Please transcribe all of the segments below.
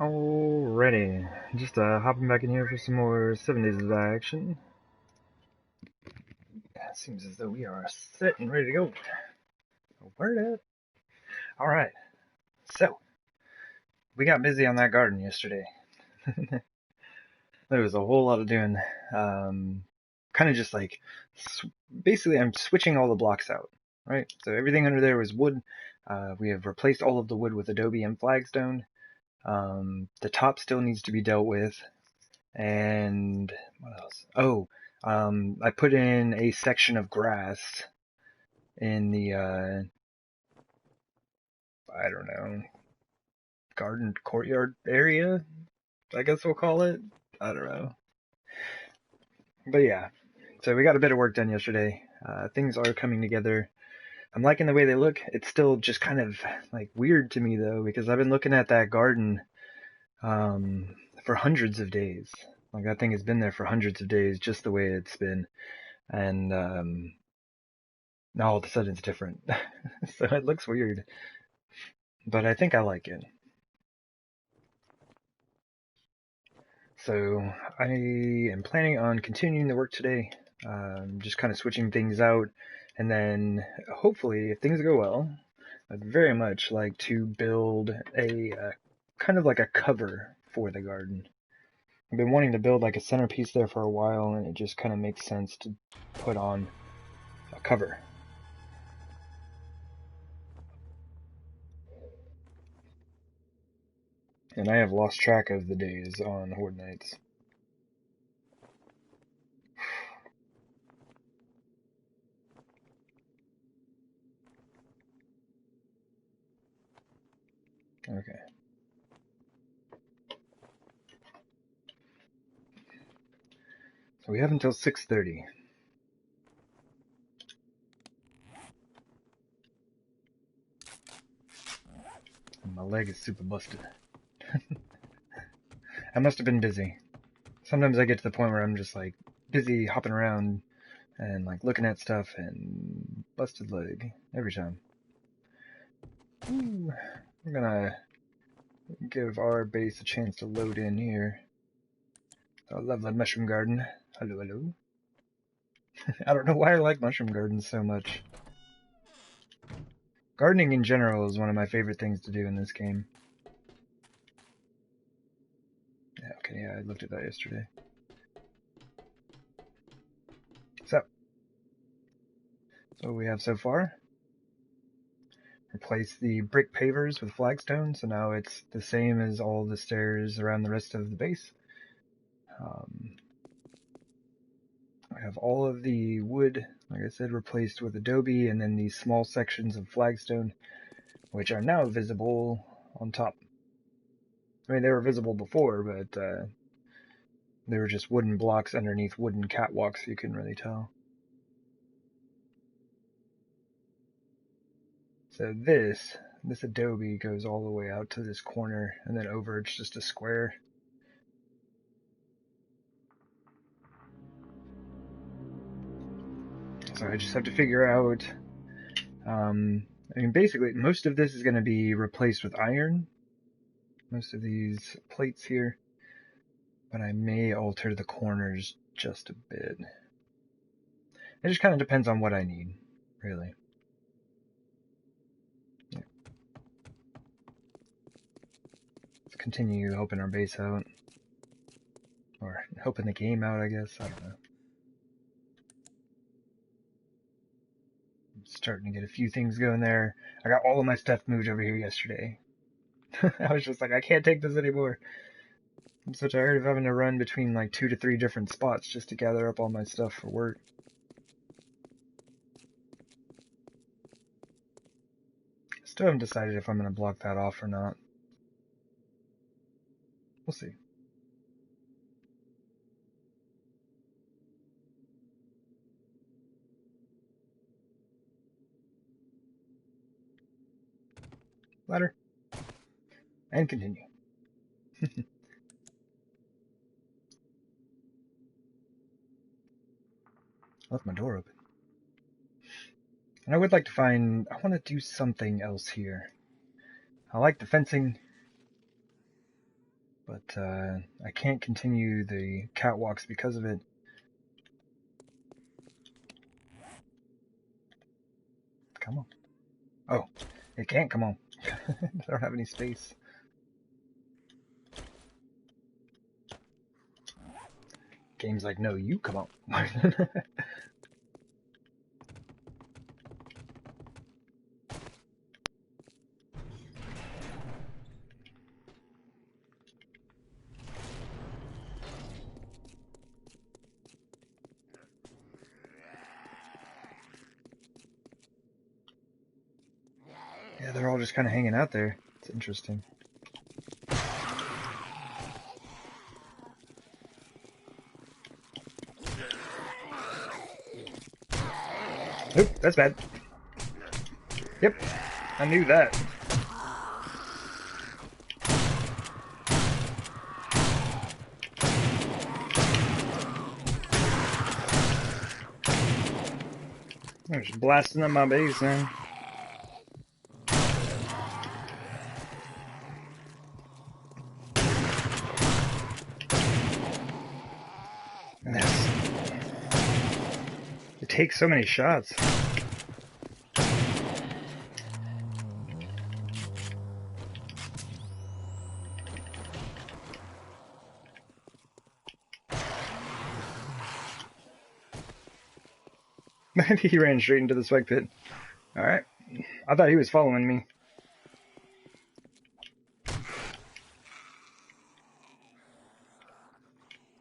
Alrighty, just hopping back in here for some more 7 Days of action. Seems as though we are set and ready to go. Word up. Alright, so we got busy on that garden yesterday. There was a whole lot of doing. Kind of just like, basically I'm switching all the blocks out, right? So everything under there was wood. We have replaced all of the wood with adobe and flagstone. The top still needs to be dealt with. And what else? Oh, I put in a section of grass in the, I don't know, garden courtyard area, I guess we'll call it. I don't know. But yeah, so we got a bit of work done yesterday. Things are coming together. I'm liking the way they look. It's still just kind of like weird to me though, because I've been looking at that garden, for hundreds of days. Like that thing has been there for hundreds of days, just the way it's been. And, now all of a sudden it's different. So it looks weird, but I think I like it. So I am planning on continuing the work today, just kind of switching things out, and then hopefully, if things go well, I'd very much like to build a kind of like a cover for the garden. I've been wanting to build like a centerpiece there for a while, and it just kind of makes sense to put on a cover. And I have lost track of the days on Horde Nights. Okay. So we have until 6:30. My leg is super busted. I must have been busy. Sometimes I get to the point where I'm just like busy hopping around and like looking at stuff and busted leg every time. Ooh, we're gonna give our base a chance to load in here. I love the mushroom garden. Hello, hello. I don't know why I like mushroom gardens so much. Gardening in general is one of my favorite things to do in this game. Yeah, okay, yeah, I looked at that yesterday. So, what we have so far. Replace the brick pavers with flagstone, so now it's the same as all the stairs around the rest of the base. I have all of the wood, like I said, replaced with adobe, and then these small sections of flagstone, which are now visible on top. I mean, they were visible before, but they were just wooden blocks underneath wooden catwalks, so you couldn't really tell. So this adobe goes all the way out to this corner, and then over it's just a square. So I just have to figure out, I mean, basically, most of this is going to be replaced with iron. Most of these plates here. But I may alter the corners just a bit. It just kind of depends on what I need, really. Yeah. Let's continue helping our base out. Or helping the game out, I guess. I don't know. I'm starting to get a few things going there. I got all of my stuff moved over here yesterday. I was just like, I can't take this anymore. I'm so tired of having to run between like 2 to 3 different spots just to gather up all my stuff for work. Still haven't decided if I'm going to block that off or not. We'll see. Ladder. And continue. Left my door open. And I would like to I want to do something else here. I like the fencing. but I can't continue the catwalks because of it. Come on. Oh, it can't come on. I don't have any space. Game's like, no, you come on. Yeah, they're all just kind of hanging out there. It's interesting. Oop, that's bad. Yep, I knew that. I'm just blasting up my base, man. It takes so many shots. Maybe he ran straight into the spike pit. Alright. I thought he was following me.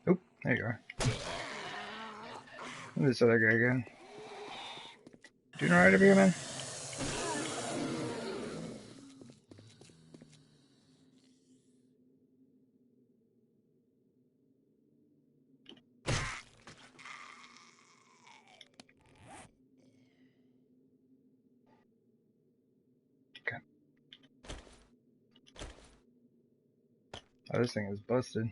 Oop, there you are. Where'd this other guy go? Doing alright over here, man? Okay. Oh, this thing is busted.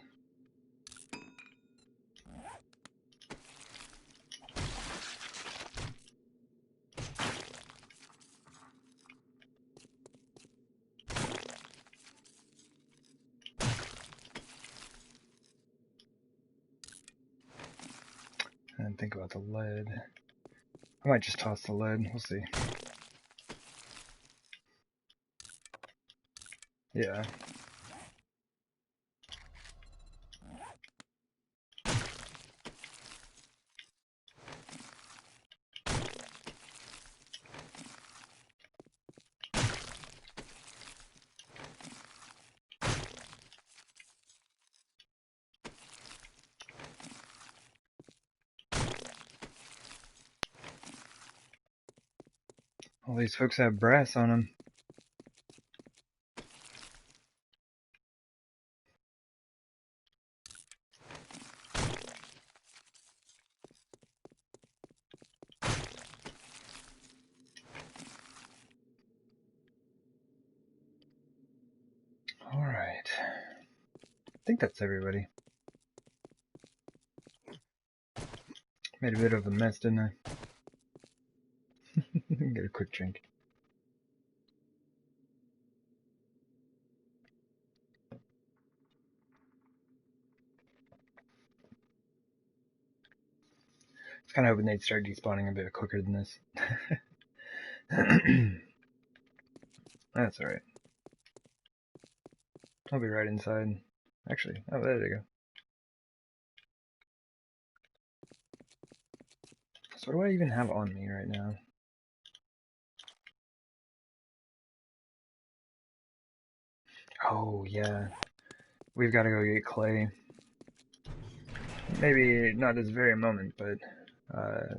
I didn't think about the lead. I might just toss the lead. We'll see. Yeah. All these folks have brass on them. Alright. I think that's everybody. Made a bit of a mess, didn't I? Get a quick drink. I was kind of hoping they'd start despawning a bit quicker than this. That's alright. I'll be right inside. Actually, oh, there they go. So what do I even have on me right now? Oh, yeah. We've got to go get clay. Maybe not this very moment, but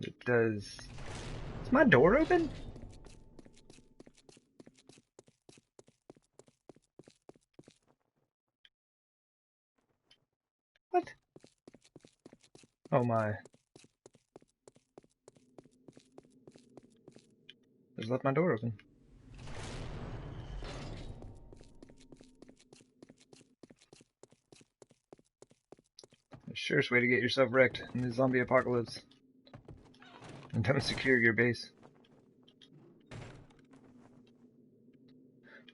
it does... Is my door open? What? Oh my. Just left my door open. The surest way to get yourself wrecked in the zombie apocalypse. And don't secure your base.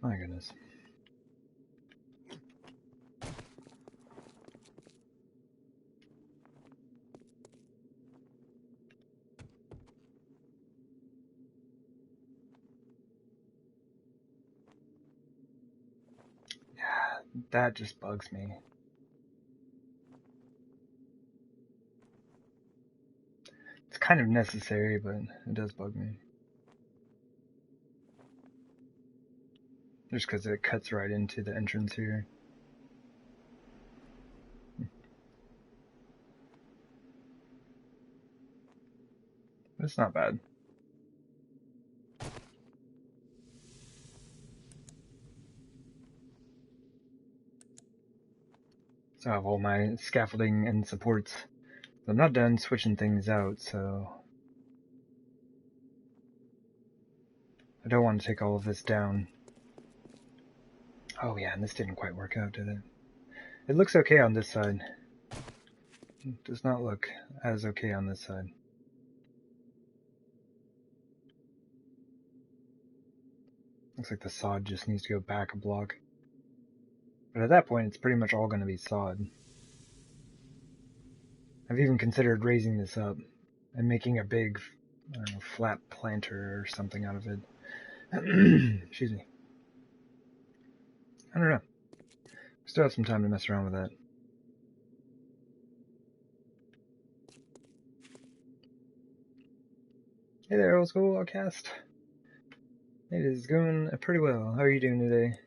My goodness. That just bugs me. It's kind of necessary, but it does bug me. Just because it cuts right into the entrance here. It's not bad. So I have all my scaffolding and supports. I'm not done switching things out, so I don't want to take all of this down. Oh yeah, and this didn't quite work out, did it? It looks okay on this side. It does not look as okay on this side. Looks like the sod just needs to go back a block. But at that point, it's pretty much all going to be sod. I've even considered raising this up and making a big, I don't know, flat planter or something out of it. Excuse me. I don't know. Still have some time to mess around with that. Hey there, old school outcast. It is going pretty well. How are you doing today?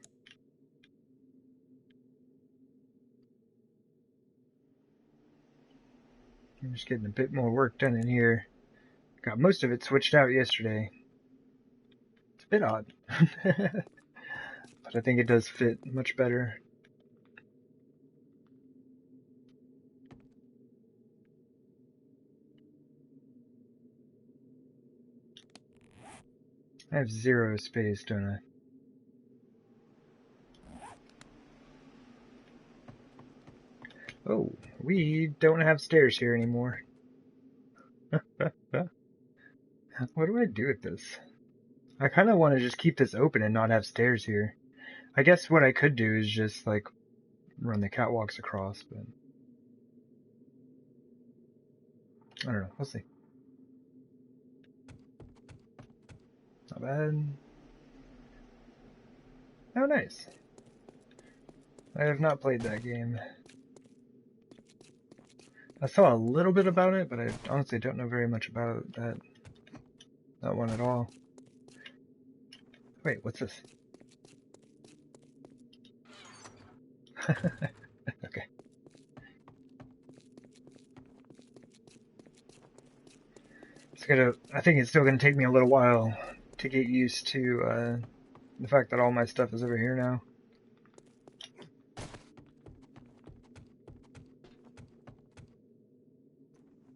I'm just getting a bit more work done in here. Got most of it switched out yesterday. It's a bit odd. But I think it does fit much better. I have 0 space, don't I? Oh, we don't have stairs here anymore. What do I do with this? I kind of want to just keep this open and not have stairs here. I guess what I could do is just, like, run the catwalks across, but I don't know. We'll see. Not bad. Oh, nice. I have not played that game. I saw a little bit about it, but I honestly don't know very much about that one at all. Wait, what's this? Okay. I think it's still gonna take me a little while to get used to the fact that all my stuff is over here now.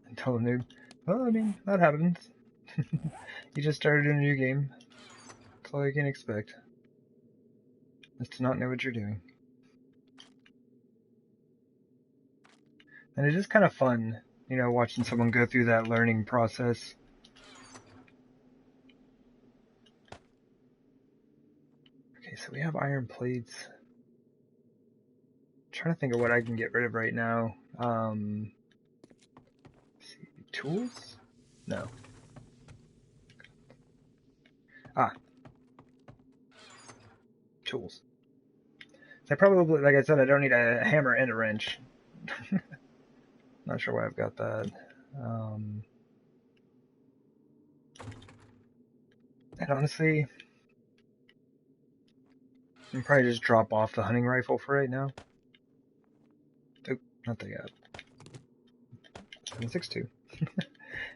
Until a noob. Well, I mean, that happens. You just started a new game. That's all you can expect. Is to not know what you're doing. And it is kind of fun, you know, watching someone go through that learning process. Okay, so we have iron plates. I'm trying to think of what I can get rid of right now. Let's see, tools? No. Ah, tools. So I probably, like I said, I don't need a hammer and a wrench. Not sure why I've got that. And honestly, I can probably just drop off the hunting rifle for right now. Oop, not the 7.62.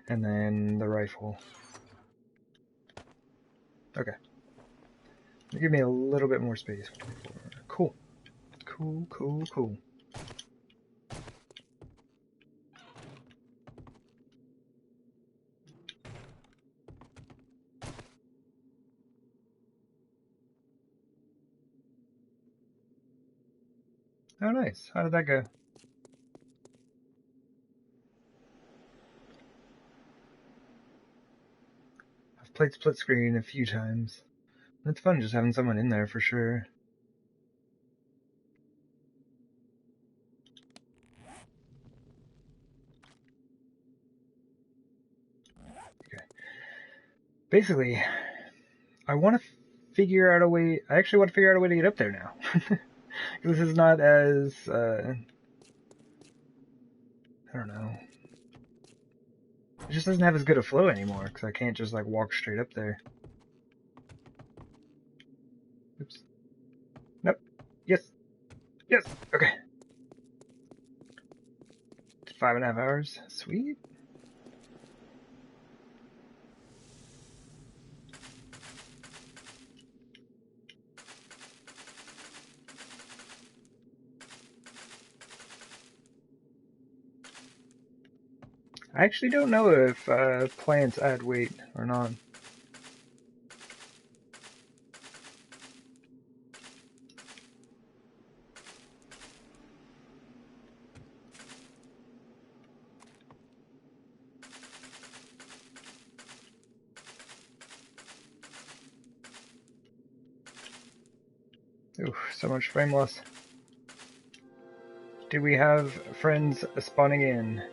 And then the rifle. Okay. Give me a little bit more space. Cool. Cool, cool, cool. Oh, nice. How did that go? I've played split screen a few times. It's fun just having someone in there for sure. Okay. Basically, I want to figure out a way. I actually want to figure out a way to get up there now. This is not as, I don't know. It just doesn't have as good a flow anymore, because I can't just, like, walk straight up there. Oops. Nope. Yes. Yes. Okay. 5.5 hours. Sweet. I actually don't know if plants add weight or not. Ooh, so much frame loss. Do we have friends spawning in?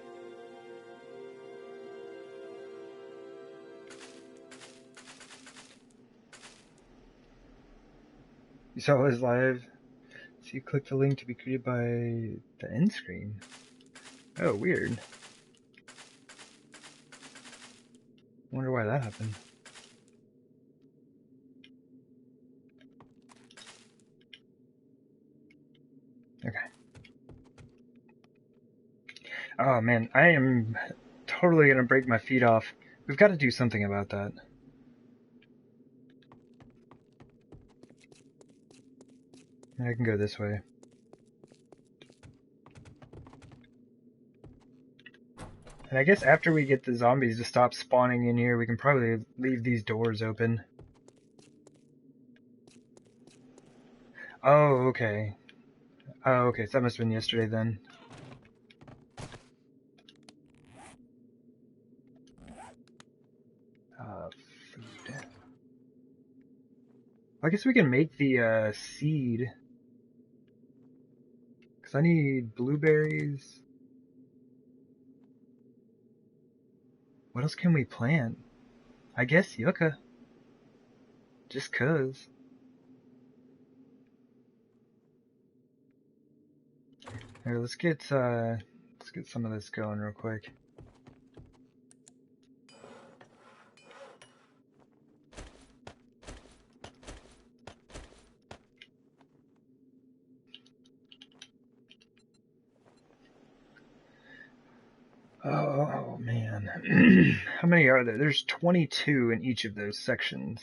You saw his live? So you click the link to be greeted by the end screen. Oh, weird. Wonder why that happened. Okay. Oh man, I am totally gonna break my feet off. We've got to do something about that. I can go this way. And I guess after we get the zombies to stop spawning in here, we can probably leave these doors open. Oh, okay. Oh, okay, so that must have been yesterday then. Food. I guess we can make the seed. Because I need blueberries. What else can we plant? I guess yucca. Just 'cause. Here, let's get some of this going real quick. Oh man. How many are there? There's 22 in each of those sections.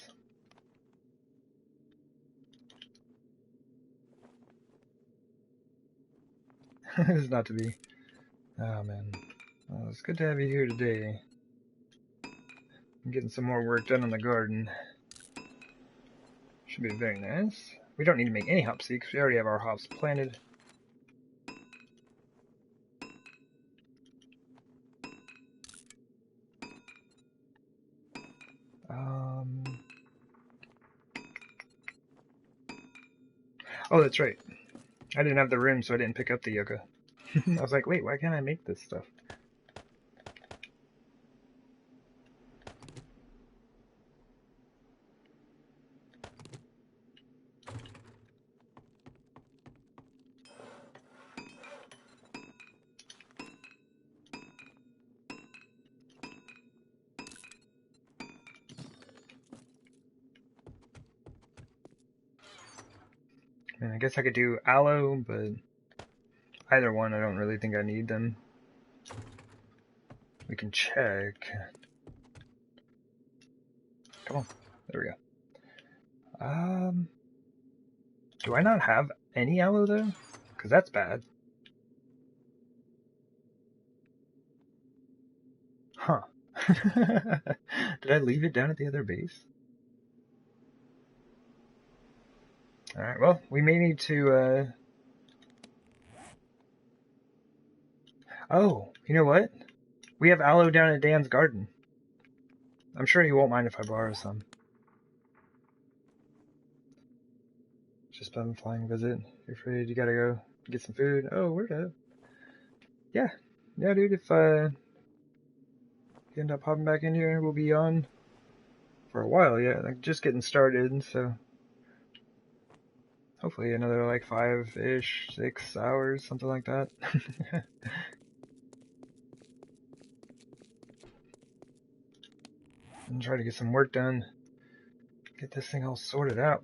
It's not to be. Oh man. Well, it's good to have you here today. I'm getting some more work done on the garden. Should be very nice. We don't need to make any hop seeds because we already have our hops planted. Oh, that's right. I didn't have the room, so I didn't pick up the yucca. I was like, wait, why can't I make this stuff? And I guess I could do aloe, but either one, I don't really think I need them. We can check. Come on. There we go. Do I not have any aloe though? Because that's bad. Huh. Did I leave it down at the other base? Alright, well, we may need to, Oh, you know what? We have aloe down at Dan's garden. I'm sure he won't mind if I borrow some. Just been flying visit. You're afraid you gotta go get some food? Oh, where to? Yeah. Yeah, dude, if, you end up popping back in here, we'll be on for a while, yeah. Like, just getting started, so... hopefully another like 5-ish, 6 hours, something like that. And try to get some work done. Get this thing all sorted out.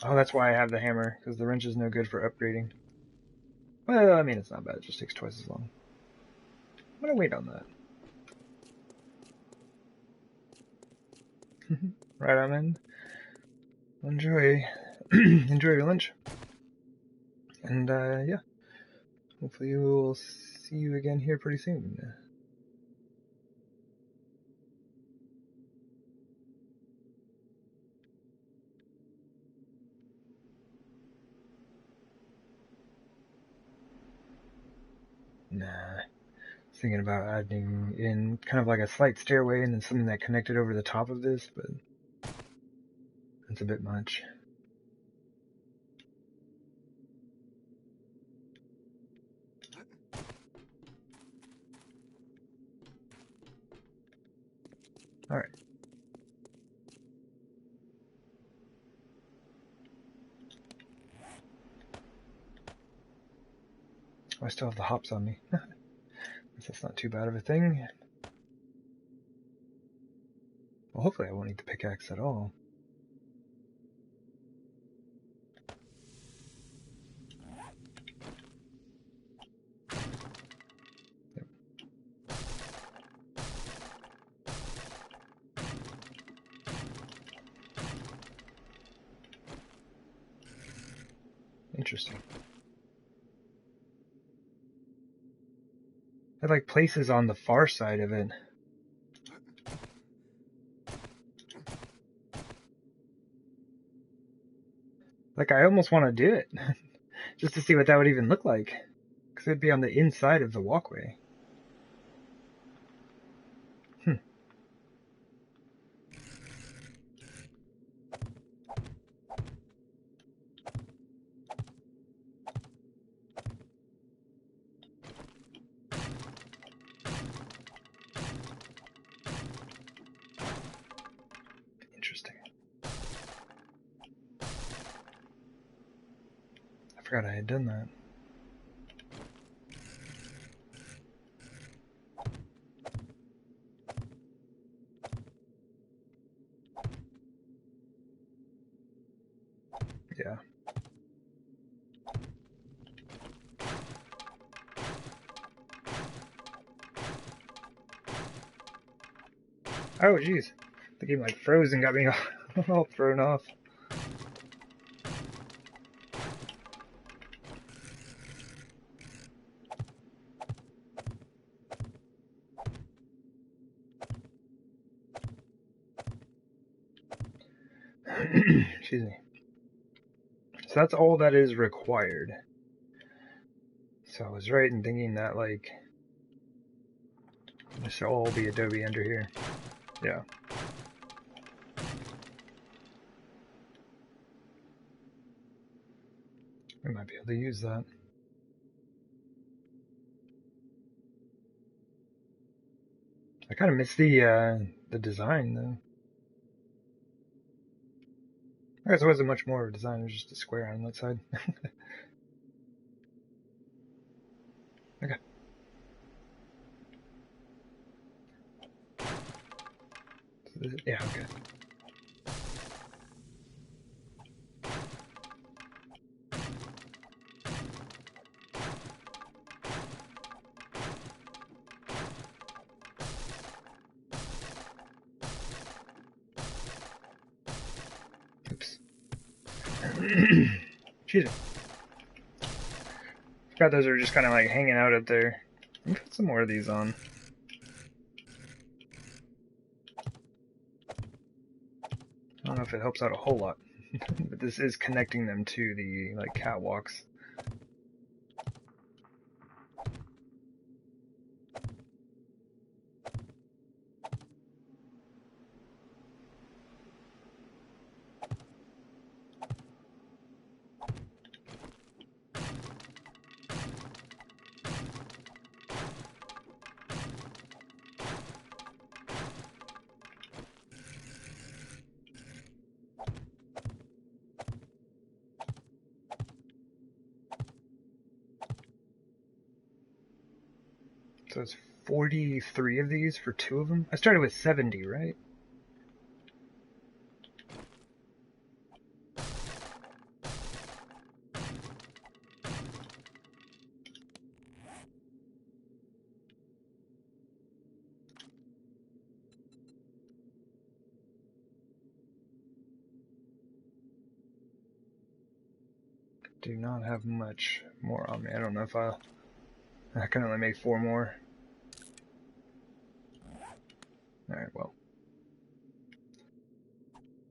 Oh, that's why I have the hammer, because the wrench is no good for upgrading. Well, I mean, it's not bad. It just takes twice as long. I'm gonna wait on that. Right on in. Enjoy. Enjoy your lunch. And, yeah. Hopefully we'll see you again here pretty soon. Nah. I was thinking about adding in kind of like a slight stairway and then something that connected over the top of this, but that's a bit much. Alright. Oh, I still have the hops on me. Guess that's not too bad of a thing. Well, hopefully I won't need the pickaxe at all. Yep. Interesting. I like places on the far side of it. Like, I almost want to do it. Just to see what that would even look like. Because it'd be on the inside of the walkway. Interesting. I forgot I had done that. Yeah. Oh, jeez. The game like froze and got me all thrown off. Excuse me. So that's all that is required. So I was right in thinking that, like, this should all be Adobe under here. Yeah. We might be able to use that. I kind of miss the design, though. I guess it wasn't much more of a design, it was just a square on that side. Okay. Yeah, okay. Oops. Excuse me. Forgot those are just kind of like hanging out up there. Let me put some more of these on. I don't know if it helps out a whole lot, but this is connecting them to the like catwalks. So it's 43 of these for 2 of them? I started with 70, right? Do not have much more on me. I don't know if I can only make 4 more. Alright, well.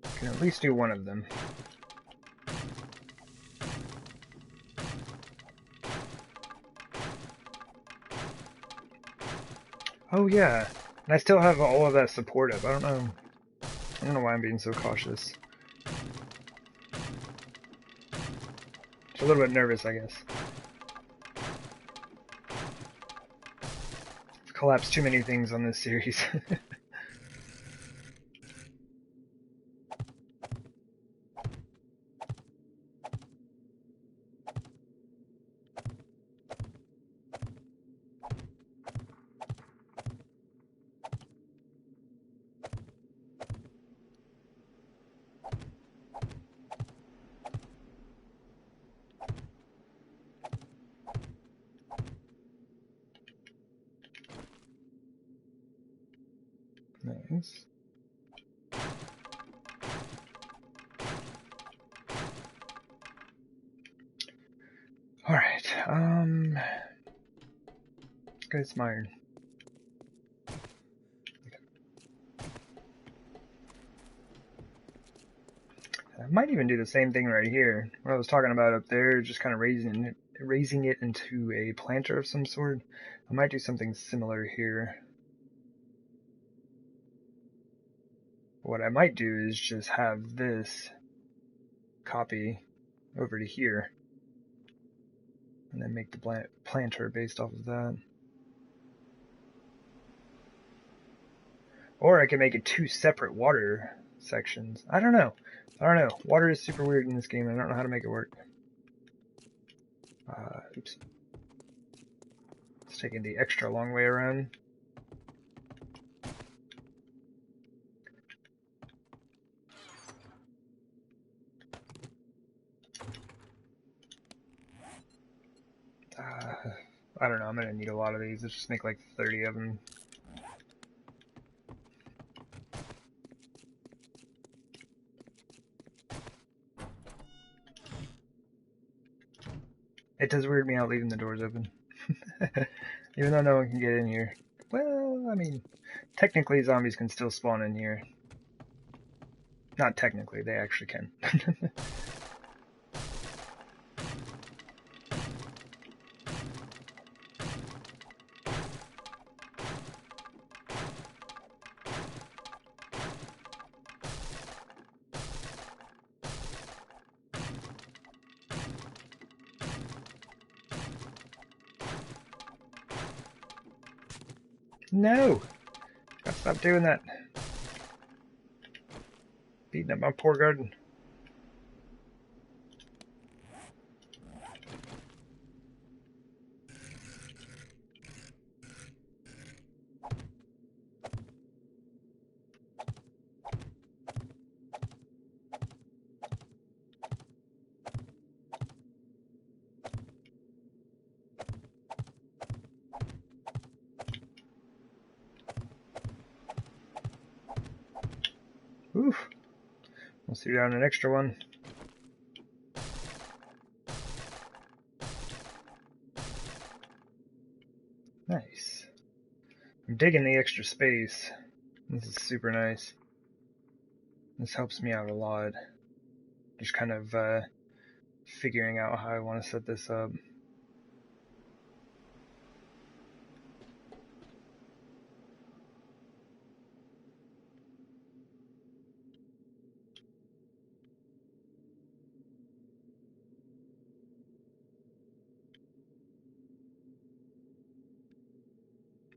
I can at least do one of them. Oh yeah, and I still have all of that support up. I don't know why I'm being so cautious. Just a little bit nervous, I guess. I've collapsed too many things on this series. Nice. Alright, let's get some iron. I might even do the same thing right here. What I was talking about up there, just kind of raising it into a planter of some sort. I might do something similar here. What I might do is just have this copy over to here, and then make the planter based off of that. Or I can make it 2 separate water sections. I don't know. Water is super weird in this game. I don't know how to make it work. Oops. It's taking the extra long way around. I don't know. I'm gonna need a lot of these. Let's just make like 30 of them. It does weird me out leaving the doors open. Even though no one can get in here. Well, I mean, technically zombies can still spawn in here. Not technically, they actually can. No! Gotta stop doing that. Beating up my poor garden. Oof. We'll see down an extra one. Nice. I'm digging the extra space. This is super nice. This helps me out a lot. Just kind of figuring out how I want to set this up.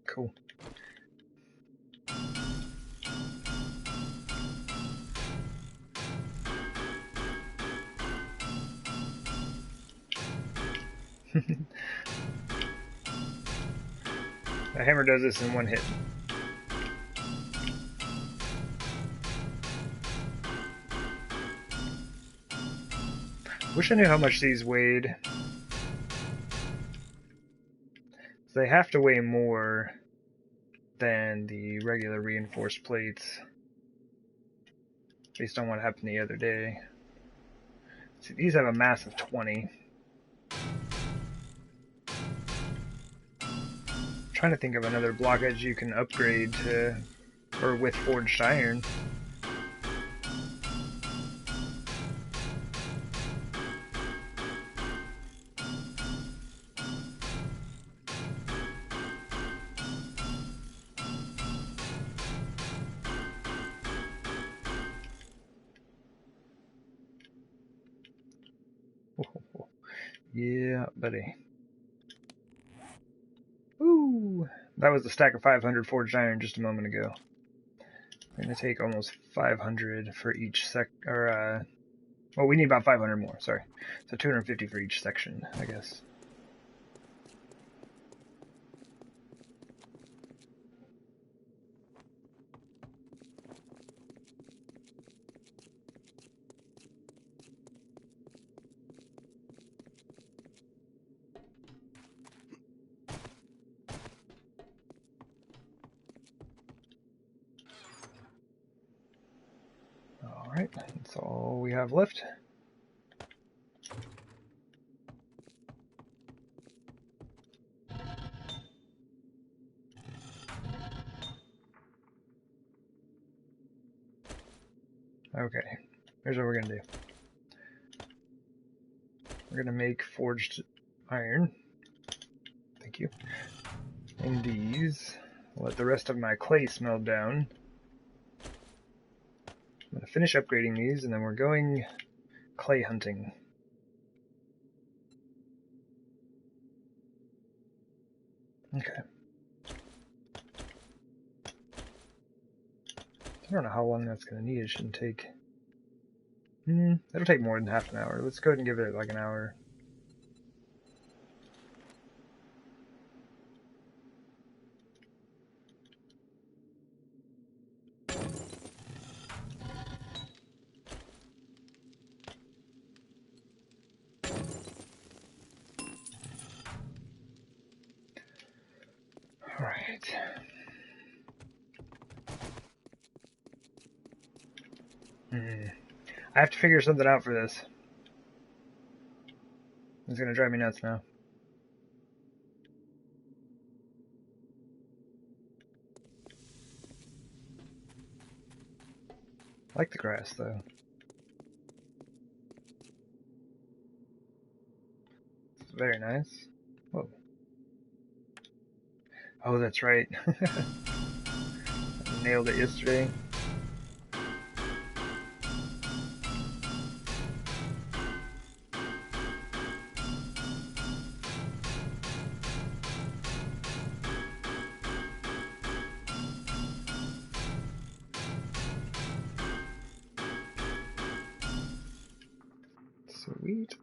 Cool. The hammer does this in one hit. Wish I knew how much these weighed. So they have to weigh more than the regular reinforced plates, based on what happened the other day. See, these have a mass of 20. I'm trying to think of another block edge you can upgrade to, or with forged iron. Yeah, buddy. Ooh, that was a stack of 500 forged iron just a moment ago. I'm gonna take almost 500 for each well, we need about 500 more, sorry. So 250 for each section, I guess. Alright, that's all we have left. Okay, here's what we're gonna do. We're gonna make forged iron. Thank you. And these. Let the rest of my clay smelt down. I'm gonna finish upgrading these, and then we're going clay hunting. Okay. I don't know how long that's gonna need. It shouldn't take. It'll take more than half an hour. Let's go ahead and give it like an hour. Alright. I have to figure something out for this. It's gonna drive me nuts now. I like the grass, though. It's very nice. Whoa. Oh, that's right. I nailed it yesterday. Sweet.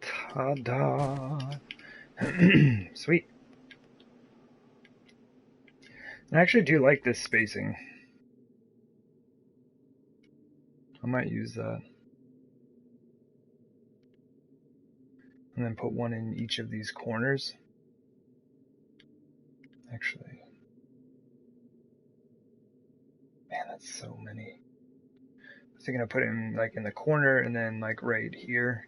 Ta-da! Sweet. I actually do like this spacing. I might use that. And then put one in each of these corners. Actually. Man, that's so many. I was thinking of putting him like in the corner and then like right here.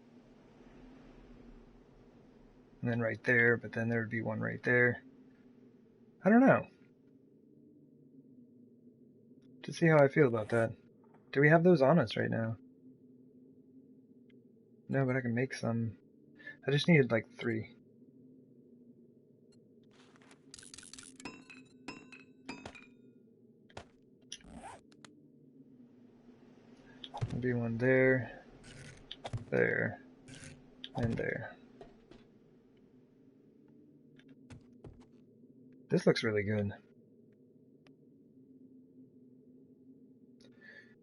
And then right there, but then there would be one right there. I don't know. To see how I feel about that. Do we have those on us right now? No, but I can make some. I just needed like 3. Be one there, there, and there. This looks really good.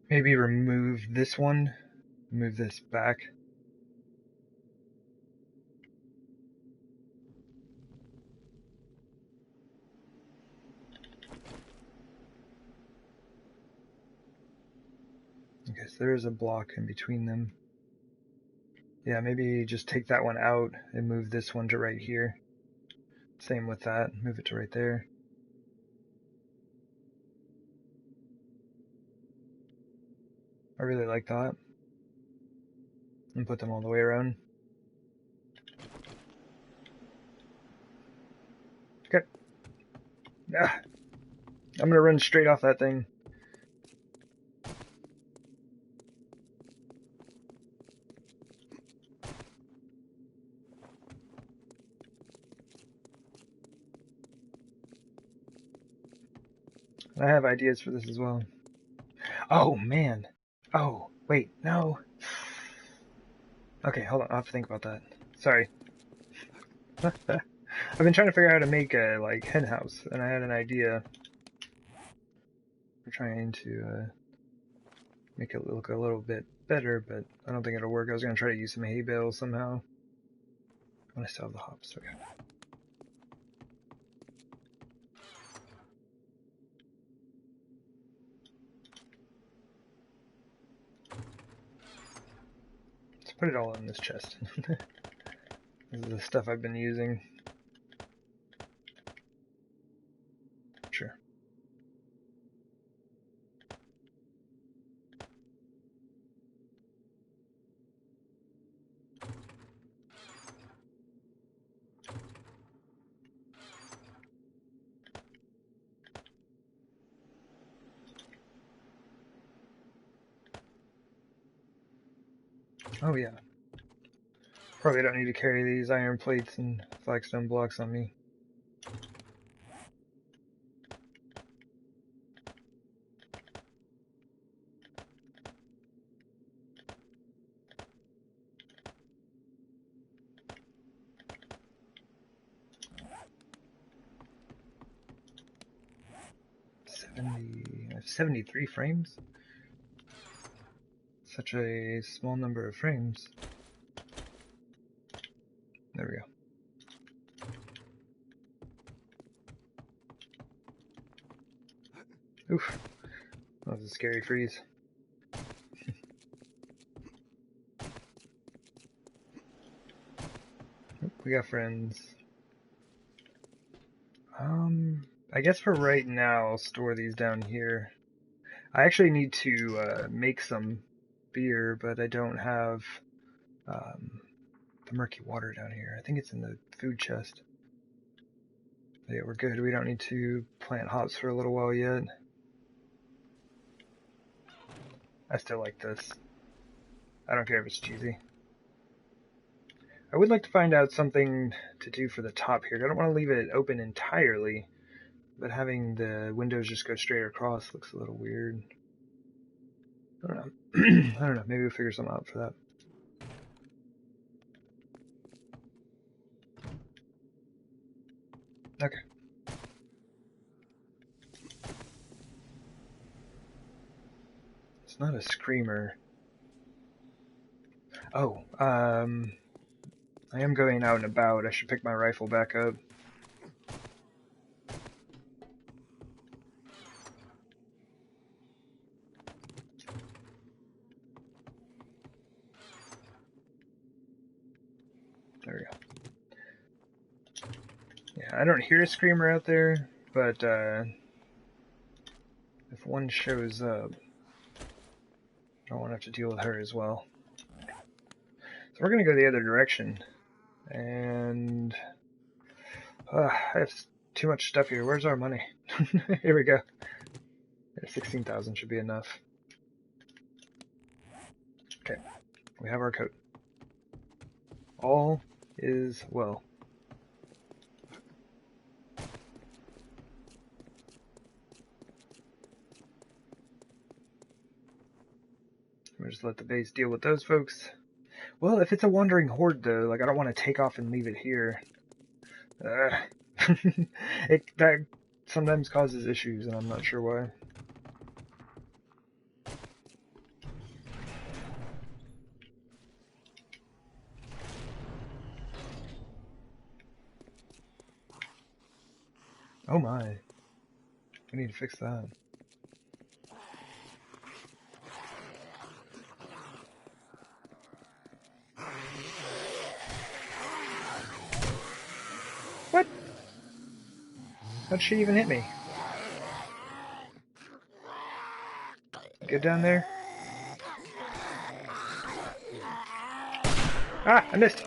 Maybe remove this one, move this back. Okay, so there is a block in between them. Yeah, maybe just take that one out and move this one to right here. Same with that, move it to right there. I really like that. And put them all the way around. Okay. Ah, I'm gonna run straight off that thing. I have ideas for this as well. Oh, man. Oh, wait, no. Okay, hold on. I'll have to think about that. Sorry. I've been trying to figure out how to make a, like, hen house, and I had an idea for trying to make it look a little bit better, but I don't think it'll work. I was going to try to use some hay bales somehow. When I still have the hops, okay. Let's put it all in this chest. This is the stuff I've been using. Sure. Oh yeah. Probably don't need to carry these iron plates and flagstone blocks on me. I have 73 frames? Such a small number of frames. There we go. Oof. That was a scary freeze. We got friends. I guess for right now, I'll store these down here. I actually need to make some beer, but I don't have the murky water down here. I think it's in the food chest. But yeah, we're good. We don't need to plant hops for a little while yet. I still like this. I don't care if it's cheesy. I would like to find out something to do for the top here. I don't want to leave it open entirely, but having the windows just go straight across looks a little weird. I don't know. I don't know. Maybe we'll figure something out for that. Okay. It's not a screamer. Oh, I am going out and about. I should pick my rifle back up. There we go. Yeah, I don't hear a screamer out there, but if one shows up, I don't want to have to deal with her as well. So we're going to go the other direction. And I have too much stuff here. Where's our money? Here we go. 16,000 should be enough. Okay, we have our coat. All is well. just let the base deal with those folks. Well, if it's a wandering horde, though, like, I don't want to take off and leave it here. That sometimes causes issues, and I'm not sure why. Oh my. We need to fix that. What? How'd she even hit me? Get down there. Ah, I missed.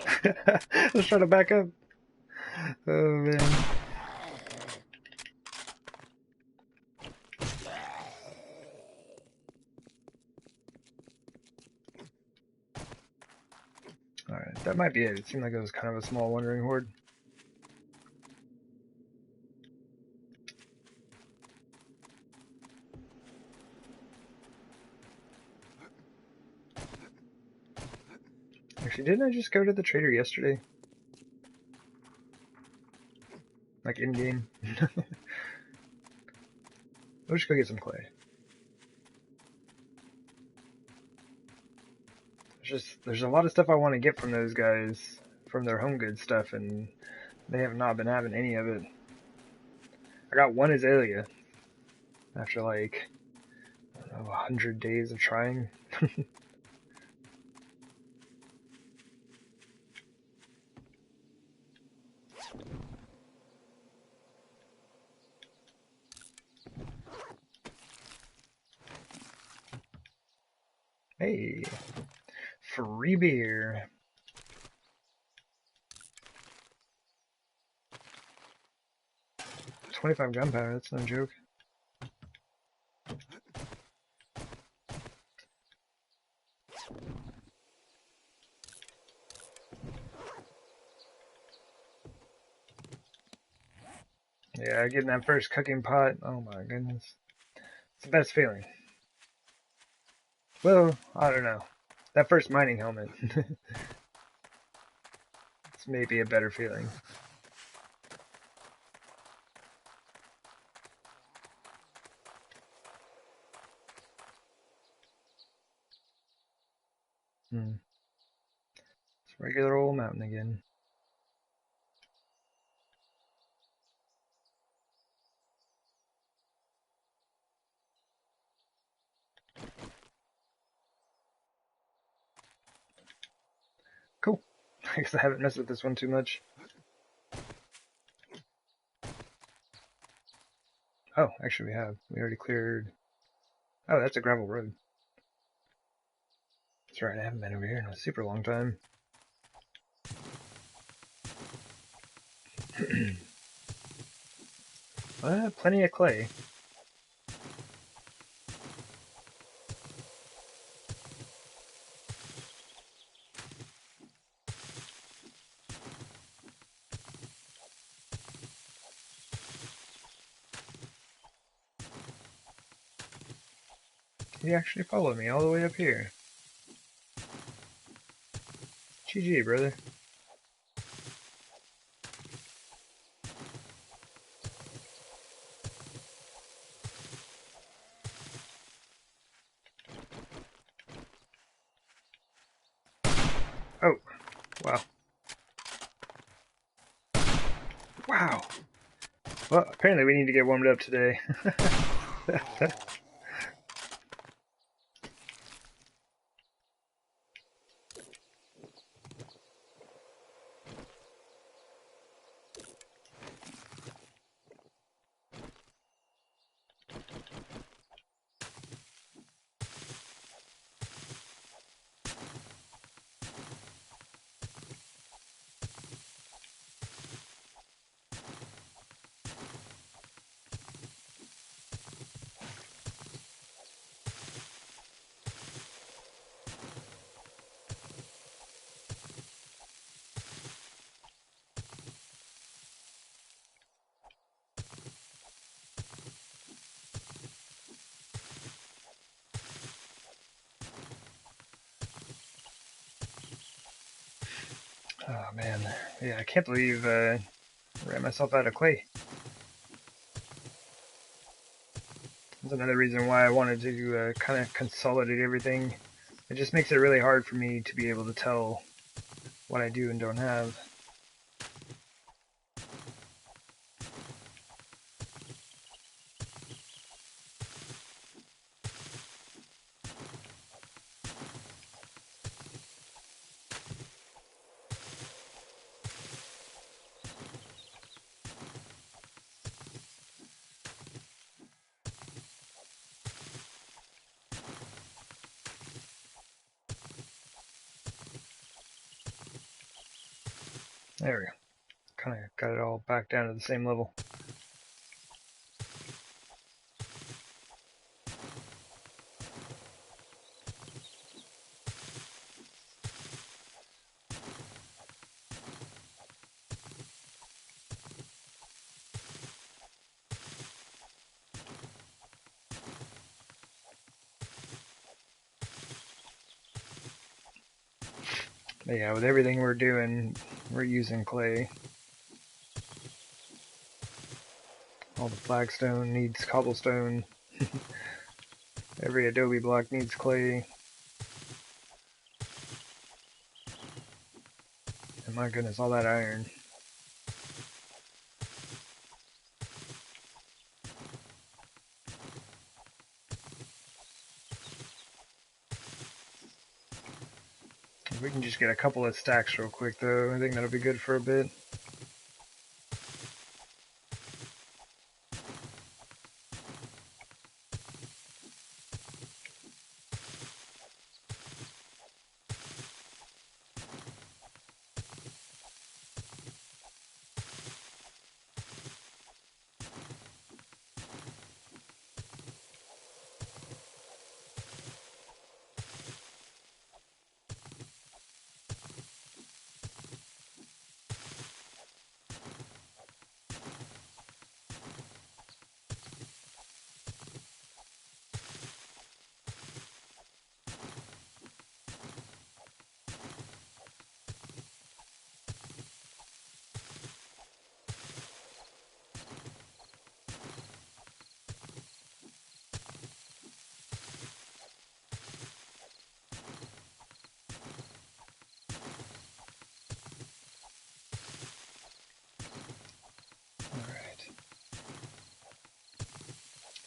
Let's try to back up. Oh man. Alright, that might be it. It seemed like it was kind of a small wandering horde. Actually, didn't I just go to the trader yesterday? Like in-game? We'll just go get some clay. There's a lot of stuff I want to get from those guys, from their home goods stuff, and they have not been having any of it. I got one azalea after like, I don't know, 100 days of trying. Hey, free beer. $25 gunpowder, that's no joke. Yeah, getting that first cooking pot, oh my goodness. It's the best feeling. Well, I don't know. That first mining helmet. It's maybe a better feeling. It's a regular old mountain again. Cool. I guess I haven't messed with this one too much. Oh, actually we have. We already cleared... Oh, that's a gravel road. That's right, I haven't been over here in a super long time. Plenty of clay. He actually followed me all the way up here. GG, brother. Oh, wow. Wow. Well, apparently we need to get warmed up today. Oh man, yeah, I can't believe I ran myself out of clay. That's another reason why I wanted to kind of consolidate everything. It just makes it really hard for me to be able to tell what I do and don't have. There we go. Kind of got it all back down to the same level. But yeah, with everything we're doing, we're using clay. All the flagstone needs cobblestone. Every adobe block needs clay. And my goodness, all that iron. If we can just get a couple of stacks real quick though, I think that'll be good for a bit.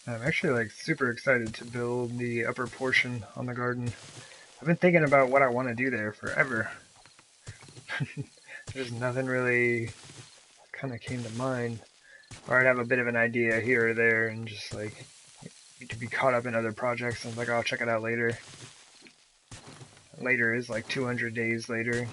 I'm actually like super excited to build the upper portion on the garden. I've been thinking about what I want to do there forever. There's nothing really kind of came to mind. Or I'd have a bit of an idea here or there and just like to be caught up in other projects and like, oh, I'll check it out later. Later is like 200 days later.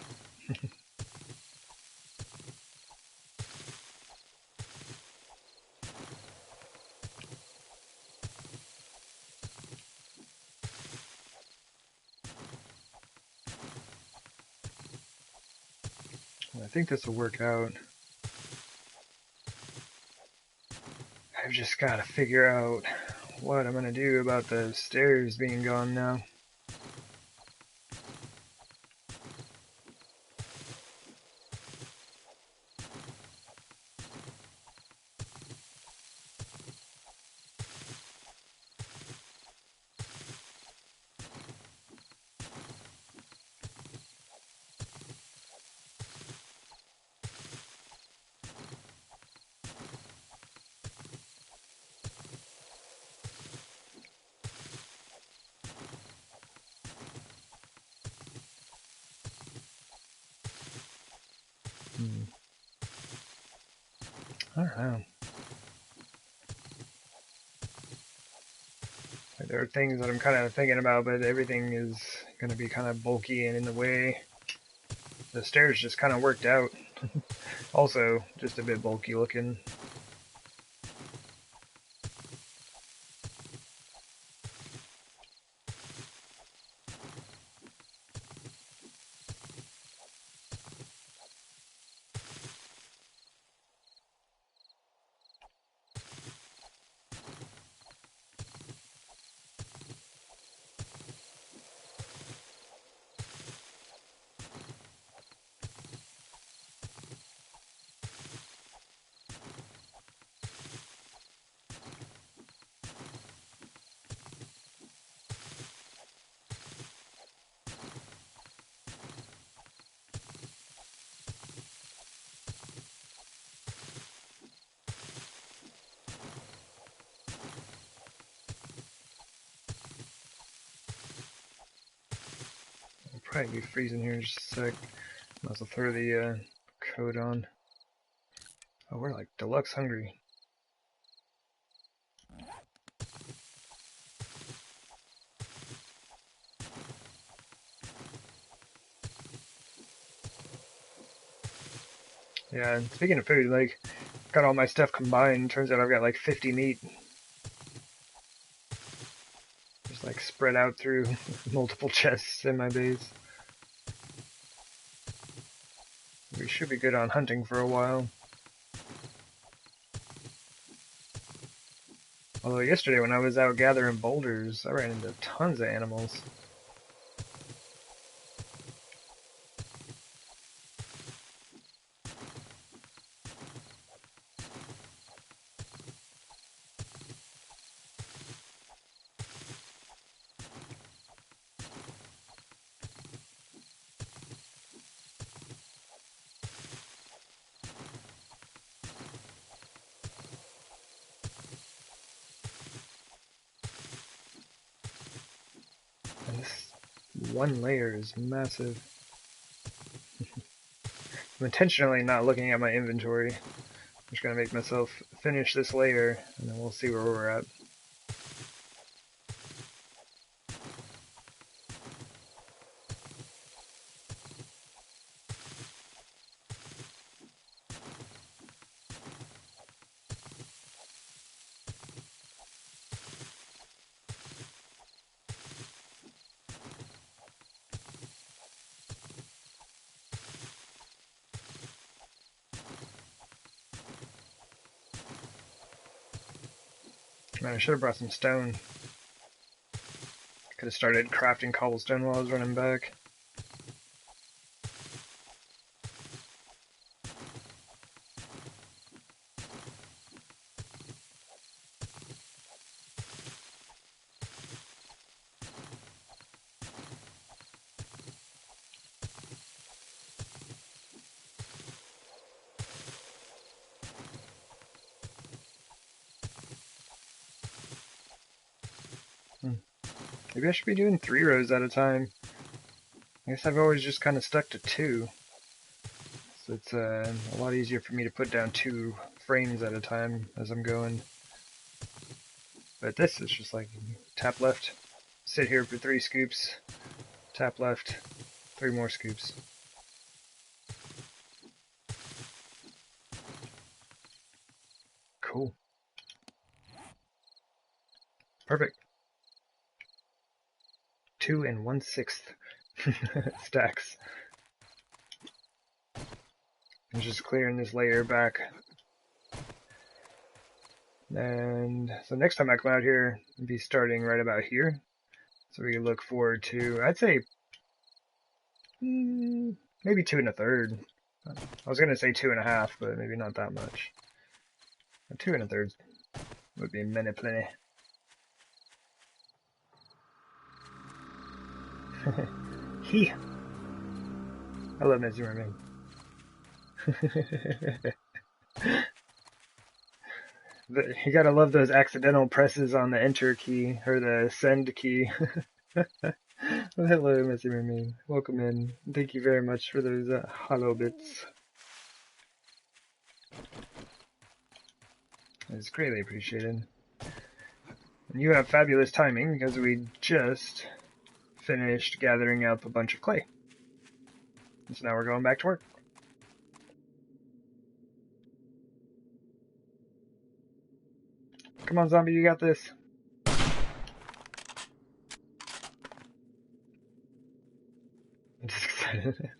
I think this will work out. I've just got to figure out what I'm going to do about the stairs being gone now. I don't know. There are things that I'm kind of thinking about, but everything is going to be kind of bulky and in the way. The stairs just kind of worked out. Also, just a bit bulky looking. probably be freezing here in just a sec. Might as well throw the coat on. Oh, we're like deluxe hungry. Yeah, and speaking of food, like, got all my stuff combined. Turns out I've got like 50 meat. Just like spread out through multiple chests in my base. We should be good on hunting for a while. Although yesterday when I was out gathering boulders, I ran into tons of animals. And this one layer is massive. I'm intentionally not looking at my inventory. I'm just gonna make myself finish this layer, and then we'll see where we're at. Man, I should have brought some stone. Could have started crafting cobblestone while I was running back. Maybe I should be doing 3 rows at a time. I guess I've always just kind of stuck to 2. So it's a lot easier for me to put down 2 frames at a time as I'm going. But this is just like tap left, sit here for 3 scoops, tap left, 3 more scoops. Cool. Perfect. 2 1/6 stacks. I'm just clearing this layer back. And so next time I come out here, I'll be starting right about here. So we can look forward to, I'd say, maybe 2 1/3. I was going to say 2 1/2, but maybe not that much. 2 1/3 would be many plenty. He. I love Messy Mermaid. You gotta love those accidental presses on the enter key, or the send key. Well, hello, Messy Mermaid. Welcome in. Thank you very much for those hollow bits. It's greatly appreciated. And you have fabulous timing, because we just finished gathering up a bunch of clay. So now we're going back to work. Come on, zombie, you got this. I'm just excited.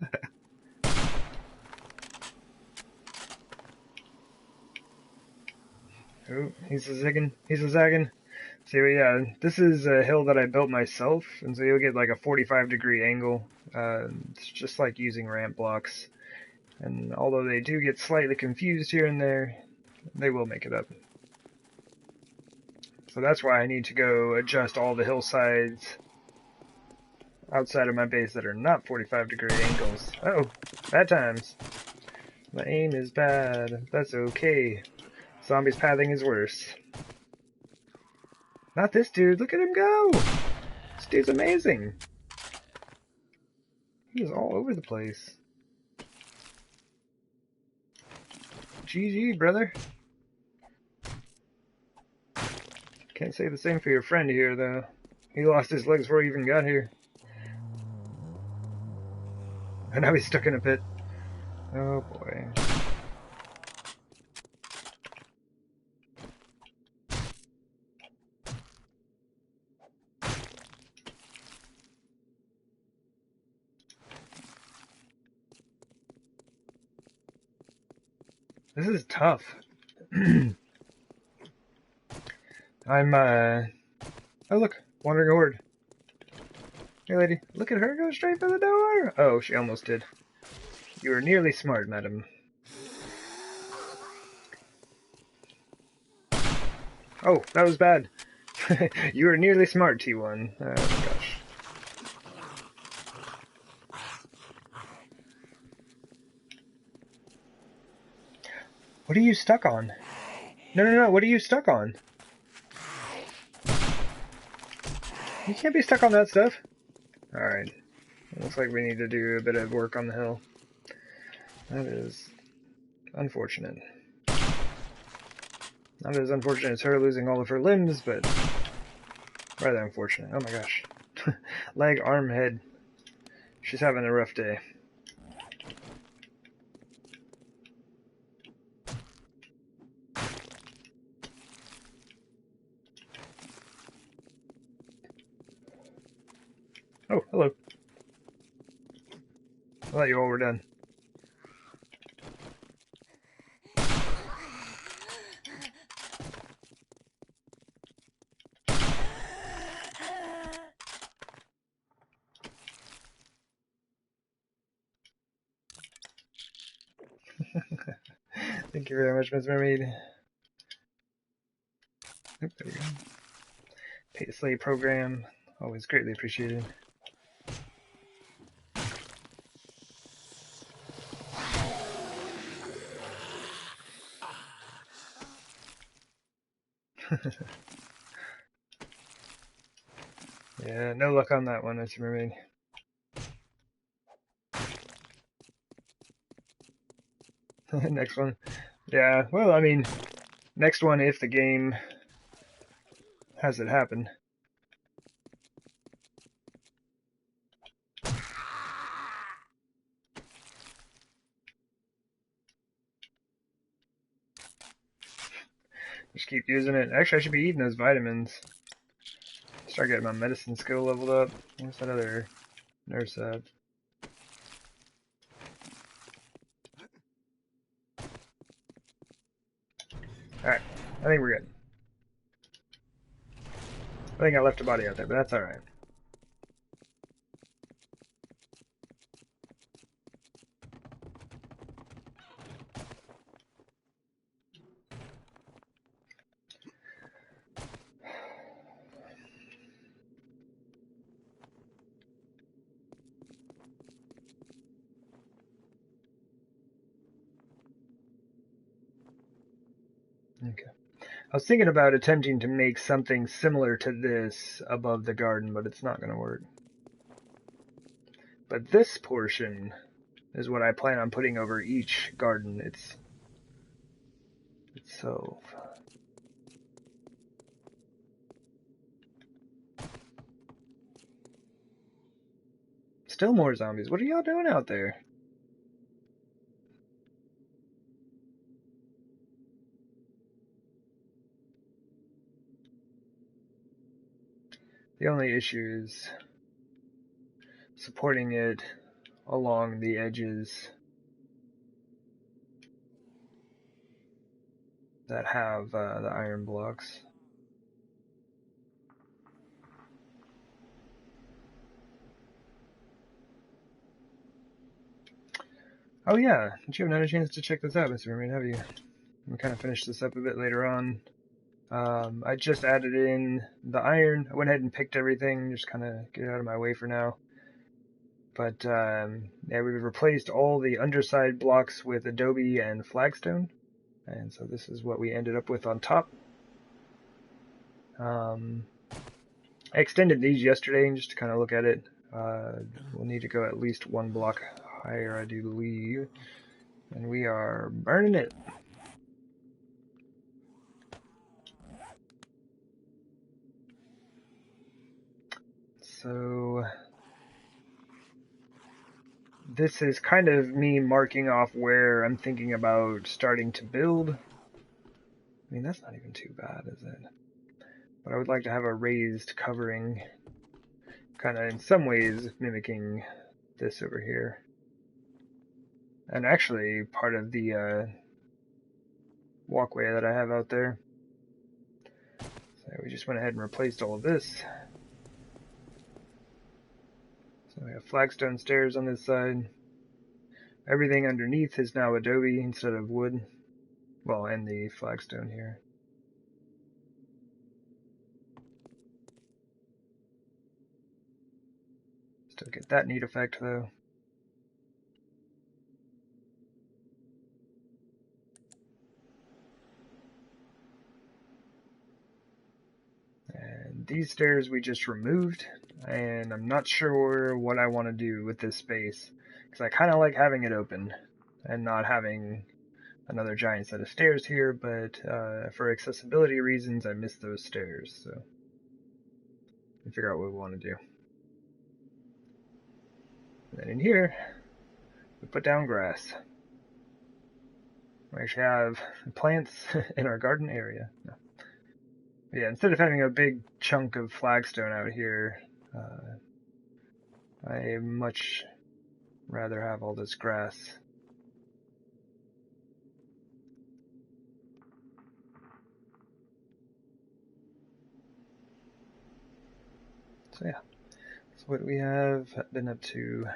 Oh, he's a zigging. He's a zagging. So yeah, this is a hill that I built myself, and so you'll get like a 45-degree angle. It's just like using ramp blocks. And although they do get slightly confused here and there, they will make it up. So that's why I need to go adjust all the hillsides outside of my base that are not 45-degree angles. Uh-oh, bad times. My aim is bad. That's okay. Zombies pathing is worse. Not this dude. Look at him go. This dude's amazing. He is all over the place. GG, brother. Can't say the same for your friend here, though. He lost his legs before he even got here. And now he's stuck in a pit. Oh boy. This is tough. I'm, oh look, wandering horde. Hey lady, look at her go straight for the door! Oh, she almost did. You were nearly smart, madam. Oh, that was bad. You were nearly smart, T1. Oh my gosh. What are you stuck on? No, what are you stuck on? You can't be stuck on that stuff. Alright. Looks like we need to do a bit of work on the hill. That is unfortunate. Not as unfortunate as her losing all of her limbs, but rather unfortunate. Oh my gosh. Leg, arm, head. She's having a rough day. Oh, hello. I thought you all were done. Thank you very much, Ms. Mermaid. Oh, there we go. Pay to slay program. Always greatly appreciated. Yeah, no luck on that one, Ms. Mermaid. Next one. Yeah, well, I mean, next one if the game has it happen. Just keep using it. Actually, I should be eating those vitamins. Start getting my medicine skill leveled up. What's that other nurse at? Alright, I think we're good. I think I left a body out there, but that's alright. Okay. I was thinking about attempting to make something similar to this above the garden, but it's not going to work. But this portion is what I plan on putting over each garden. It's so... Still more zombies. What are y'all doing out there? The only issue is supporting it along the edges that have the iron blocks. Oh yeah, did you have not a chance to check this out, Mr. Mermaid, have you? I'm kind of finish this up a bit later on. I just added in the iron. I went ahead and picked everything, just kind of get it out of my way for now. But yeah, we've replaced all the underside blocks with adobe and flagstone. And so this is what we ended up with on top. I extended these yesterday just to kind of look at it. We'll need to go at least one block higher, I do believe. And we are burning it. So this is kind of me marking off where I'm thinking about starting to build. I mean, that's not even too bad, is it? But I would like to have a raised covering, kind of in some ways mimicking this over here. And actually part of the walkway that I have out there. So we just went ahead and replaced all of this. So we have flagstone stairs on this side. Everything underneath is now adobe instead of wood. Well, and the flagstone here. Still get that neat effect though. And these stairs we just removed, and I'm not sure what I want to do with this space, because I kind of like having it open and not having another giant set of stairs here, but for accessibility reasons I miss those stairs, so we figure out what we want to do. And then in here we put down grass. We actually have plants in our garden area. No. Yeah, instead of having a big chunk of flagstone out here, I much rather have all this grass. So yeah, that's what we have been up to.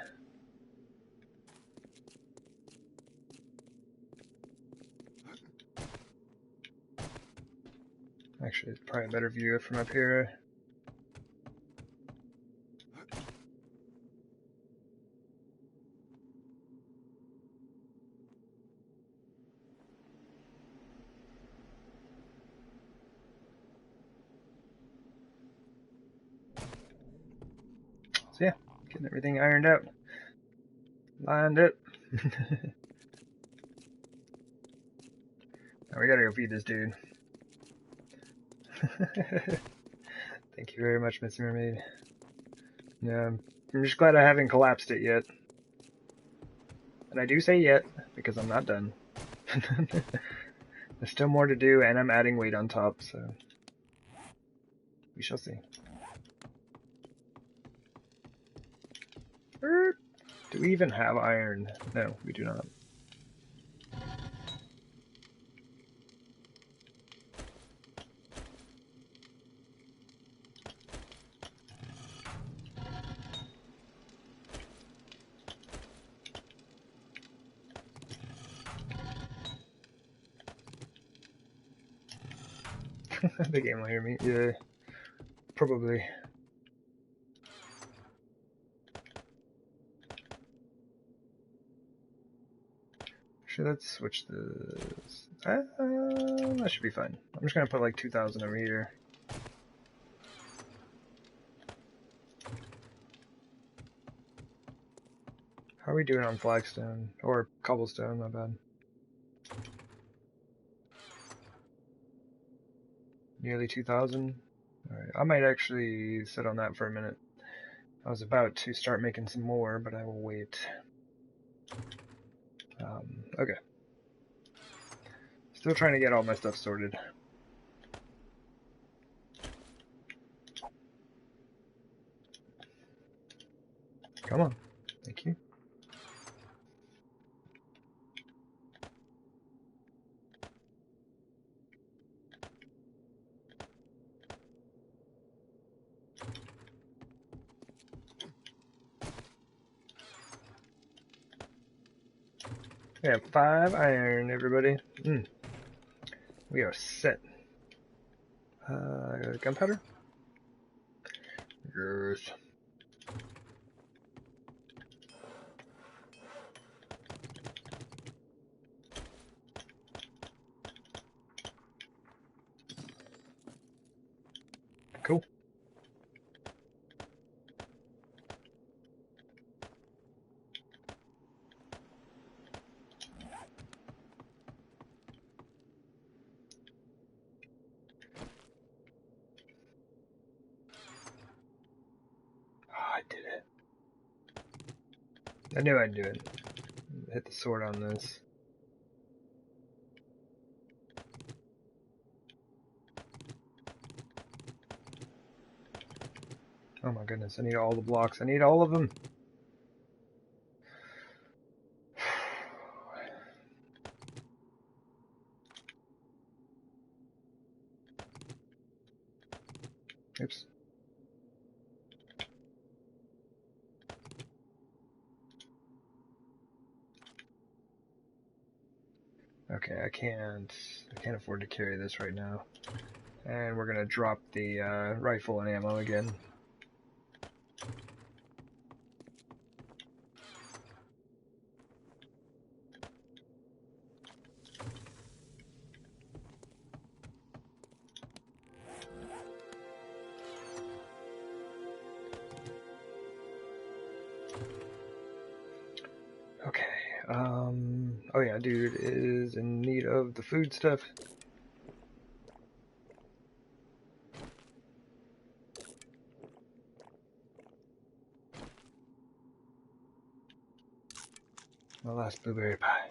Actually, it's probably a better view from up here. So yeah, getting everything ironed out, lined up. Now we gotta go feed this dude. Thank you very much, Miss Mermaid. Yeah, I'm just glad I haven't collapsed it yet. And I do say yet, because I'm not done. There's still more to do, and I'm adding weight on top, so we shall see. Do we even have iron? No, we do not. The game will hear me. Yeah, probably. Actually, let's switch this. That should be fine. I'm just gonna put like 2,000 over here. How are we doing on flagstone? Or cobblestone, my bad. Nearly 2,000? Alright, I might actually sit on that for a minute. I was about to start making some more, but I will wait. Okay. Still trying to get all my stuff sorted. Come on. Thank you. We have 5 iron, everybody. We are set. Gunpowder? Yes. Cool. I knew I'd do it. Hit the sword on this. Oh my goodness, I need all the blocks. I need all of them. Oops. Okay, I can't afford to carry this right now. And we're gonna drop the rifle and ammo again. Okay, oh yeah, dude is in need of the food stuff. My last blueberry pie.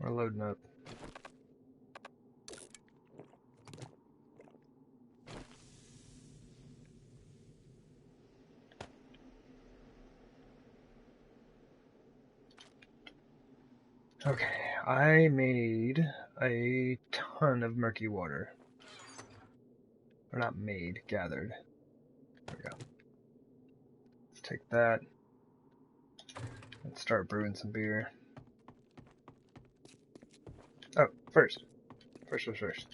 We're loading up. Okay, I made a ton of murky water. Or not made, gathered. There we go. Let's take that. Let's start brewing some beer. Oh, first. First.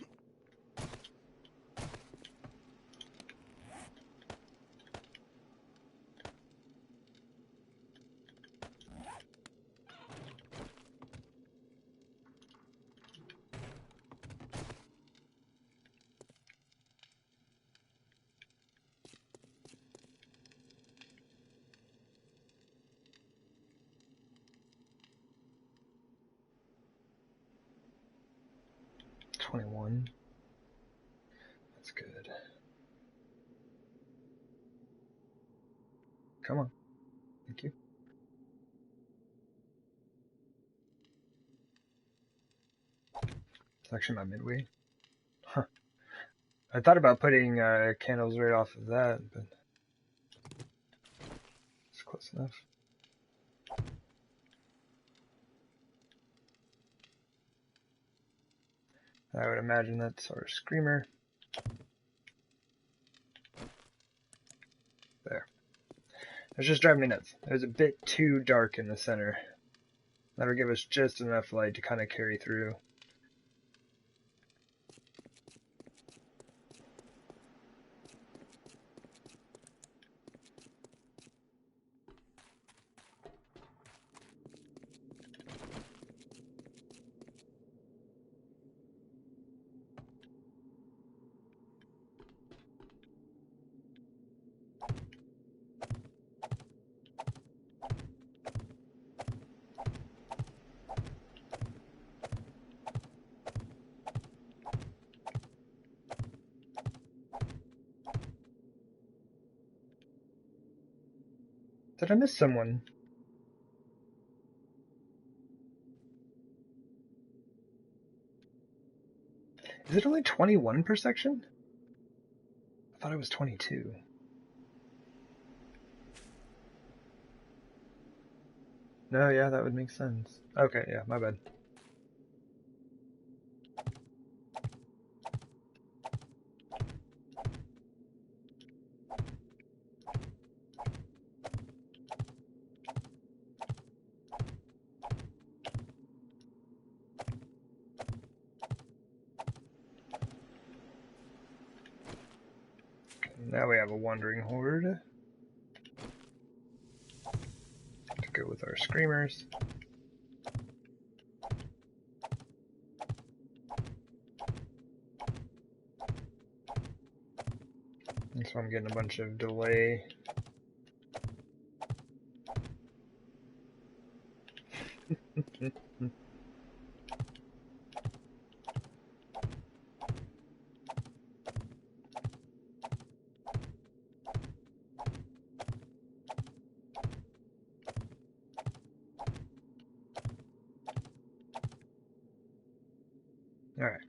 21. That's good. Come on. Thank you. It's actually my midway. Huh. I thought about putting candles right off of that, but it's close enough. I would imagine that's our screamer. There. It's just driving me nuts. It was a bit too dark in the center. That'll give us just enough light to kind of carry through. Did I miss someone? Is it only 21 per section? I thought it was 22. No, yeah, that would make sense. Okay, yeah, my bad. Now we have a wandering horde to go with our screamers. And so I'm getting a bunch of delay. Alright.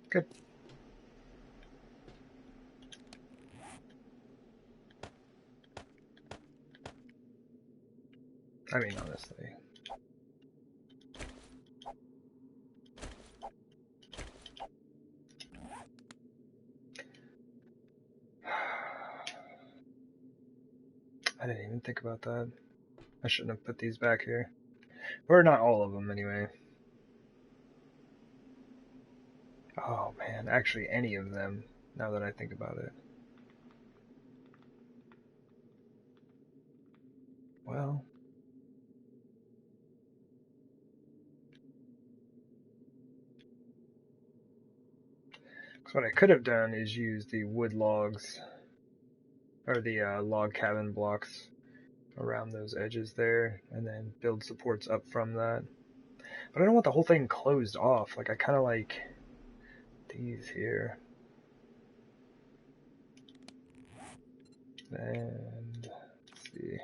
Good. I mean, honestly. I didn't even think about that. I shouldn't have put these back here. Or not all of them, anyway. Oh, man. Actually, any of them, now that I think about it. Well. So what I could have done is use the wood logs, or the log cabin blocks around those edges there, and then build supports up from that. But I don't want the whole thing closed off. Like, I kind of like these here. And let's see.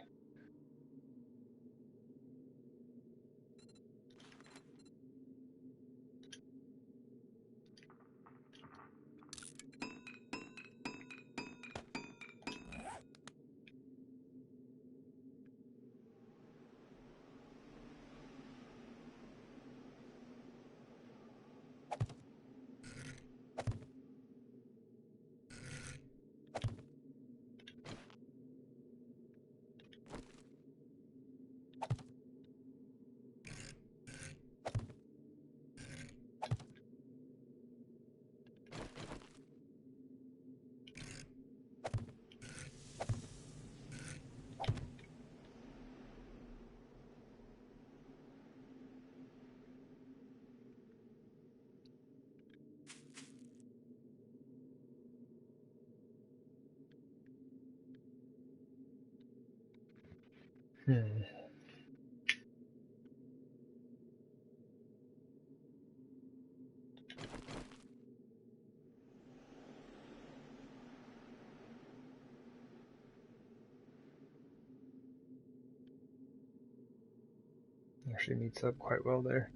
Actually meets up quite well there.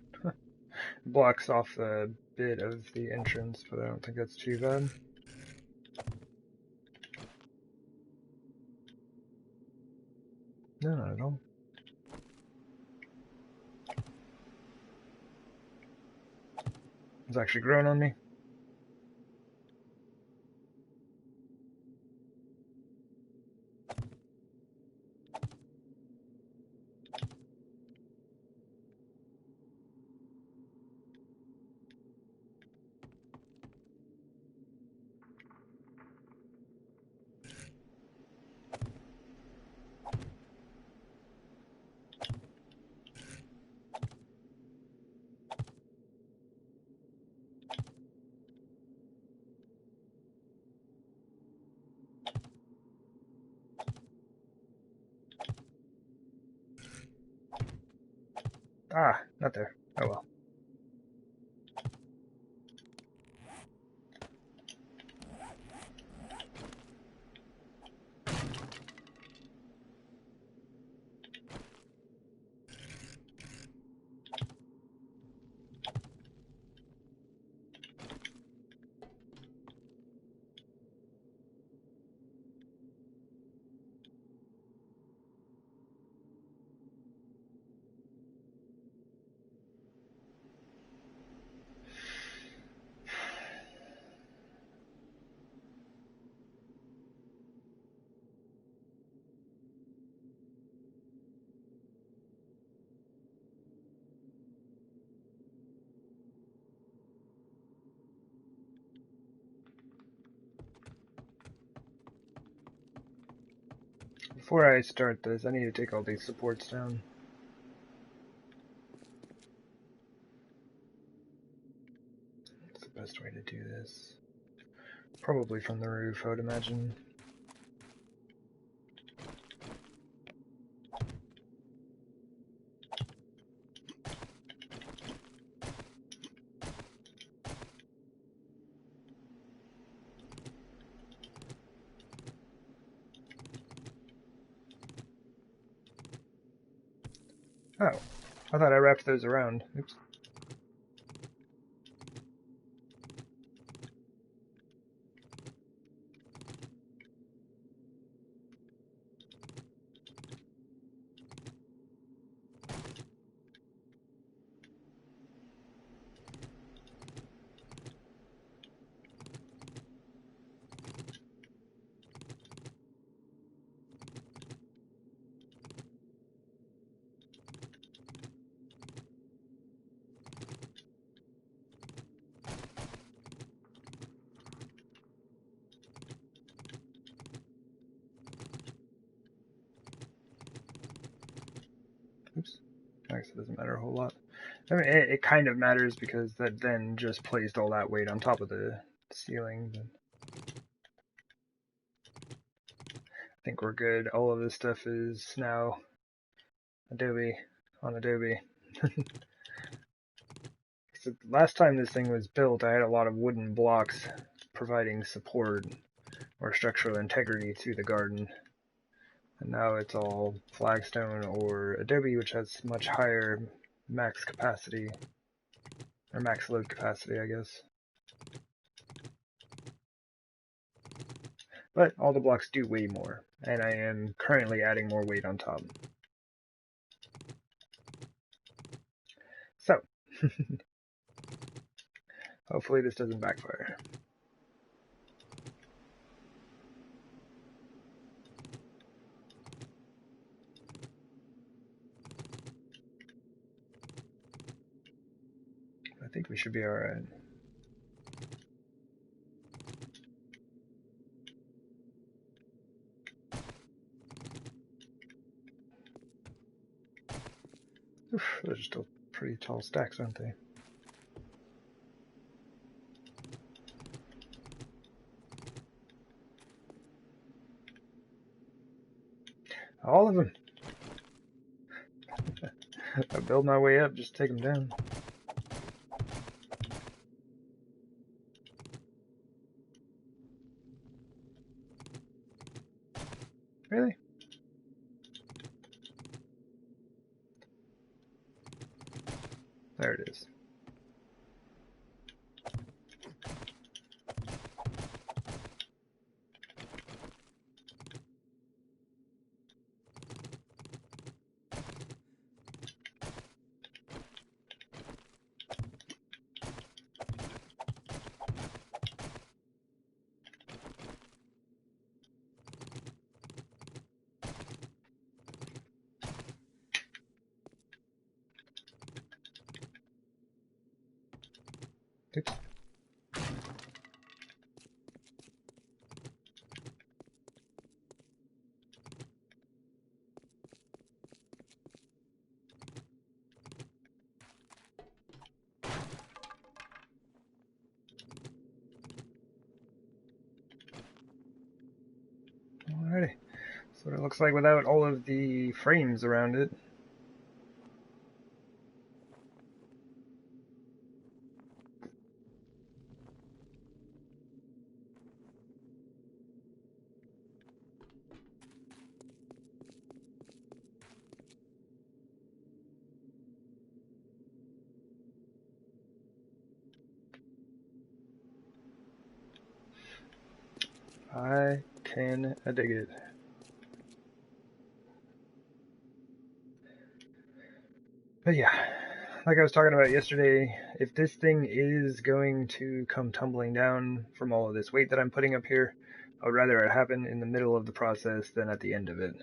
Blocks off a bit of the entrance, but I don't think that's too bad. No, not at all. It's actually growing on me. Ah, not there. Oh well. Before I start this, I need to take all these supports down. What's the best way to do this? Probably from the roof, I would imagine. Oh, I thought I wrapped those around. Oops. Oops. I guess it doesn't matter a whole lot. I mean, it kind of matters because that then just placed all that weight on top of the ceiling. But I think we're good. All of this stuff is now Adobe on Adobe. So last time this thing was built, I had a lot of wooden blocks providing support or structural integrity to the garden. And now it's all flagstone or Adobe, which has much higher max capacity, or max load capacity, I guess. But all the blocks do weigh more, and I am currently adding more weight on top. So, hopefully this doesn't backfire. I think we should be alright. Those are still pretty tall stacks, aren't they? All of them. I build my way up, just take them down. Really? There it is. Oops. Alrighty. So it looks like without all of the frames around it. I can dig it. But yeah, like I was talking about yesterday, if this thing is going to come tumbling down from all of this weight that I'm putting up here, I would rather it happen in the middle of the process than at the end of it.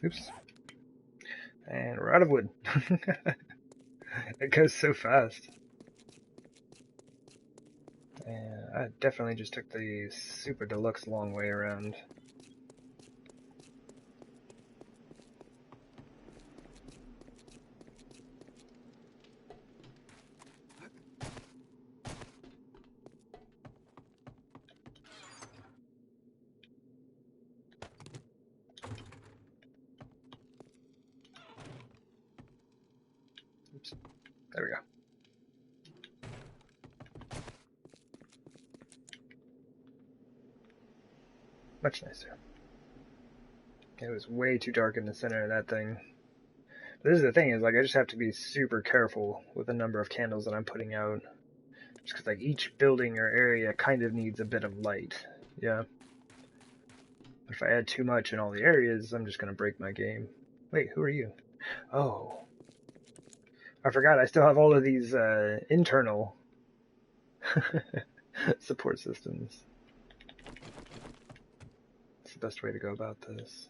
Oops. And we're out of wood. It goes so fast. And I definitely just took the super deluxe long way around. Oops. There we go. Much nicer. It was way too dark in the center of that thing. But this is the thing, is like I just have to be super careful with the number of candles that I'm putting out. Just because like each building or area kind of needs a bit of light. Yeah. If I add too much in all the areas, I'm just going to break my game. Wait, who are you? Oh. I forgot I still have all of these internal support systems. That's the best way to go about this.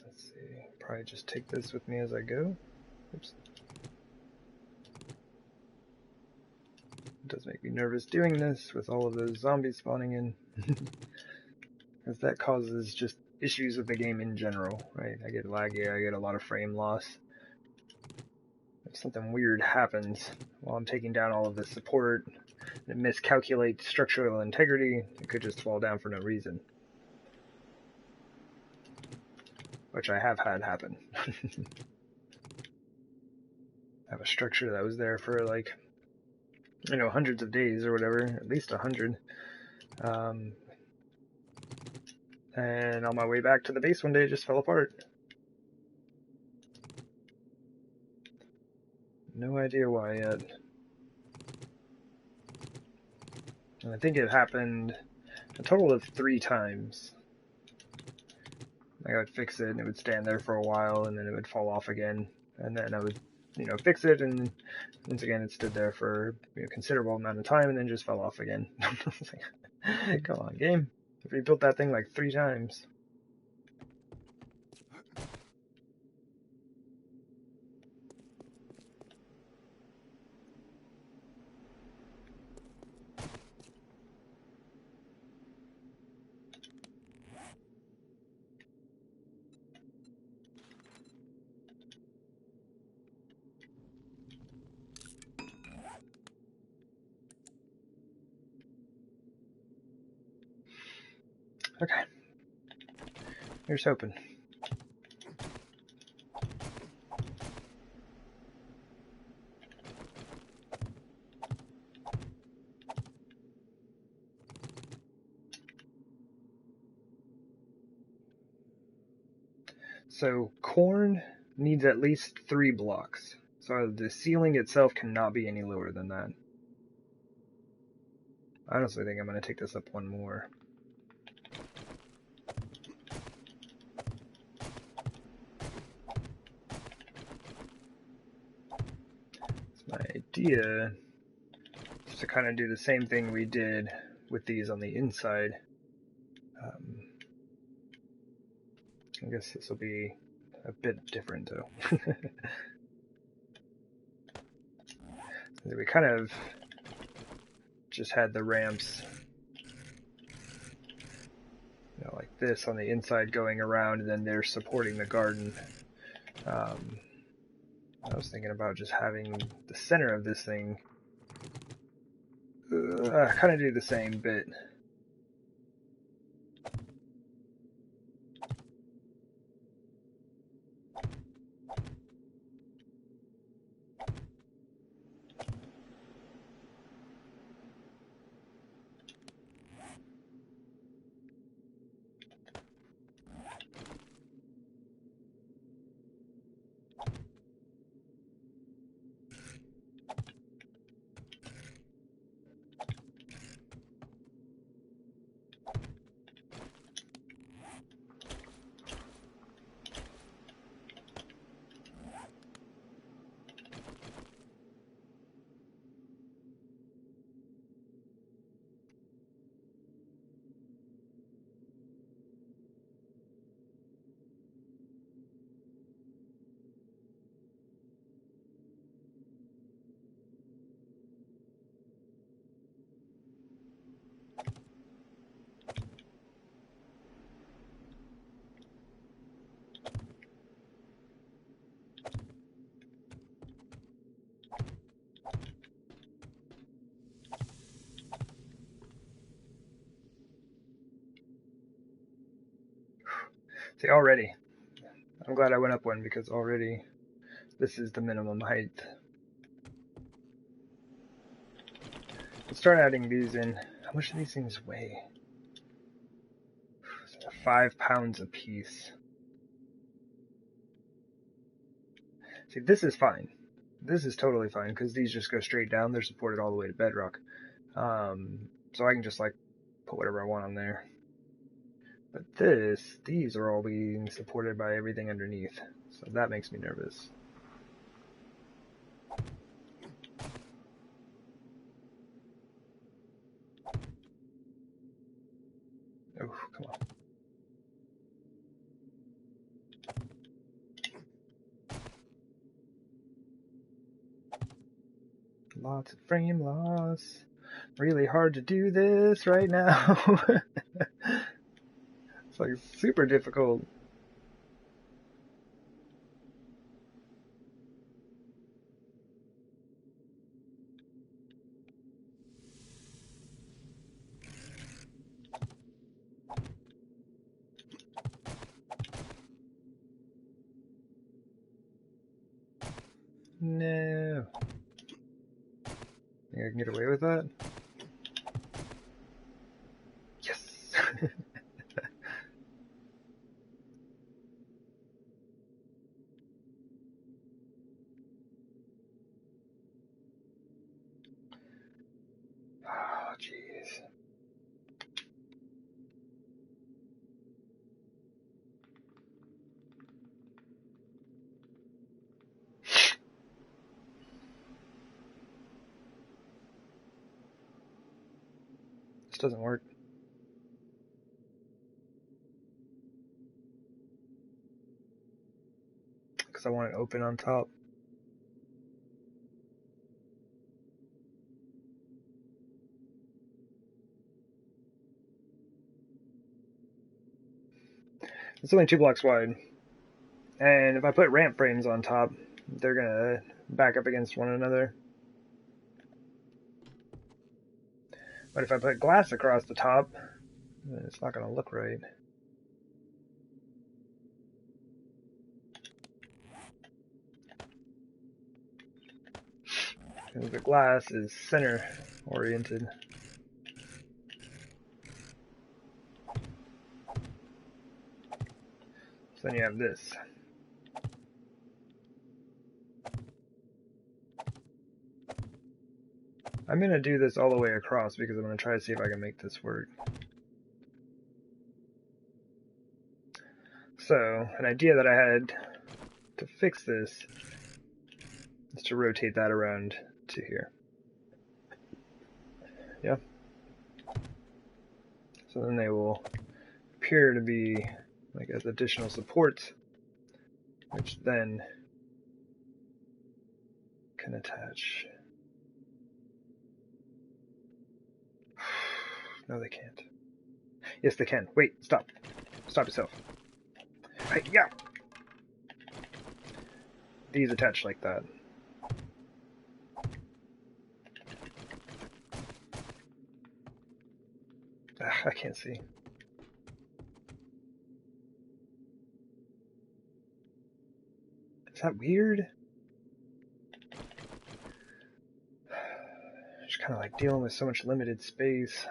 Let's see. Probably just take this with me as I go. Oops. It does make me nervous doing this with all of those zombies spawning in. Because that causes just issues with the game in general, right? I get laggy, I get a lot of frame loss. If something weird happens while I'm taking down all of this support, and it miscalculates structural integrity, it could just fall down for no reason. Which I have had happen. I have a structure that was there for like, you know, hundreds of days or whatever, at least 100. And on my way back to the base one day, it just fell apart. No idea why yet. And I think it happened a total of 3 times. Like I would fix it and it would stand there for a while and then it would fall off again. And then I would, you know, fix it and once again it stood there for a considerable amount of time and then just fell off again. Come on, game. If you built that thing like 3 times. Okay. Here's hoping. So corn needs at least 3 blocks. So the ceiling itself cannot be any lower than that. I honestly think I'm going to take this up one more. So my idea is to kind of do the same thing we did with these on the inside. I guess this will be a bit different though. We kind of just had the ramps, you know, like this on the inside going around, and then they're supporting the garden. I was thinking about just having the center of this thing kind of do the same bit. See, already. I'm glad I went up one because already this is the minimum height. Let's start adding these in. How much do these things weigh? 5 pounds a piece. See, this is fine. This is totally fine because these just go straight down. They're supported all the way to bedrock. So I can just like put whatever I want on there. But these are all being supported by everything underneath. So that makes me nervous. Oh, come on. Lots of frame loss. Really hard to do this right now. It's like super difficult. No. Think I can get away with that? Yes! Oh, jeez. This doesn't work. Because I want it open on top. It's only 2 blocks wide. And if I put ramp frames on top, they're gonna back up against one another. But if I put glass across the top, then it's not gonna look right. Because the glass is center oriented. So then you have this. I'm going to do this all the way across because I'm going to try to see if I can make this work. So, an idea that I had to fix this is to rotate that around to here. Yeah. So then they will appear to be like as additional supports, which then can attach. No, they can't. Yes, they can. Wait, stop. Stop yourself. Hey, yeah! These attach like that. I can't see. Is that weird? Just kind of like dealing with so much limited space.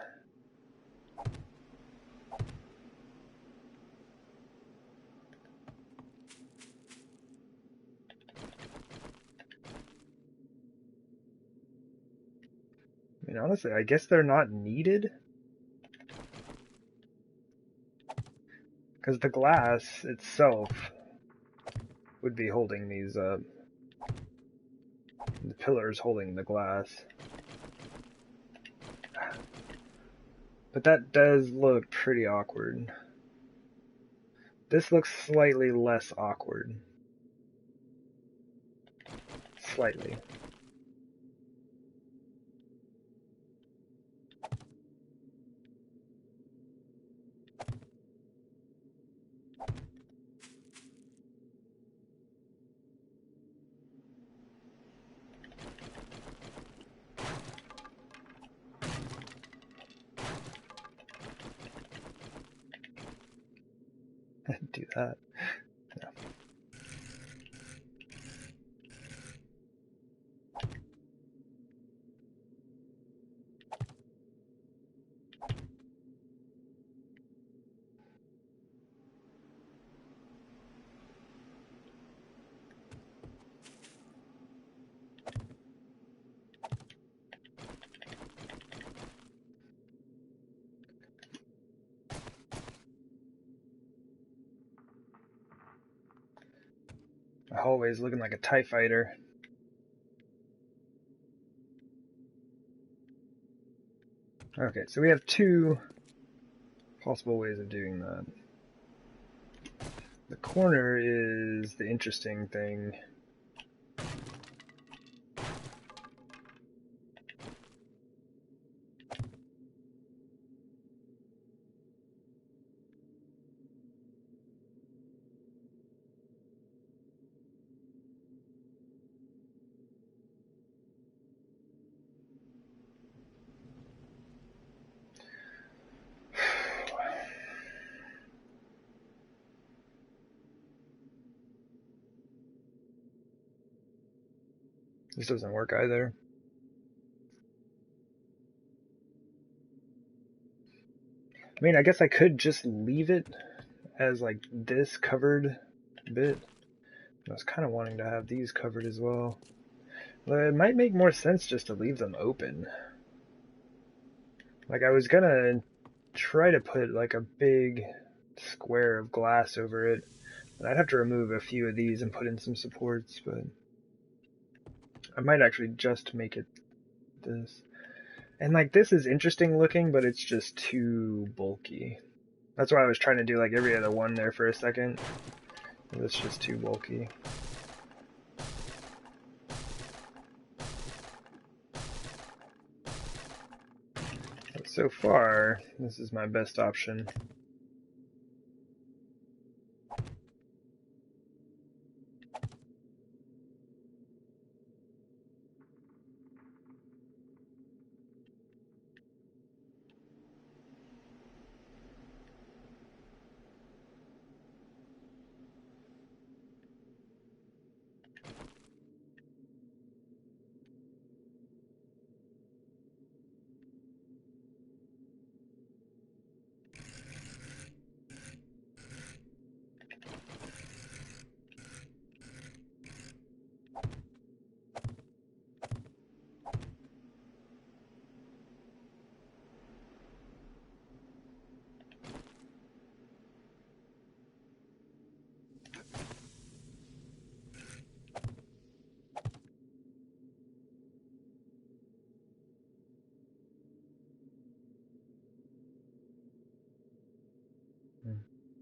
I mean, honestly, I guess they're not needed. Because the glass itself would be holding these, the pillars holding the glass. But that does look pretty awkward. This looks slightly less awkward. Slightly. Do that. Yeah. The hallway's looking like a TIE fighter. Okay, so we have two possible ways of doing that. The corner is the interesting thing. This doesn't work either. I mean, I guess I could just leave it as like this covered bit. I was kind of wanting to have these covered as well. But it might make more sense just to leave them open. Like I was gonna try to put like a big square of glass over it. And I'd have to remove a few of these and put in some supports, but I might actually just make it this. And like this is interesting looking, but it's just too bulky. That's why I was trying to do like every other one there for a second. It's just too bulky. But so far, this is my best option.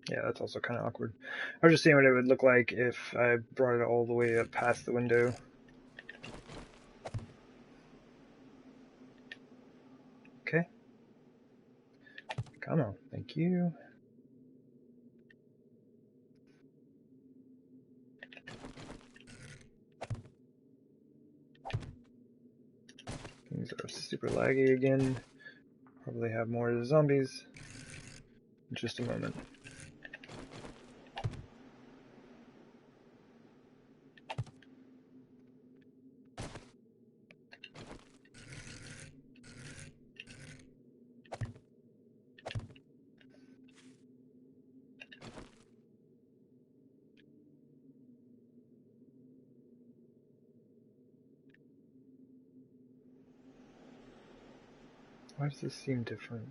Yeah, that's also kind of awkward. I was just seeing what it would look like if I brought it all the way up past the window. Okay. Come on. Thank you. Things are super laggy again. Probably have more zombies in just a moment. Why does this seem different?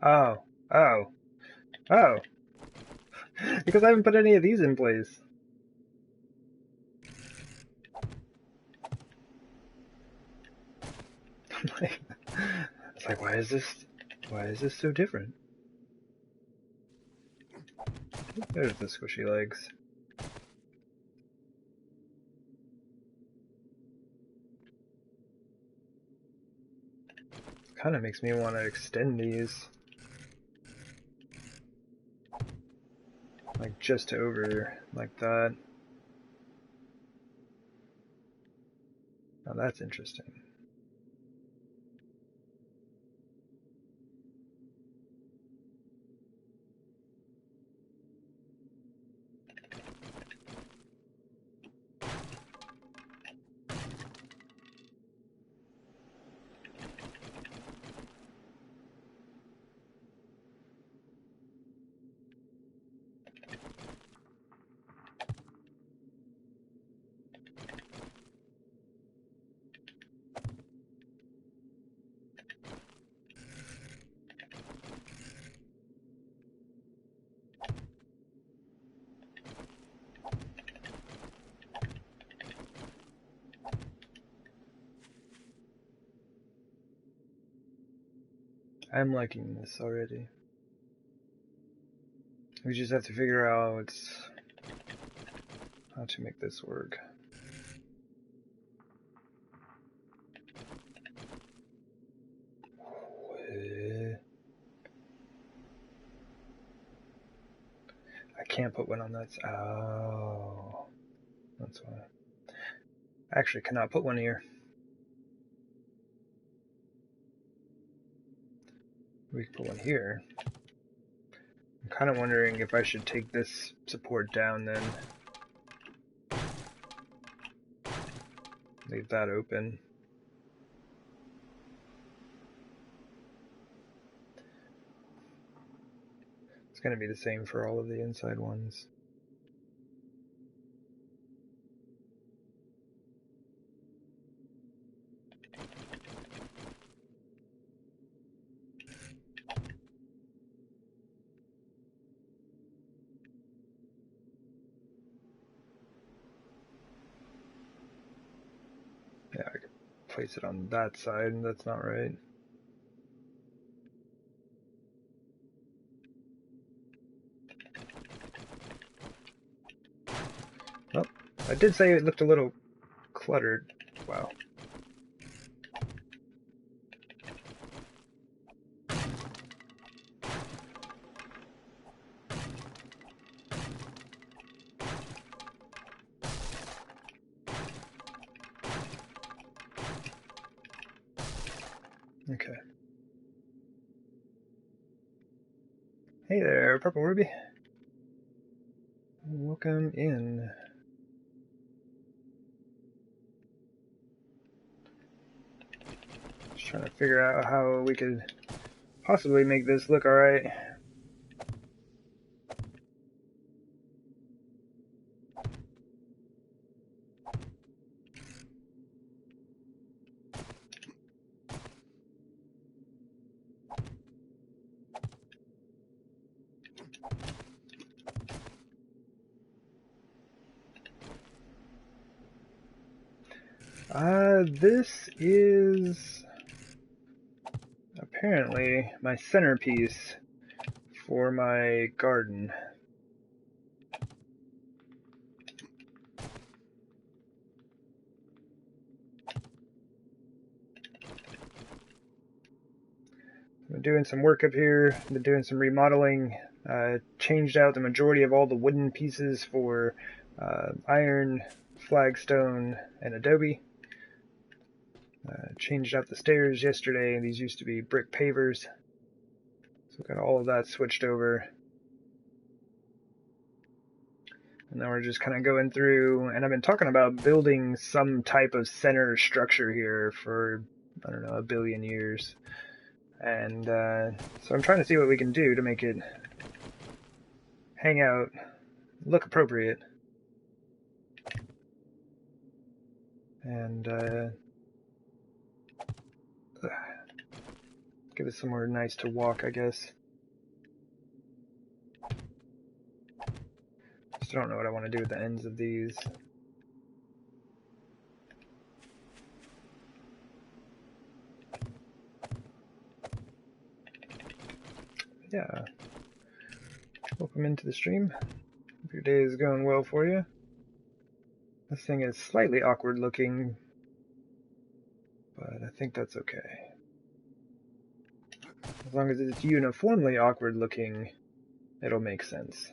Oh, oh, oh. Because I haven't put any of these in place. It's like, why is this so different? There's the squishy legs. Kind of makes me want to extend these. Like just over like that. Now that's interesting. I'm liking this already. We just have to figure out how to make this work. I can't put one on that. Oh, that's why. I actually cannot put one here. We can put one here. I'm kind of wondering if I should take this support down then. Leave that open. It's going to be the same for all of the inside ones. Yeah, I could place it on that side, and that's not right. Oh, I did say it looked a little cluttered. Wow. Okay. Hey there, Purple Ruby. Welcome in. Just trying to figure out how we could possibly make this look alright. This is apparently my centerpiece for my garden. I've been doing some work up here, been doing some remodeling, changed out the majority of all the wooden pieces for iron, flagstone, and adobe. Changed out the stairs yesterday. These used to be brick pavers. So got all of that switched over. And then we're just kind of going through, and I've been talking about building some type of center structure here for, I don't know, a billion years. And so I'm trying to see what we can do to make it hang out, look appropriate. And give it somewhere nice to walk, I guess. Just don't know what I want to do with the ends of these. Yeah. Welcome into the stream. Hope your day is going well for you. This thing is slightly awkward looking, but I think that's okay. As long as it's uniformly awkward looking, it'll make sense.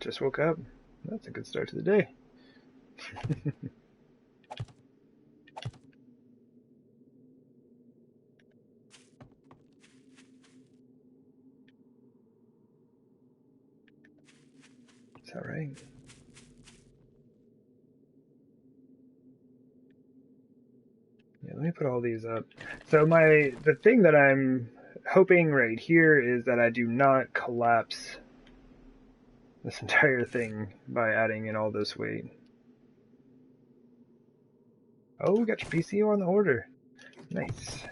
Just woke up. That's a good start to the day. Is that right? Yeah, let me put all these up. So the thing that I'm hoping right here is that I do not collapse this entire thing by adding in all this weight. Oh, we got your PCO on the order. Nice.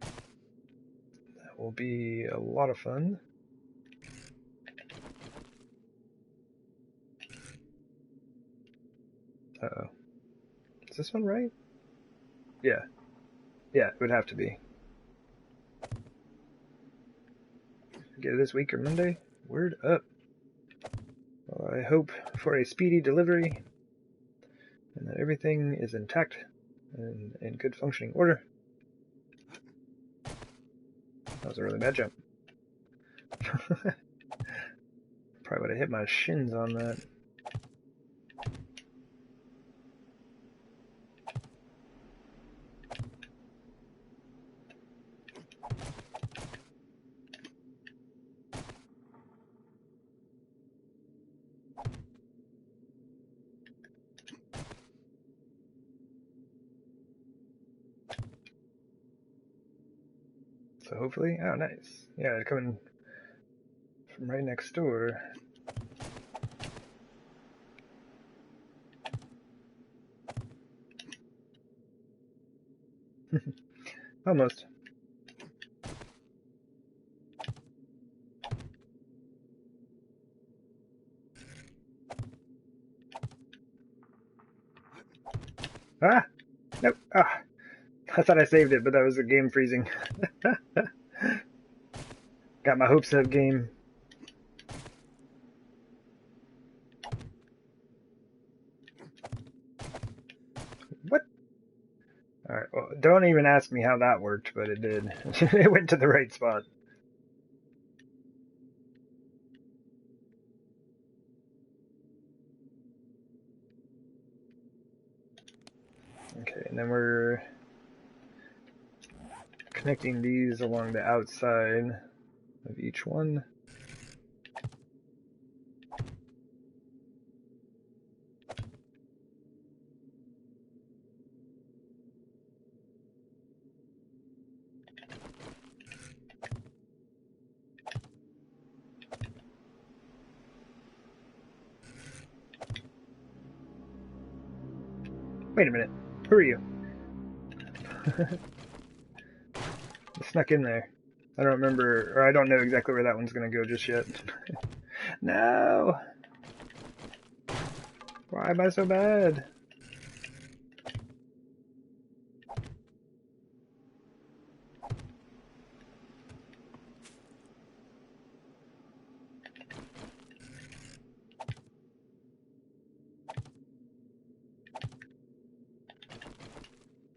That will be a lot of fun. Uh-oh. Is this one right? Yeah. Yeah, it would have to be. Get it this week or Monday? Word up. Well, I hope for a speedy delivery and that everything is intact and in good functioning order. That was a really bad jump. Probably would have hit my shins on that. So hopefully, oh nice. Yeah, coming from right next door. Almost. Ah! Nope. Ah! I thought I saved it, but that was the game freezing. Got my hopes up, game. What? Alright, well, don't even ask me how that worked, but it did. It went to the right spot. Okay, and then we're connecting these along the outside of each one. Wait a minute. Who are you? It snuck in there. I don't remember, or I don't know exactly where that one's going to go just yet. No! Why am I so bad?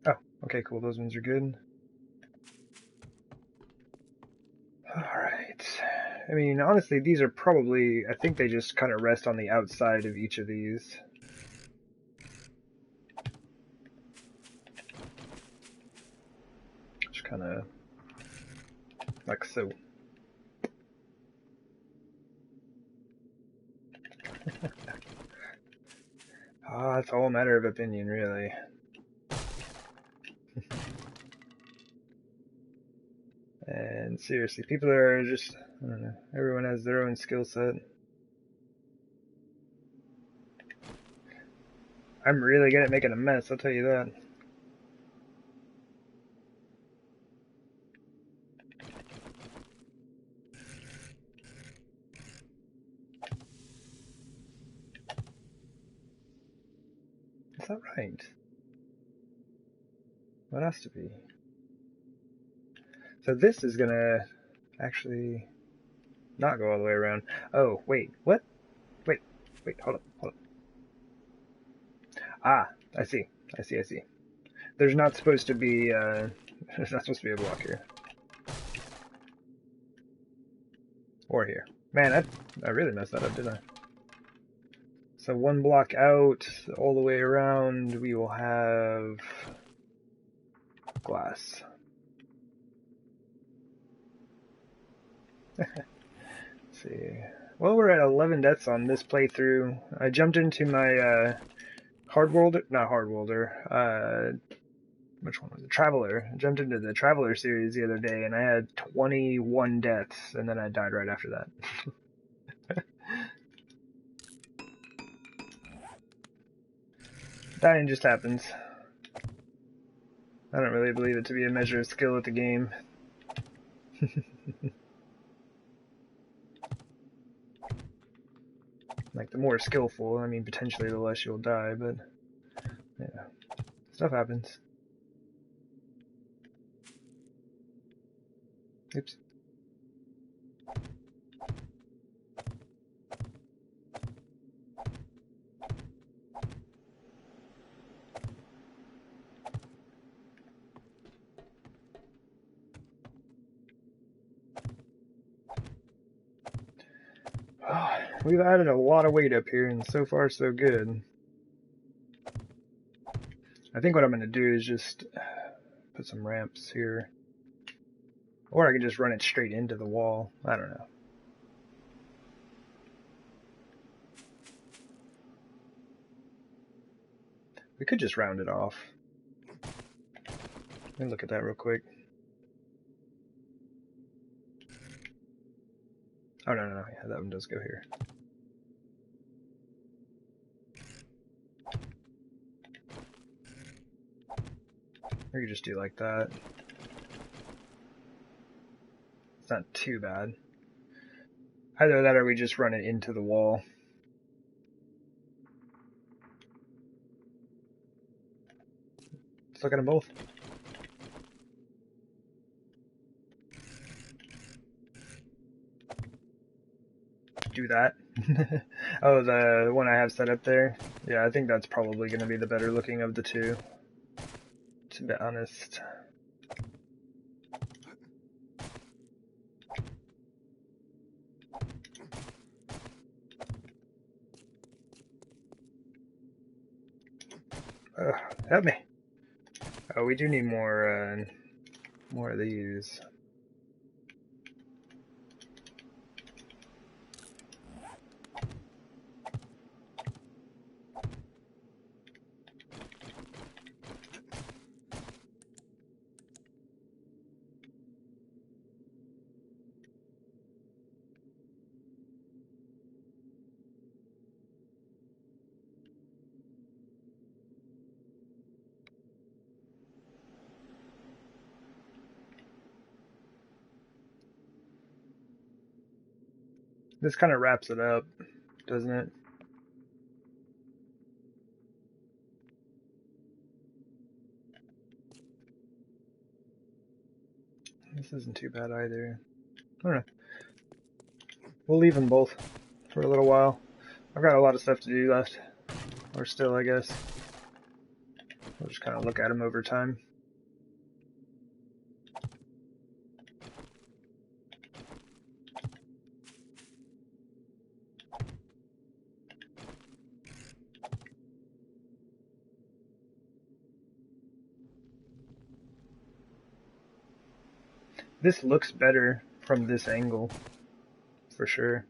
Oh, okay, cool. Those ones are good. Alright. I mean, honestly, these are probably, I think they just kind of rest on the outside of each of these. Just kind of like so. It's all a matter of opinion, really. And seriously, people are just, I don't know, everyone has their own skill set. I'm really good at making a mess, I'll tell you that. Is that right? What has to be? So this is gonna actually not go all the way around. Oh, wait, what? Wait, hold up. Ah, I see. There's not supposed to be, there's not supposed to be a block here. Or here. Man, I really messed that up, didn't I? So 1 block out, all the way around, we will have glass. Let's see. Well, we're at 11 deaths on this playthrough. I jumped into my not Hardworlder, which one was it? Traveler. I jumped into the Traveler series the other day, and I had 21 deaths, and then I died right after that. Dying just happens. I don't really believe it to be a measure of skill at the game. Like, the more skillful, I mean, potentially the less you'll die, but, yeah. Stuff happens. Oops. Oh, we've added a lot of weight up here, and so far so good. I think what I'm going to do is just put some ramps here. Or I can just run it straight into the wall. I don't know. We could just round it off. Let me look at that real quick. Oh, no. Yeah, that one does go here. We could just do like that. It's not too bad. Either that or we just run it into the wall. Let's look at them both. Do that. Oh, the one I have set up there? Yeah, I think that's probably going to be the better looking of the two, to be honest. Help me. Oh, we do need more of these. This kind of wraps it up, doesn't it? This isn't too bad either. I don't know. We'll leave them both for a little while. I've got a lot of stuff to do left. Or still, I guess. We'll just kind of look at them over time. This looks better from this angle, for sure.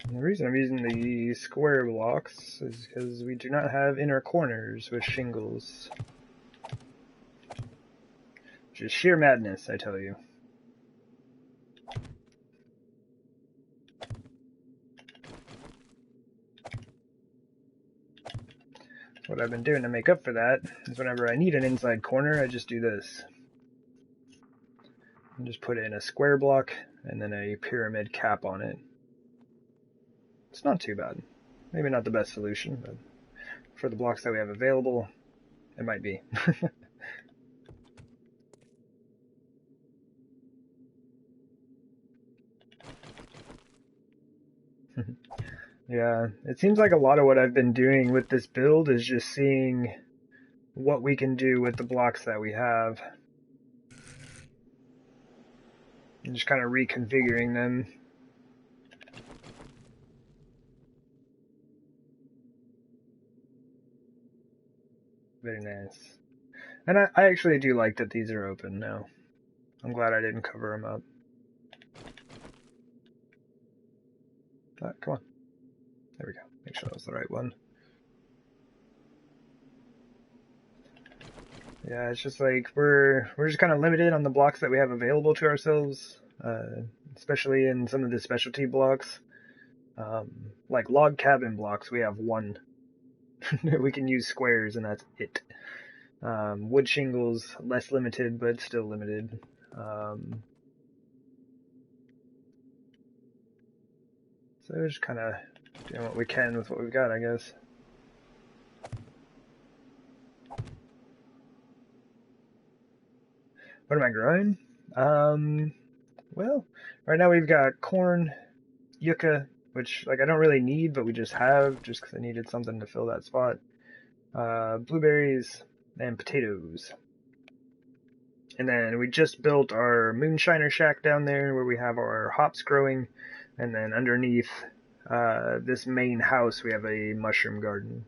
And the reason I'm using the square blocks is because we do not have inner corners with shingles. Which is sheer madness, I tell you. what I've been doing to make up for that is whenever I need an inside corner, I just do this. And just put in a square block and then a pyramid cap on it. It's not too bad. Maybe not the best solution, but for the blocks that we have available, it might be. Yeah, it seems like a lot of what I've been doing with this build is just seeing what we can do with the blocks that we have. And just kind of reconfiguring them. Very nice. And I actually do like that these are open now. I'm glad I didn't cover them up. Come on. There we go. Make sure that was the right one. Yeah, it's just like we're just kind of limited on the blocks that we have available to ourselves, especially in some of the specialty blocks. Like log cabin blocks, we have one. We can use squares, and that's it. Wood shingles, less limited, but still limited. So we're just kind of doing what we can with what we've got, I guess. What am I growing? Well, right now we've got corn, yucca, which like I don't really need, but we just have just because I needed something to fill that spot. Blueberries and potatoes. And then we just built our moonshiner shack down there where we have our hops growing. And then underneath this main house, we have a mushroom garden.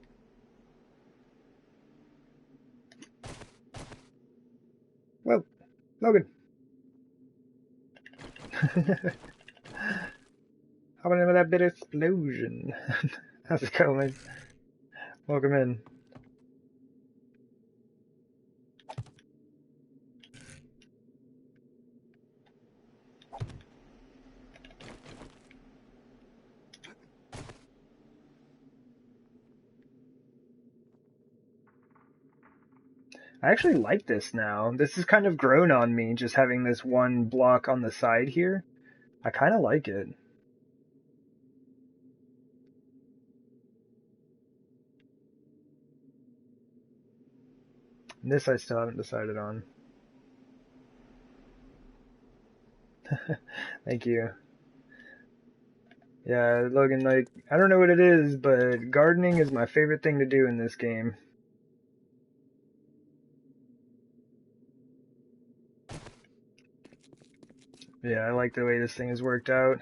Well, Logan. How about with that bit of explosion? How's it going? Welcome in. I actually like this now. This has kind of grown on me, just having this one block on the side here. I kind of like it. This I still haven't decided on. Thank you. Yeah, Logan, like, I don't know what it is, but gardening is my favorite thing to do in this game. Yeah, I like the way this thing has worked out.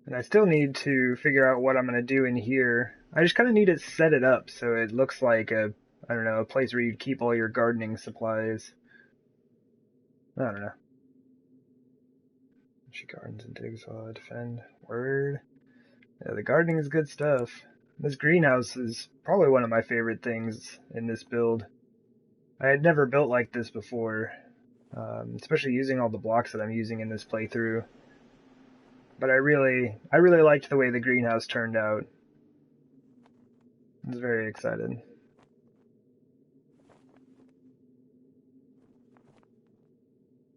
And I still need to figure out what I'm going to do in here. I just kind of need to set it up so it looks like a, I don't know, a place where you keep all your gardening supplies. I don't know. She gardens and digs while I defend. Word. Yeah, the gardening is good stuff. This greenhouse is probably one of my favorite things in this build. I had never built like this before, especially using all the blocks that I'm using in this playthrough. But I really liked the way the greenhouse turned out. I was very excited.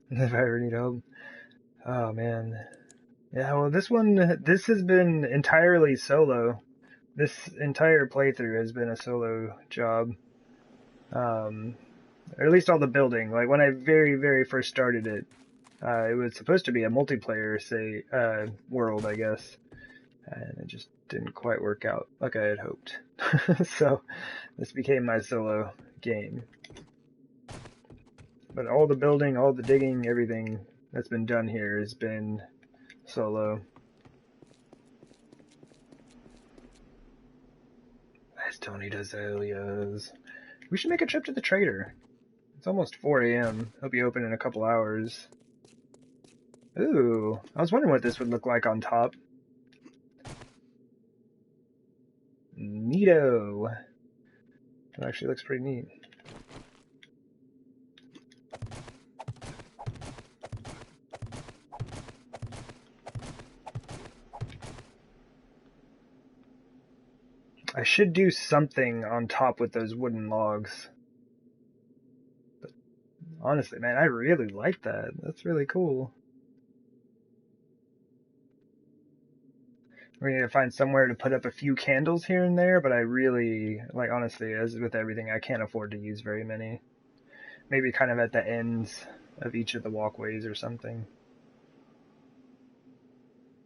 If I ever need help. Oh man. Yeah, well this has been entirely solo. This entire playthrough has been a solo job. Or at least all the building. Like when I very first started it, it was supposed to be a multiplayer, world, I guess. And it just didn't quite work out like I had hoped. So this became my solo game. But all the building, all the digging, everything that's been done here has been solo. I still need azaleas. We should make a trip to the trader. It's almost 4 a.m. He'll be open in a couple hours. Ooh, I was wondering what this would look like on top. Neato. It actually looks pretty neat. I should do something on top with those wooden logs. But honestly, man, I really like that. That's really cool. We need to find somewhere to put up a few candles here and there, but I really, like, honestly, as with everything, I can't afford to use very many. Maybe kind of at the ends of each of the walkways or something.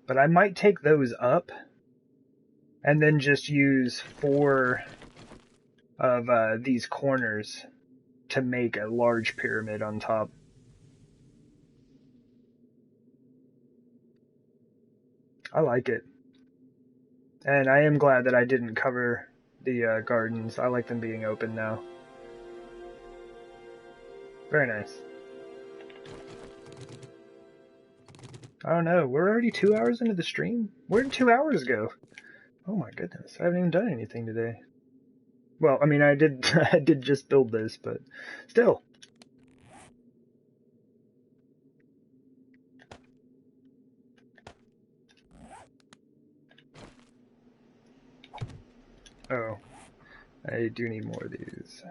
But I might take those up and then just use 4 of these corners to make a large pyramid on top. I like it. And I am glad that I didn't cover the gardens. I like them being open now. Very nice. I don't know. We're already 2 hours into the stream? Where did 2 hours go? Oh my goodness. I haven't even done anything today. Well, I mean, I did I did just build this, but still. Oh, I do need more of these.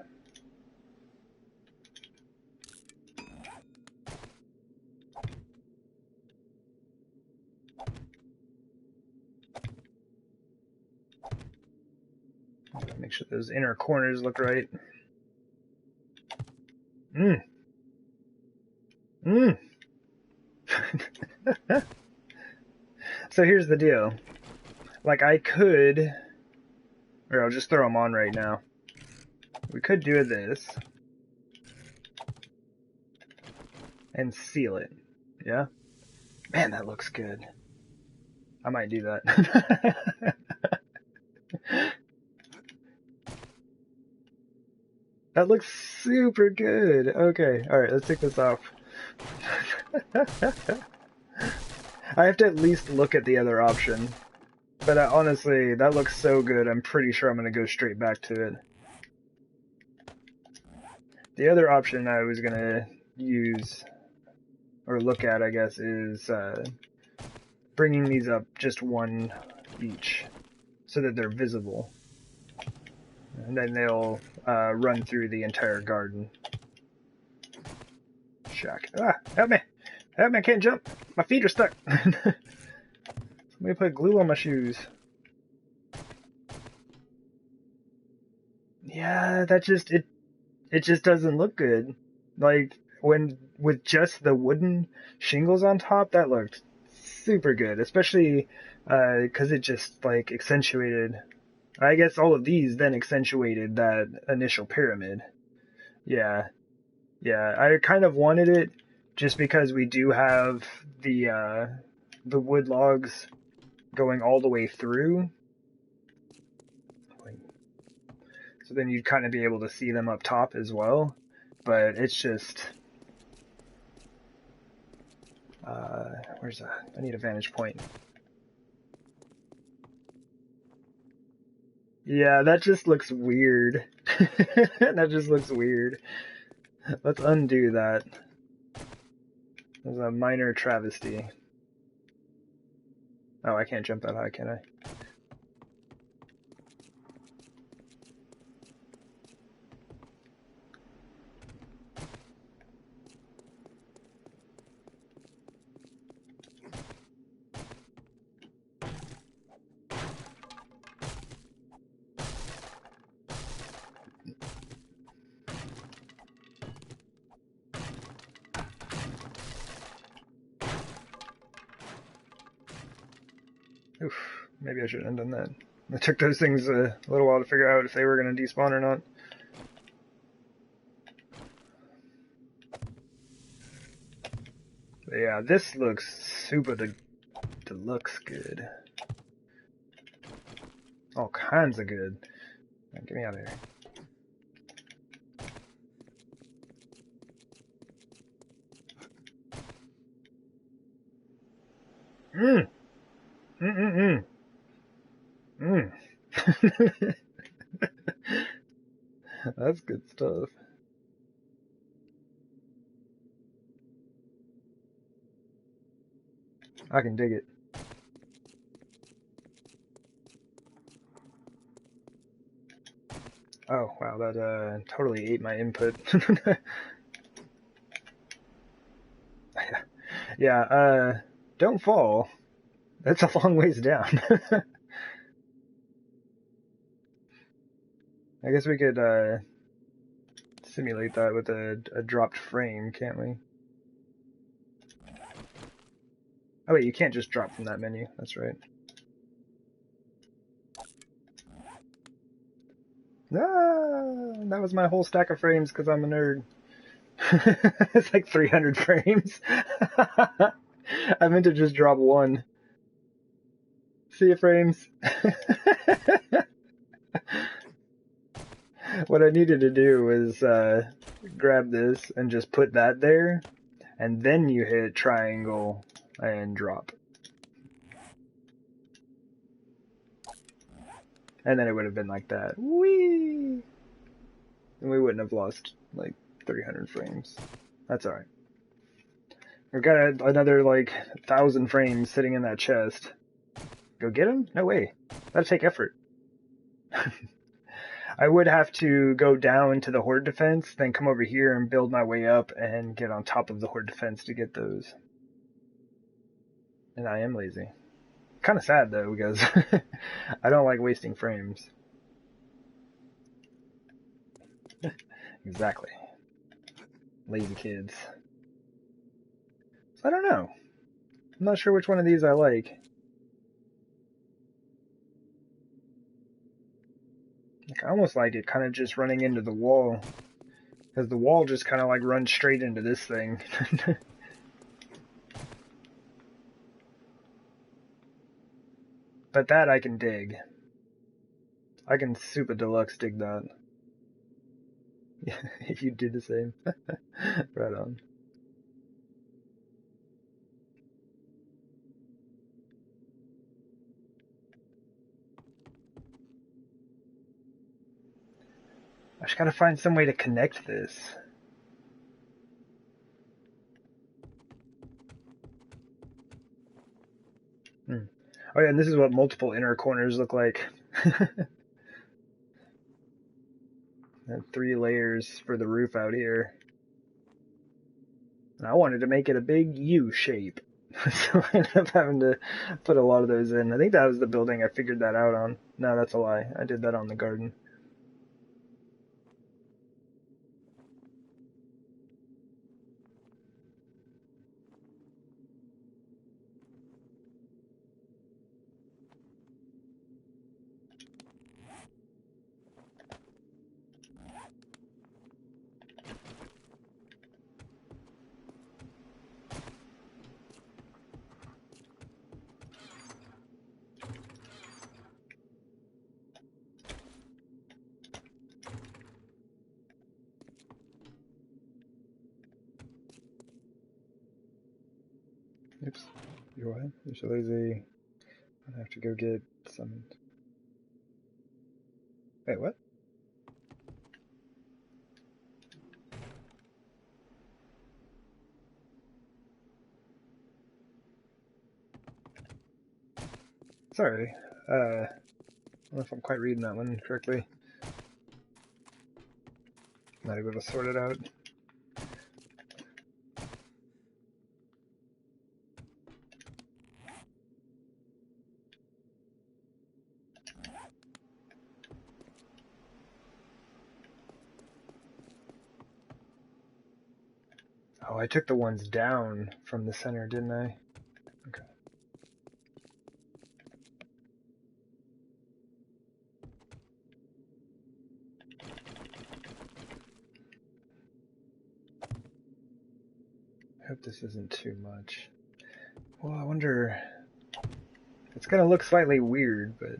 Make sure those inner corners look right. Mmm. Mmm. So here's the deal. Like, I could, or I'll just throw them on right now. We could do this and seal it. Yeah? Man, that looks good. I might do that. That looks super good. Okay, alright, let's take this off. I have to at least look at the other option. But honestly, that looks so good, I'm pretty sure I'm going to go straight back to it. The other option I was going to use, or look at, I guess, is bringing these up just one each, so that they're visible. And then they'll run through the entire garden. Shack. Ah, help me! Help me, I can't jump! My feet are stuck! Let me put glue on my shoes. Yeah, that just, it just doesn't look good. Like, when, with just the wooden shingles on top, that looked super good. Especially, because it just, like, accentuated, I guess all of these then accentuated that initial pyramid. Yeah. Yeah, I kind of wanted it just because we do have the wood logs going all the way through. So then you'd kind of be able to see them up top as well. But it's just... where's that? I need a vantage point. Yeah, that just looks weird. That just looks weird. Let's undo that. There's a minor travesty. Oh, I can't jump that high, can I? Oof, maybe I shouldn't have done that. It took those things a little while to figure out if they were going to despawn or not. But yeah, this looks super deluxe good. All kinds of good. Man, get me out of here. Mmm! Mm-mm-mm! Mmm! That's good stuff. I can dig it. Oh, wow, that totally ate my input. Yeah, don't fall. That's a long ways down. I guess we could simulate that with a dropped frame, can't we? Oh wait, you can't just drop from that menu. That's right. Ah, that was my whole stack of frames because I'm a nerd. It's like 300 frames. I meant to just drop one. See you, frames. What I needed to do was grab this and just put that there, and then you hit triangle and drop. And then it would have been like that. Whee! And we wouldn't have lost like 300 frames. That's alright. We've got another like 1,000 frames sitting in that chest. Go get them? No way. That'd take effort. I would have to go down to the horde defense, then come over here and build my way up and get on top of the horde defense to get those. And I am lazy. Kind of sad though, because I don't like wasting frames. Exactly. Lazy kids. So I don't know. I'm not sure which one of these I like. I almost like it kind of just running into the wall. Because the wall just kind of like runs straight into this thing. But that I can dig. I can super deluxe dig that. If you do the same. Right on. I just gotta find some way to connect this. Oh yeah, and this is what multiple inner corners look like. And 3 layers for the roof out here. And I wanted to make it a big U shape. So I ended up having to put a lot of those in. I think that was the building I figured that out on. No, that's a lie. I did that on the garden. Oops. You go ahead. You're so lazy. I have to go get some. Wait, what? Sorry. I don't know if I'm quite reading that one correctly. Not able to sort it out. Oh, I took the ones down from the center, didn't I? Okay. I hope this isn't too much. Well, I wonder... It's gonna look slightly weird, but...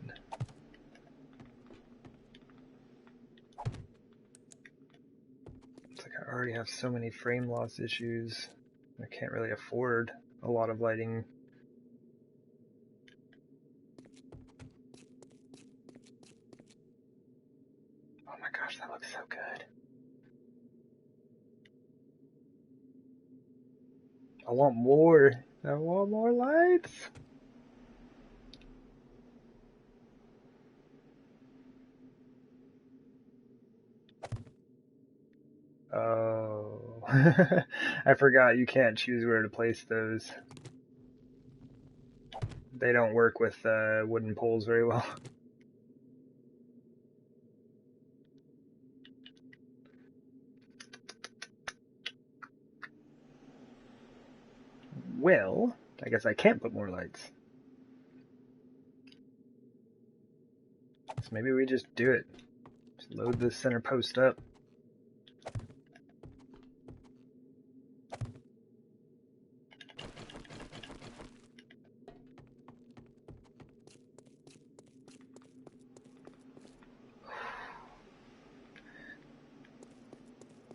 It's like I already have so many frame loss issues. I can't really afford a lot of lighting. Oh my gosh, that looks so good. I want more. I want more lights. I forgot you can't choose where to place those. They don't work with wooden poles very well. Well, I guess I can't put more lights. So maybe we just do it. Just load this center post up.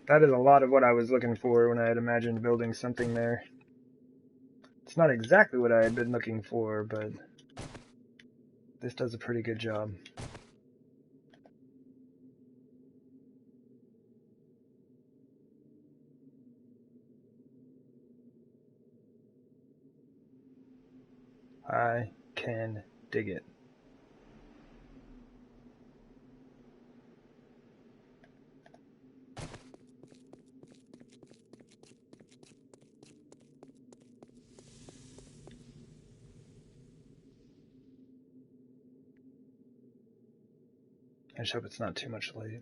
That is a lot of what I was looking for when I had imagined building something there. It's not exactly what I had been looking for, but this does a pretty good job. I can dig it. I just hope it's not too much light.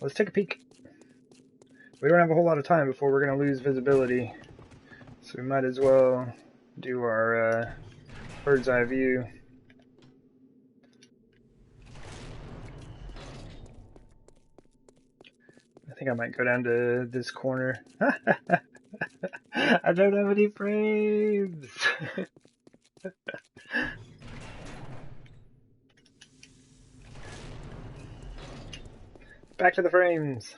Let's take a peek. We don't have a whole lot of time before we're going to lose visibility, so we might as well do our bird's eye view. I think I might go down to this corner. I don't have any frames! Back to the frames!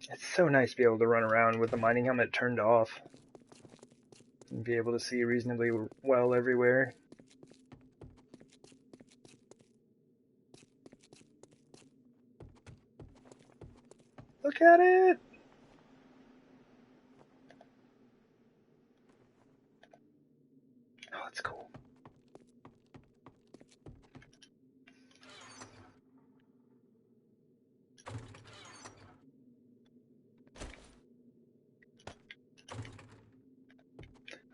It's so nice to be able to run around with the mining helmet turned off and be able to see reasonably well everywhere. Look at it! Oh, it's cool.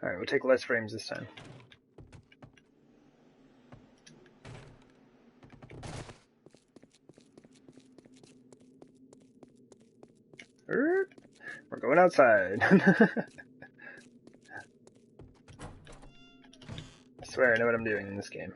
Alright, we'll take less frames this time. We're going outside. I swear I know what I'm doing in this game.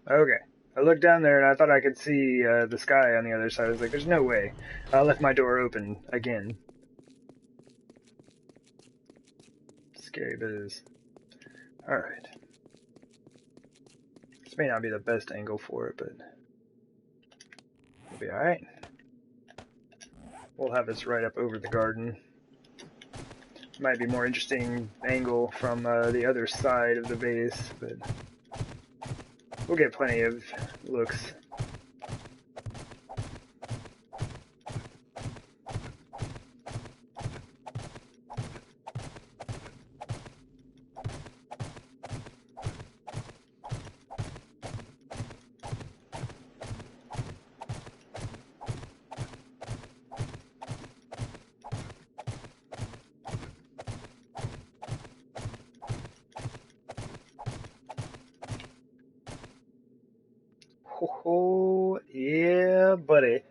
Okay. I looked down there and I thought I could see the sky on the other side. I was like, there's no way. I left my door open again. Scary biz. Alright. This may not be the best angle for it, but it'll be alright. We'll have this right up over the garden. Might be more interesting angle from the other side of the base, but we'll get plenty of looks. Oh, yeah, buddy.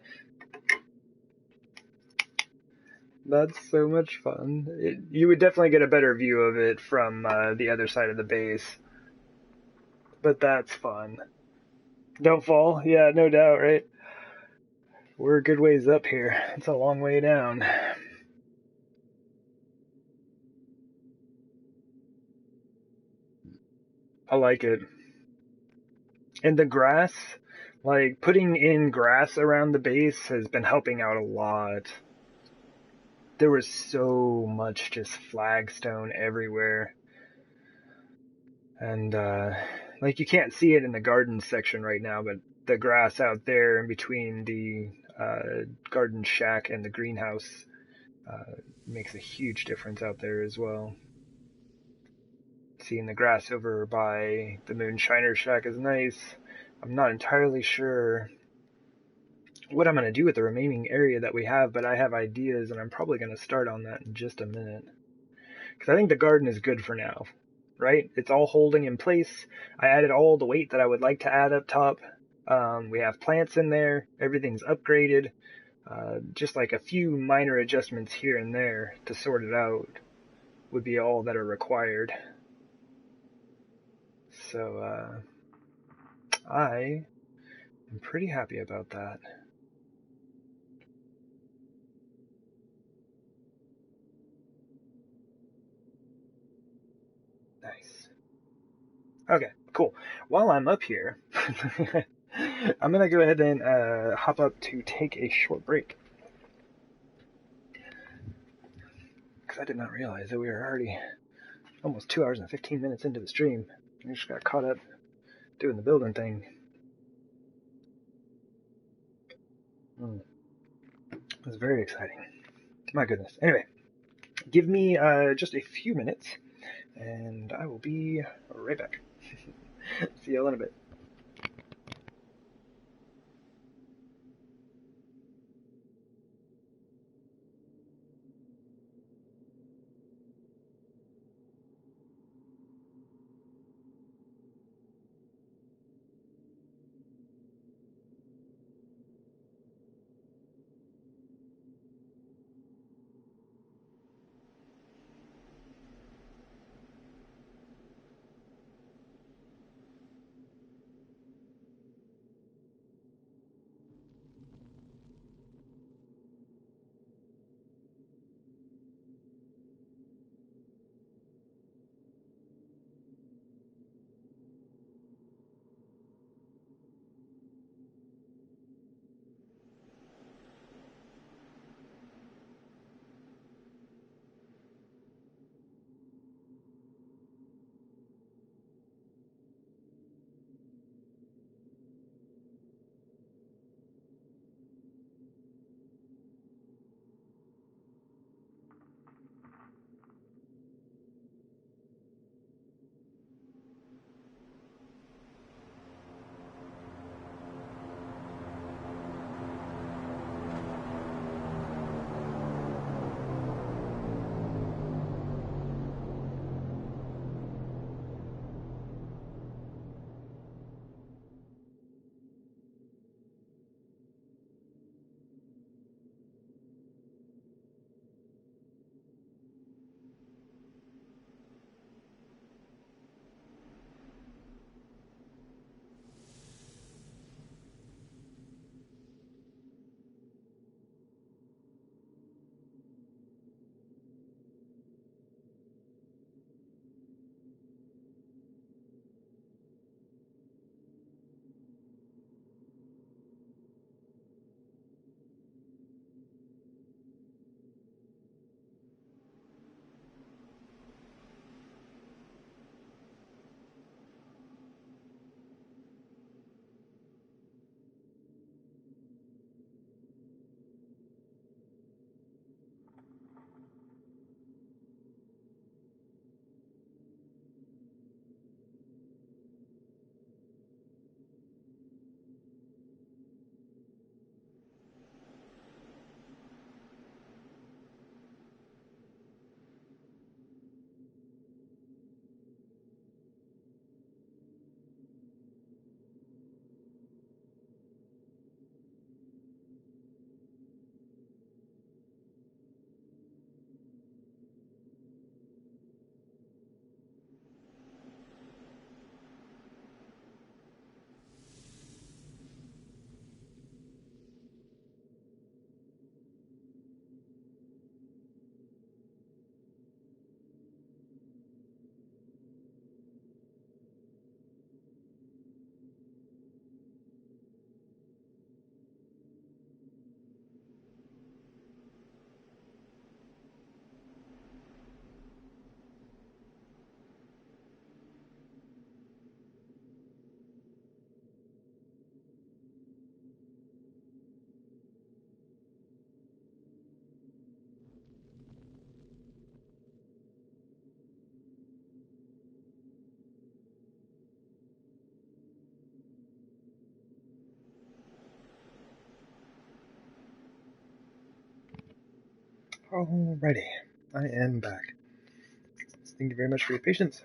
That's so much fun. You would definitely get a better view of it from the other side of the base. But that's fun. Don't fall? Yeah, no doubt, right? We're a good ways up here. It's a long way down. I like it. And the grass, like putting in grass around the base has been helping out a lot. There was so much just flagstone everywhere. And like you can't see it in the garden section right now, but the grass out there in between the garden shack and the greenhouse makes a huge difference out there as well. Seeing the grass over by the Moonshiner Shack is nice. I'm not entirely sure what I'm going to do with the remaining area that we have, but I have ideas, and I'm probably going to start on that in just a minute. Because I think the garden is good for now, right? It's all holding in place. I added all the weight that I would like to add up top. We have plants in there. Everything's upgraded. Just like a few minor adjustments here and there to sort it out would be all that are required. So I am pretty happy about that. Nice. Okay, cool. While I'm up here, I'm going to go ahead and hop up to take a short break. Because I did not realize that we were already almost 2 hours and 15 minutes into the stream. I just got caught up doing the building thing. It was very exciting. My goodness. Anyway, give me just a few minutes, and I will be right back. See you in a bit. Alrighty, I am back. Thank you very much for your patience.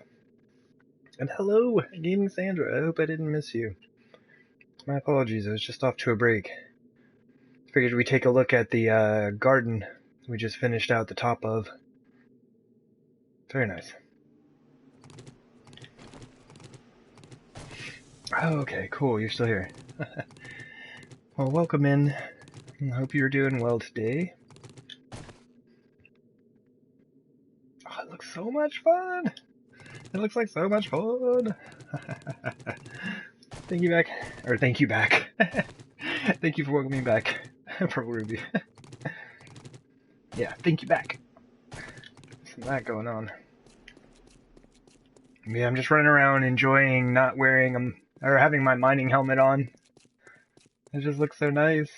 And hello, Gaming Sandra. I hope I didn't miss you. My apologies, I was just off to a break. Figured we'd take a look at the garden we just finished out the top of. Very nice. Oh, okay, cool, you're still here. Well, welcome in. I hope you're doing well today. Oh, it looks so much fun! It looks like so much fun! Thank you back. Or thank you back. Thank you for welcoming back, Purple Ruby. Yeah, thank you back. Some of that going on. Yeah, I'm just running around enjoying not wearing them, or having my mining helmet on. It just looks so nice.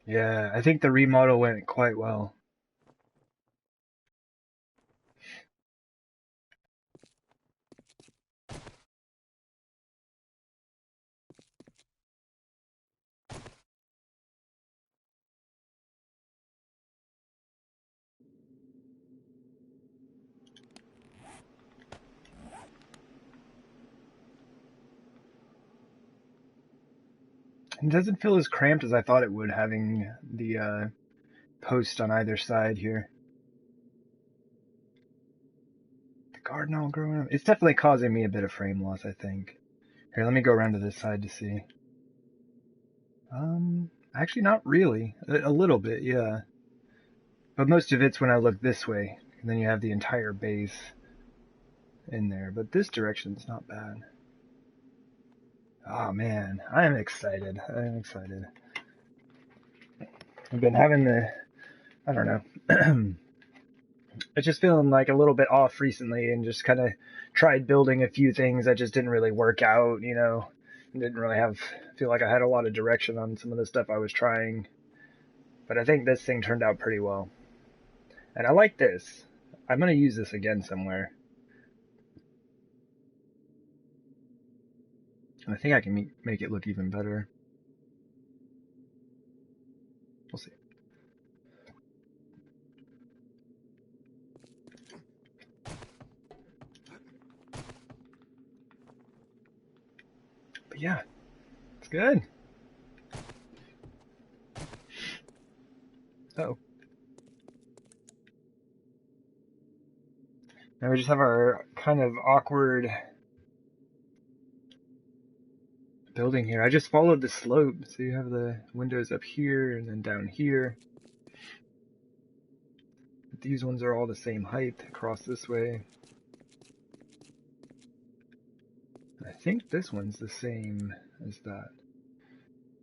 Yeah, I think the remodel went quite well. It doesn't feel as cramped as I thought it would, having the post on either side here. The garden all growing up. It's definitely causing me a bit of frame loss, I think. Here, let me go around to this side to see. Actually not really. A little bit, yeah. But most of it's when I look this way, and then you have the entire base in there. But this direction's not bad. Oh man, I am excited. I am excited. I've been having I don't know. It's just feeling like a little bit off recently, and just kind of tried building a few things that just didn't really work out, you know. Didn't really feel like I had a lot of direction on some of the stuff I was trying. But I think this thing turned out pretty well. And I like this. I'm going to use this again somewhere. And I think I can make it look even better. We'll see. But yeah, it's good. Oh. Now we just have our kind of awkward building here. I just followed the slope. So you have the windows up here and then down here. These ones are all the same height across this way. I think this one's the same as that.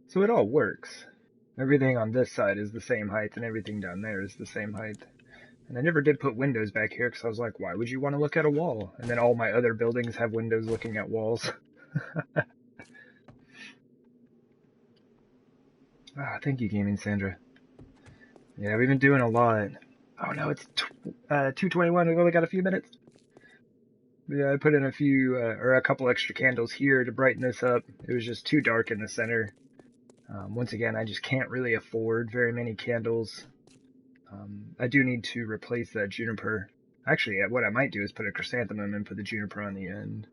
So it all works. Everything on this side is the same height and everything down there is the same height. And I never did put windows back here because I was like, why would you want to look at a wall? And then all my other buildings have windows looking at walls. Thank you, Gaming Sandra. Yeah, we've been doing a lot. Oh no, it's 2:21. We've only got a few minutes. Yeah, I put in a couple extra candles here to brighten this up. It was just too dark in the center. Once again, I just can't really afford very many candles. I do need to replace that juniper. Actually, what I might do is put a chrysanthemum and put the juniper on the end.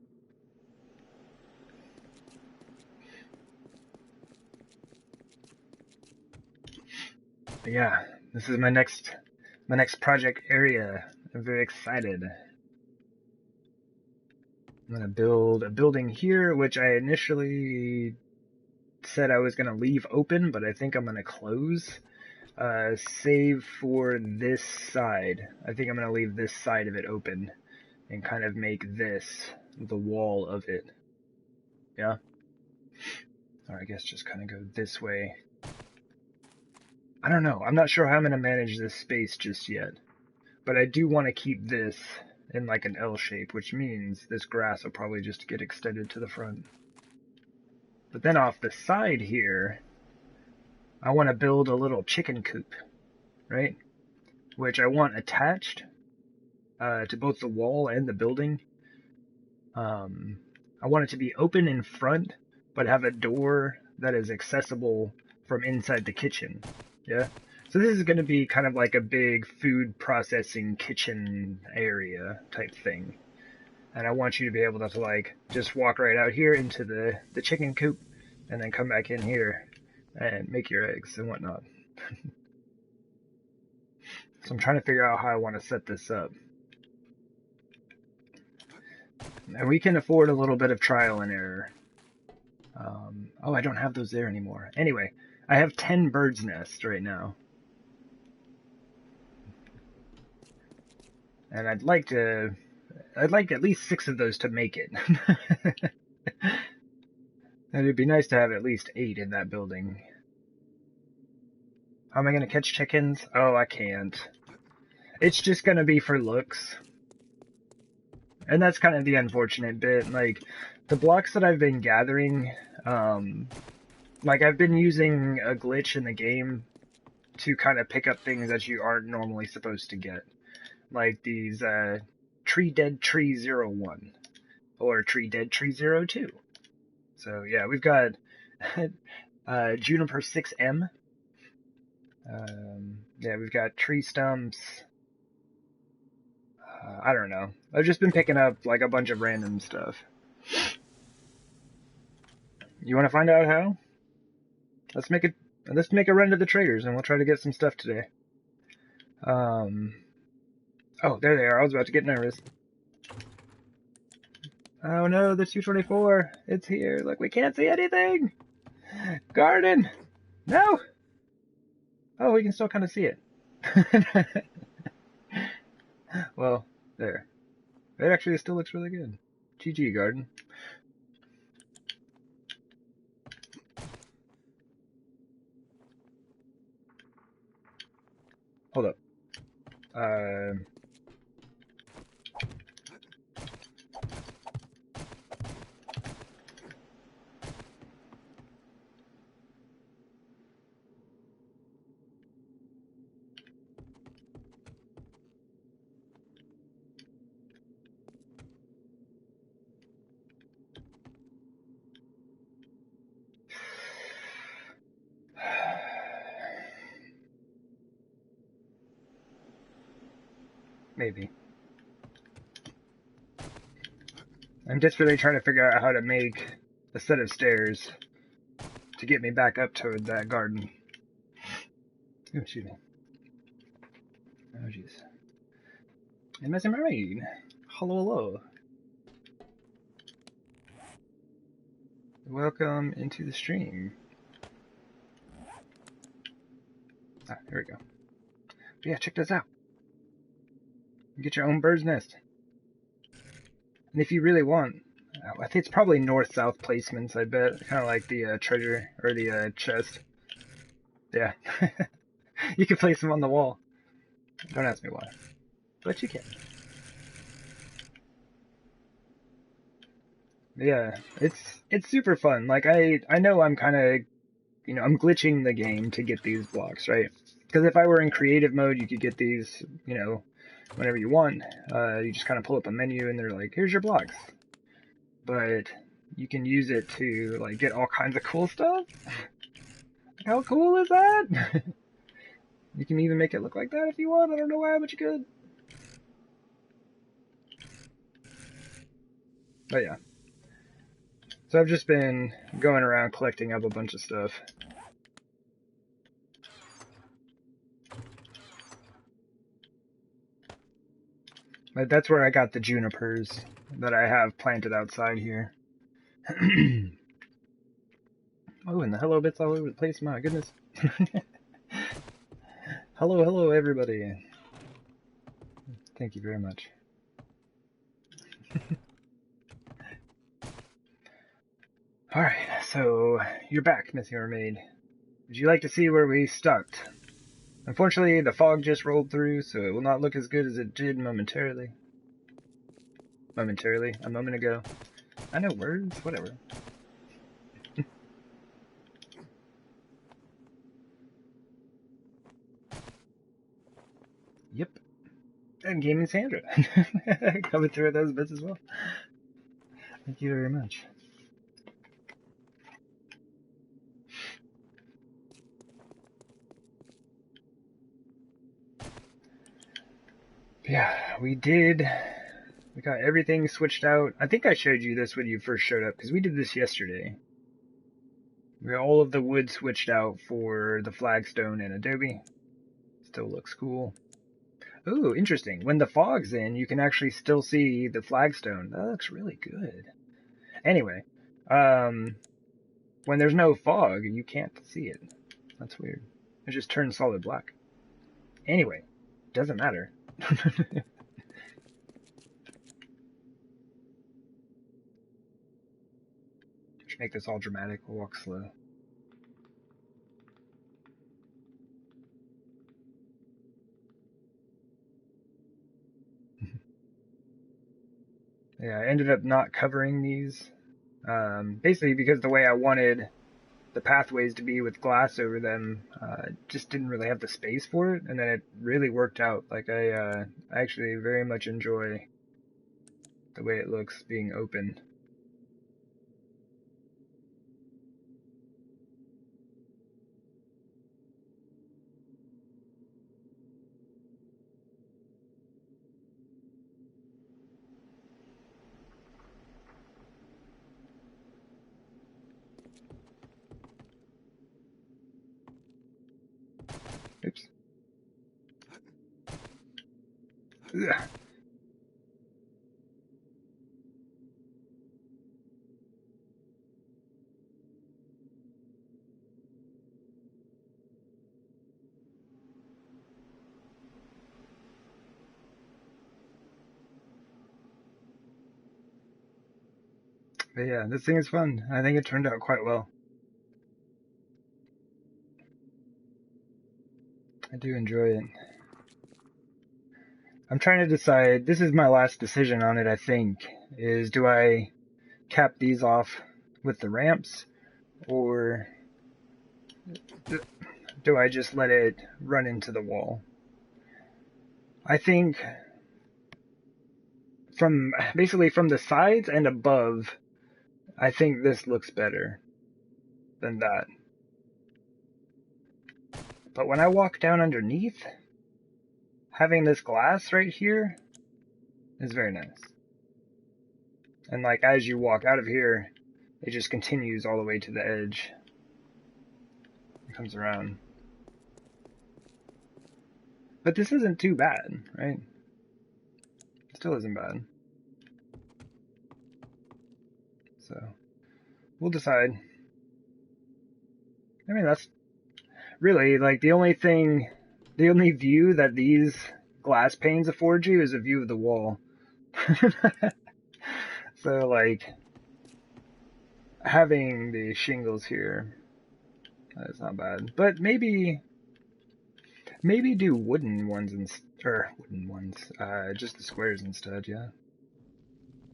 But yeah, this is my next project area. I'm very excited. I'm gonna build a building here, which I initially said I was gonna leave open, but I think I'm gonna close. Save for this side. I think I'm gonna leave this side of it open and kind of make this the wall of it. Yeah? Or I guess just kind of go this way. I don't know. I'm not sure how I'm gonna manage this space just yet. But I do want to keep this in like an L shape, which means this grass will probably just get extended to the front. But then off the side here, I want to build a little chicken coop, right? Which I want attached to both the wall and the building. I want it to be open in front, but have a door that is accessible from inside the kitchen. Yeah. So this is going to be kind of like a big food processing kitchen area type thing. And I want you to be able to like just walk right out here into the chicken coop and then come back in here and make your eggs and whatnot. So I'm trying to figure out how I want to set this up. And we can afford a little bit of trial and error. Oh, I don't have those there anymore. Anyway, I have 10 birds' nests right now. And I'd like at least 6 of those to make it. And it'd be nice to have at least 8 in that building. How am I going to catch chickens? Oh, I can't. It's just going to be for looks. And that's kind of the unfortunate bit. Like, the blocks that I've been gathering, like, I've been using a glitch in the game to kind of pick up things that you aren't normally supposed to get. Like these, Tree Dead Tree 01, or Tree Dead Tree 02. So, yeah, we've got, Juniper 6M. Yeah, we've got tree stumps. I don't know. I've just been picking up like a bunch of random stuff. You want to find out how? Let's make a run to the traders and we'll try to get some stuff today. Oh, there they are. I was about to get nervous. Oh no, the 224. It's here. Look, we can't see anything. Garden. No. Oh, we can still kind of see it. Well, there. It actually still looks really good. GG, garden. Hold up. Maybe. I'm desperately trying to figure out how to make a set of stairs to get me back up toward that garden. Oh, excuse me. Oh, jeez. Hey, Messy Marine. Hello, hello. Welcome into the stream. Ah, here we go. But yeah, check this out. You get your own bird's nest. And if you really want, I think it's probably north-south placements, I bet. Kind of like the treasure, or the chest. Yeah. You can place them on the wall. Don't ask me why. But you can. Yeah, it's super fun. Like, I know I'm kind of, I'm glitching the game to get these blocks, right? Because if I were in creative mode, you could get these, whenever you want. You just kind of pull up a menu and they're like, here's your blocks. But you can use it to, like, get all kinds of cool stuff. How cool is that? You can even make it look like that if you want. I don't know why, but you could. But yeah. So I've just been going around collecting up a bunch of stuff. But that's where I got the junipers that I have planted outside here. Oh, and the hello bits all over the place. My goodness. Hello, everybody. Thank you very much. Alright, so you're back, Missy Mermaid. Would you like to see where we stopped? Unfortunately, the fog just rolled through, so it will not look as good as it did momentarily. A moment ago. I know words, whatever. And Gaming Sandra coming through those bits as well. Thank you very much. Yeah, we got everything switched out. I think I showed you this when you first showed up, because we did this yesterday. We got all of the wood switched out for the flagstone and Adobe. Still looks cool. Ooh, interesting. When the fog's in, you can actually still see the flagstone. That looks really good. Anyway, when there's no fog, you can't see it. That's weird. It just turns solid black. Anyway, doesn't matter. Just make this all dramatic. We'll walk slow. Yeah, I ended up not covering these. Basically because the way I wanted the pathways to be with glass over them, just didn't really have the space for it, and then it really worked out. Like I actually very much enjoy the way it looks being open. Oops. Ugh. But yeah, this thing is fun. I think it turned out quite well. I do enjoy it. I'm trying to decide, this is my last decision on it, I think, is do I cap these off with the ramps, or do I just let it run into the wall? I think basically from the sides and above, I think this looks better than that. But when I walk down underneath, having this glass right here is very nice. And like as you walk out of here, it just continues all the way to the edge. It comes around. But this isn't too bad, right? It still isn't bad. So we'll decide. I mean, that's really like the only view that these glass panes afford you is a view of the wall. So like having the shingles here, that's not bad. But maybe do wooden ones just the squares instead, yeah.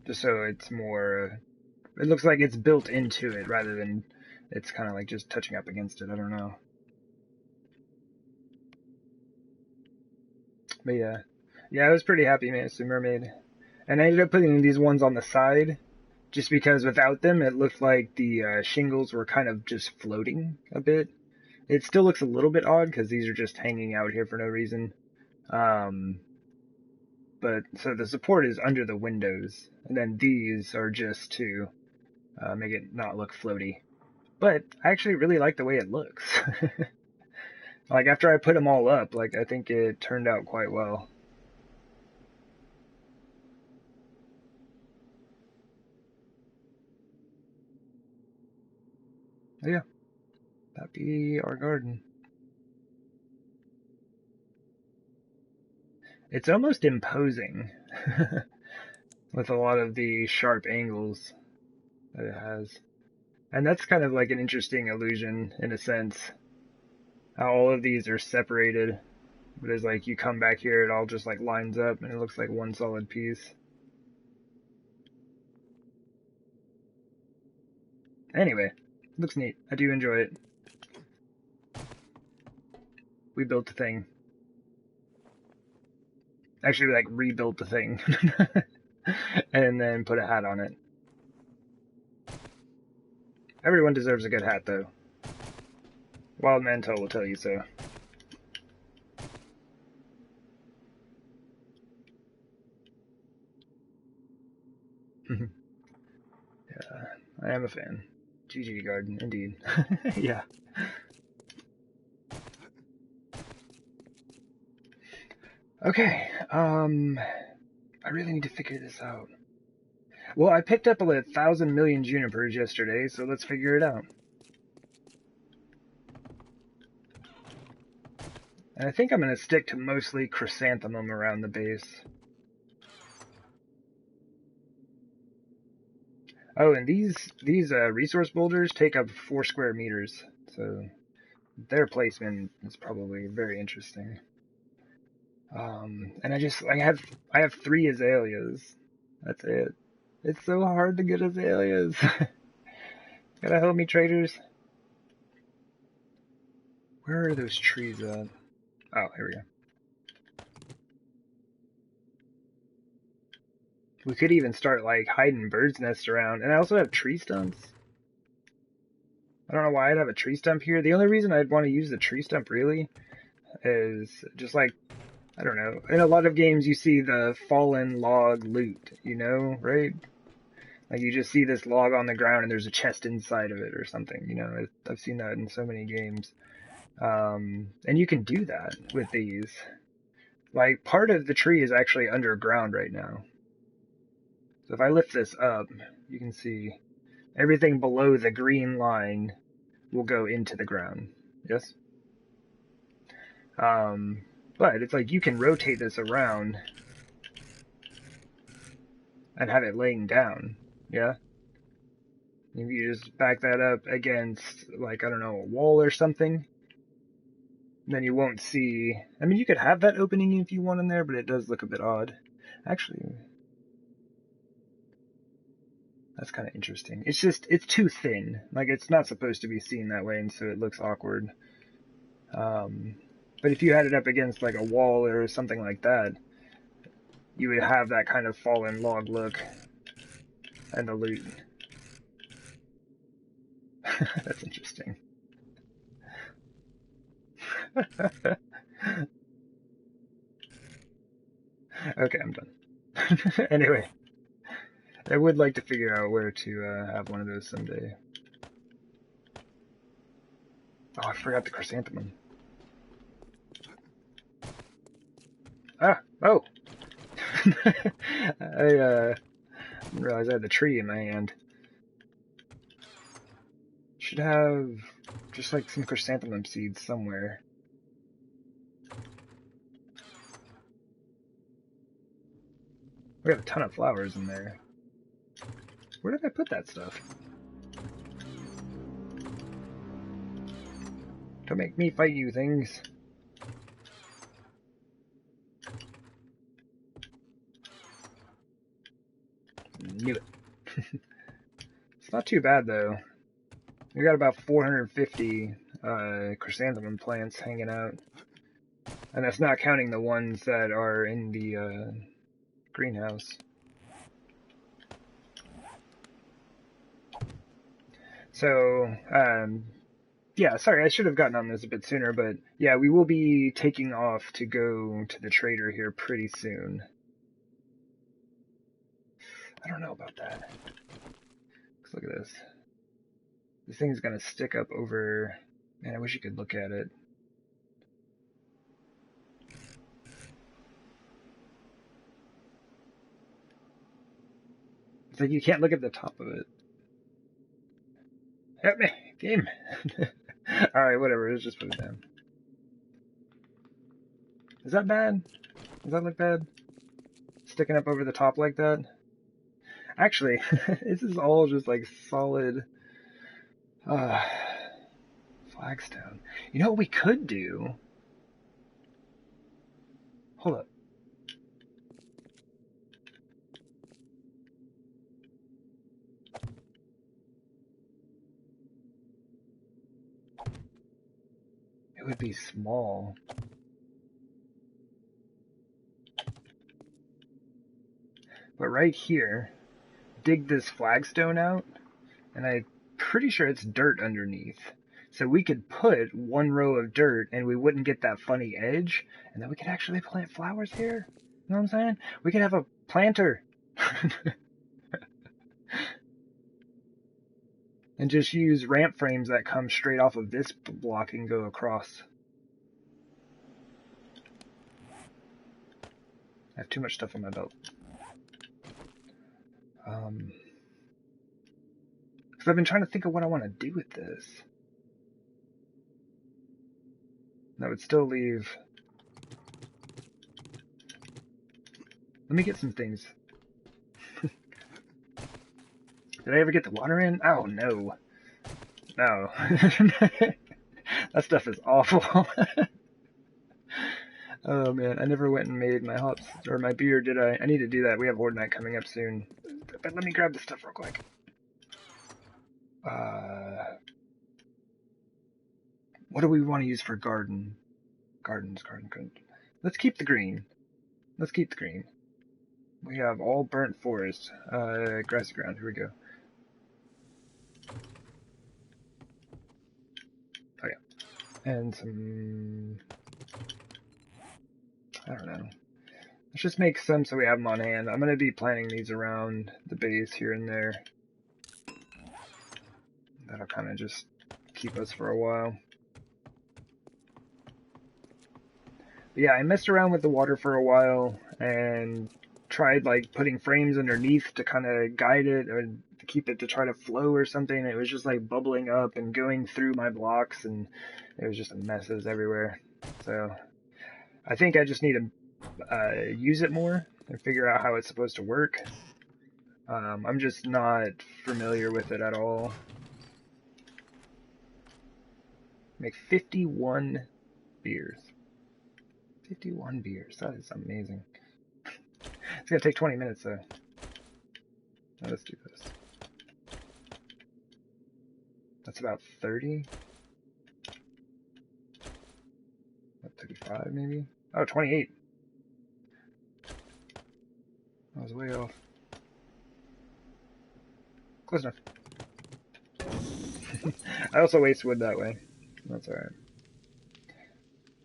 Just so it's more, it looks like it's built into it rather than it's kind of like just touching up against it. I don't know. But yeah, I was pretty happy, man. It's a mermaid. And I ended up putting these ones on the side just because without them, it looked like the shingles were kind of just floating a bit. It still looks a little bit odd because these are just hanging out here for no reason. But so the support is under the windows, and then these are just to make it not look floaty. But I actually really like the way it looks. Like after I put them all up, like I think it turned out quite well. Oh, yeah, that'd be our garden. It's almost imposing with a lot of the sharp angles that it has. And that's kind of like an interesting illusion in a sense. How all of these are separated, but it's like you come back here, it all just like lines up and it looks like one solid piece. Anyway, looks neat. I do enjoy it. We built a thing. Actually, like, rebuilt the thing. And then put a hat on it. Everyone deserves a good hat, though. Wild Mantel will tell you so. Yeah, I am a fan. GG Garden, indeed. Yeah. Okay, I really need to figure this out. Well, I picked up 1,000 million junipers yesterday, so let's figure it out. And I think I'm going to stick to mostly chrysanthemum around the base. Oh, and these resource boulders take up 4 square meters, so their placement is probably very interesting. And I have 3 azaleas. That's it. It's so hard to get azaleas. Gotta help me, traders. Where are those trees at? Oh, here we go. We could even start like hiding birds' nests around. And I also have tree stumps. I don't know why I'd have a tree stump here. The only reason I'd want to use the tree stump really is just like, I don't know. In a lot of games you see the fallen log loot, you know, right? Like you just see this log on the ground and there's a chest inside of it or something, you know. I've seen that in so many games. And you can do that with these. Like part of the tree is actually underground right now. So if I lift this up, you can see everything below the green line will go into the ground. Yes? But it's like you can rotate this around and have it laying down. Yeah? If you just back that up against, like, I don't know, a wall or something, then you won't see... I mean, you could have that opening if you want in there, but it does look a bit odd. Actually, that's kind of interesting. It's just, it's too thin. Like, it's not supposed to be seen that way, and so it looks awkward. But if you had it up against, like, a wall or something like that, you would have that kind of fallen log look and the loot. That's interesting. Okay, I'm done. Anyway, I would like to figure out where to have one of those someday. Oh, I forgot the chrysanthemum. Ah, oh! I didn't realize I had the tree in my hand. Should have just like some chrysanthemum seeds somewhere. We have a ton of flowers in there. Where did I put that stuff? Don't make me fight you things. Knew it. It's not too bad though. We got about 450 chrysanthemum plants hanging out. And that's not counting the ones that are in the greenhouse. So, yeah, sorry, I should have gotten on this a bit sooner, but yeah, we will be taking off to go to the trader here pretty soon. I don't know about that. Let's look at this. This thing's gonna stick up over... Man, I wish you could look at it. It's like you can't look at the top of it. Help me, game. Alright, whatever, let's just put it down. Is that bad? Does that look bad? Sticking up over the top like that? Actually, this is all just like solid flagstone. You know what we could do? Hold up. It would be small. But right here, dig this flagstone out, and I'm pretty sure it's dirt underneath. So we could put one row of dirt and we wouldn't get that funny edge, and then we could actually plant flowers here. You know what I'm saying? We could have a planter. And just use ramp frames that come straight off of this block and go across. I have too much stuff on my belt. Because I've been trying to think of what I want to do with this. That would still leave... Let me get some things. Did I ever get the water in? Oh, no. No. That stuff is awful. Oh, man. I never went and made my hops or my beer, did I? I need to do that. We have Horde Night coming up soon. But let me grab this stuff real quick. What do we want to use for garden? Garden. Let's keep the green. Let's keep the green. We have all burnt forest. Grassy ground. Here we go. Oh, yeah. And some... I don't know. Let's just make some so we have them on hand. I'm going to be planting these around the base here and there. That'll kind of just keep us for a while. But yeah, I messed around with the water for a while and tried like putting frames underneath to kind of guide it or to keep it to try to flow or something. It was just like bubbling up and going through my blocks, and it was just a mess. It was everywhere. So I think I just need to use it more and figure out how it's supposed to work. I'm just not familiar with it at all. Make 51 beers. 51 beers. That is amazing. It's gonna take 20 minutes though. Now let's do this. That's about 30. About 35 maybe? Oh, 28. I was way off. Close enough. I also waste wood that way. That's alright.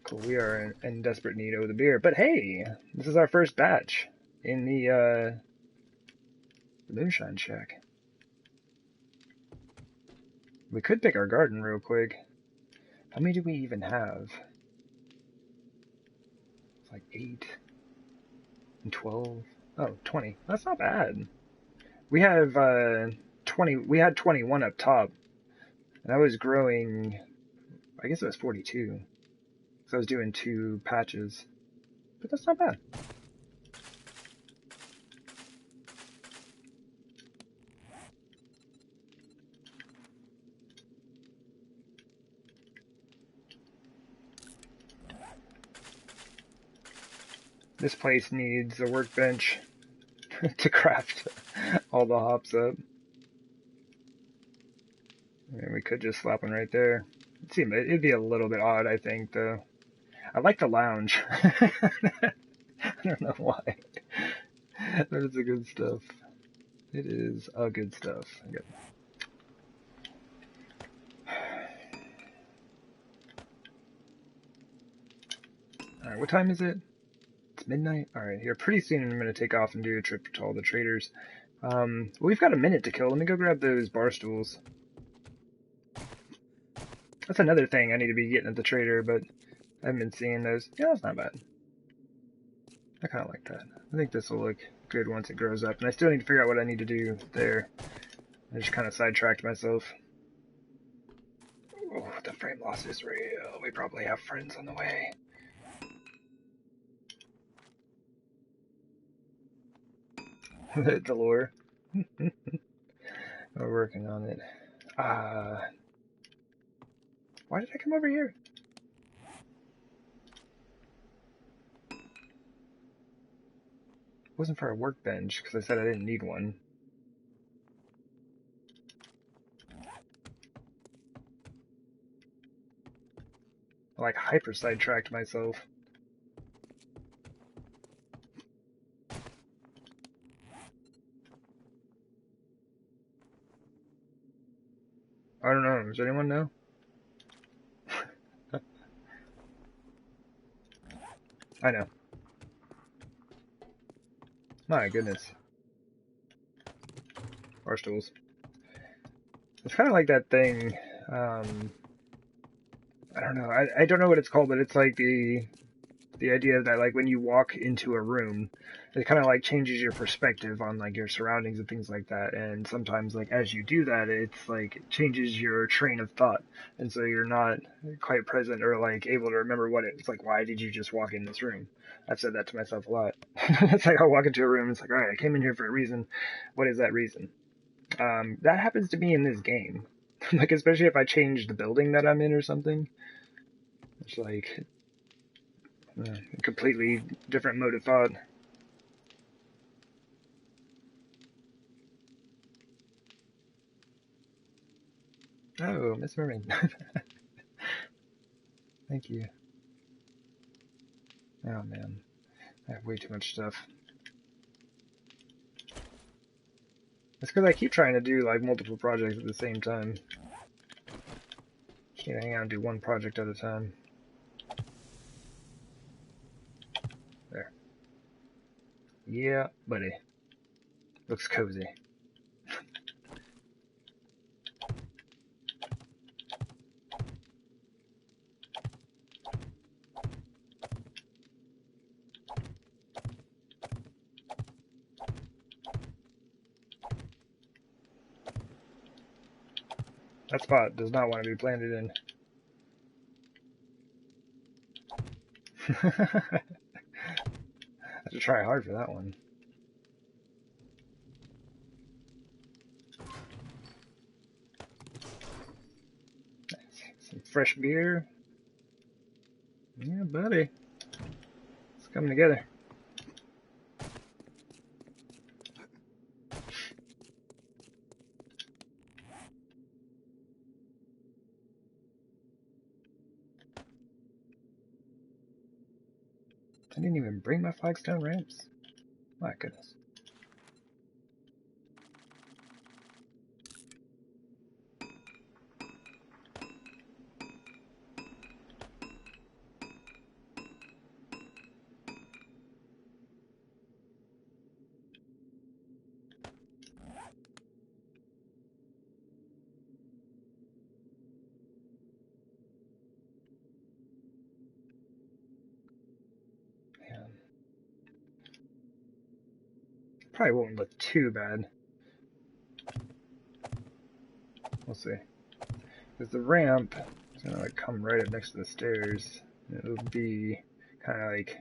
Cool, we are in desperate need of the beer. But hey, this is our first batch in the Moonshine Shack. We could pick our garden real quick. How many do we even have? It's like 8 and 12. Oh, 20. That's not bad. We have 20. We had 21 up top, and I was growing. I guess it was 42. So I was doing 2 patches, but that's not bad. This place needs a workbench to craft all the hops up. And we could just slap one right there. It'd be a little bit odd, I think, though. I like the lounge. I don't know why. But it's a good stuff. It is a good stuff. Okay. Alright, what time is it? It's midnight? Alright, here pretty soon I'm going to take off and do a trip to all the traders. We've got a minute to kill. Let me go grab those bar stools. That's another thing I need to be getting at the trader, but I haven't been seeing those. Yeah, that's not bad. I kind of like that. I think this will look good once it grows up. And I still need to figure out what I need to do there. I just kind of sidetracked myself. Oh, the frame loss is real. We probably have friends on the way. The lure. We're working on it. Why did I come over here? It wasn't for a workbench, because I said I didn't need one. I like hyper sidetracked myself. I don't know. Does anyone know? I know. My goodness. Bar stools. It's kind of like that thing. I don't know. I don't know what it's called, but it's like the idea that like when you walk into a room, it kind of like changes your perspective on like your surroundings and things like that. And sometimes like as you do that, it's like it changes your train of thought, and so you're not quite present or like able to remember what it's like. Why did you just walk in this room? I've said that to myself a lot. It's like I'll walk into a room. It's like, all right, I came in here for a reason. What is that reason? That happens to me in this game. Like especially if I change the building that I'm in or something. It's like a completely different mode of thought. Oh, Miss Mermaid. Thank you. Oh man, I have way too much stuff. It's because I keep trying to do like multiple projects at the same time. Can't hang out and do one project at a time. There. Yeah, buddy. Looks cozy. That spot does not want to be planted in. I have to try hard for that one. Some fresh beer. Yeah, buddy. It's coming together. I didn't even bring my flagstone ramps. My goodness. Man. Probably won't look too bad. We'll see. Because the ramp is gonna like come right up next to the stairs. It'll be kind of like,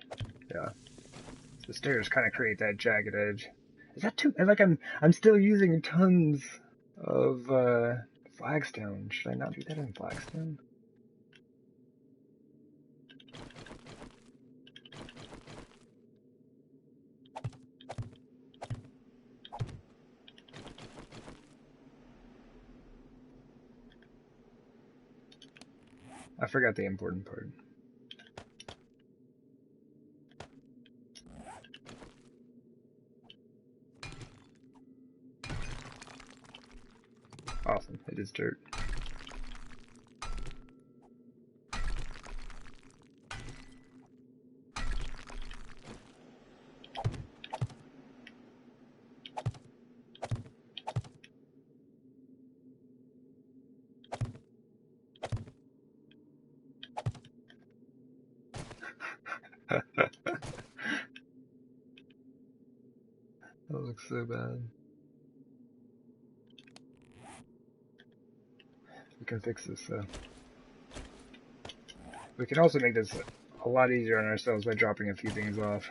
yeah. The stairs kind of create that jagged edge. Is that too? Like I'm still using tons of flagstone. Should I not do that in flagstone? I forgot the important part. Awesome, it is dirt. That looks so bad. We can fix this though. We can also make this a lot easier on ourselves by dropping a few things off.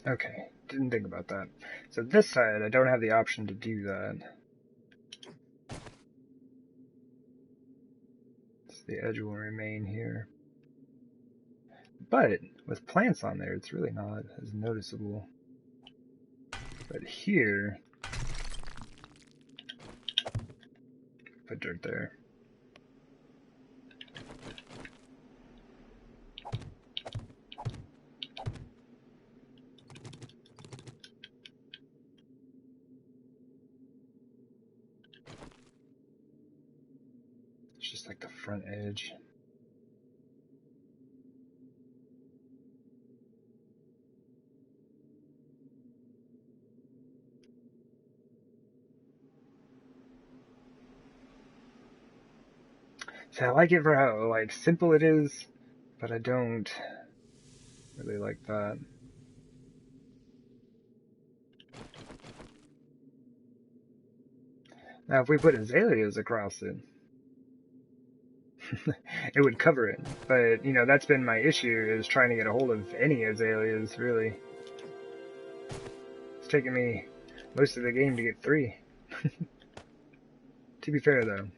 Okay, didn't think about that. So this side, I don't have the option to do that. So the edge will remain here. But with plants on there, it's really not as noticeable. But here, put dirt there. It's just like the front edge. So I like it for how like simple it is, but I don't really like that. Now if we put azaleas across it, it would cover it. But, you know, that's been my issue, is trying to get a hold of any azaleas, really. It's taken me most of the game to get 3. To be fair, though,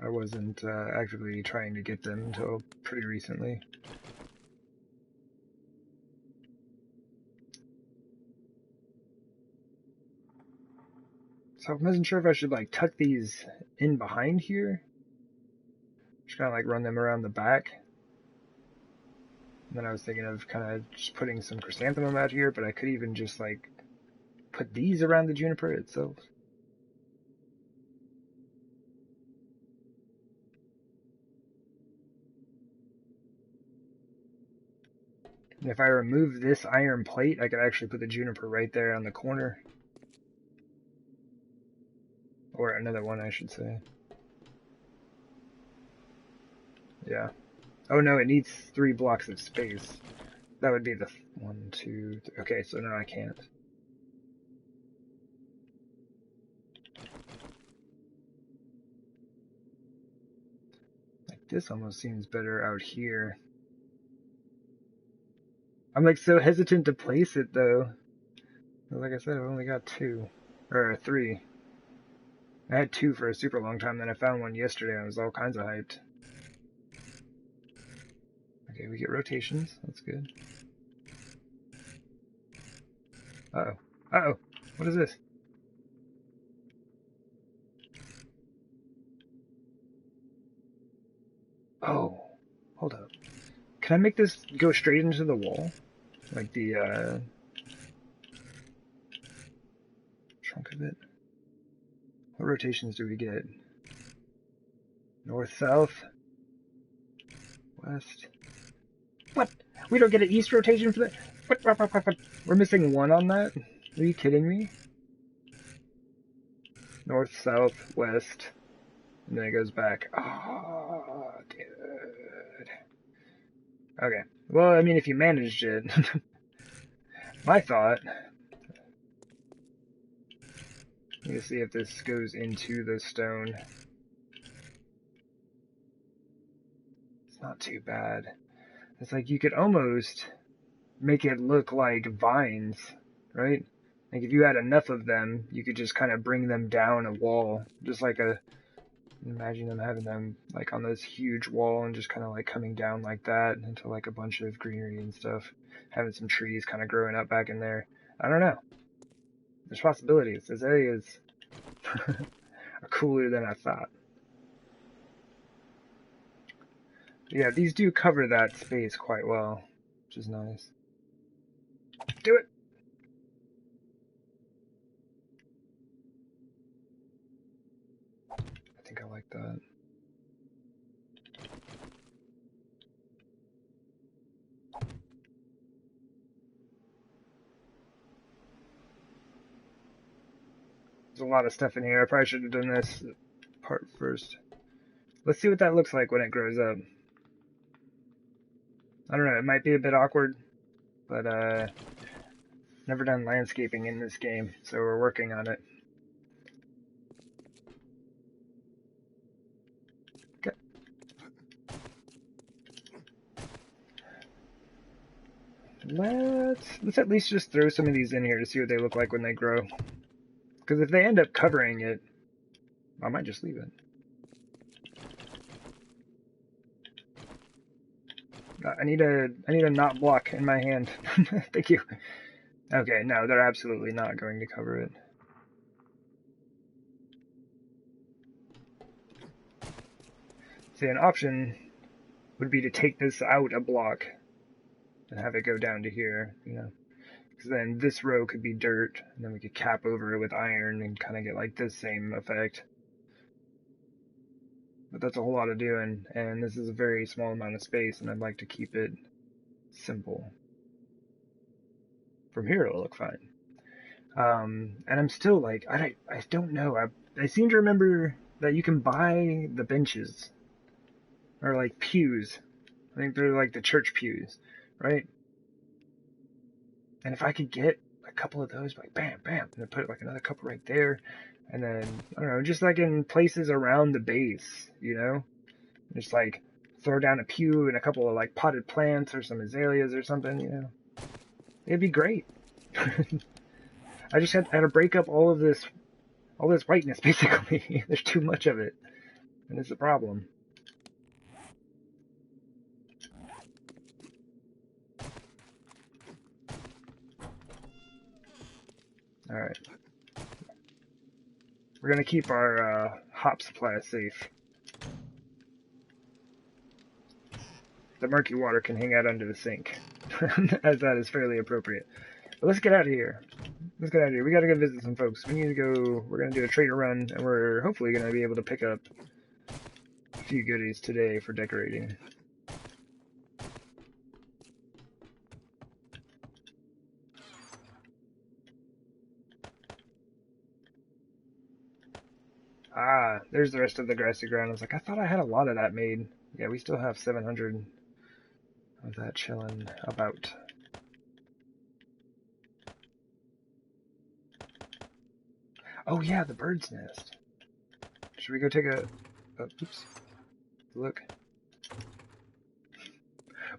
I wasn't actively trying to get them until pretty recently. So I wasn't sure if I should, like, tuck these in behind here. Just kind of, like, run them around the back. And then I was thinking of kind of just putting some chrysanthemum out here, but I could even just, like, put these around the juniper itself. And if I remove this iron plate, I could actually put the juniper right there on the corner. Or another one, I should say. Yeah. Oh no, it needs 3 blocks of space. That would be the 1, 2, 3. Okay, so now I can't. Like, this almost seems better out here. I'm like so hesitant to place it though. Like I said, I've only got 2. Or 3. I had 2 for a super long time, then I found one yesterday and I was all kinds of hyped. Okay, we get rotations. That's good. Uh-oh. Uh-oh. What is this? Oh. Hold up. Can I make this go straight into the wall? Like the, trunk of it? What rotations do we get? North, south, west. What? We don't get an east rotation for that? What? We're missing 1 on that? Are you kidding me? North, south, west, and then it goes back. Oh, dude. Okay. Well, I mean, if you managed it. My thought. Let me see if this goes into the stone. It's not too bad. It's like you could almost make it look like vines, right? Like if you had enough of them, you could just kind of bring them down a wall, just like a, imagine them having them like on this huge wall and just kind of like coming down like that into like a bunch of greenery and stuff, having some trees kind of growing up back in there. I don't know. There's possibilities. This area is are cooler than I thought. Yeah, these do cover that space quite well, which is nice. Do it! I think I like that. There's a lot of stuff in here. I probably should have done this part first. Let's see what that looks like when it grows up. I don't know, it might be a bit awkward, but never done landscaping in this game, so we're working on it. Okay. Let's at least just throw some of these in here to see what they look like when they grow. Because if they end up covering it, I might just leave it. I need a knot block in my hand. Thank you. Okay, no, they're absolutely not going to cover it. See, an option would be to take this out a block and have it go down to here, you know. Because then this row could be dirt, and then we could cap over it with iron and kind of get like this same effect. But that's a whole lot of doing, and this is a very small amount of space, and I'd like to keep it simple. From here it'll look fine. And I'm still like, I don't know. I seem to remember that you can buy the benches, or like pews. I think they're like the church pews, right? And if I could get a couple of those, like bam, bam, and then put like another couple right there, and then I don't know, just like in places around the base, you know, just like throw down a pew and a couple of like potted plants or some azaleas or something, you know, it'd be great. I just had to break up all this whiteness basically. There's too much of it, and it's a problem. All right, we're gonna keep our hop supply safe. The murky water can hang out under the sink, as that is fairly appropriate. But let's get out of here. Let's get out of here. We gotta go visit some folks. We need to go. We're gonna do a trader run, and we're hopefully gonna be able to pick up a few goodies today for decorating. Ah, there's the rest of the grassy ground. I was like, I thought I had a lot of that made. Yeah, we still have 700 of that chilling about. Oh yeah, the bird's nest. Should we go take a oops, look?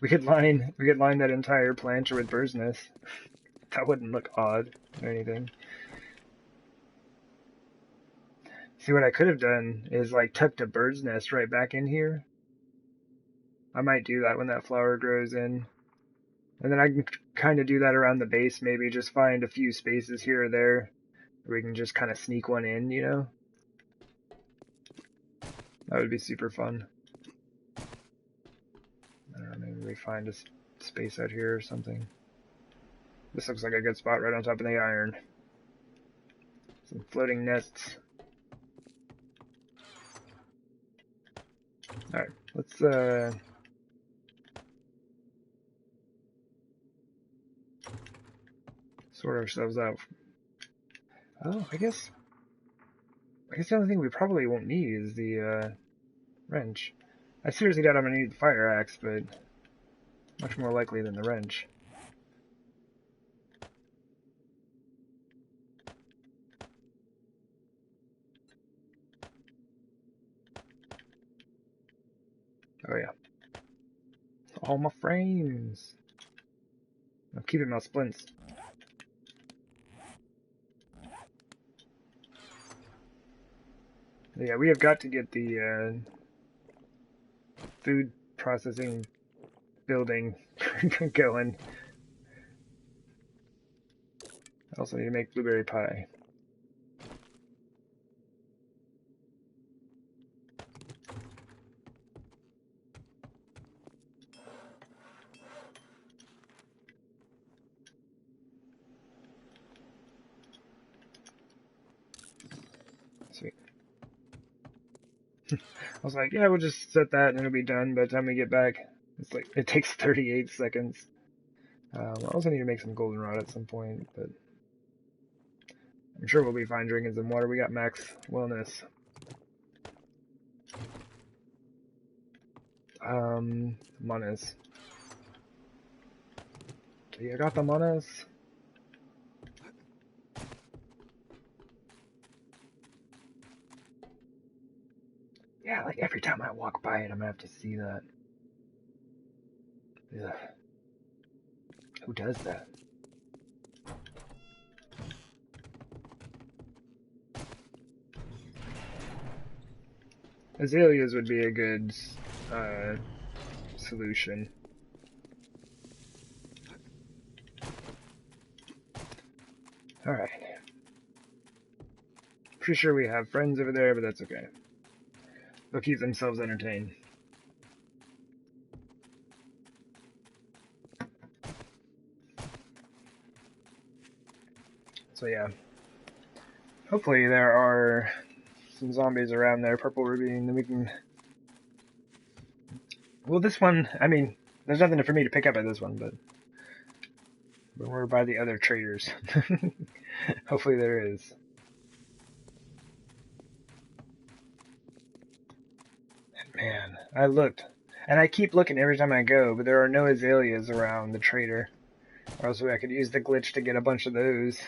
We could line that entire planter with bird's nest. That wouldn't look odd or anything. See, what I could have done is like tucked a bird's nest right back in here. I might do that when that flower grows in. And then I can kind of do that around the base, maybe just find a few spaces here or there where we can just kind of sneak one in, you know? That would be super fun. I don't know, maybe we find a space out here or something. This looks like a good spot right on top of the iron. Some floating nests. Alright, let's sort ourselves out. Oh, I guess the only thing we probably won't need is the wrench. I seriously doubt I'm gonna need the fire axe, but much more likely than the wrench. Oh yeah. All my frames. I'm keeping my splints. Yeah, we have got to get the food processing building going. I also need to make blueberry pie. Sweet. I was like, yeah, we'll just set that and it'll be done by the time we get back. It's like, it takes 38 seconds. I also need to make some goldenrod at some point, but I'm sure we'll be fine drinking some water. We got max wellness. Manas. Do you got the manas? Yeah, like every time I walk by it, I'm gonna have to see that. Ugh. Who does that? Azaleas would be a good solution. Alright. Pretty sure we have friends over there, but that's okay. They'll keep themselves entertained. So yeah. Hopefully there are some zombies around there, Purple Ruby, and then we can... Well, this one, I mean, there's nothing for me to pick up at this one, but we're by the other traders. Hopefully there is. Man, I looked. And I keep looking every time I go, but there are no azaleas around the trader. Or else I could use the glitch to get a bunch of those.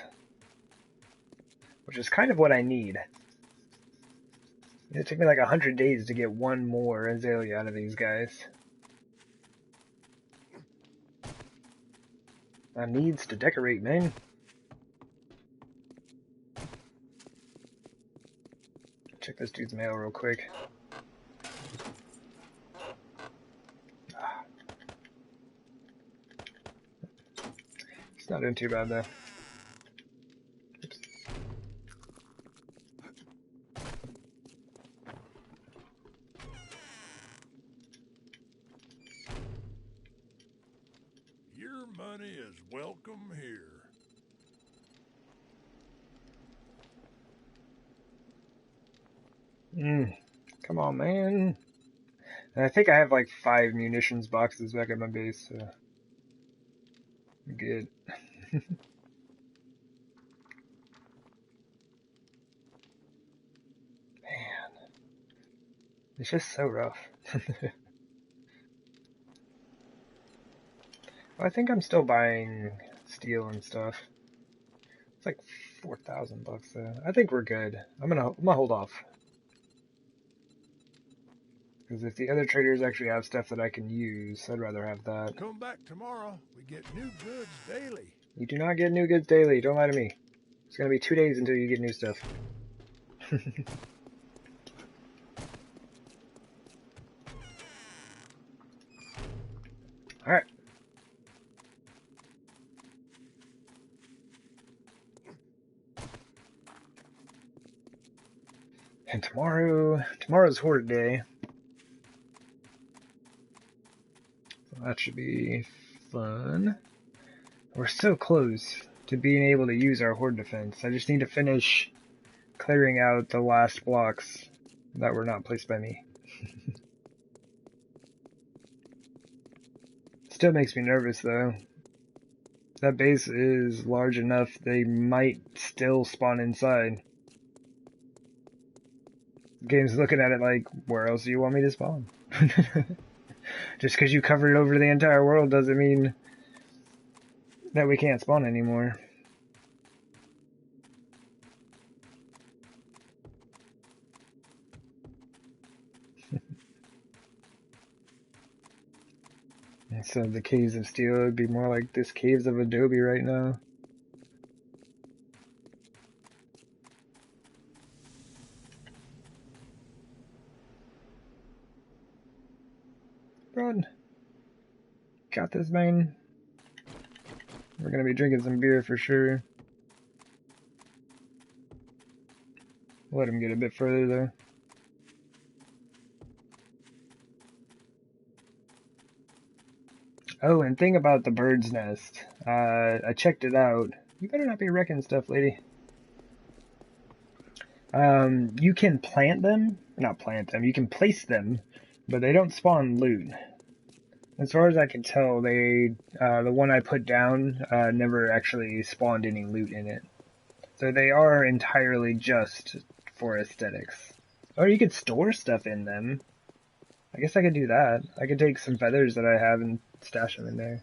Which is kind of what I need. It took me like 100 days to get one more azalea out of these guys. I needs to decorate, man. Check this dude's mail real quick. It's not doing too bad though. Oops. Your money is welcome here. Come on, man. And I think I have like 5 munitions boxes back at my base, so I'm good. Man, it's just so rough. Well, I think I'm still buying steel and stuff. It's like 4,000 bucks though. I think we're good. I'm gonna hold off. Because if the other traders actually have stuff that I can use, I'd rather have that. Come back tomorrow. We get new goods daily. You do not get new goods daily. Don't lie to me. It's gonna be 2 days until you get new stuff. Alright. And tomorrow's Horde Day. So that should be fun. We're so close to being able to use our Horde defense. I just need to finish clearing out the last blocks that were not placed by me. Still makes me nervous though. That base is large enough they might still spawn inside. The game's looking at it like, where else do you want me to spawn? Just because you covered over the entire world doesn't mean that we can't spawn anymore. Instead of the caves of steel, it'd be more like this caves of adobe right now. Run. Got this, man. We're gonna be drinking some beer for sure. Let him get a bit further though. Oh, and thing about the bird's nest. I checked it out. You better not be wrecking stuff, lady. You can plant them. Not plant them. You can place them, but they don't spawn loot. As far as I can tell, the one I put down never actually spawned any loot in it. So they are entirely just for aesthetics. Or you could store stuff in them. I guess I could do that. I could take some feathers that I have and stash them in there.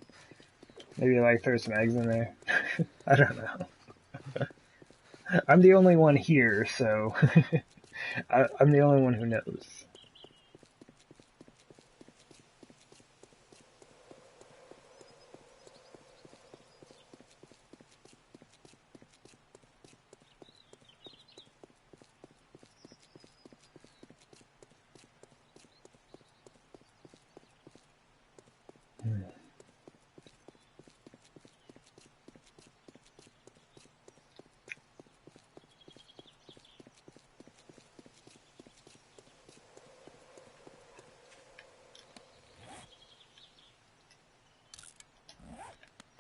Maybe like throw some eggs in there. I don't know. I'm the only one here, so I'm the only one who knows.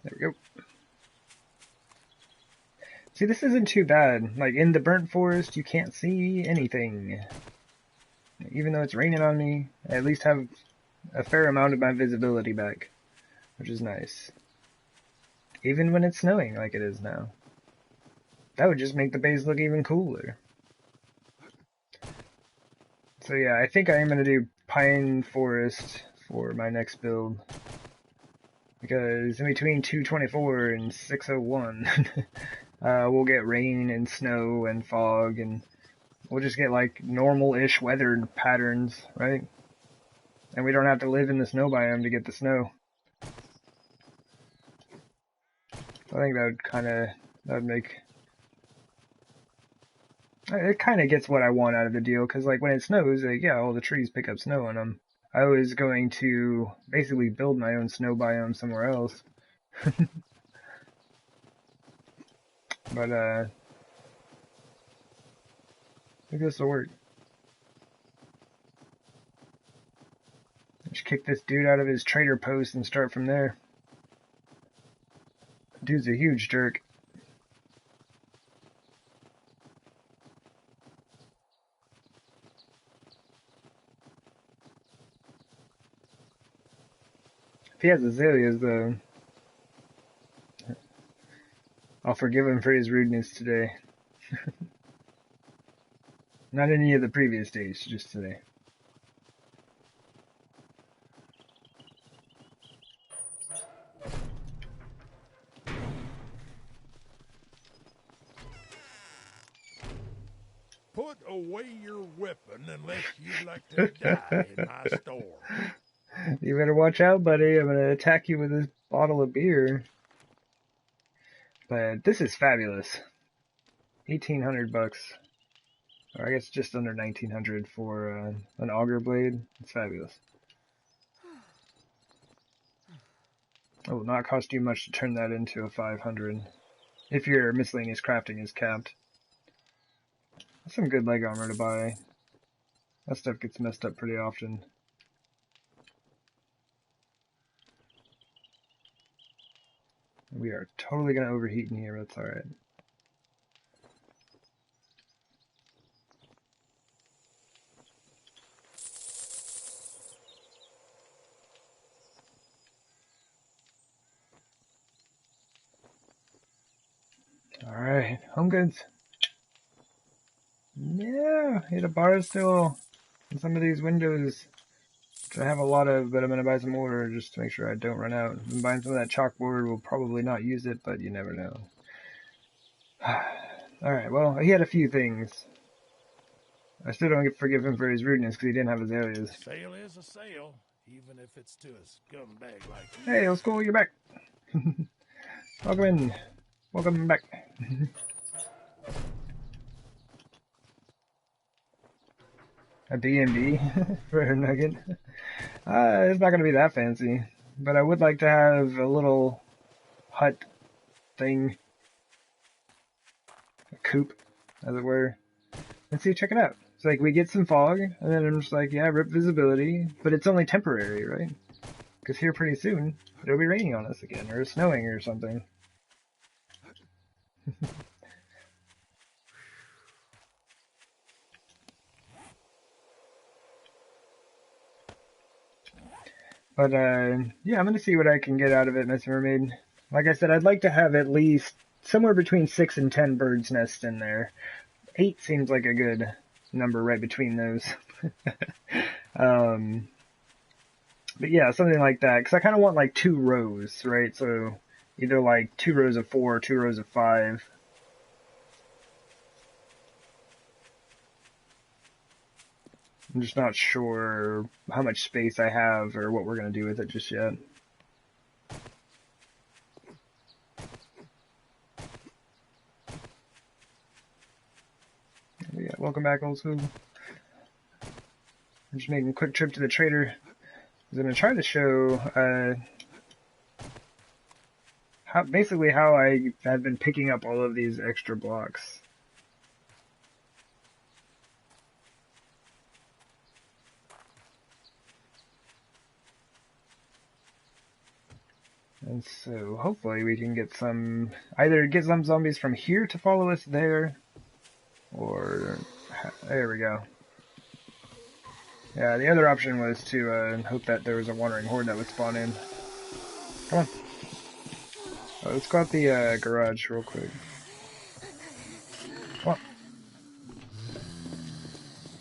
There we go. See, this isn't too bad. Like, in the burnt forest, you can't see anything. Even though it's raining on me, I at least have a fair amount of my visibility back, which is nice. Even when it's snowing like it is now. That would just make the base look even cooler. So yeah, I think I am going to do Pine Forest for my next build. Because in between 224 and 601, we'll get rain and snow and fog, and we'll just get like normal-ish weather patterns, right? And we don't have to live in the snow biome to get the snow. So I think that would make... It kind of gets what I want out of the deal, because like when it snows, yeah, all the trees pick up snow on them. I was going to basically build my own snow biome somewhere else. But, I think this will work. Just kick this dude out of his trader post and start from there. Dude's a huge jerk. If he has azaleas, though, I'll forgive him for his rudeness today. Not any of the previous days, just today. Put away your weapon unless you'd like to die in my store. You better watch out, buddy. I'm gonna attack you with this bottle of beer. But this is fabulous. 1,800 bucks. Or I guess just under 1,900 for an auger blade. It's fabulous. It will not cost you much to turn that into a 500. If your miscellaneous crafting is capped. That's some good leg armor to buy. That stuff gets messed up pretty often. We are totally going to overheat in here, but that's alright. Alright, home goods. Yeah, hit a bar still in some of these windows, which I have a lot of, but I'm going to buy some more just to make sure I don't run out. I'm buying some of that chalkboard. We'll probably not use it, but you never know. Alright, well, he had a few things. I still don't forgive him for his rudeness because he didn't have azaleas. A sale is a sale, even if it's to a scumbag like you. Hey, old school, you're back. Welcome in. Welcome back. A B&B for a nugget. It's not going to be that fancy, but I would like to have a little hut thing, a coop, as it were. And see, check it out. It's like we get some fog, and then I'm just like, yeah, rip visibility, but it's only temporary, right? Because here pretty soon, it'll be raining on us again, or snowing or something. But, yeah, I'm going to see what I can get out of it, Miss Mermaid. Like I said, I'd like to have at least somewhere between 6 and 10 birds' nests in there. 8 seems like a good number right between those. But yeah, something like that. Because I kind of want like 2 rows, right? So either like 2 rows of 4 or 2 rows of 5. I'm just not sure how much space I have or what we're going to do with it just yet. Yeah, welcome back, old school. I'm just making a quick trip to the trader. I'm going to try to show basically how I have been picking up all of these extra blocks. And so hopefully we can get either get some zombies from here to follow us there, or there we go. Yeah, the other option was to hope that there was a wandering horde that would spawn in. Come on. Oh, let's go out the garage real quick. Come on.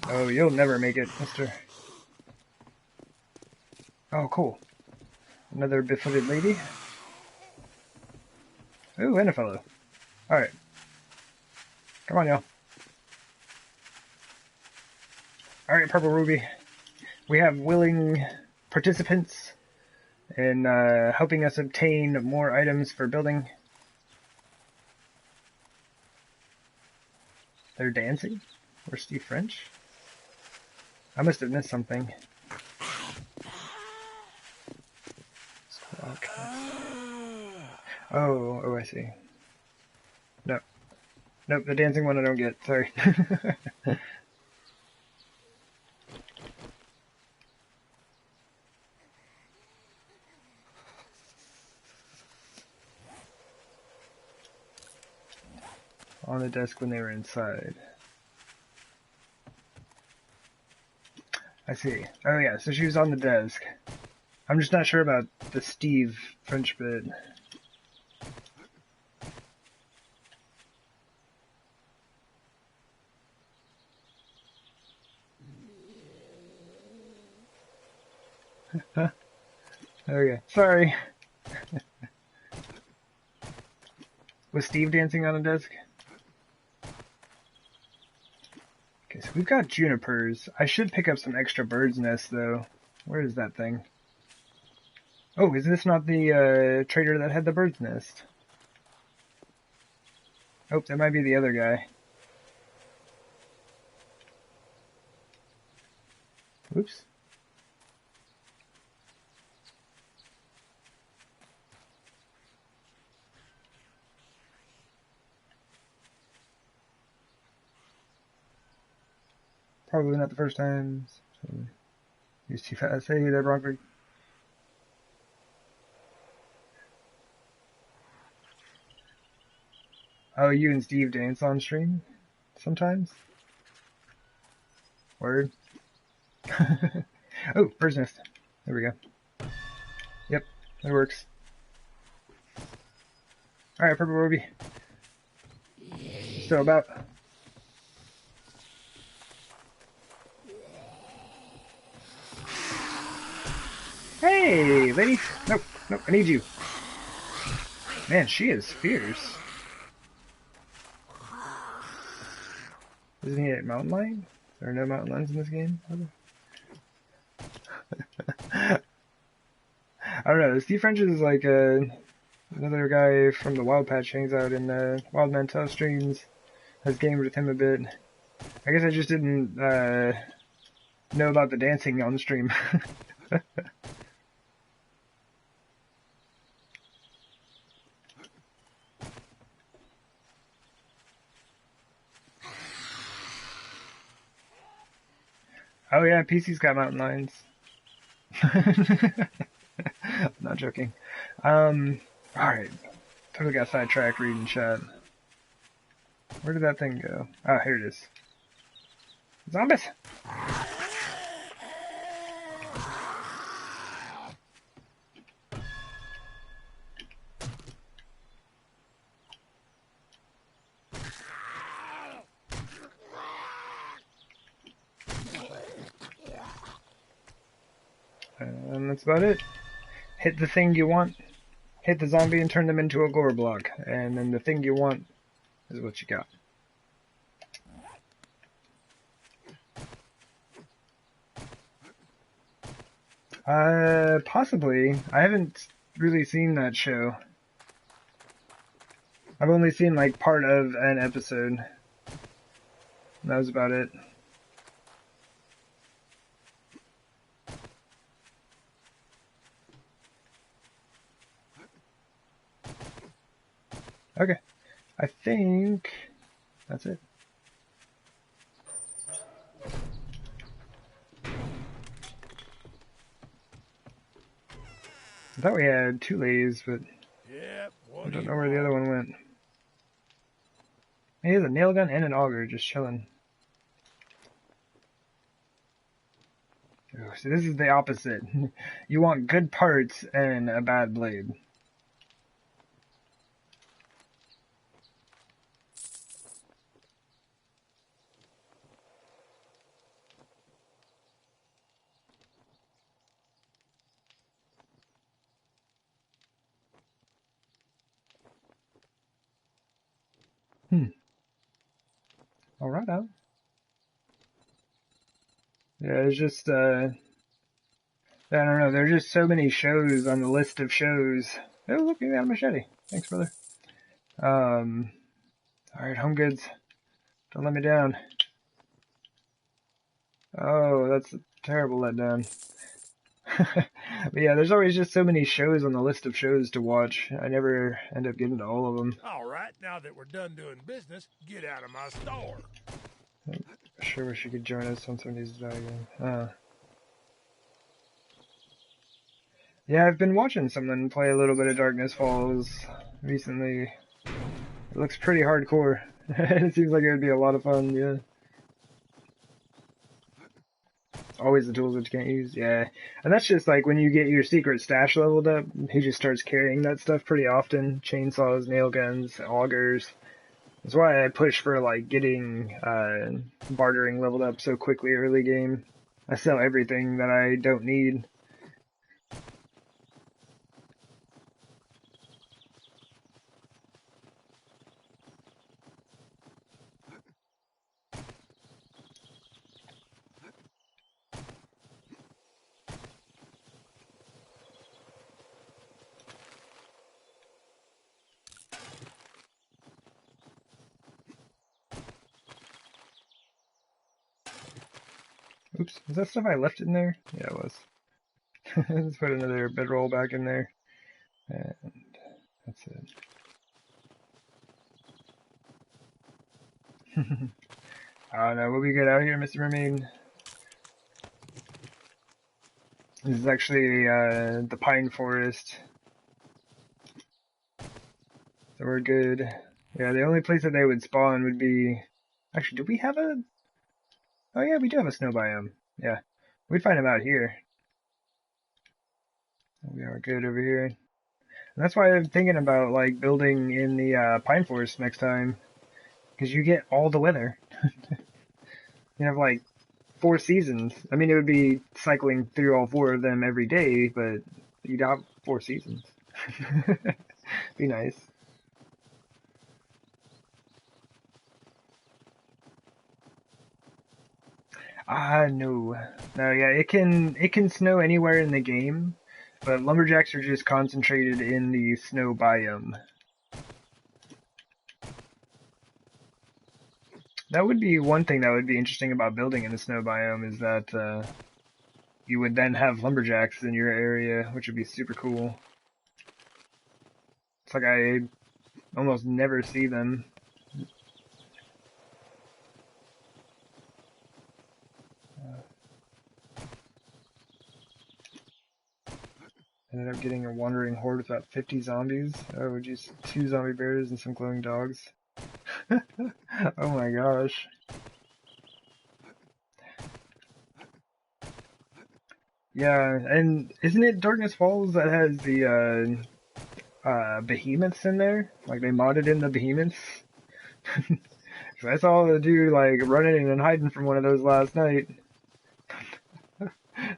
Oh, you'll never make it, mister. Oh, cool. Another befooted lady. Ooh, and a fellow. Alright. Come on, y'all. Alright, Purple Ruby. We have willing participants in helping us obtain more items for building. They're dancing? Or Steve French? I must have missed something. Oh, I see. Nope. Nope, the dancing one I don't get. Sorry. On the desk when they were inside. I see. Oh yeah, so she was on the desk. I'm just not sure about the Steve French bit. Okay, sorry. Was Steve dancing on a desk? Okay, so we've got junipers. I should pick up some extra bird's nests, though. Where is that thing? Oh, is this not the trader that had the bird's nest? Oh, that might be the other guy. Oops. Probably not the first time. So, he's too fast. Hey there, Brockberg. Oh, you and Steve dance on stream? Sometimes? Word. Oh, bird's nest. There we go. Yep, that works. Alright, Purple Ruby. Still about. Hey, lady! Nope, nope, I need you. Man, she is fierce. Isn't he a mountain lion? There are no mountain lions in this game? I don't know, Steve French is like another guy from the Wild Patch, hangs out in Wild Mantel streams, has gamed with him a bit. I guess I just didn't know about the dancing on stream. Oh yeah, PC's got mountain lions. I'm not joking. Alright. Totally got sidetracked reading chat. Where did that thing go? Oh, here it is. Zombies! And that's about it. Hit the thing you want, hit the zombie and turn them into a gore block. And then the thing you want is what you got. Possibly. I haven't really seen that show. I've only seen like part of an episode. That was about it. Okay. I think that's it. I thought we had 2 ladies, but Yep, I what do don't you know where the other want? one went. He has a nail gun and an auger just chilling. Oh, so this is the opposite. You want good parts and a bad blade. Alright, out. Yeah, it's just, I don't know, there's just so many shows on the list of shows. Oh, look, you got a machete. Thanks, brother. Alright, home goods. Don't let me down. Oh, that's a terrible letdown. But yeah, there's always just so many shows on the list of shows to watch. I never end up getting to all of them. All right, now that we're done doing business, get out of my store. I sure wish you could join us on some of these again. Yeah, I've been watching someone play a little bit of Darkness Falls recently. It looks pretty hardcore. It seems like it would be a lot of fun, yeah. Always the tools that you can't use, yeah. And that's just like when you get your secret stash leveled up, he just starts carrying that stuff pretty often. Chainsaws, nail guns, augers. That's why I push for like getting bartering leveled up so quickly early game. I sell everything that I don't need. Oops, is that stuff I left in there? Yeah, it was. Let's put another bedroll back in there. And that's it. I don't know, we'll be good out here, Mr. Mermaid. This is actually the pine forest. So we're good. Yeah, the only place that they would spawn would be... Actually, do we have a... Oh yeah, we do have a snow biome. Yeah, we'd find them out here. We are good over here. And that's why I'm thinking about like building in the pine forest next time. Because you get all the weather. You have like 4 seasons. I mean, it would be cycling through all 4 of them every day, but you'd have 4 seasons. Be nice. No. No, yeah, it can snow anywhere in the game, but lumberjacks are just concentrated in the snow biome. That would be one thing that would be interesting about building in the snow biome is that you would then have lumberjacks in your area, which would be super cool. It's like I almost never see them. Ended up getting a wandering horde with about 50 zombies. Oh, just 2 zombie bears and some glowing dogs. Oh my gosh. Yeah, and isn't it Darkness Falls that has the behemoths in there? Like they modded in the behemoths? Cause I saw the dude like running and hiding from one of those last night.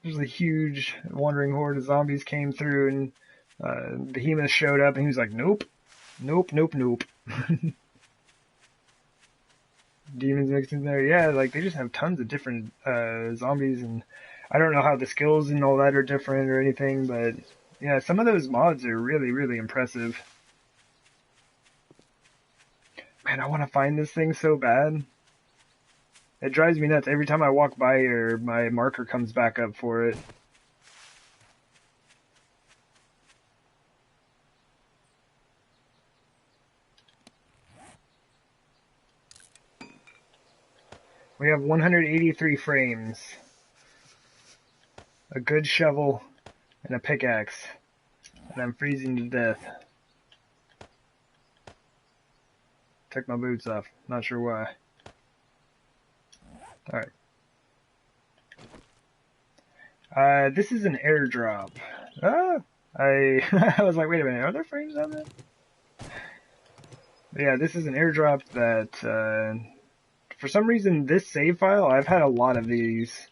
There's a huge wandering horde of zombies came through and behemoth showed up and he was like, nope, nope, nope, nope. Demons mixed in there, yeah, like they just have tons of different zombies, and I don't know how the skills and all that are different or anything, but yeah, some of those mods are really, really impressive. Man, I want to find this thing so bad. It drives me nuts every time I walk by here. My marker comes back up for it. We have 183 frames, a good shovel, and a pickaxe. and I'm freezing to death. Took my boots off. Not sure why. Alright. This is an airdrop. I was like, wait a minute, are there frames on this? Yeah, this is an airdrop that, for some reason, this save file, I've had a lot of these,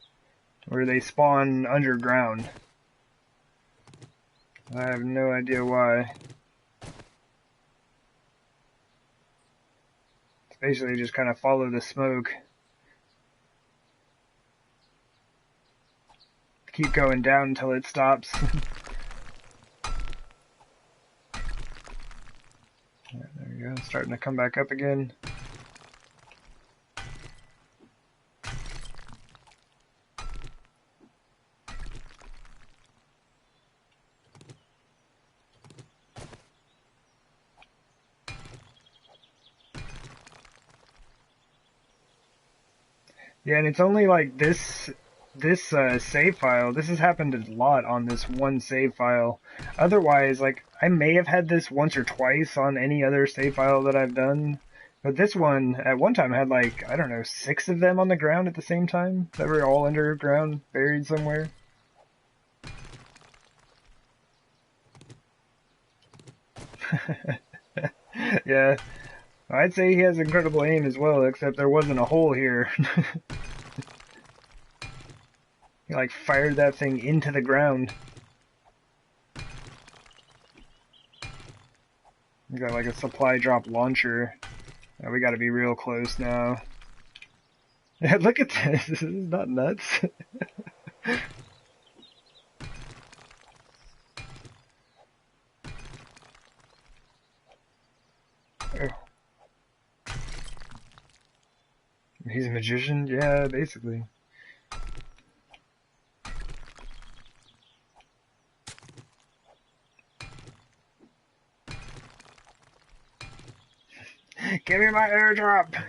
where they spawn underground. I have no idea why. It's basically just kind of follow the smoke. Keep going down until it stops. There we go, it's starting to come back up again. Yeah, and it's only like this save file. This has happened a lot on this one save file. Otherwise, like, I may have had this once or twice on any other save file that I've done. But this one, at one time, had like, I don't know, 6 of them on the ground at the same time. That were all underground, buried somewhere. Yeah, I'd say he has incredible aim as well, except there wasn't a hole here. He like fired that thing into the ground. We got like a supply drop launcher. Oh, we gotta be real close now. Yeah, look at this. This is not nuts. Oh. He's a magician? Yeah, basically. Give me my airdrop!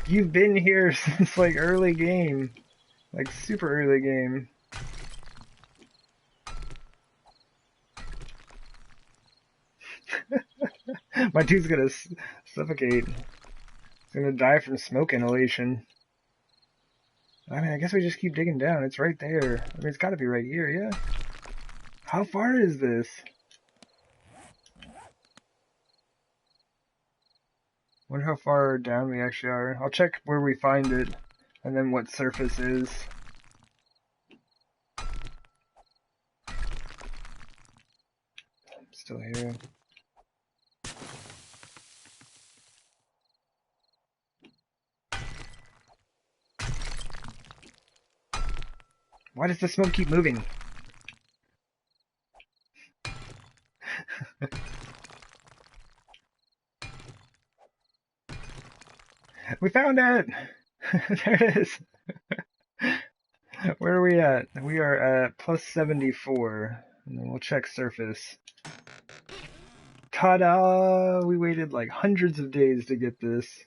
You've been here since like early game. Like super early game. My dude's gonna suffocate. He's gonna die from smoke inhalation. I mean, I guess we just keep digging down. It's right there. I mean, it's gotta be right here, yeah? How far is this? Wonder how far down we actually are. I'll check where we find it, and then what surface is. I'm still here. Why does the smoke keep moving? We found it! There it is! Where are we at? We are at plus 74. And then we'll check surface. Ta-da! We waited like hundreds of days to get this.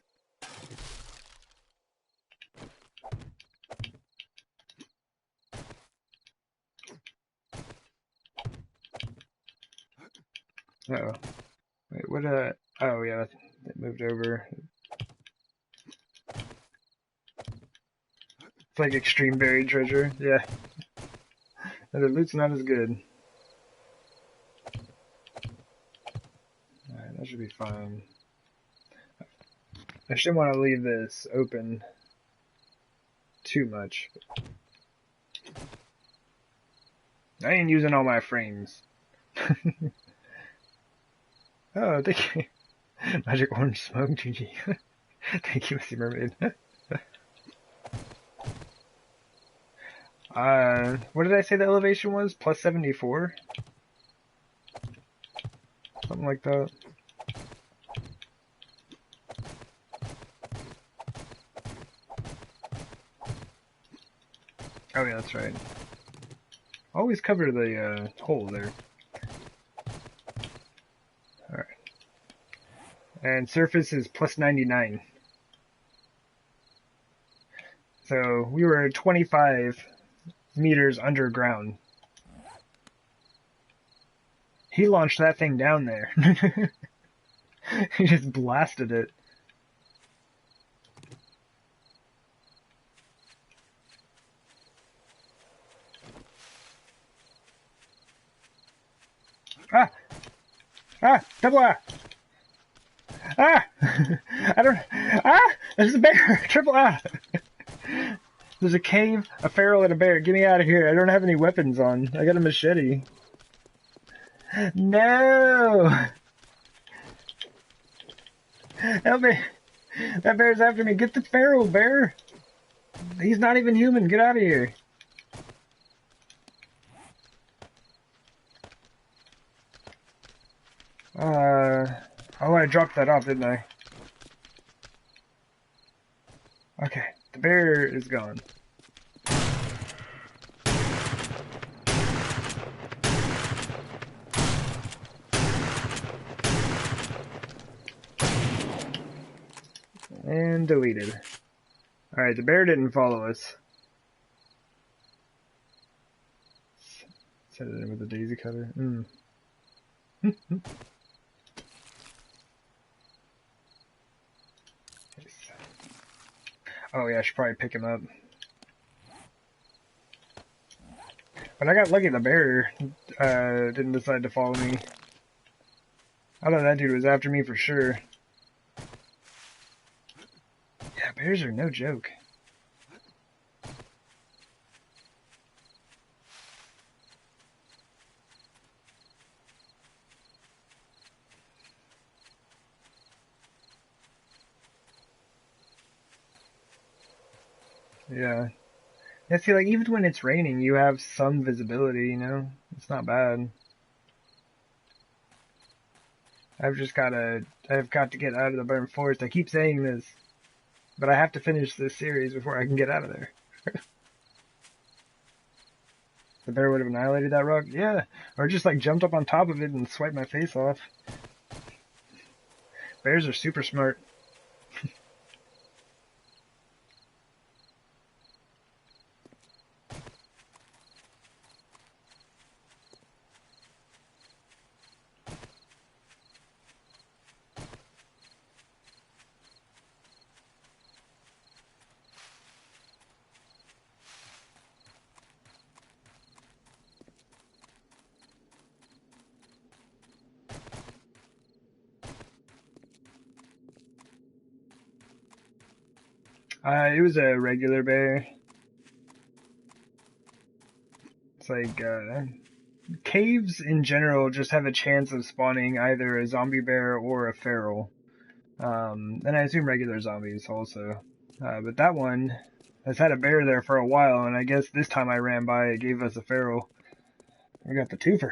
Uh-oh. Wait, what, oh yeah, it moved over. It's like extreme buried treasure, yeah. And the loot's not as good. Alright, that should be fine. I shouldn't want to leave this open too much. I ain't using all my frames. Oh, thank you. Magic orange smoke, GG. Thank you, Missy Mermaid. What did I say the elevation was? Plus 74? Something like that. Oh yeah, that's right. Always cover the hole there. Alright. And surface is plus 99. So we were 25 meters underground. He launched that thing down there. He just blasted it. Ah! Ah! Double ah! Ah! I don't... Ah! There's a bear! Triple ah! There's a cave, a feral, and a bear. Get me out of here. I don't have any weapons on. I got a machete. No! Help me! That bear's after me. Get the feral, bear! He's not even human. Get out of here. Oh, I dropped that off, didn't I? Okay, the bear is gone. And deleted. Alright, the bear didn't follow us. Set it in with the daisy cutter. Oh yeah, I should probably pick him up. But I got lucky the bear didn't decide to follow me. I thought that dude was after me for sure. Yeah, bears are no joke. Yeah. Yeah, see, like, even when it's raining, you have some visibility, you know? It's not bad. I've got to get out of the burnt forest. I keep saying this, but I have to finish this series before I can get out of there. The bear would have annihilated that rock? Yeah. Or just, like, jumped up on top of it and swiped my face off. Bears are super smart. It was a regular bear. It's like, caves in general just have a chance of spawning either a zombie bear or a feral. And I assume regular zombies also. But that one has had a bear there for a while, and I guess this time I ran by, it gave us a feral. We got the twofer.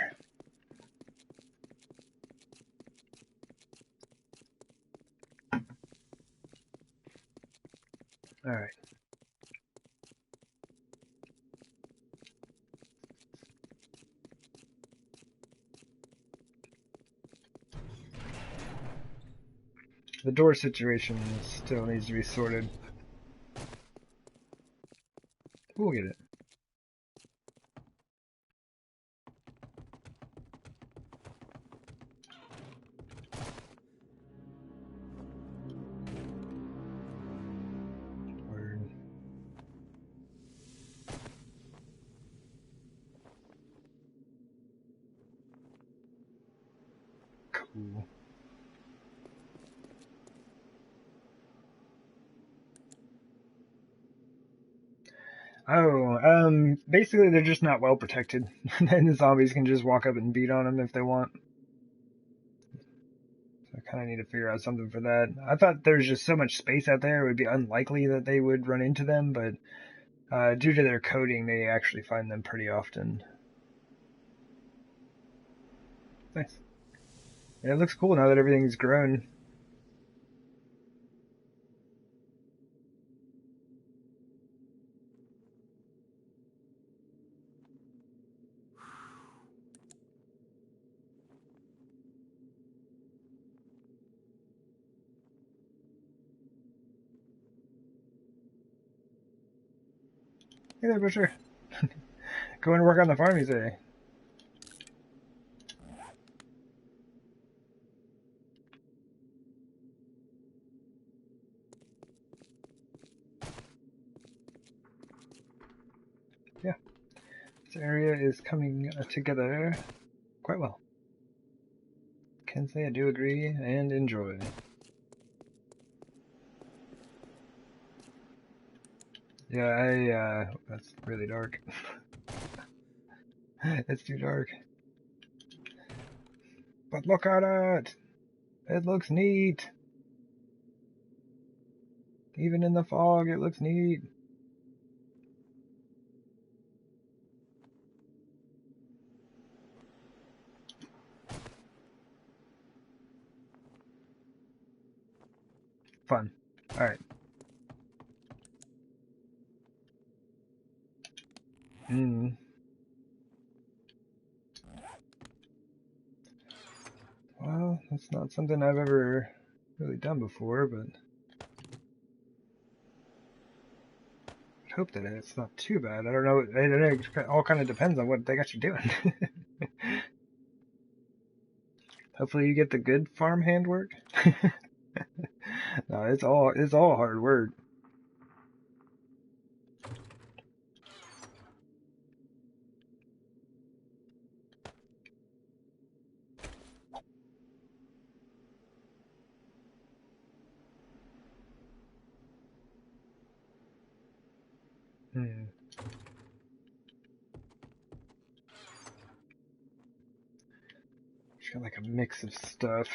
Alright. The door situation still needs to be sorted. We'll get it. Word. Cool. Oh, basically they're just not well protected. And the zombies can just walk up and beat on them if they want. So I kind of need to figure out something for that. I thought there was just so much space out there, it would be unlikely that they would run into them, but due to their coding, they actually find them pretty often. Nice. Yeah, it looks cool now that everything's grown. Hey there, Butcher. Go and work on the farm, you say? This area is coming together quite well. Can say I do agree and enjoy. Yeah, that's really dark. It's too dark. But look at it! It looks neat! Even in the fog, it looks neat. Fun. Alright. Well, that's not something I've ever really done before, but I hope that it's not too bad. I don't know. It all kind of depends on what they got you doing. Hopefully you get the good farmhand work. No, it's all hard work. It's got like a mix of stuff.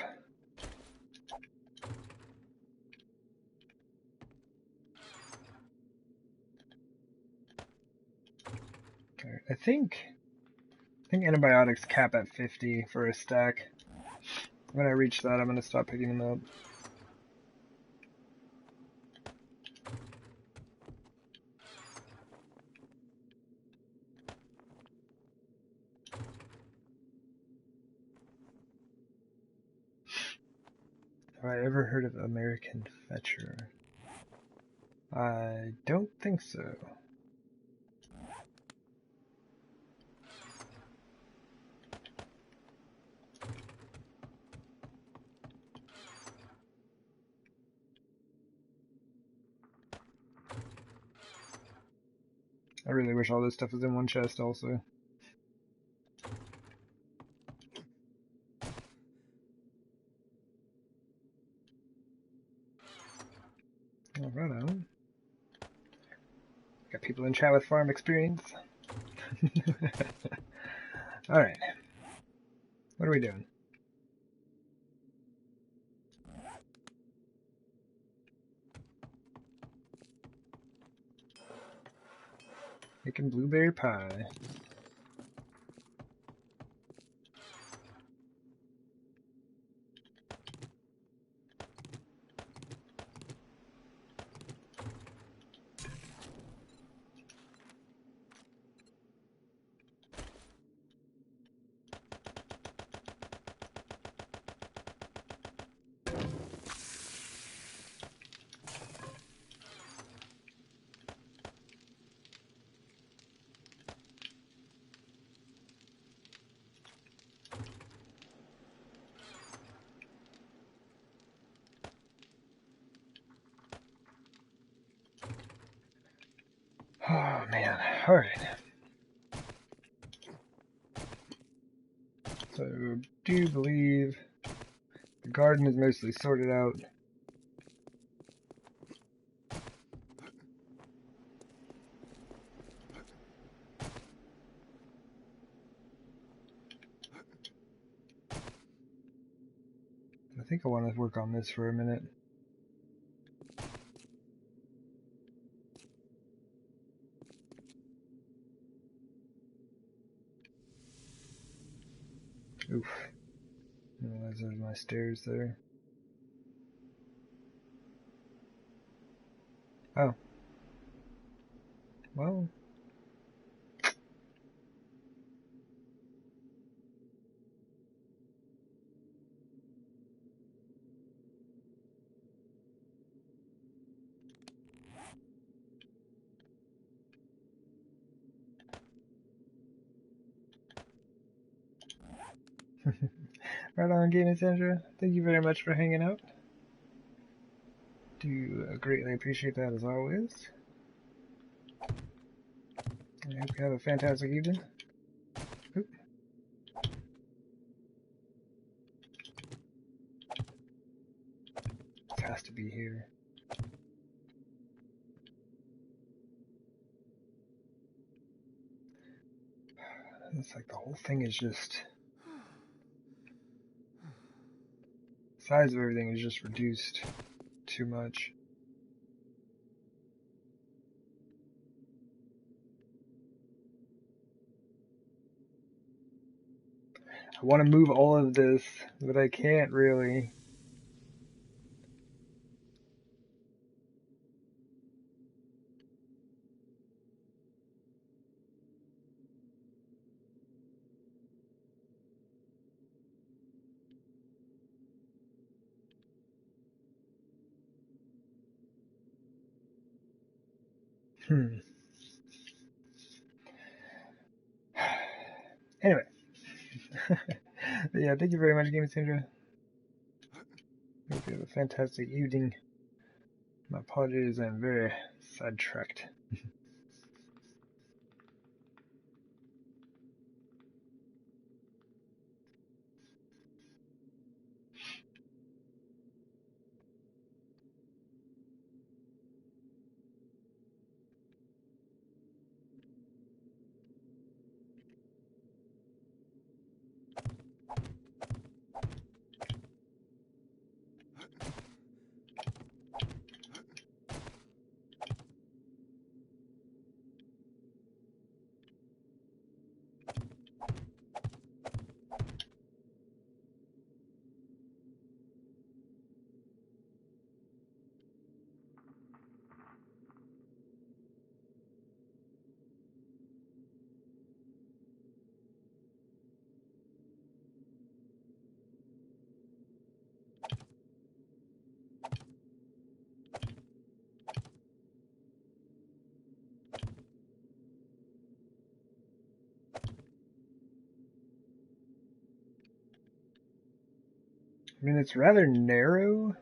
I think antibiotics cap at 50 for a stack. When I reach that, I'm gonna stop picking them up. Have I ever heard of American Fetcher? I don't think so. I really wish all this stuff was in one chest also. Oh, right on. Got people in chat with farm experience. Alright. What are we doing? Making blueberry pie. Oh man, alright. So, do you believe the garden is mostly sorted out? I think I want to work on this for a minute. Oof. I didn't realize there's my stairs there. Oh. Well. Right on, Gaming Sandra. Thank you very much for hanging out. Do greatly appreciate that as always. I hope you have a fantastic evening. Oop. This has to be here. It's like the whole thing is just... The size of everything is just reduced too much. I want to move all of this, but I can't really. Anyway. Yeah, thank you very much, Game Sandra. Hope you have a fantastic evening. My apologies, I'm very sidetracked. I mean, it's rather narrow.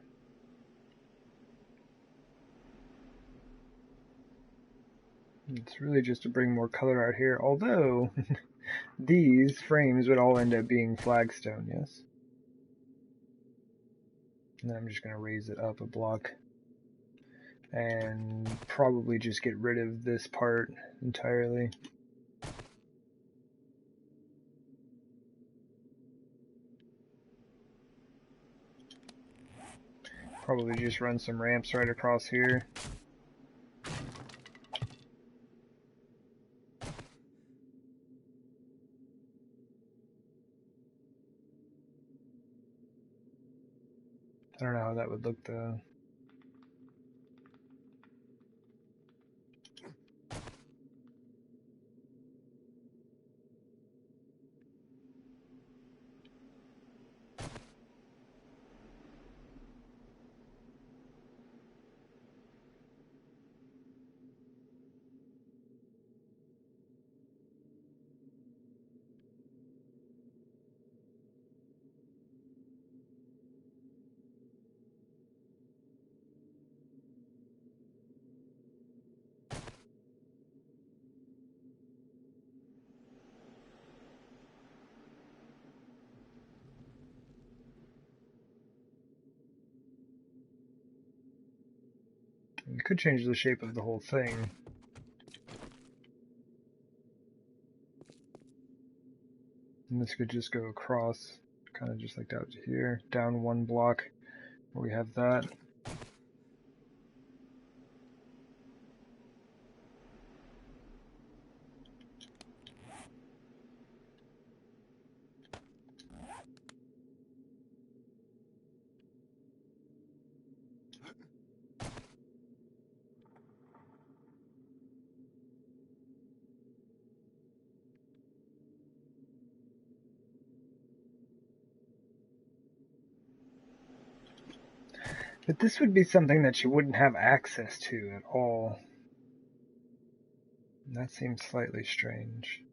It's really just to bring more color out here, although these frames would all end up being flagstone, yes? And then I'm just going to raise it up a block and probably just get rid of this part entirely. Probably just run some ramps right across here. I don't know how that would look though. It could change the shape of the whole thing. And this could just go across, kind of just like out to here, down one block where we have that. But this would be something that you wouldn't have access to at all. And that seems slightly strange.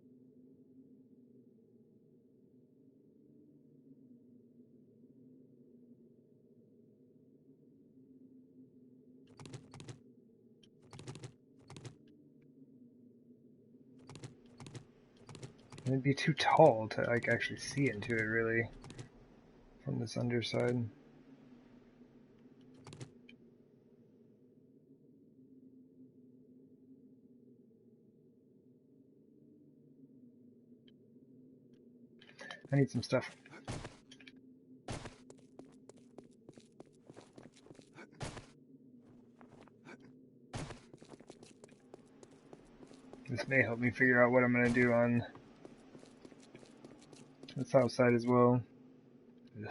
It'd be too tall to like actually see into it really from this underside. I need some stuff. This may help me figure out what I'm going to do on the south side as well. Ugh.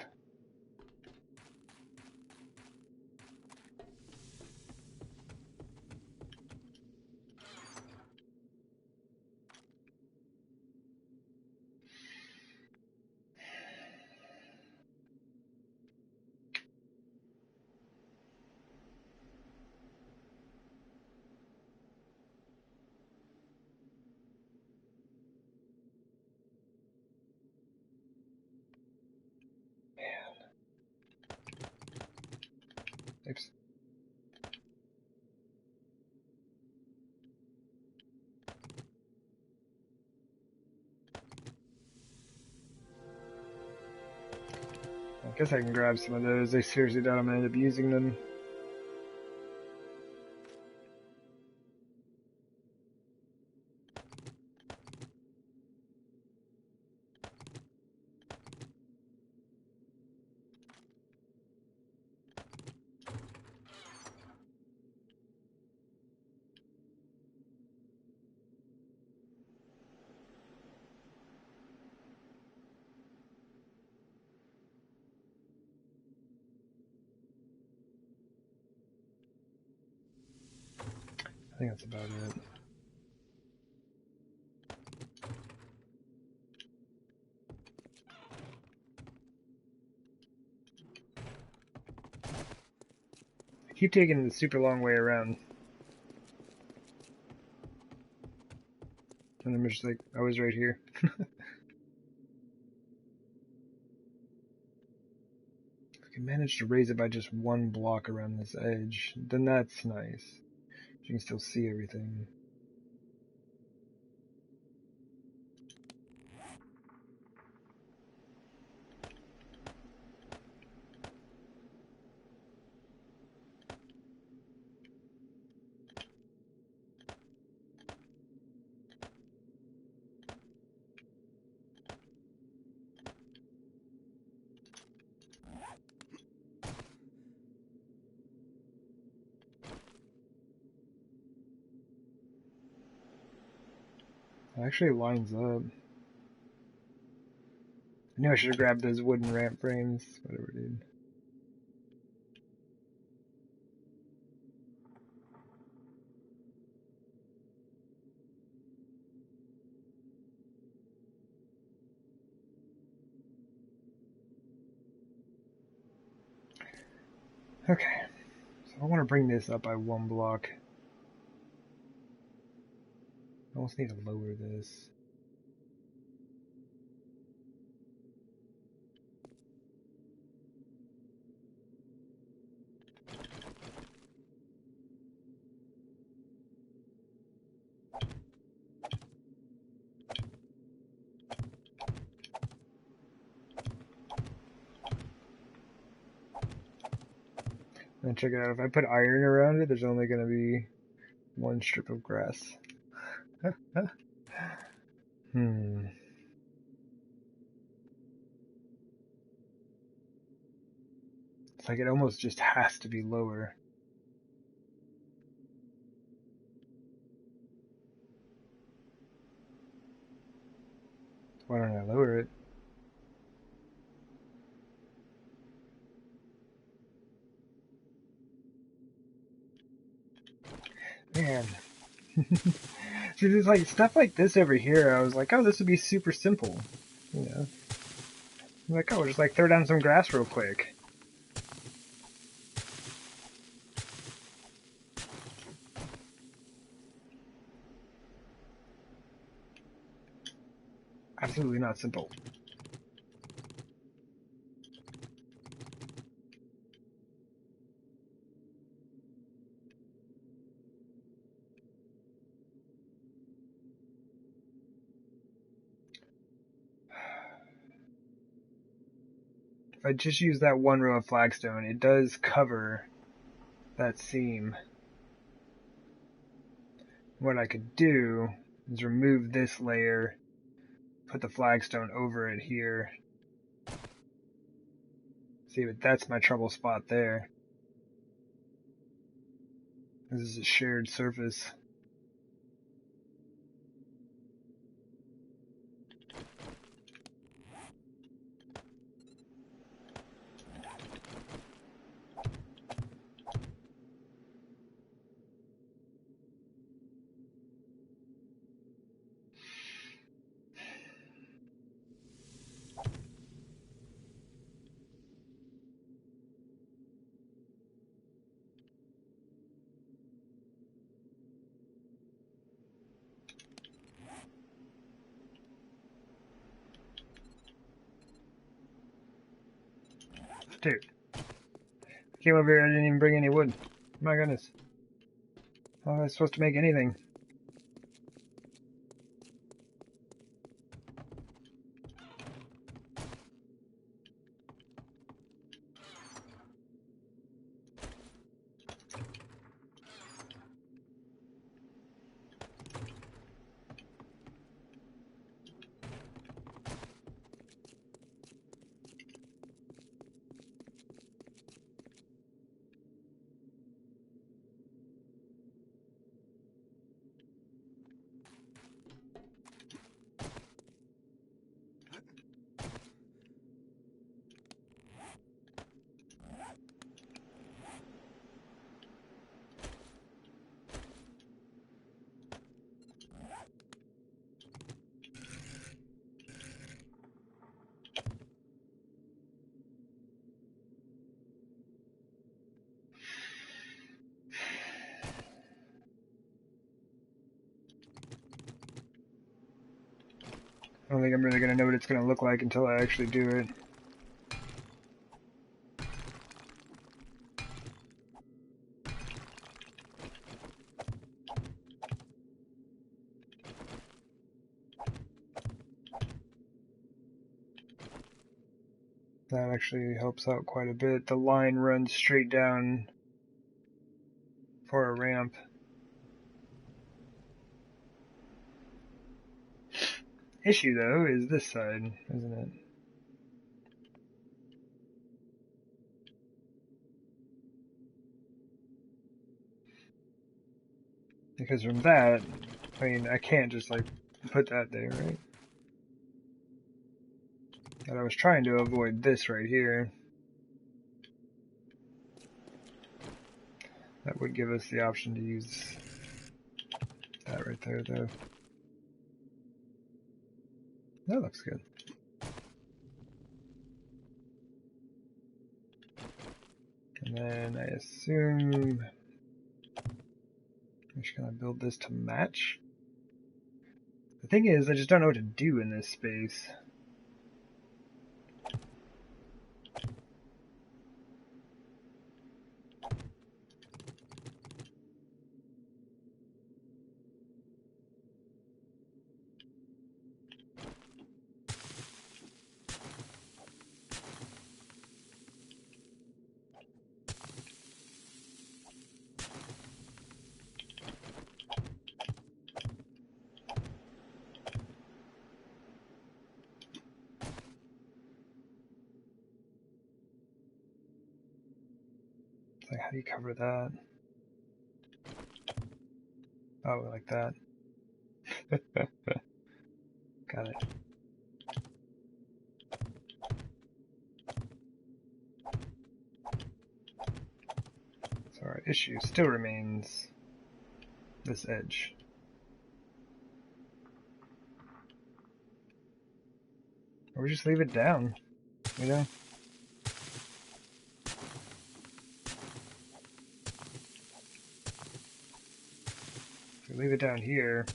Oops. I guess I can grab some of those. I seriously doubt I'm going to end up using them. I think that's about it. I keep taking the super long way around. And I'm just like, I was right here. If I can manage to raise it by just one block around this edge, then that's nice. You can still see everything. It actually lines up. I knew I should have grabbed those wooden ramp frames. Whatever, dude. Okay. So I want to bring this up by one block. I almost need to lower this. And check it out, if I put iron around it, there's only going to be one strip of grass. It's like it almost just has to be lower. Why don't I lower it? Man. See, there's like stuff like this over here. I was like, oh, this would be super simple. You know? I'm like, oh, just like throw down some grass real quick. Absolutely not simple. if I just use that one row of flagstone, it does cover that seam. What I could do is remove this layer, put the flagstone over it here. See, but that's my trouble spot there. This is a shared surface. Dude, I came over here, I didn't even bring any wood. My goodness. How am I supposed to make anything? I don't think I'm really going to know what it's going to look like until I actually do it. That actually helps out quite a bit. The line runs straight down for a ramp. Issue though is this side, isn't it? Because from that, I mean, I can't just like put that there, right? And I was trying to avoid this right here. That would give us the option to use that right there, though. That looks good. And then I assume I'm just gonna build this to match. The thing is, I just don't know what to do in this space. Like, how do you cover that? Oh, like that. Got it. So our issue still remains this edge. Or we just leave it down, you know? If we leave it down here,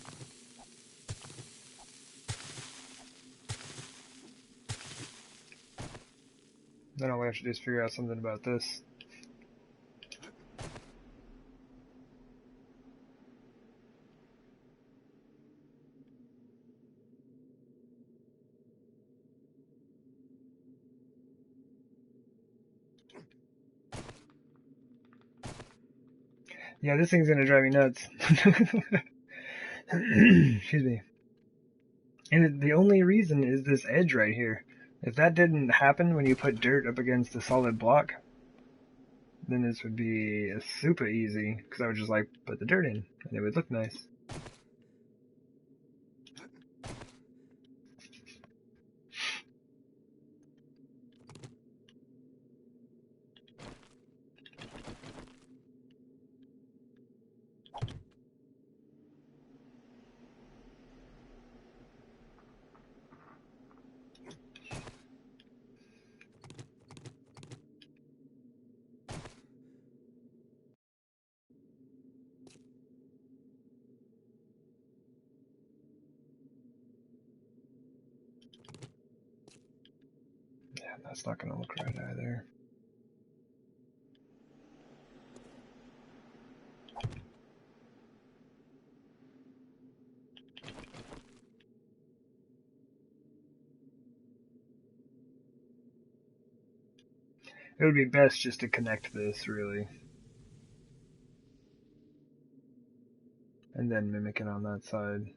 then all we have to do is figure out something about this. Yeah, this thing's gonna drive me nuts. Excuse me. And the only reason is this edge right here. If that didn't happen when you put dirt up against a solid block, then this would be super easy, because I would just like put the dirt in, and it would look nice. Yeah, that's not going to look right either. It would be best just to connect this, really. And then mimic it on that side.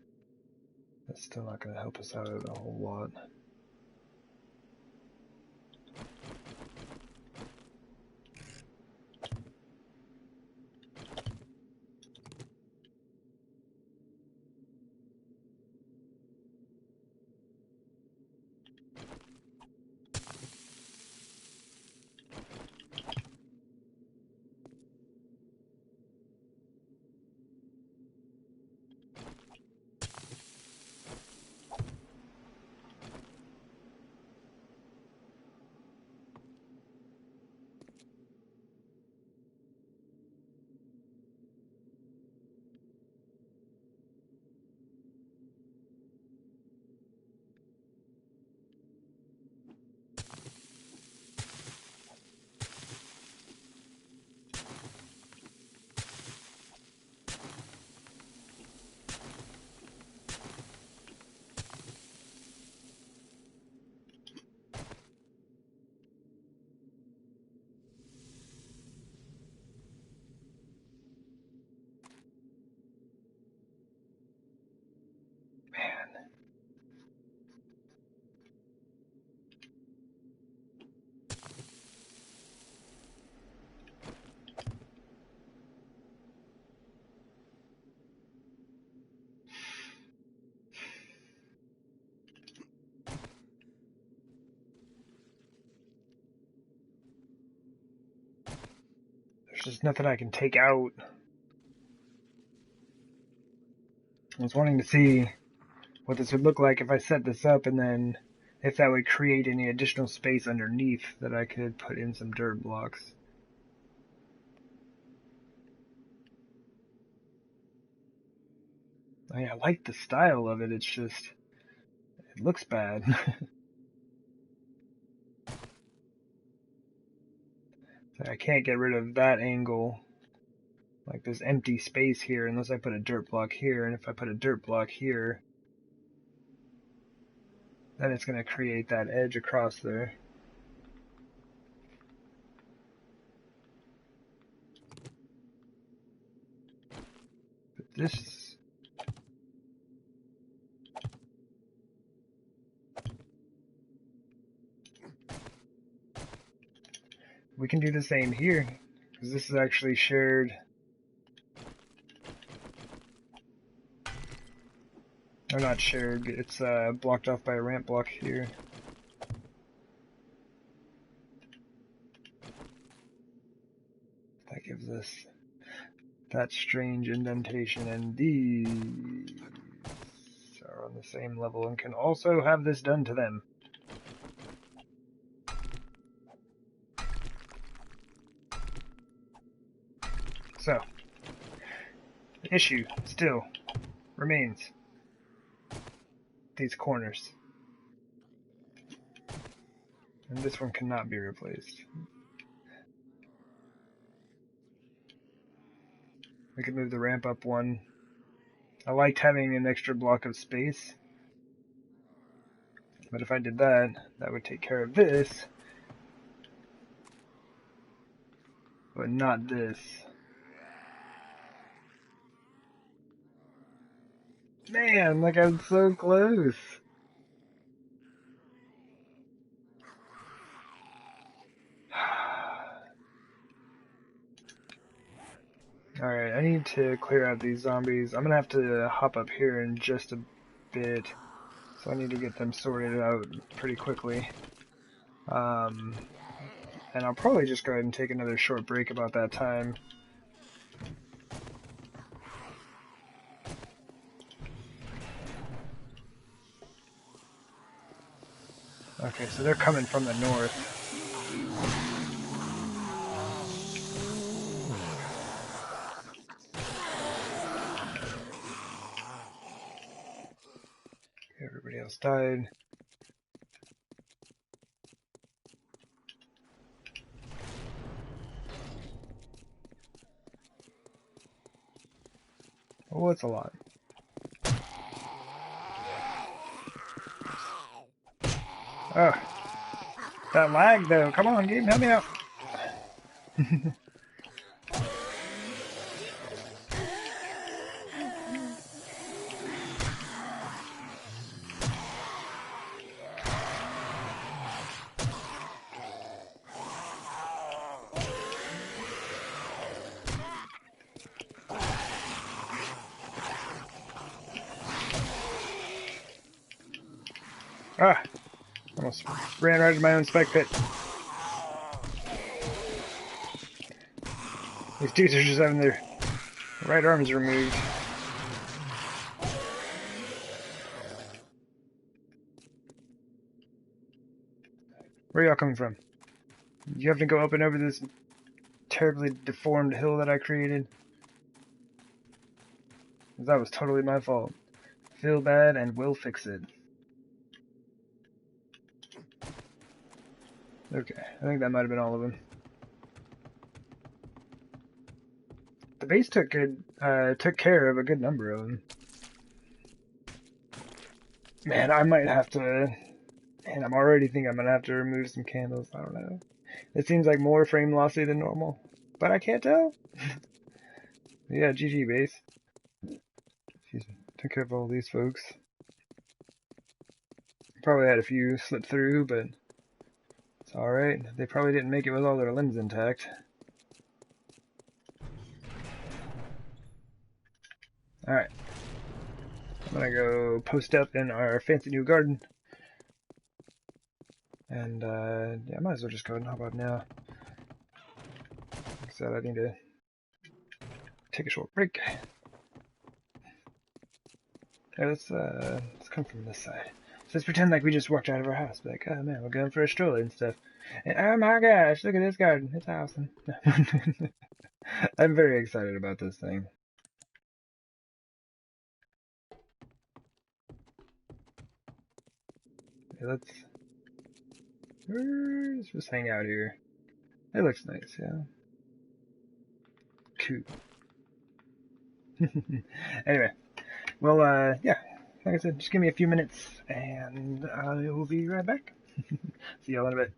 That's still not going to help us out a whole lot. Man. There's just nothing I can take out. I was wanting to see what this would look like if I set this up, and then if that would create any additional space underneath that I could put in some dirt blocks. I mean, I like the style of it, it's just, it looks bad. I can't get rid of that angle, like this empty space here, unless I put a dirt block here, and if I put a dirt block here, then it's going to create that edge across there. But this... we can do the same here, because this is actually shared... or not shared, it's blocked off by a ramp block here. That gives us that strange indentation, and these are on the same level and can also have this done to them. So, the issue still remains these corners. And this one cannot be replaced. We could move the ramp up one. I liked having an extra block of space. But if I did that, that would take care of this. But not this. Man, like I'm so close. Alright, I need to clear out these zombies. I'm gonna have to hop up here in just a bit. So I need to get them sorted out pretty quickly. And I'll probably just go ahead and take another short break about that time. Okay, so they're coming from the north. Everybody else died. Oh, it's a lot. Oh, that lag though. Come on, game, help me out. Ah, almost ran right into my own spike pit. These dudes are just having their right arms removed. Where y'all coming from? You have to go up and over this terribly deformed hill that I created? That was totally my fault. Feel bad and we'll fix it. Okay, I think that might have been all of them. The base took care of a good number of them. Man, I might have to. And I'm already thinking I'm gonna have to remove some candles. I don't know. It seems like more frame lossy than normal, but I can't tell. Yeah, GG base. Excuse me. Took care of all these folks. Probably had a few slip through, but it's alright. They probably didn't make it with all their limbs intact. Alright. I'm gonna go post up in our fancy new garden. And, yeah, I might as well just go ahead and hop up now. Like I said, I need to take a short break. Yeah, let's come from this side. So let's pretend like we just walked out of our house. Be like, oh man, we're going for a stroll and stuff. And oh my gosh, look at this garden. It's awesome. I'm very excited about this thing. Okay, let's just hang out here. It looks nice, yeah. Cool. Anyway, well, yeah, like I said, just give me a few minutes and I will be right back. See y'all in a bit.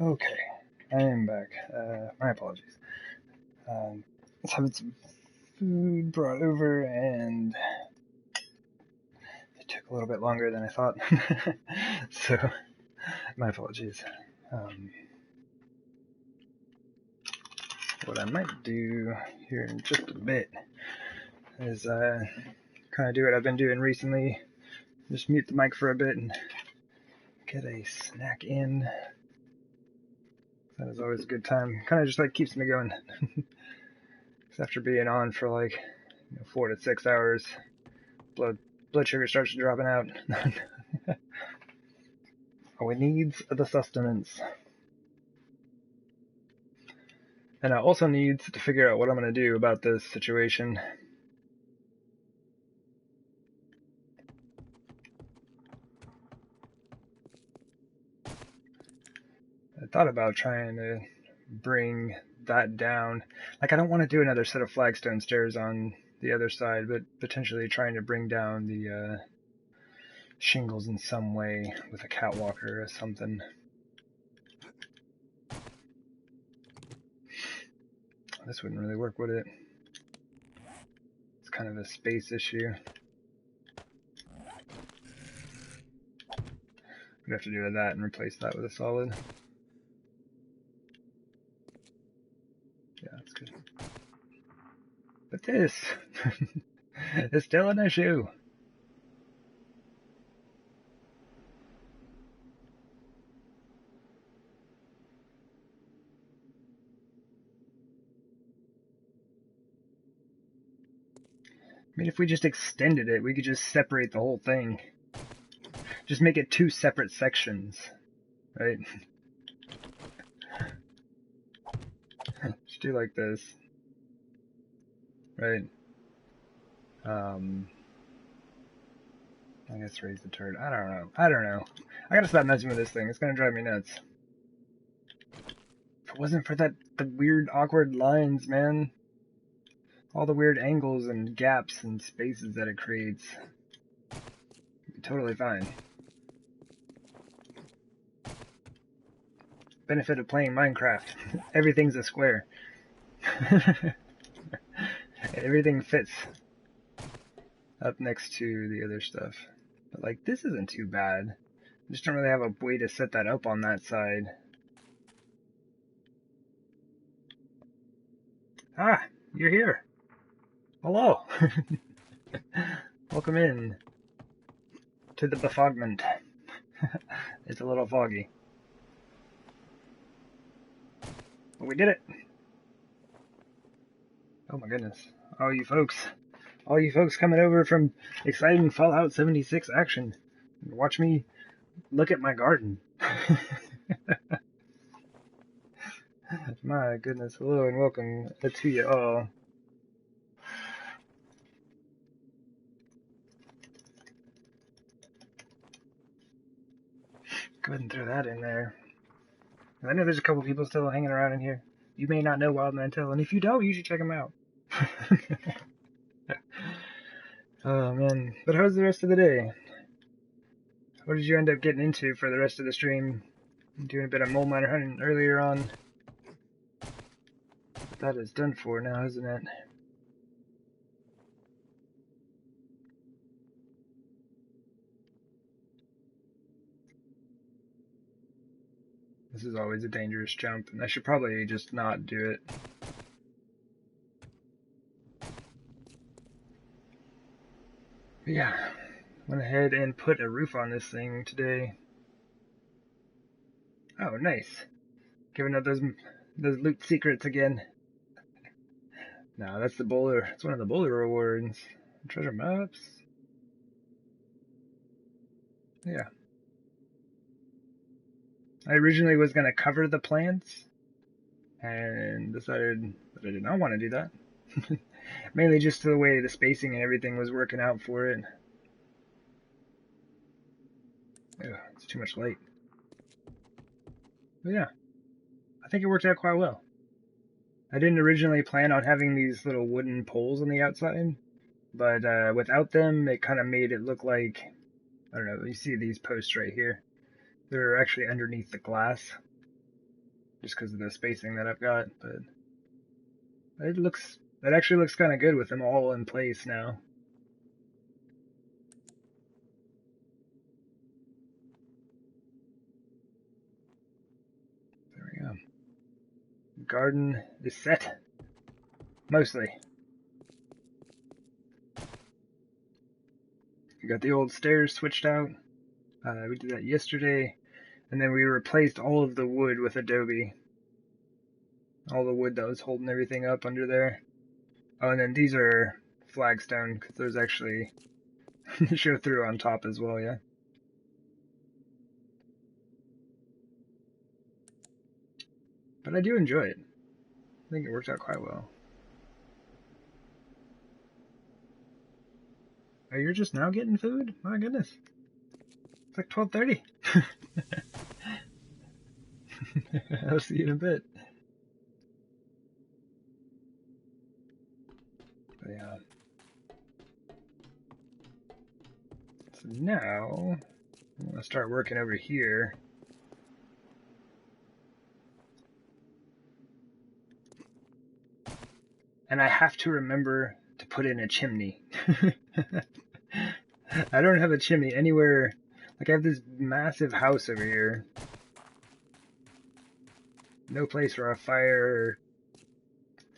Okay, I am back. My apologies. Let's have some food brought over, and it took a little bit longer than I thought. So, my apologies. What I might do here in just a bit is kind of do what I've been doing recently. Just mute the mic for a bit and get a snack in. That is always a good time. Kind of just like keeps me going. After being on for like 4 to 6 hours, blood sugar starts dropping out. Oh, it needs the sustenance. And I also need to figure out what I'm going to do about this situation. I thought about trying to bring that down. Like, I don't want to do another set of flagstone stairs on the other side, but potentially trying to bring down the shingles in some way with a catwalk or something. This wouldn't really work, would it? It's kind of a space issue. We'd have to do that and replace that with a solid. Yeah, that's good. But this is still an issue. I mean, if we just extended it, we could just separate the whole thing. Just make it 2 separate sections, right? Just do like this, right? I guess raise the turret. I don't know. I gotta stop messing with this thing. It's gonna drive me nuts. If it wasn't for the weird, awkward lines, man. All the weird angles and gaps and spaces that it creates. It'd be totally fine. Benefit of playing Minecraft. Everything's a square. Everything fits up next to the other stuff. But like, this isn't too bad. I just don't really have a way to set that up on that side. Ah, you're here. Hello. Welcome in to the befogment. It's a little foggy. But we did it. Oh my goodness. All you folks coming over from exciting Fallout 76 action. Watch me look at my garden. My goodness. Hello and welcome to you all. Go ahead and throw that in there. I know there's a couple people still hanging around in here. You may not know Wild Mantel, and if you don't, you should check them out. Oh man. But how's the rest of the day? What did you end up getting into for the rest of the stream? Doing a bit of mole miner hunting earlier on. That is done for now, isn't it? This is always a dangerous jump, and I should probably just not do it. But yeah, went ahead and put a roof on this thing today. Oh, nice. Giving up those loot secrets again. No, that's the bowler. It's one of the bowler rewards. Treasure maps. Yeah. I originally was going to cover the plants and decided that I did not want to do that. Mainly just the way the spacing and everything was working out for it. Ugh, it's too much light. But yeah, I think it worked out quite well. I didn't originally plan on having these little wooden poles on the outside, but without them, it kind of made it look like, I don't know, you see these posts right here. They're actually underneath the glass. just because of the spacing that I've got, but it actually looks kind of good with them all in place now. There we go. Garden is set. Mostly. We got the old stairs switched out. We did that yesterday. And then we replaced all of the wood with adobe. All the wood that was holding everything up under there. Oh, and then these are flagstone, because those actually show through on top as well, yeah. But I do enjoy it. I think it worked out quite well. Oh, you're just now getting food? My goodness. It's like 12:30. I'll see you in a bit. But yeah. So now, I'm going to start working over here. And I have to remember to put in a chimney. I don't have a chimney anywhere. Like, I have this massive house over here. No place for a fire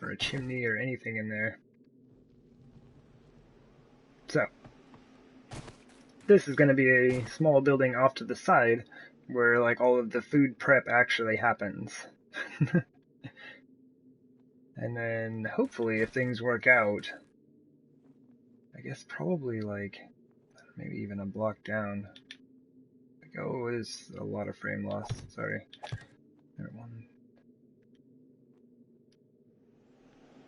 or a chimney or anything in there. So, this is going to be a small building off to the side where, like, all of the food prep actually happens. And then, hopefully, if things work out, I guess probably, like, maybe even a block down. Like, oh, it is a lot of frame loss. Sorry. There, one.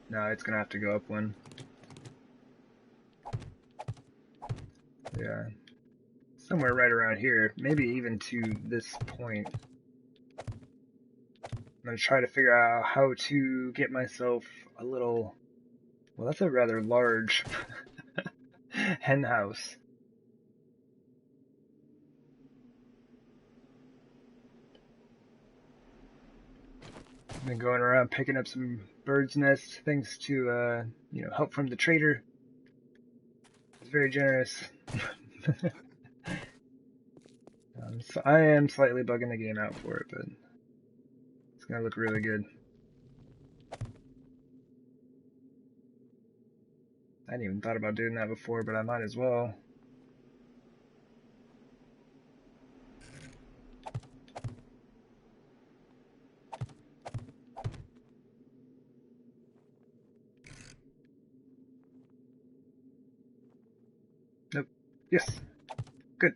No, it's gonna have to go up one. Yeah. Somewhere right around here. Maybe even to this point. I'm gonna try to figure out how to get myself a little... Well, that's a rather large hen house. I've been going around picking up some birds' nests, thanks to, help from the trader. He's very generous. So I am slightly bugging the game out for it, but it's gonna look really good. I hadn't even thought about doing that before, but I might as well. Nope. Yes. Good.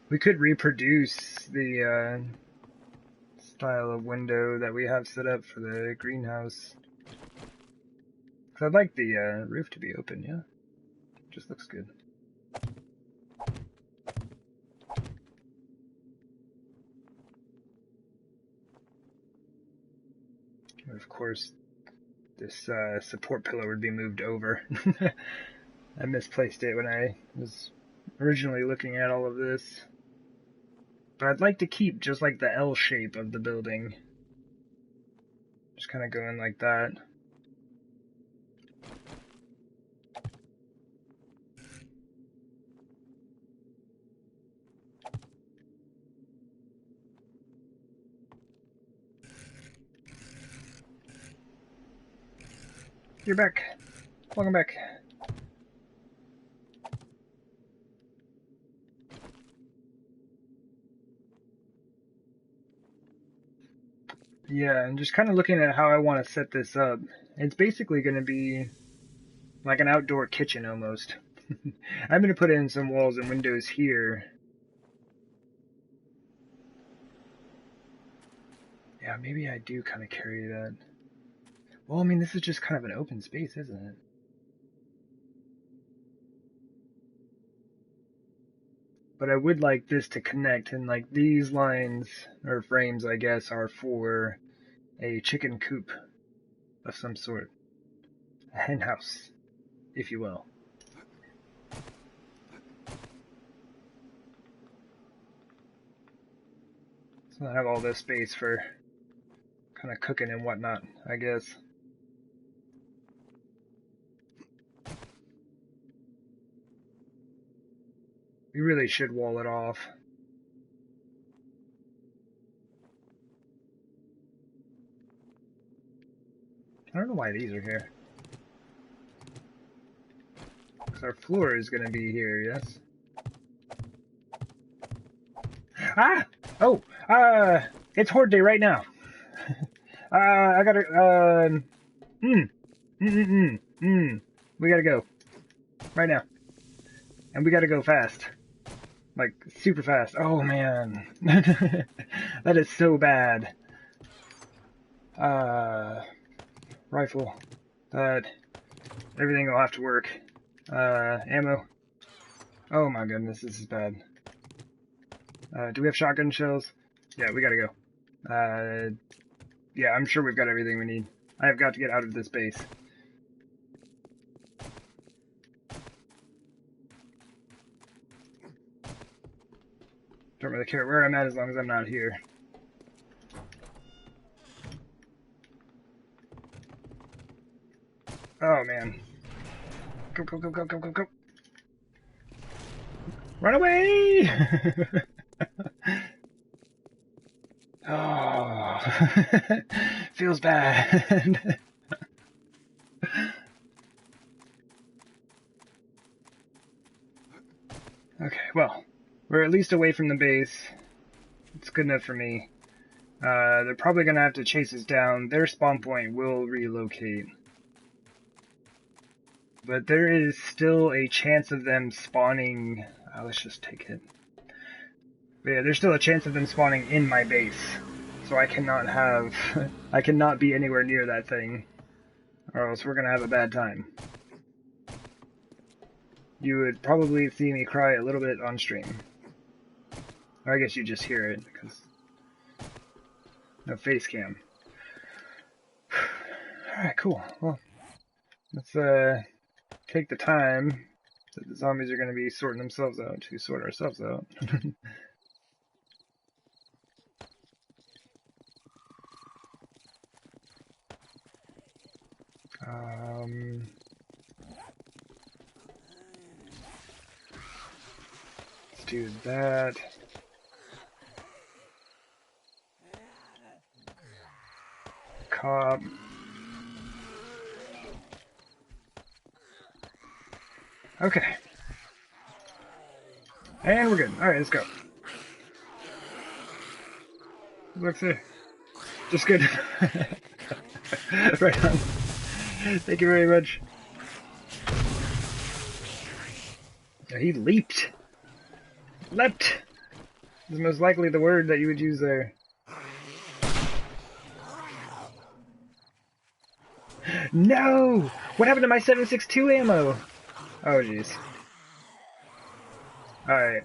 We could reproduce the style of window that we have set up for the greenhouse. Because I'd like the roof to be open, yeah? Just looks good. And of course, this support pillar would be moved over. I misplaced it when I was originally looking at all of this. But I'd like to keep just like the L shape of the building. Just kind of going like that. You're back. Welcome back. Yeah, and just kind of looking at how I want to set this up. It's basically going to be like an outdoor kitchen almost. I'm going to put in some walls and windows here. Yeah, maybe I do kind of carry that. Well, I mean, this is just kind of an open space, isn't it? But I would like this to connect, and like these lines, or frames, I guess, are for a chicken coop of some sort. A hen house, if you will. So I have all this space for kind of cooking and whatnot, I guess. We really should wall it off. I don't know why these are here. Because our floor is going to be here, yes? Ah! Oh! It's Horde Day right now. I gotta, we gotta go. Right now. And we gotta go fast. Like, super fast. Oh, man. That is so bad. Rifle. Everything will have to work. Ammo. Oh my goodness, this is bad. Do we have shotgun shells? Yeah, we gotta go. Yeah, I'm sure we've got everything we need. I have got to get out of this base. Don't really care where I'm at as long as I'm not here. Oh man. Go, go, go, go, go, go, go. Run away! Oh, feels bad. Okay, well, we're at least away from the base. It's good enough for me. They're probably gonna have to chase us down. Their spawn point will relocate. But there is still a chance of them spawning... let's just take it. But yeah, there's still a chance of them spawning in my base. So I cannot have... I cannot be anywhere near that thing. Or else we're gonna have a bad time. You would probably see me cry a little bit on stream. Or I guess you just hear it, because... no face cam. Alright, cool. Well, let's take the time that the zombies are going to be sorting themselves out to sort ourselves out. Let's do that. Cop. Okay. And we're good. Alright, let's go. Looks there. Just good. Right on. Thank you very much. Yeah, he leaped. Leapt! Is most likely the word that you would use there. No! What happened to my 7.62 ammo? Oh, jeez. Alright.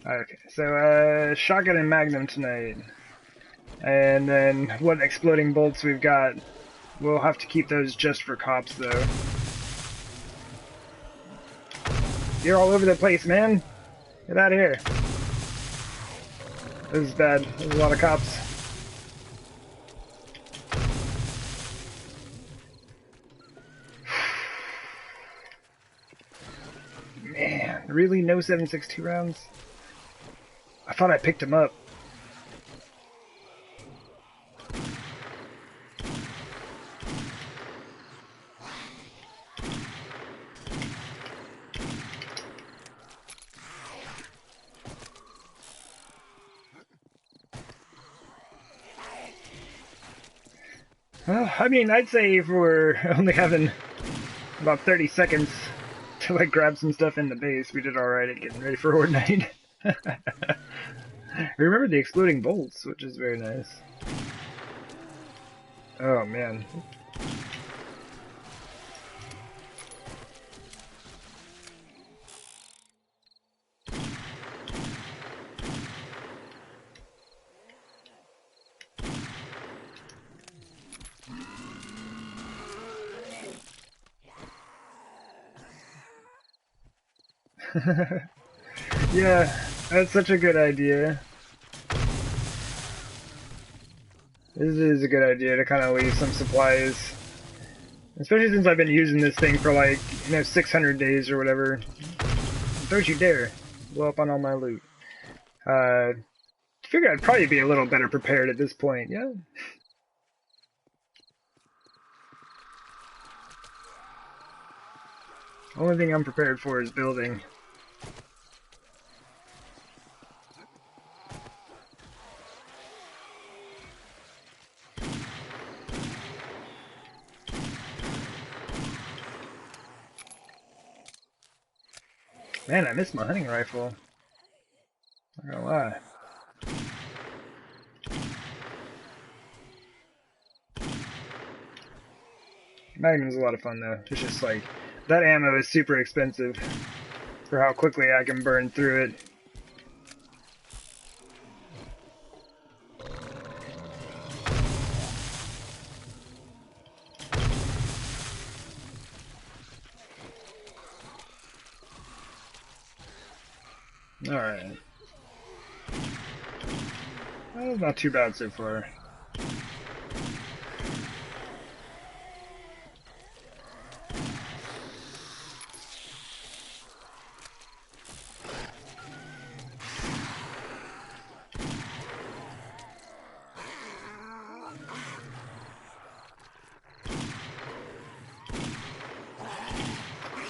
Okay, so, shotgun and magnum tonight. And then, what exploding bolts we've got. We'll have to keep those just for cops, though. You're all over the place, man! Get out of here. This is bad. There's a lot of cops. Man, really? No 7.62 rounds? I thought I picked him up. Well, I mean, I'd say if we're only having about 30 seconds to like grab some stuff in the base, we did alright at getting ready for Horde Night. Remember the exploding bolts, which is very nice. Oh man. Yeah, that's such a good idea. This is a good idea to kind of leave some supplies. Especially since I've been using this thing for like, 600 days or whatever. Don't you dare blow up on all my loot. I figured I'd probably be a little better prepared at this point, yeah? Only thing I'm prepared for is building. Man, I missed my hunting rifle. Not gonna lie. Magnum's a lot of fun though. It's just like, that ammo is super expensive for how quickly I can burn through it. Alright. Well, not too bad so far.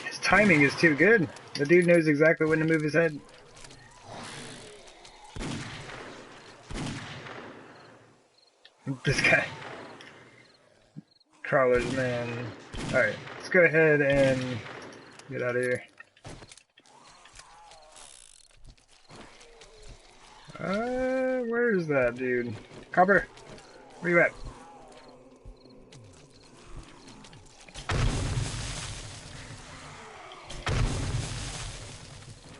His timing is too good. The dude knows exactly when to move his head. This guy. Crawlers, man. Alright, let's go ahead and get out of here. Where is that dude? Copper, where you at?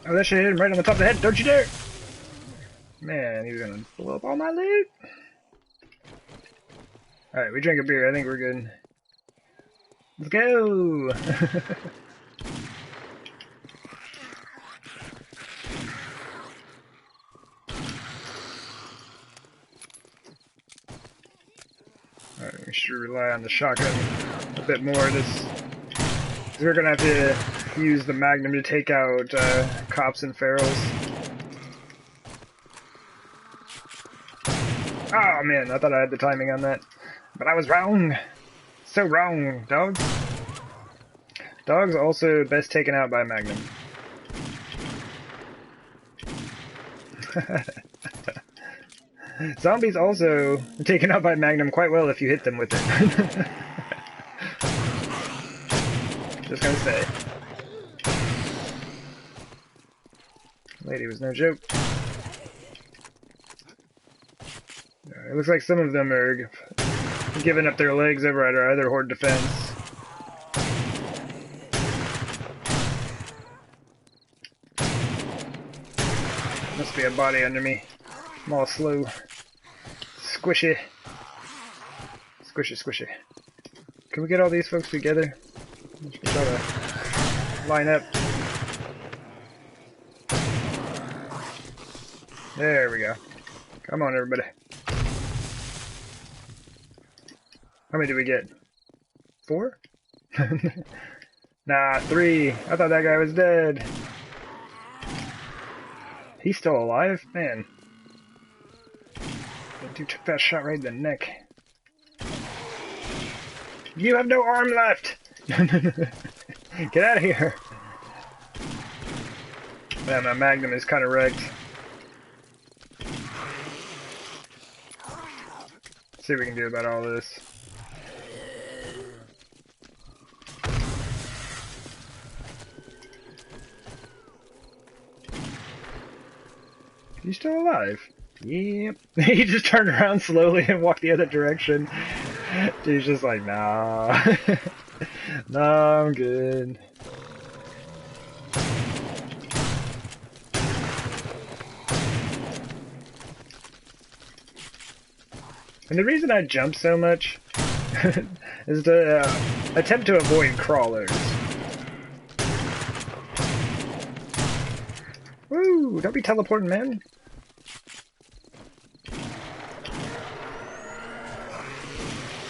Oh, that shit hit him right on the top of the head. Don't you dare! Man, he was gonna blow up all my loot. Alright, we drank a beer. I think we're good. Let's go! Alright, we should rely on the shotgun a bit more. We're gonna have to use the Magnum to take out cops and ferals. Oh man, I thought I had the timing on that. But I was wrong. So wrong, dogs. Dogs also best taken out by Magnum. Zombies also taken out by Magnum quite well if you hit them with it. Just gonna say. Lady was no joke. It looks like some of them are giving up their legs over at our other horde defense. Must be a body under me. I'm all slow. Squishy. Squishy, squishy. Can we get all these folks together? Let's try to line up. There we go. Come on, everybody. How many did we get? 4? Nah, 3. I thought that guy was dead. He's still alive? Man. That dude took that shot right in the neck. You have no arm left! Get out of here! Man, my Magnum is kind of wrecked. Let's see what we can do about all this. He's still alive. Yep. He just turned around slowly and walked the other direction. He's just like, nah. Nah, I'm good. And the reason I jump so much is to attempt to avoid crawlers. Ooh, don't be teleporting, man.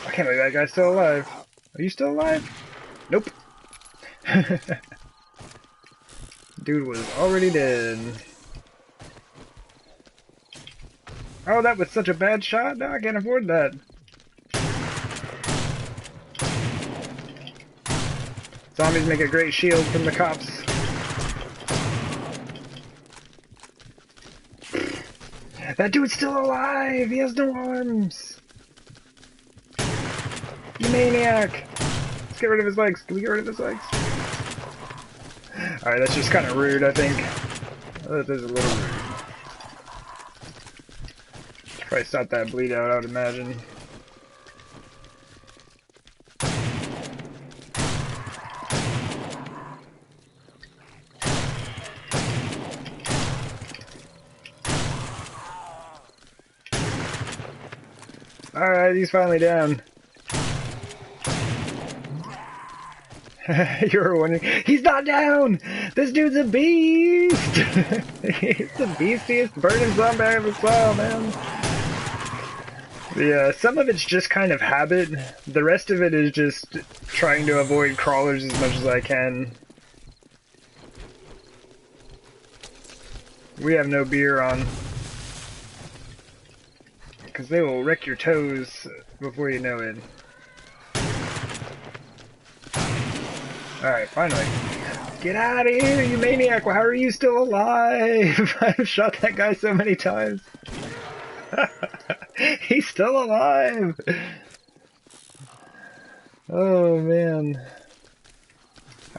I can't believe that guy's still alive. Are you still alive? Nope. Dude was already dead. Oh, that was such a bad shot? No, I can't afford that. Zombies make a great shield from the cops. That dude's still alive! He has no arms! You maniac! Let's get rid of his legs. Can we get rid of his legs? Alright, that's just kind of rude, I think. That is a little rude. Probably stop that bleed out, I would imagine. Alright, he's finally down. You were wondering, he's not down! This dude's a beast! He's the beastiest burning zombie I ever saw, man. Yeah, some of it's just kind of habit. The rest of it is just trying to avoid crawlers as much as I can. We have no beer on. Because they will wreck your toes before you know it. Alright, finally. Get out of here, you maniac! How are you still alive? I've shot that guy so many times. He's still alive! Oh, man.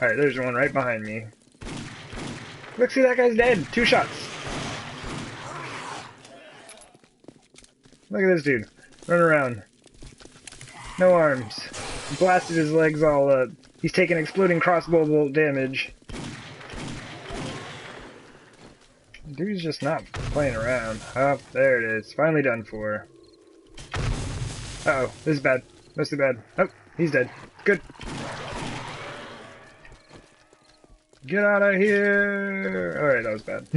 Alright, there's one right behind me. Look, see, that guy's dead! 2 shots! Look at this dude. Run around. No arms. Blasted his legs all up. He's taking exploding crossbow bolt damage. Dude's just not playing around. Oh, there it is. Finally done for. Uh-oh. This is bad. Mostly bad. Oh, he's dead. Good. Get out of here! Alright, that was bad.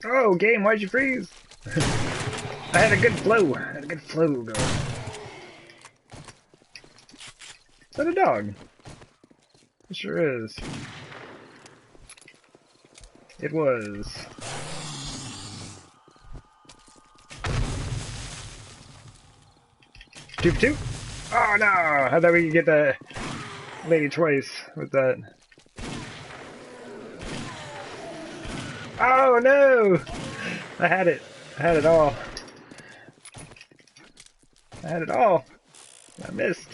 Oh, game, why'd you freeze? I had a good flow. I had a good flow going. Is that a dog? It sure is. It was. Toop toop! Oh no! I thought we could get that lady twice with that. Oh no! I had it. I had it all. I had it all. I missed.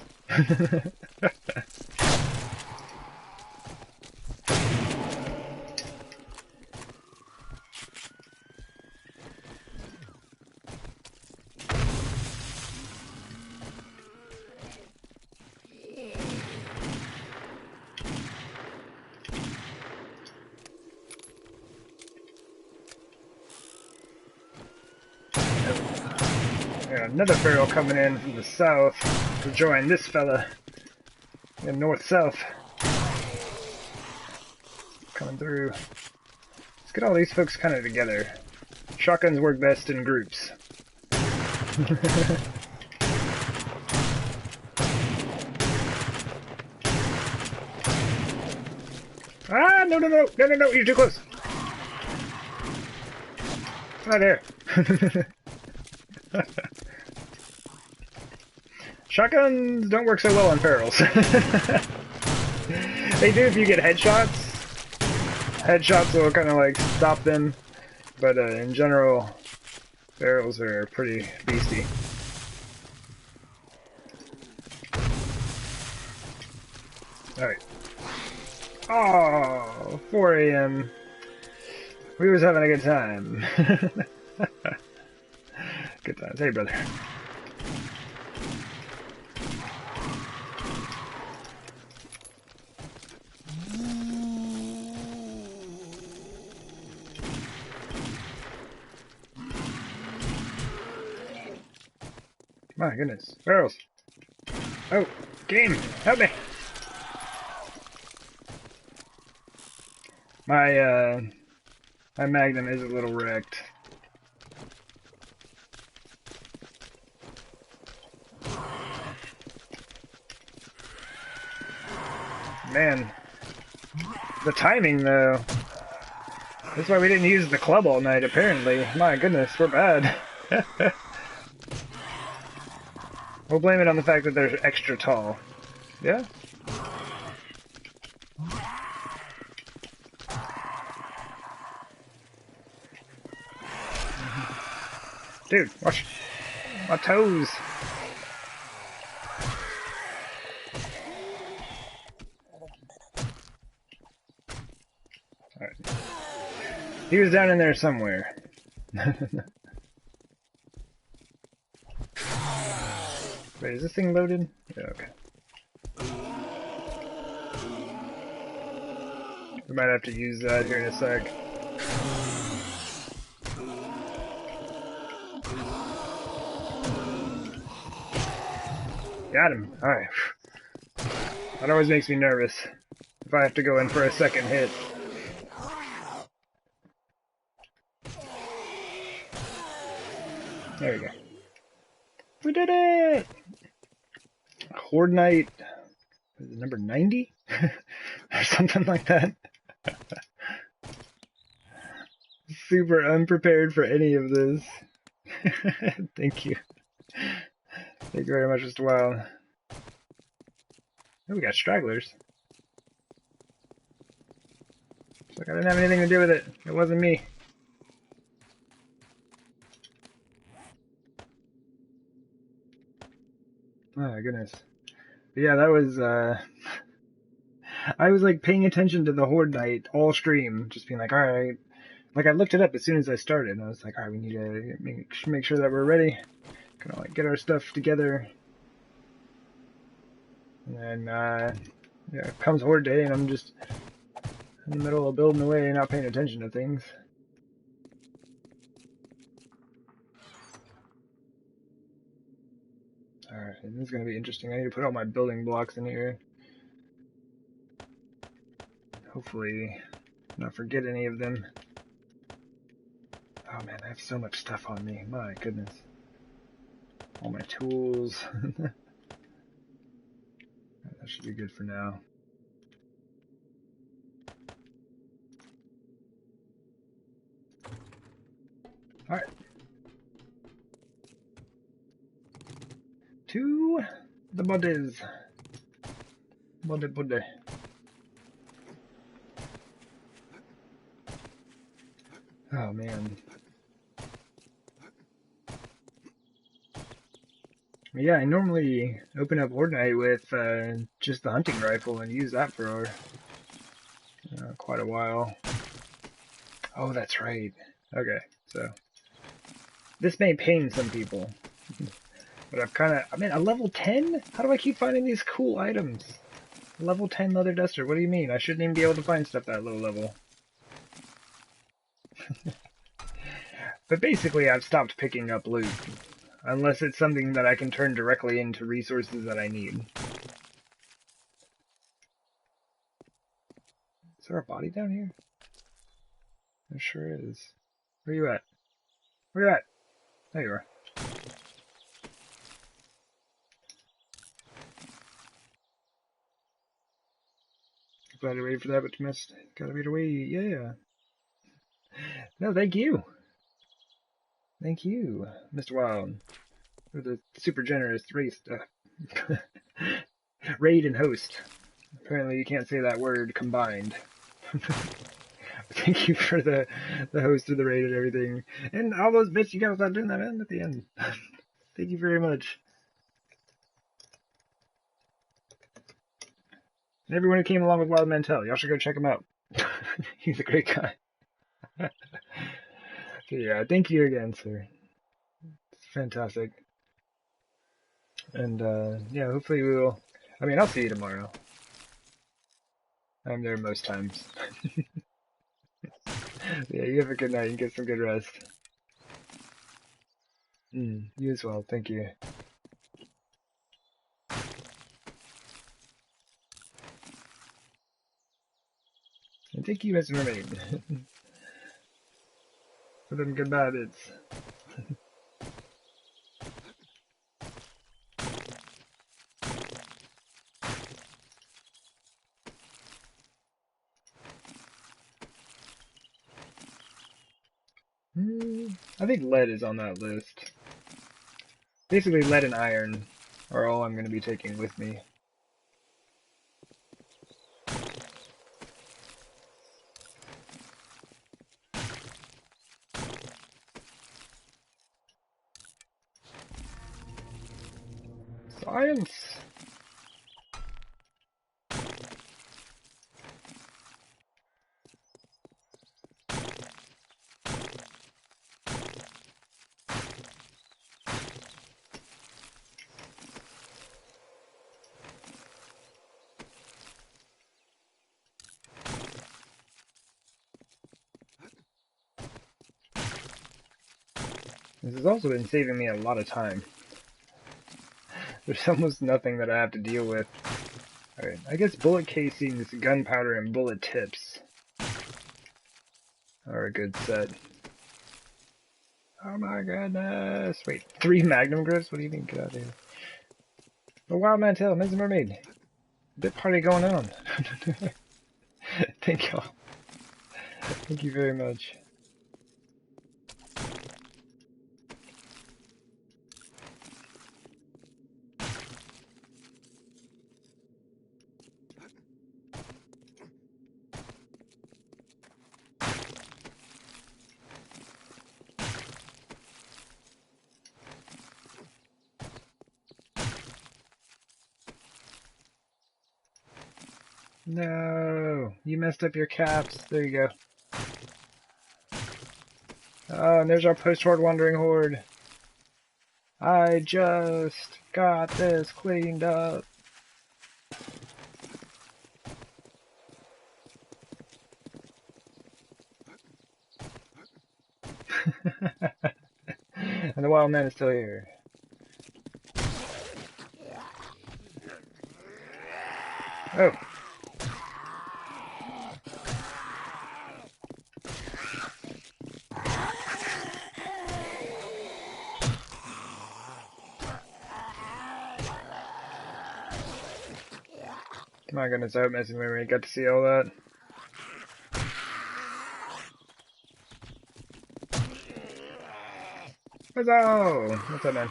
Another barrel coming in from the south to join this fella in north-south. Coming through. Let's get all these folks kind of together. Shotguns work best in groups. Ah, no, no, no, no, no, no, you're too close. Right there. Shotguns don't work so well on barrels. They do if you get headshots. Headshots will kind of like stop them, but in general, barrels are pretty beastie. Alright. Oh, 4 AM. We was having a good time. Good times. Hey, brother. My goodness. Barrels. Oh, game, help me. My Magnum is a little wrecked. Man, the timing though. That's why we didn't use the club all night, apparently. My goodness, we're bad. We'll blame it on the fact that they're extra tall. Yeah? Dude, watch my toes. Alright. He was down in there somewhere. Wait, is this thing loaded? Yeah, okay. We might have to use that here in a sec. Got him. Alright. That always makes me nervous if I have to go in for a second hit. There we go. We did it! Horde Night, number 90? Or something like that. Super unprepared for any of this. Thank you. Thank you very much, Mr. Wild. Oh, we got stragglers. It's like I didn't have anything to do with it. It wasn't me. Oh my goodness. But yeah, that was, I was like paying attention to the Horde Night all stream, just being like, alright. Like I looked it up as soon as I started, and I was like, alright, we need to make sure that we're ready. Kind of like get our stuff together. And then, yeah, comes Horde Day, and I'm just in the middle of building away, not paying attention to things. Alright, this is going to be interesting. I need to put all my building blocks in here. Hopefully not forget any of them. Oh man, I have so much stuff on me. My goodness. All my tools. That should be good for now. Alright. To the bodies. Body. Oh man. Yeah, I normally open up Horde Night with just the hunting rifle and use that for quite a while. Oh, that's right. Okay, so this may pain some people, but I'm at a level 10? How do I keep finding these cool items? Level 10 leather duster, what do you mean? I shouldn't even be able to find stuff that low level. But basically, I've stopped picking up loot. Unless it's something that I can turn directly into resources that I need. Is there a body down here? There sure is. Where you at? Where you at? There you are. Glad to wait for that, but you missed. Gotta be the way. Yeah. No, thank you. Thank you, Mr. Wild, for the super generous raid and host. Apparently you can't say that word combined. Thank you for the host of the raid and everything. And all those bits you got without doing that at the end. Thank you very much. And everyone who came along with Wild Mantel, y'all should go check him out. He's a great guy. So yeah, thank you again, sir. It's fantastic. And yeah, hopefully we will. I mean, I'll see you tomorrow. I'm there most times. Yeah, you have a good night and get some good rest. You as well, thank you. thank you, Mr. Mermaid. For them goodbye bits. I think lead is on that list. Basically, lead and iron are all I'm going to be taking with me. Science! This has also been saving me a lot of time. There's almost nothing that I have to deal with. Alright, I guess bullet casings, gunpowder, and bullet tips are a good set. Oh my goodness! Wait, 3 magnum grips? What do you mean? Get out of here. The Wild Man Tail, Ms. Mermaid. Bit party going on. Thank y'all. Thank you very much. No, you messed up your caps. There you go. Oh, and there's our post-horde wandering horde. I just got this cleaned up. And the wild man is still here. Oh. My goodness, I hope Messing Memory got to see all that. Huzzah! What's up, man?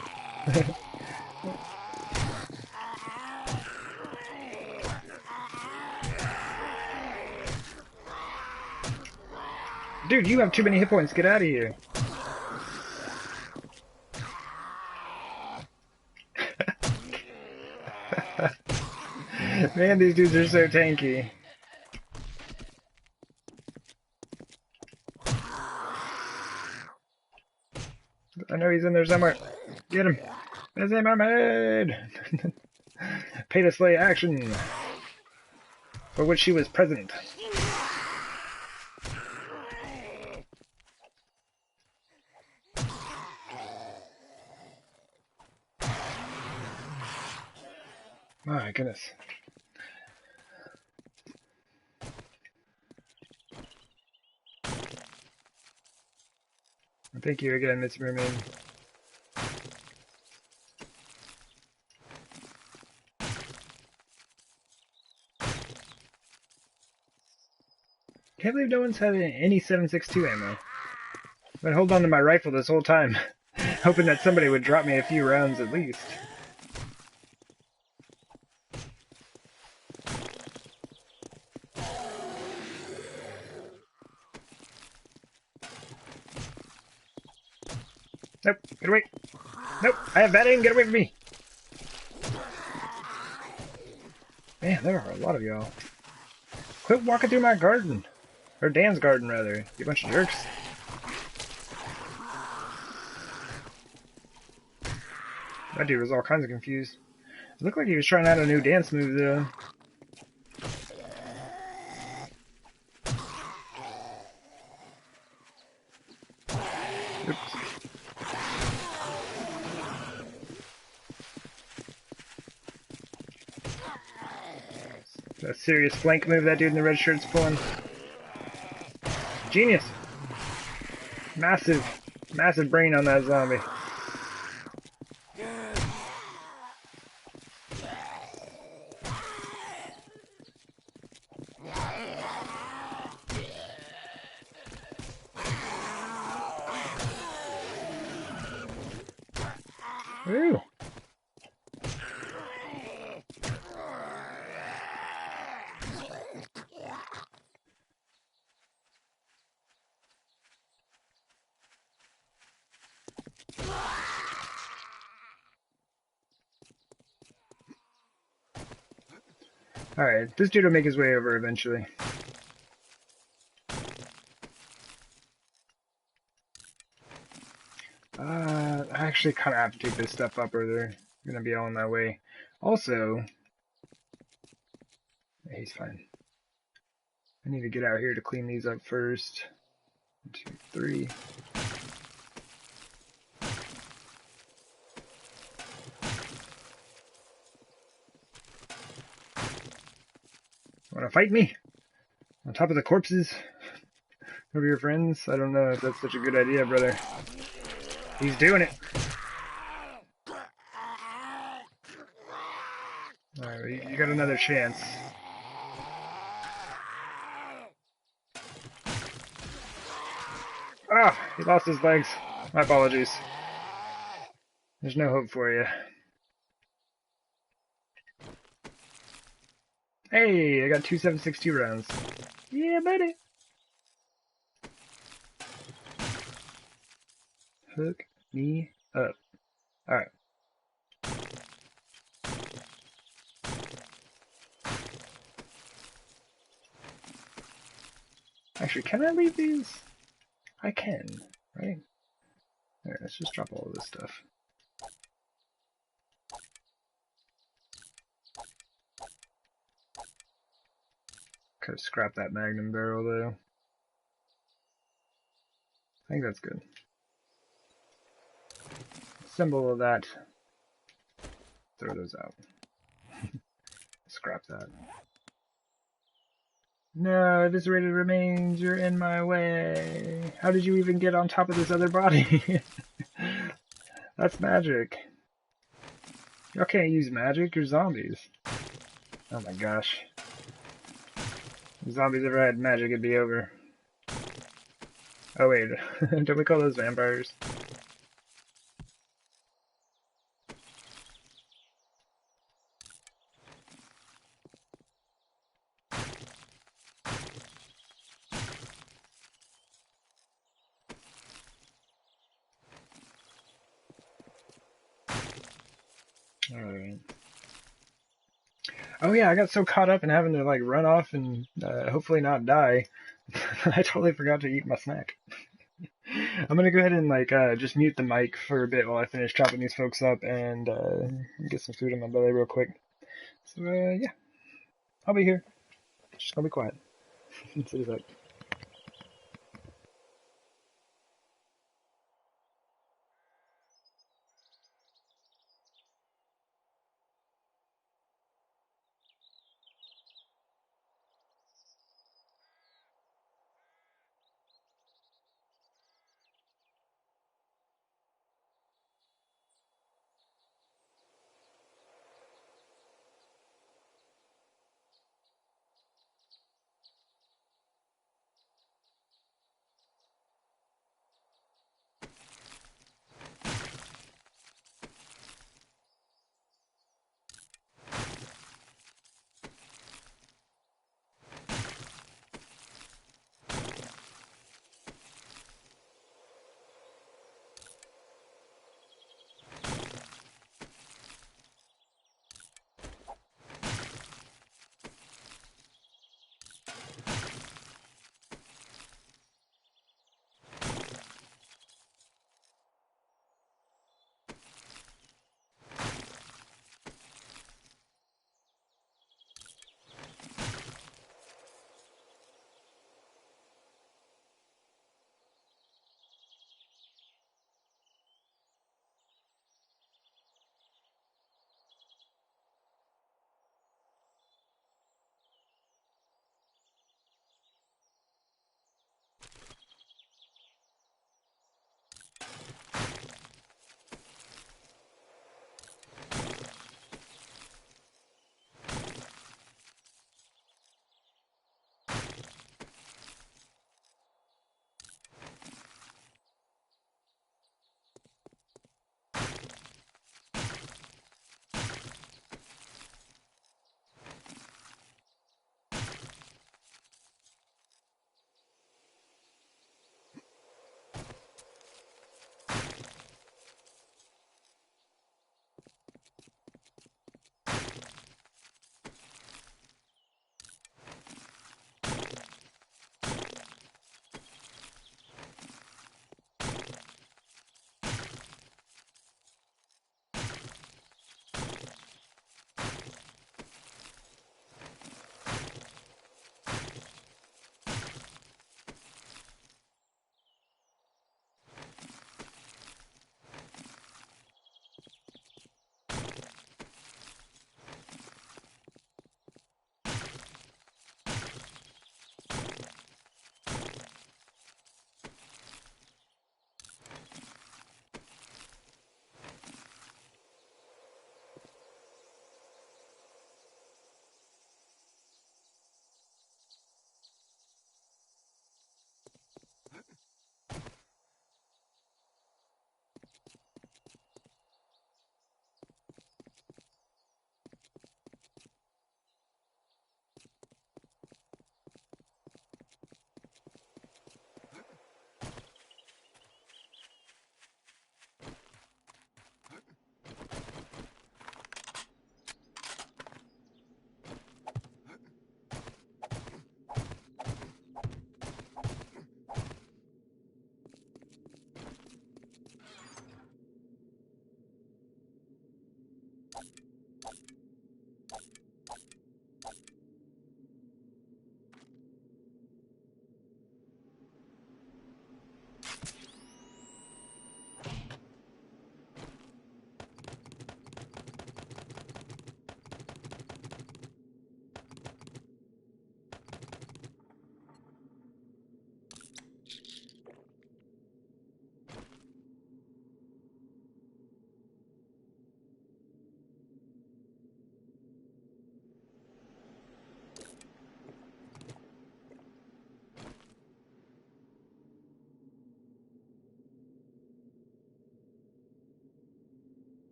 Dude, you have too many hit points. Get out of here. Man, these dudes are so tanky. I know he's in there somewhere. Get him. There's a mermaid. Pay to slay action. For which she was present. My goodness. Thank you again, Miss Mermaid. Can't believe no one's having any 7.62 ammo. I've been holding on to my rifle this whole time, hoping that somebody would drop me a few rounds at least. Nope, get away. Nope, I have bad aim, get away from me. Man, there are a lot of y'all. Quit walking through my garden. Or Dan's garden, rather. You bunch of jerks. That dude was all kinds of confused. It looked like he was trying out a new dance move, though. Oops. That serious flank move that dude in the red shirt's pulling. Genius. Massive, massive brain on that zombie. Ooh. Alright, this dude will make his way over eventually. I actually kind of have to take this stuff up or they're going to be all in my way. Also, he's fine. I need to get out here to clean these up first. 1, 2, 3. Want to fight me? On top of the corpses? Of your friends? I don't know if that's such a good idea, brother. He's doing it. Alright, you got another chance. Ah, he lost his legs. My apologies. There's no hope for you. Hey, I got 2 7.62 rounds. Yeah, buddy. Hook me up. Alright. Actually, can I leave these? I can, right? Alright, let's just drop all of this stuff. Could have scrapped that magnum barrel, though. I think that's good. Symbol of that. Throw those out. Scrap that. No, eviscerated remains, you're in my way. How did you even get on top of this other body? That's magic. Y'all can't use magic, you're zombies. Oh my gosh. If zombies ever had magic, it'd be over. Oh wait, don't we call those vampires? Alright. Oh yeah, I got so caught up in having to like run off and hopefully not die. I totally forgot to eat my snack. I'm gonna go ahead and like just mute the mic for a bit while I finish chopping these folks up and get some food in my belly real quick. So yeah, I'll be here. Just gonna be quiet. See you later.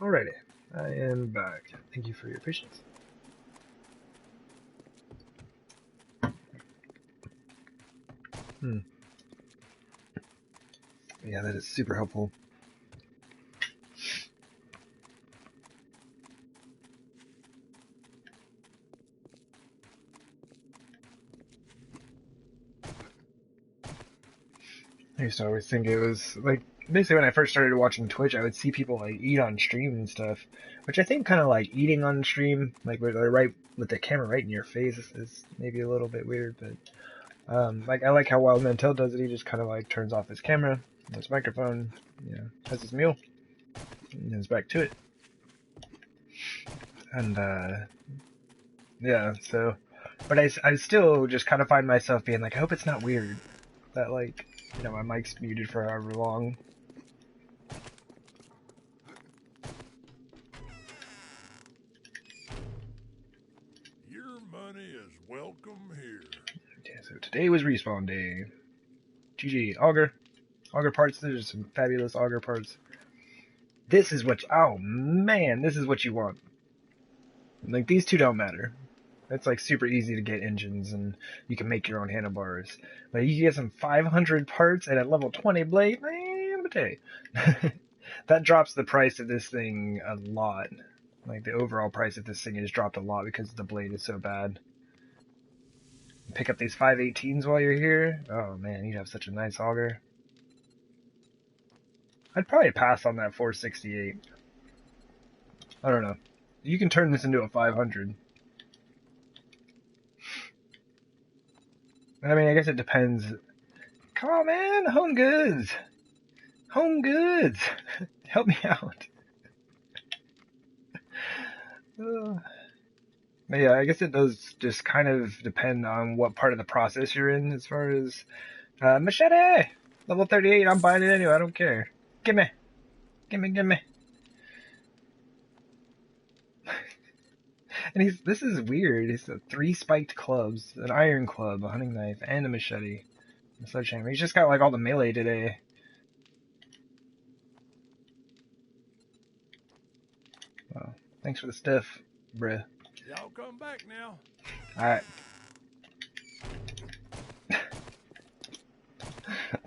Alrighty, I am back. Thank you for your patience. Yeah, that is super helpful. I used to always think it was like basically when I first started watching Twitch, I would see people like eat on stream and stuff, which I think kind of like eating on stream, like where they're right with the camera right in your face, is maybe a little bit weird. But like I like how Wild Mantel does it. He just kind of like turns off his camera, his microphone, has his meal, and is back to it. And yeah, so, but I still just kind of find myself being like, I hope it's not weird that like my mic's muted for however long. Your money is welcome here. Yeah, so today was respawn day. GG, auger parts. There's some fabulous auger parts. This is what. Oh man, this is what you want. Like these two don't matter. It's like super easy to get engines, and you can make your own handlebars. But you can get some 500 parts and a level 20 blade, man, but hey, that drops the price of this thing a lot. Like the overall price of this thing has dropped a lot because the blade is so bad. Pick up these 518s while you're here. Oh man, you'd have such a nice auger. I'd probably pass on that 468. I don't know. You can turn this into a 500. I mean, I guess it depends. Come on, man. Home goods. Home goods. Help me out. But yeah, I guess it does just kind of depend on what part of the process you're in as far as... machete! Level 38, I'm buying it anyway, I don't care. Gimme! Gimme! And this is weird. He's got 3 spiked clubs, an iron club, a hunting knife, and a machete. A sledgehammer. He's just got like all the melee today. Well, thanks for the stiff, bruh. Y'all come back now. Alright.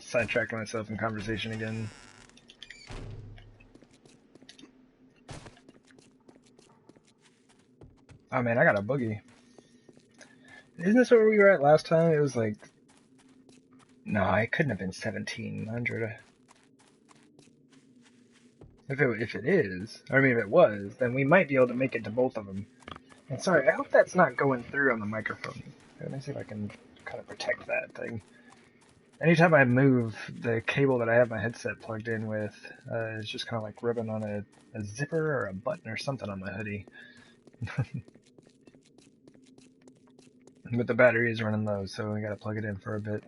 Sidetracking myself in conversation again. Oh man, I got a boogie. Isn't this where we were at last time? It was like... No, it couldn't have been 1700. If it is, I mean if it was, then we might be able to make it to both of them. And sorry, I hope that's not going through on the microphone. Let me see if I can kind of protect that thing. Anytime I move, the cable that I have my headset plugged in with is just kind of like rubbing on a zipper or a button or something on my hoodie. But the battery is running low, so we gotta plug it in for a bit.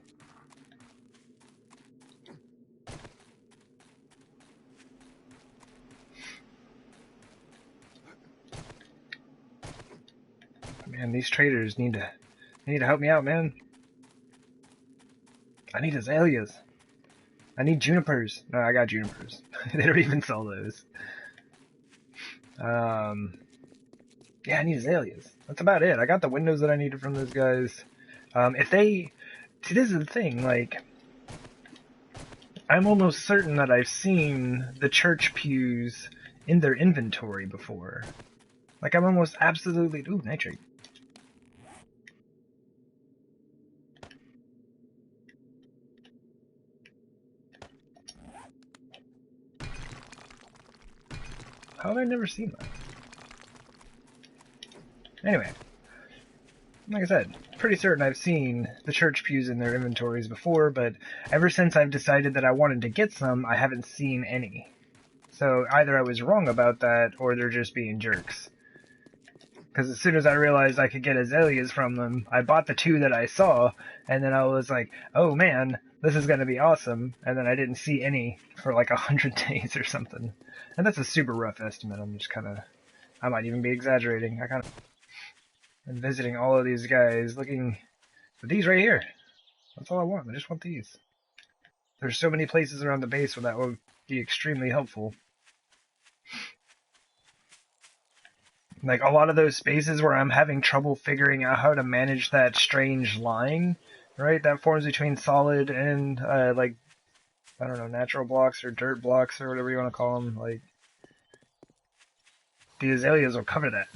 Man, these traders need to help me out, man. I need azaleas. I need junipers. No, I got junipers. They don't even sell those. Yeah, I need azaleas. That's about it. I got the windows that I needed from those guys. See, this is the thing, like, I'm almost certain that I've seen the church pews in their inventory before. Like, I'm almost absolutely... Ooh, nitrate. How have I never seen that? Anyway, like I said, pretty certain I've seen the church pews in their inventories before, but ever since I've decided that I wanted to get some, I haven't seen any. So either I was wrong about that, or they're just being jerks. Because as soon as I realized I could get azaleas from them, I bought the 2 that I saw, and then I was like, oh man, this is going to be awesome, and then I didn't see any for like 100 days or something. And that's a super rough estimate. I'm just kind of... I might even be exaggerating. I kind of... I'm visiting all of these guys, looking for these right here. That's all I want. I just want these. There's so many places around the base where that would be extremely helpful. Like a lot of those spaces where I'm having trouble figuring out how to manage that strange line, right? That forms between solid and like, I don't know, natural blocks or dirt blocks or whatever you want to call them. Like, the azaleas will cover that.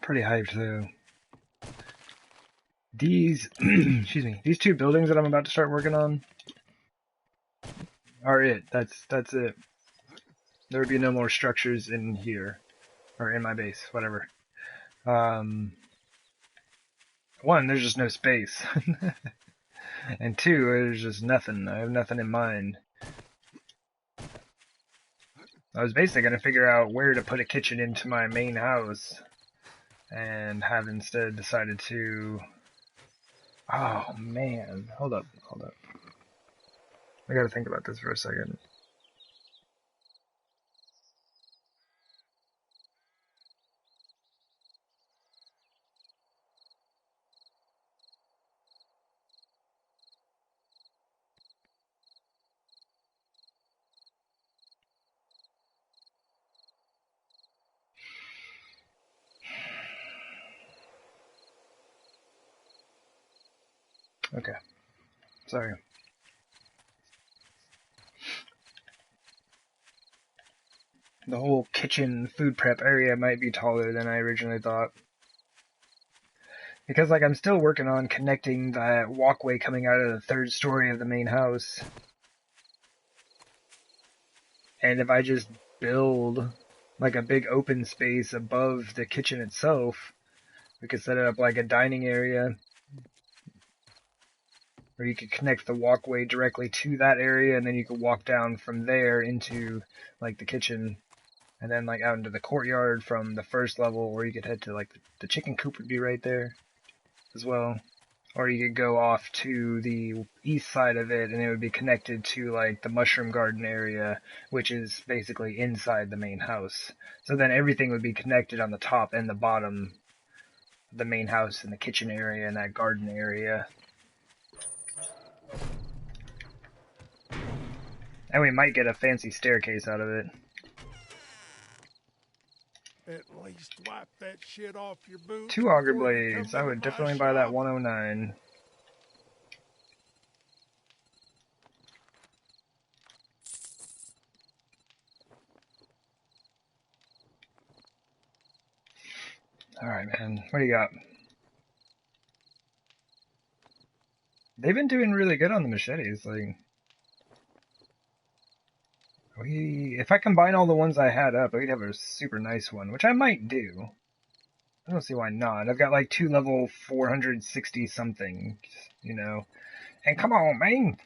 Pretty hyped though. These, excuse me, these two buildings that I'm about to start working on are it. That's it. There would be no more structures in here or in my base, whatever. One, there's just no space, and two, there's just nothing. I have nothing in mind. I was basically gonna figure out where to put a kitchen into my main house, and have instead decided to. Oh man, hold up. I gotta think about this for a second. Okay, sorry. The whole kitchen food prep area might be taller than I originally thought. Because, like, I'm still working on connecting that walkway coming out of the third story of the main house. And if I just build, like, a big open space above the kitchen itself, we could set it up like a dining area. Or you could connect the walkway directly to that area, and then you could walk down from there into, like, the kitchen. And then, like, out into the courtyard from the first level, or you could head to, like, the chicken coop would be right there as well. Or you could go off to the east side of it and it would be connected to like the mushroom garden area, which is basically inside the main house. So then everything would be connected on the top and the bottom of the main house and the kitchen area and that garden area. And we might get a fancy staircase out of it. At least wipe that shit off your boots. 2 auger before you come blades. I into would my definitely buy that shop. 109. Alright, man. What do you got? They've been doing really good on the machetes. Like, if I combine all the ones I had up, we'd have a super nice one, which I might do. I don't see why not. I've got like 2 level 460 something, you know. And come on, man!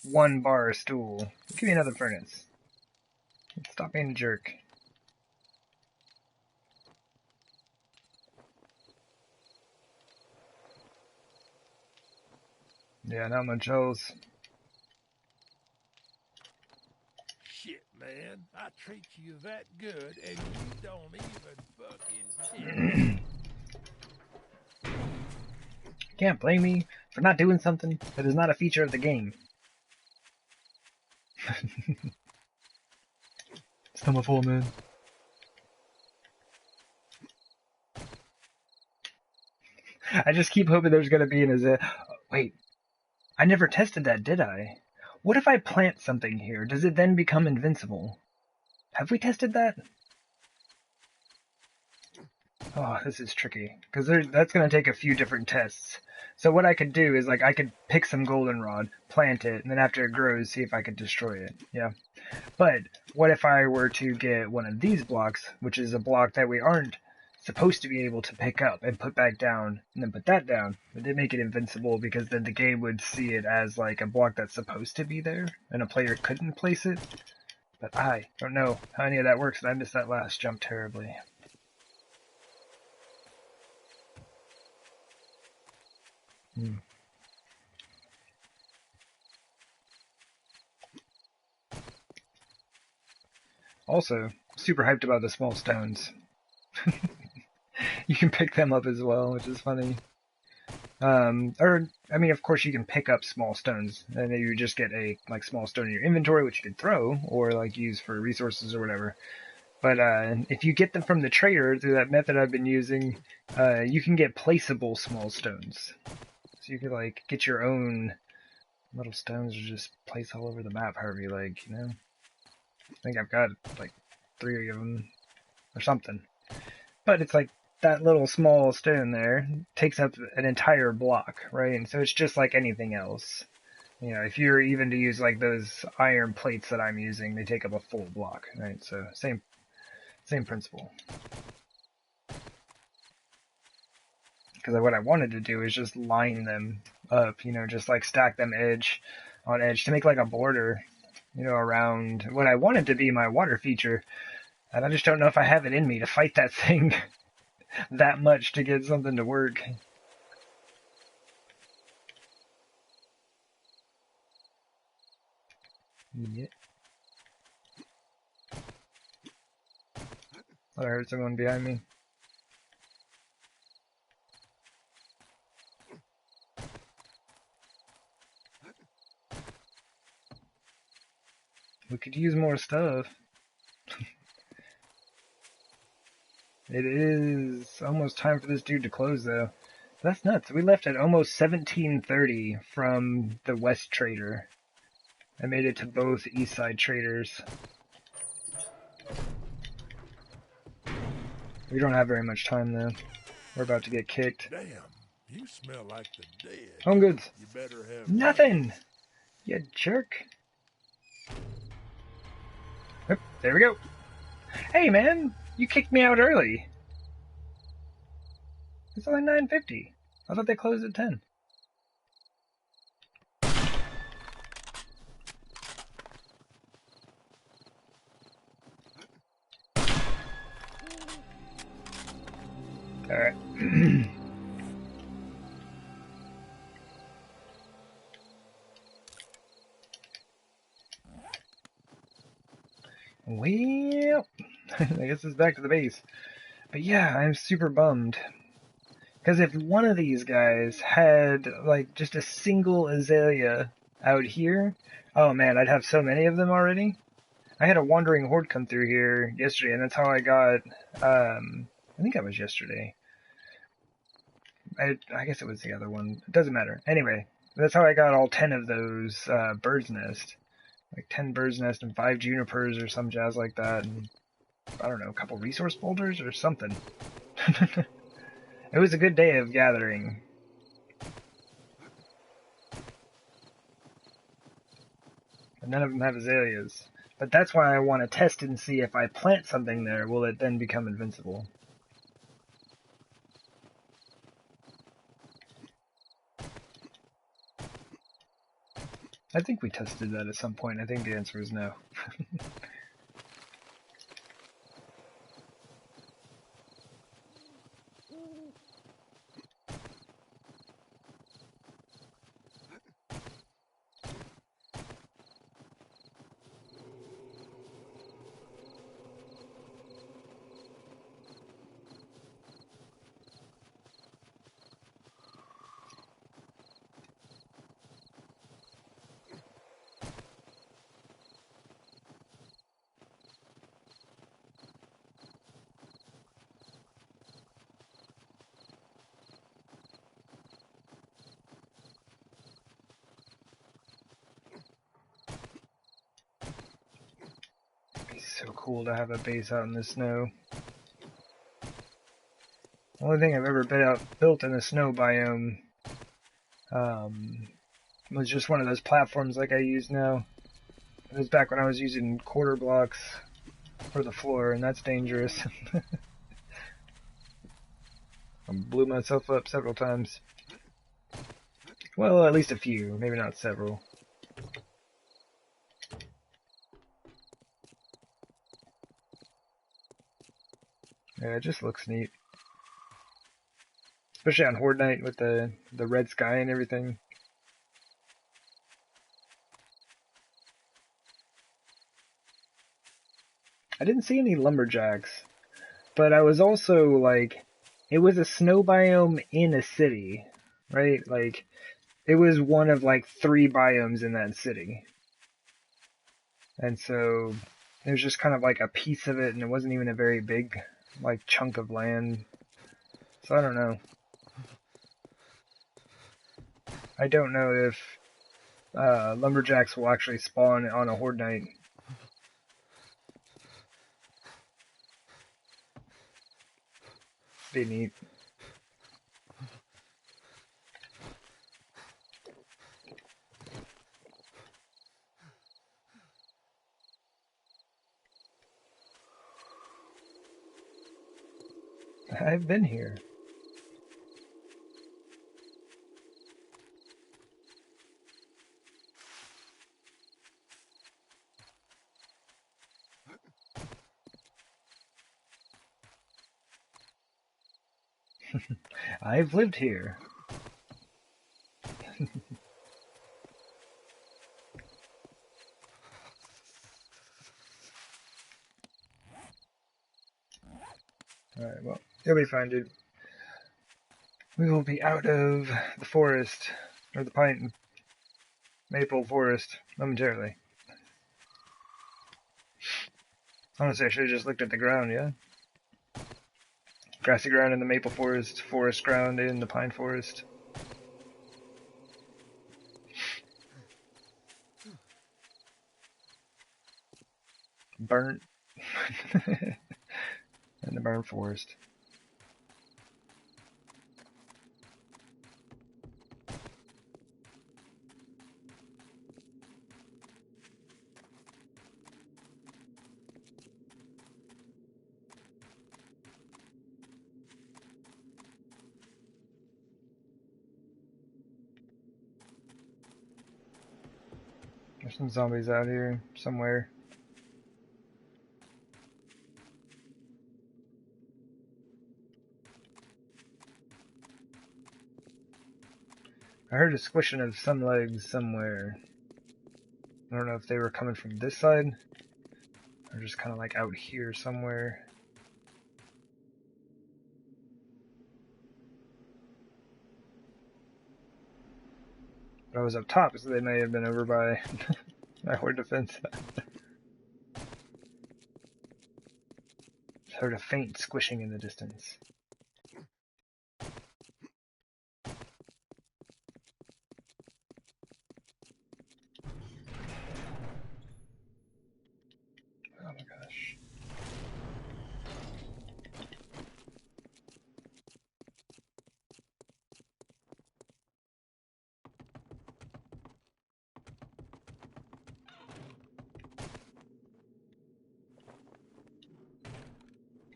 1 bar stool. Give me another furnace. Stop being a jerk. Yeah, not much else. Shit, man. I treat you that good and you don't even fucking care. Can't blame me for not doing something that is not a feature of the game. Still my fault, man. I just keep hoping there's gonna be an wait, I never tested that, did I? What if I plant something here? Does it then become invincible? Have we tested that? Oh, this is tricky, because that's going to take a few different tests. So what I could do is, like, I could pick some goldenrod, plant it, and then after it grows, see if I could destroy it. Yeah. But what if I were to get one of these blocks, which is a block that we aren't supposed to be able to pick up and put back down, and then put that down, but they make it invincible because then the game would see it as, like, a block that's supposed to be there, and a player couldn't place it. But I don't know how any of that works, and I missed that last jump terribly. Also, super hyped about the small stones. You can pick them up as well, which is funny. Or, I mean, of course you can pick up small stones, and then you just get a, like, small stone in your inventory, which you can throw, or, like, use for resources or whatever. But, if you get them from the trader through that method I've been using, you can get placeable small stones. So you could, like, get your own little stones to just place all over the map however you like, you know? I think I've got, like, 3 of them, or something. But it's like, that little small stone there takes up an entire block, right? And so it's just like anything else. You know, if you're even to use like those iron plates that I'm using, they take up a full block, right? So same principle. Because what I wanted to do is just line them up, you know, just like stack them edge on edge to make like a border, you know, around what I wanted to be my water feature. And I just don't know if I have it in me to fight that thing that much to get something to work. Yeah. I heard someone behind me. We could use more stuff. It is almost time for this dude to close, though. That's nuts. We left at almost 17:30 from the West Trader. I made it to both East Side Traders. We don't have very much time, though. We're about to get kicked. Damn, you smell like the dead. Home goods. You better have Nothing! money. You jerk. Oop, there we go. Hey, man! You kicked me out early. It's only 9:50. I thought they closed at 10. Alright. Well, I guess it's back to the base. But yeah, I'm super bummed. Because if one of these guys had, like, just a single azalea out here, oh man, I'd have so many of them already. I had a wandering horde come through here yesterday, and that's how I got, I think that was yesterday. I guess it was the other one. It doesn't matter. Anyway, that's how I got all 10 of those, bird's nest. Like 10 bird's nest and 5 junipers or some jazz like that, and I don't know, a couple resource boulders or something. It was a good day of gathering. But none of them have azaleas. But that's why I want to test and see if I plant something there, will it then become invincible? I think we tested that at some point. I think the answer is no. So cool to have a base out in the snow. The only thing I've ever built in a snow biome was just one of those platforms like I use now. It was back when I was using quarter blocks for the floor, and that's dangerous. I blew myself up several times. Well, at least a few, maybe not several. Yeah, it just looks neat. especially on Horde Night with the red sky and everything. I didn't see any lumberjacks, but I was also like, it was a snow biome in a city, right? Like, it was one of like 3 biomes in that city. And so it was just kind of like a piece of it, and it wasn't even a very big like chunk of land. So I don't know. I don't know if lumberjacks will actually spawn on a Horde Night. Be neat. I've been here. I've lived here. Alright, well, you'll be fine, dude. We will be out of the forest, or the pine maple forest, momentarily. Honestly, I should have just looked at the ground, yeah? Grassy ground in the maple forest, forest ground in the pine forest. Burnt. In the burnt forest. There's some zombies out here, somewhere. I heard a squishing of some legs somewhere. I don't know if they were coming from this side, or just kind of like out here somewhere. But I was up top, so they may have been over by my horde defense. Heard a faint squishing in the distance. Oh my gosh.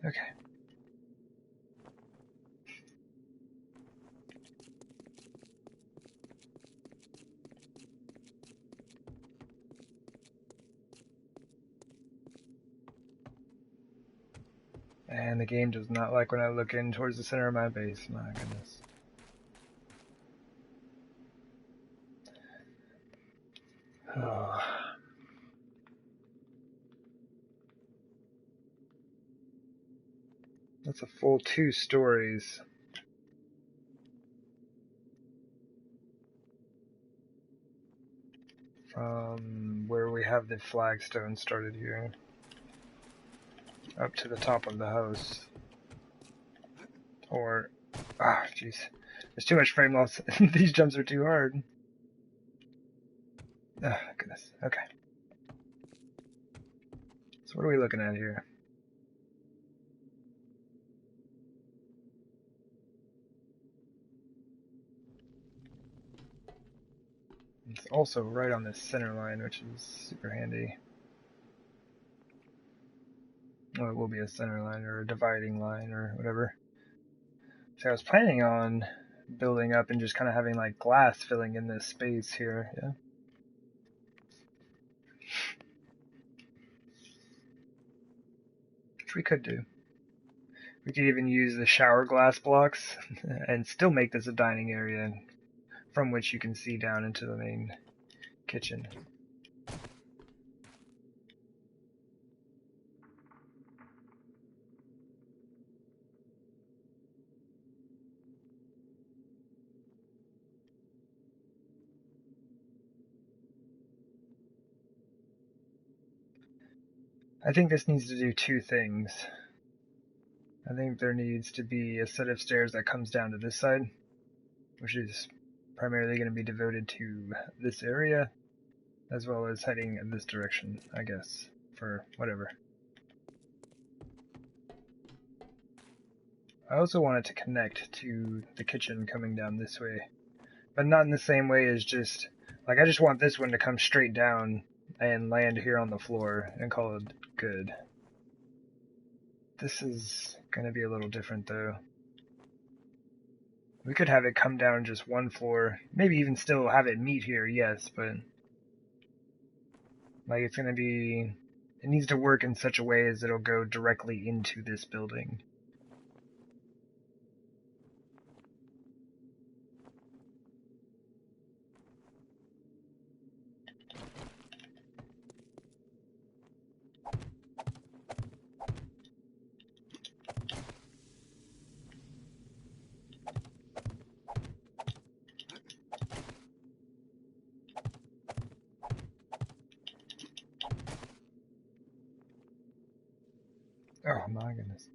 Okay. And the game does not like when I look in towards the center of my base. My goodness. Oh. That's a full 2 stories. From where we have the flagstone started here. Up to the top of the house. Or, jeez. There's too much frame loss. These jumps are too hard. Oh, goodness. Okay. So what are we looking at here? It's also right on this center line, which is super handy. Well, it will be a center line or a dividing line or whatever. So I was planning on building up and just kind of having like glass filling in this space here, yeah. Which we could do. We could even use the shower glass blocks and still make this a dining area from which you can see down into the main kitchen. I think this needs to do two things. I think there needs to be a set of stairs that comes down to this side, which is primarily going to be devoted to this area, as well as heading in this direction, I guess, for whatever. I also want it to connect to the kitchen coming down this way, but not in the same way as just, like, I just want this one to come straight down and land here on the floor and call it good. This is going to be a little different, though. We could have it come down just one floor, maybe even still have it meet here, yes, but like it's going to be, it needs to work in such a way as it'll go directly into this building. Oh my goodness.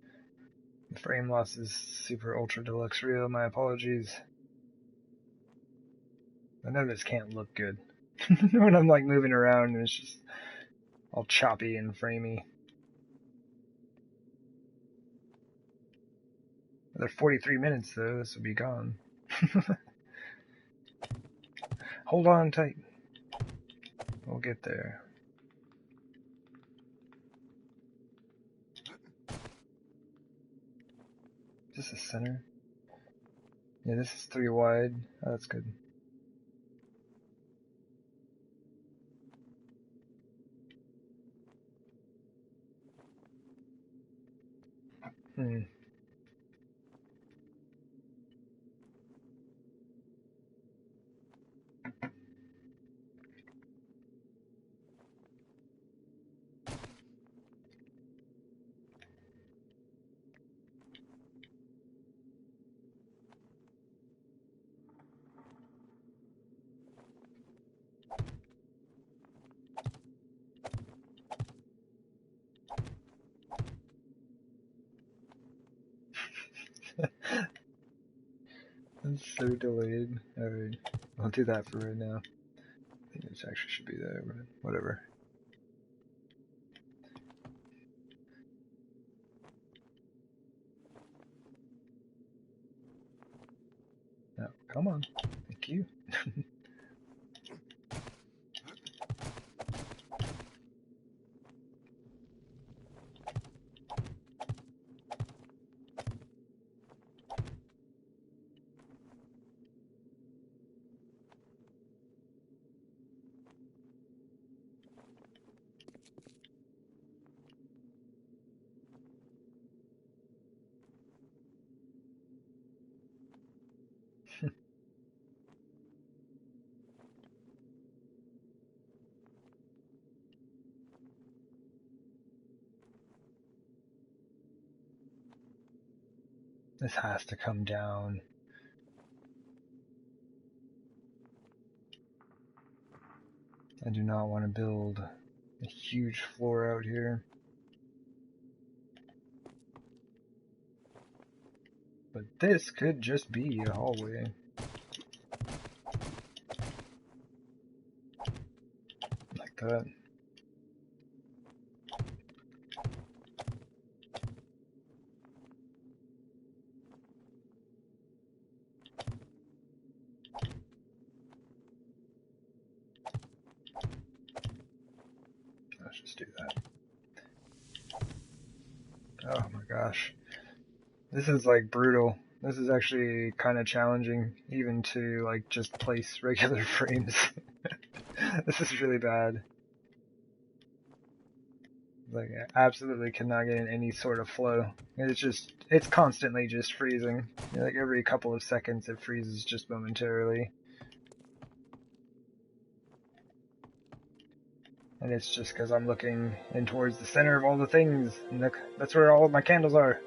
The frame loss is super ultra deluxe real, my apologies. I know this can't look good. When I'm like moving around and it's just all choppy and framey. Another 43 minutes though, this will be gone. Hold on tight. We'll get there. Is this the center? Yeah, this is 3 wide. Oh, that's good. Hmm. That's so delayed. Alright, I'll do that for right now. I think this actually should be there, but whatever. No, come on. Thank you. This has to come down. I do not want to build a huge floor out here. But this could just be a hallway. Like that. Let's just do that. Oh my gosh. This is like brutal. This is actually kind of challenging even to like just place regular frames. This is really bad. Like, I absolutely cannot get in any sort of flow. It's constantly just freezing. Like, every couple of seconds it freezes just momentarily. And it's just because I'm looking in towards the center of all the things. And look, that's where all of my candles are.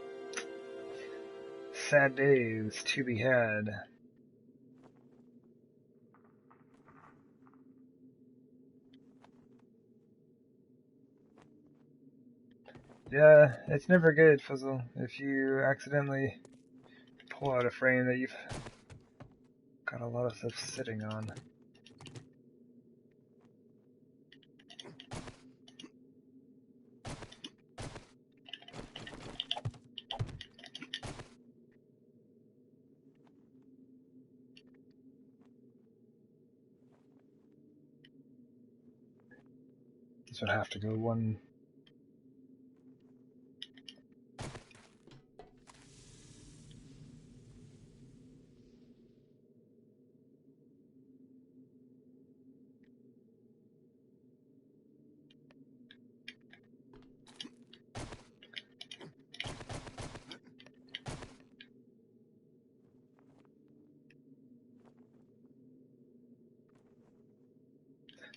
Sad days to be had. Yeah, it's never good, Fizzle, if you accidentally pull out a frame that you've got a lot of stuff sitting on. This would have to go one.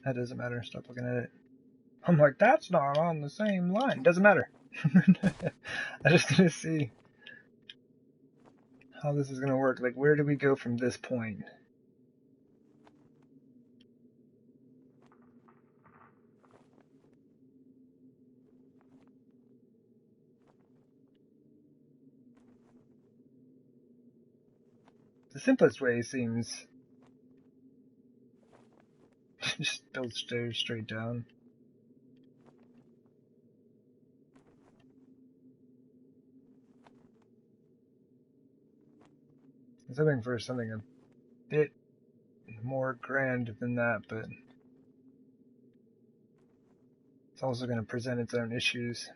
That doesn't matter. Stop looking at it. I'm like, that's not on the same line. Doesn't matter. I just need to see how this is going to work. Like, where do we go from this point? The simplest way seems just build stairs straight down. I was hoping for something a bit more grand than that, but it's also going to present its own issues.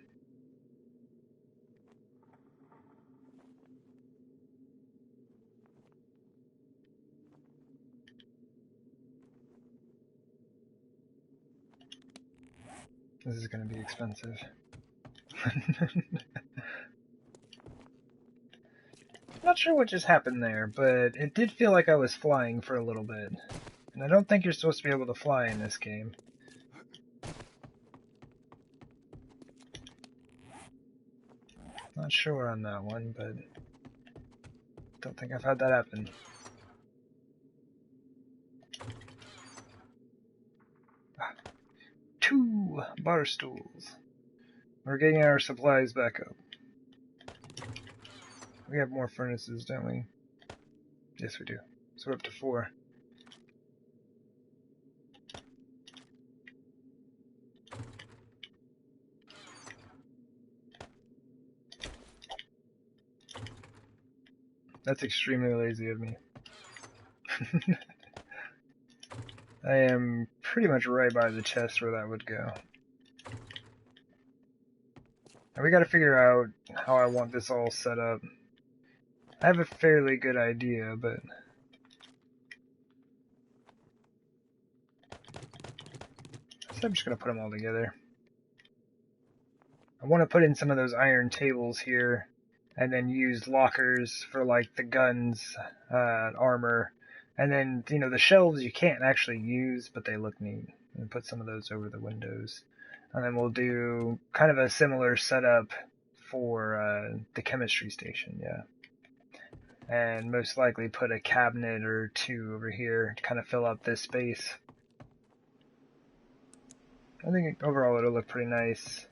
This is going to be expensive. Not sure what just happened there, but it did feel like I was flying for a little bit. And I don't think you're supposed to be able to fly in this game. Not sure on that one, but don't think I've had that happen. Ah, 2 bar stools. We're getting our supplies back up. We have more furnaces, don't we? Yes, we do. So we're up to 4. That's extremely lazy of me. I am pretty much right by the chest where that would go. Now we gotta figure out how I want this all set up. I have a fairly good idea, but so I'm just gonna put them all together. I want to put in some of those iron tables here, and then use lockers for like the guns, armor, and then the shelves you can't actually use, but they look neat. And put some of those over the windows, and then we'll do kind of a similar setup for the chemistry station, yeah. And most likely put a cabinet or 2 over here to kind of fill up this space. I think overall it'll look pretty nice.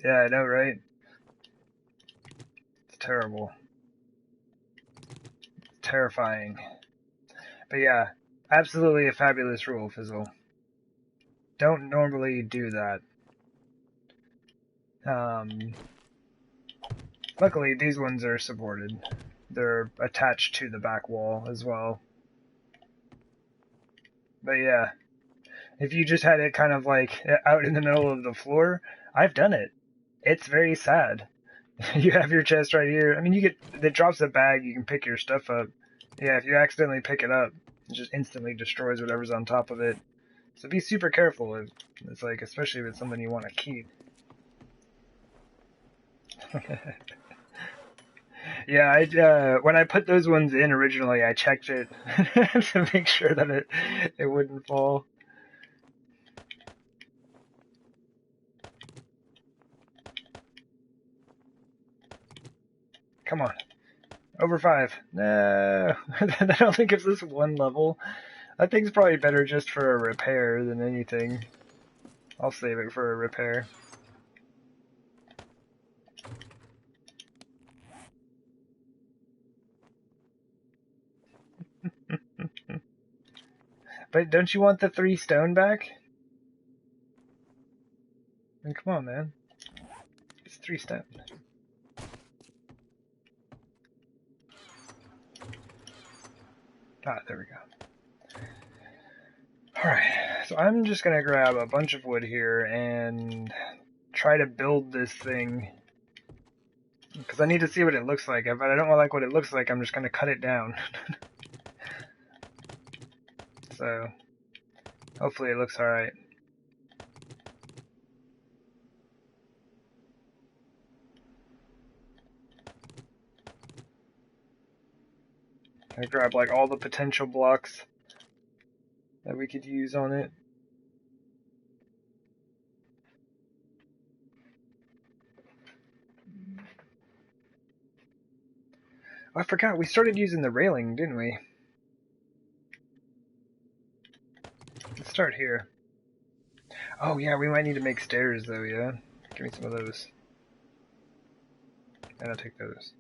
Yeah, I know, right? It's terrible. It's terrifying. But yeah, absolutely a fabulous rule, Fizzle. Don't normally do that. Luckily, these ones are supported. They're attached to the back wall as well. But yeah, if you just had it kind of like out in the middle of the floor, I've done it. It's very sad. You have your chest right here. I mean, it drops a bag, you can pick your stuff up. Yeah, if you accidentally pick it up, It just instantly destroys whatever's on top of it. So be super careful. It's like, especially if it's something you want to keep. Yeah, when I put those ones in originally, I checked it to make sure that it wouldn't fall. Come on. Over 5. No. That only gives us 1 level. That thing's probably better just for a repair than anything. I'll save it for a repair. But don't you want the 3 stone back? I mean, come on, man. It's 3 stone. Ah, there we go. Alright, so I'm just gonna grab a bunch of wood here and try to build this thing. Because I need to see what it looks like. If I don't like what it looks like, I'm just gonna cut it down. So, hopefully it looks alright. I grab like all the potential blocks that we could use on it. I forgot, we started using the railing, didn't we? Let's start here. Oh yeah, we might need to make stairs though, yeah? Give me some of those. And I'll take those.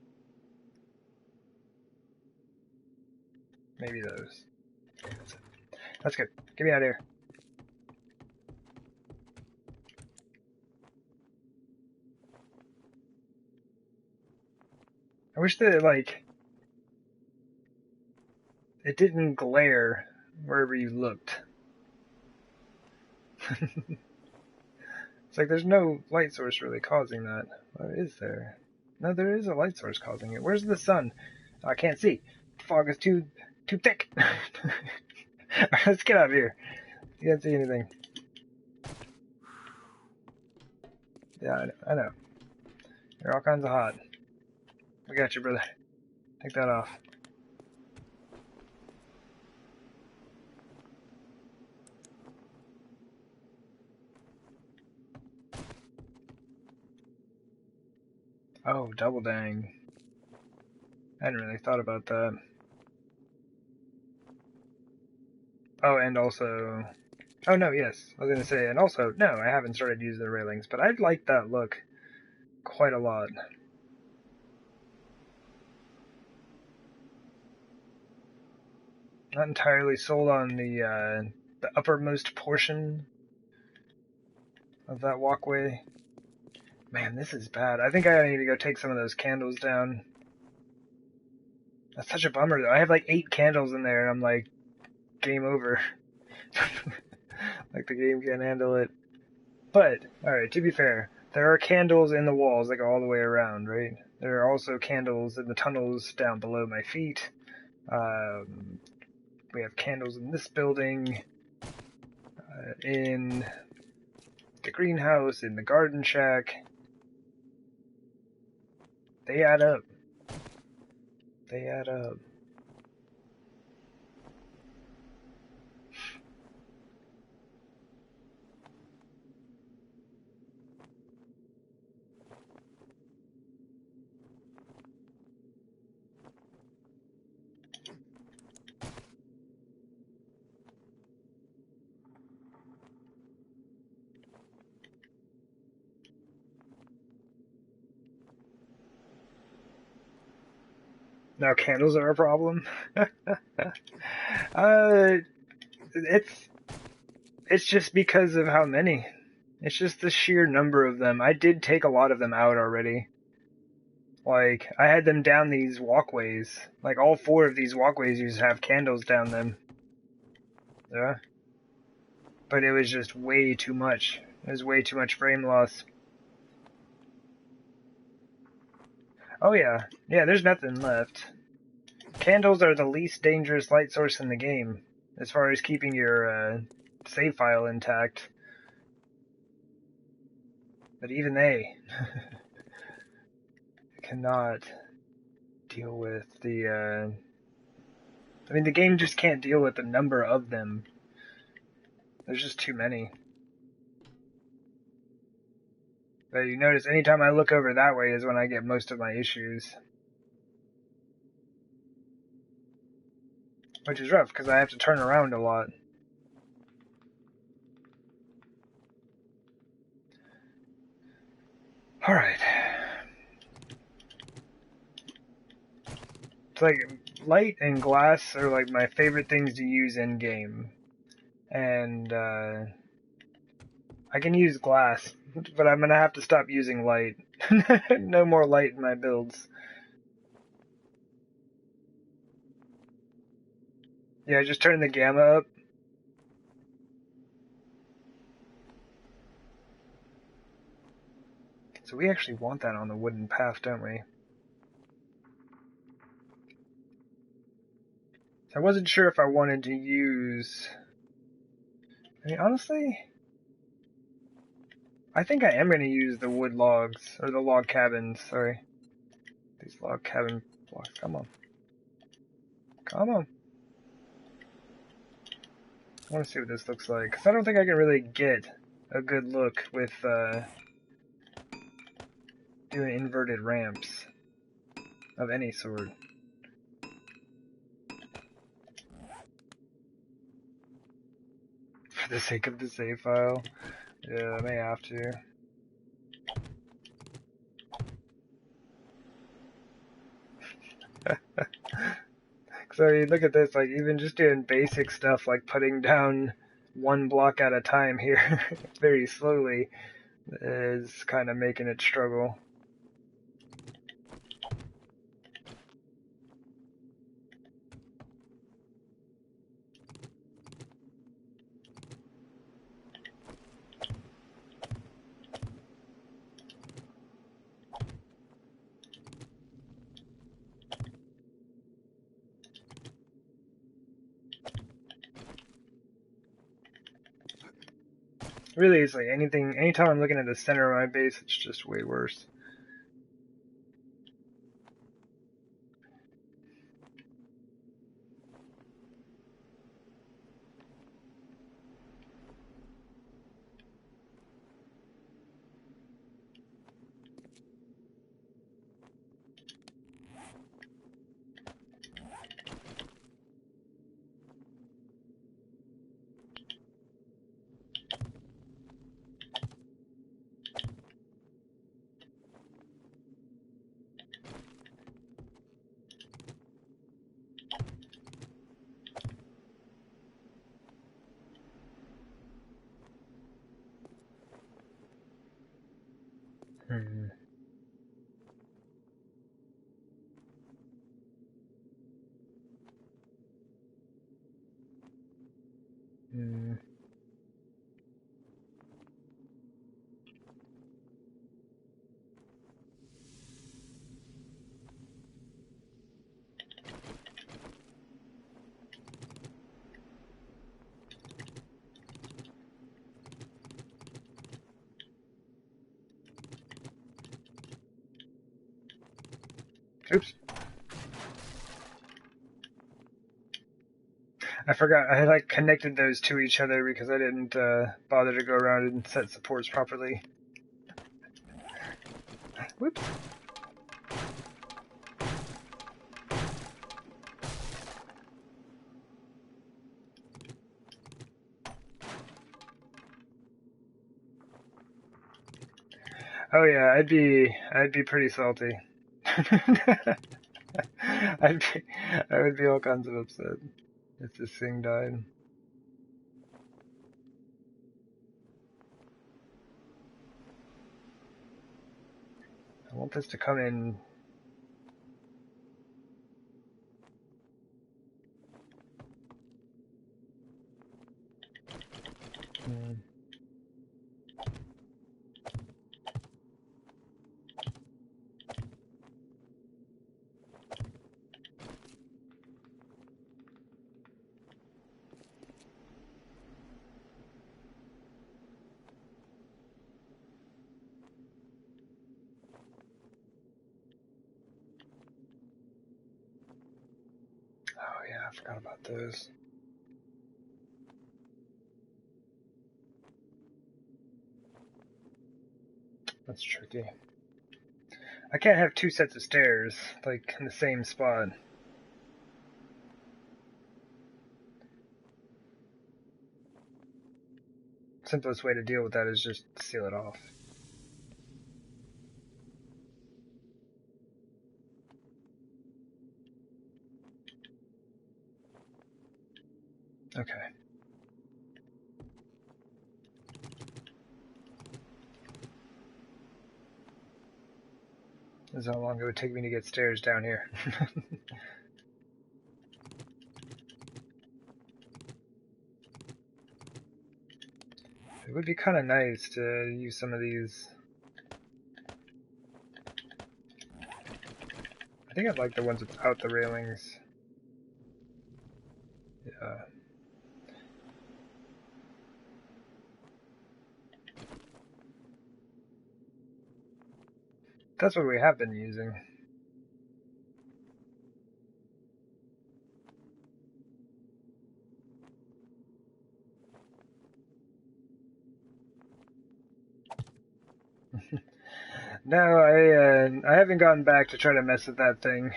Maybe those. That's good. Get me out of here. I wish that, like, it didn't glare wherever you looked. It's like there's no light source really causing that. Or is there? No, there is a light source causing it. Where's the sun? Oh, I can't see. The fog is too thick. Alright, let's get out of here. You can't see anything. Yeah, I know. You're all kinds of hot. We got you, brother. Take that off. Oh, double dang. I hadn't really thought about that. Oh, and also... Oh, no, yes. I was going to say, and also, no, I haven't started using the railings, but I'd like that look quite a lot. Not entirely sold on the uppermost portion of that walkway. Man, this is bad. I think I need to go take some of those candles down. That's such a bummer, though. I have like 8 candles in there, and I'm like, game over. Like the game can't handle it. But, alright, to be fair, there are candles in the walls that go all the way around, right? There are also candles in the tunnels down below my feet. We have candles in this building, in the greenhouse, in the garden shack. They add up. They add up. Now candles are a problem. It's just because of how many. It's just the sheer number of them. I did take a lot of them out already. Like, I had them down these walkways. Like, all 4 of these walkways used to have candles down them. Yeah. But it was just way too much. It was way too much frame loss. Oh yeah. Yeah, there's nothing left. Candles are the least dangerous light source in the game, as far as keeping your save file intact. But even they cannot deal with the, I mean, the game just can't deal with the number of them. There's just too many. But you notice anytime I look over that way is when I get most of my issues. Which is rough, because I have to turn around a lot. Alright. It's like, light and glass are like my favorite things to use in game. And, I can use glass, but I'm gonna have to stop using light. No more light in my builds. Yeah, just turn the gamma up. So we actually want that on the wooden path, don't we? So I wasn't sure if I wanted to use... I mean, honestly, I think I am going to use the wood logs, or the log cabins, sorry. These log cabin blocks, come on. Come on. I want to see what this looks like, because I don't think I can really get a good look with doing inverted ramps of any sort. For the sake of the save file. Yeah, I may have to. So you look at this, like even just doing basic stuff like putting down one block at a time here very slowly is kind of making it struggle. Really, it's like anytime I'm looking at the center of my base, it's just way worse. Hmm. Hmm. Oops. I forgot, I like connected those to each other because I didn't bother to go around and set supports properly. Whoops. Oh yeah, I'd be pretty salty. I would be all kinds of upset if this thing died. I want this to come in. Hmm. I forgot about those. That's tricky. I can't have two sets of stairs, like, in the same spot. Simplest way to deal with that is just seal it off. Okay. This is how long it would take me to get stairs down here. It would be kind of nice to use some of these. I think I'd like the ones without the railings. Yeah. That's what we have been using. No, I haven't gotten back to try to mess with that thing.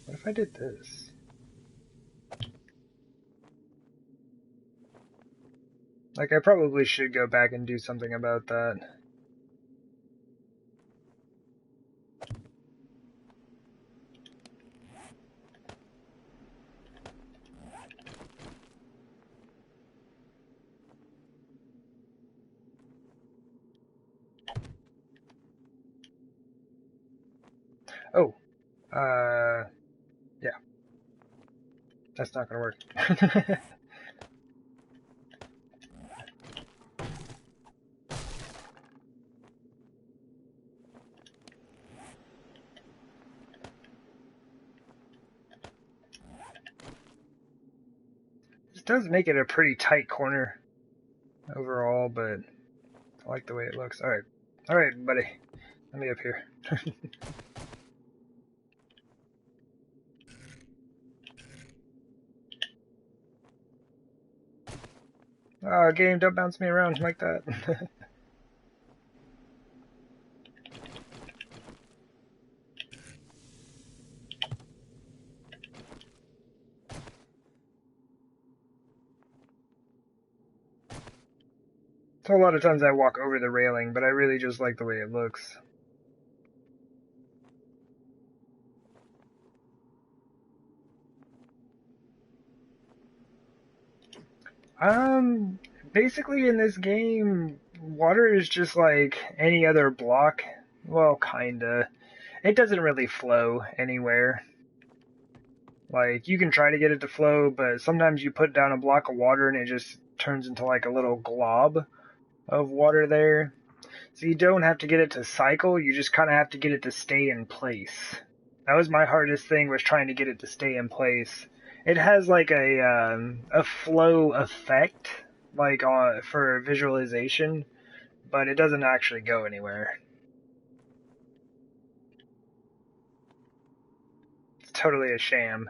What if I did this? Like, I probably should go back and do something about that. Oh, yeah. That's not gonna work. This does make it a pretty tight corner overall, but I like the way it looks. Alright. Alright, buddy. Let me up here. Oh, game, don't bounce me around like that. So a lot of times I walk over the railing, but I really just like the way it looks. Basically in this game, water is just like any other block. Well, kinda. It doesn't really flow anywhere. Like, you can try to get it to flow, but sometimes you put down a block of water and it just turns into like a little glob of water there. So you don't have to get it to cycle, you just kind of have to get it to stay in place. That was my hardest thing, was trying to get it to stay in place. It has like a flow effect, like for visualization, but it doesn't actually go anywhere. It's totally a sham.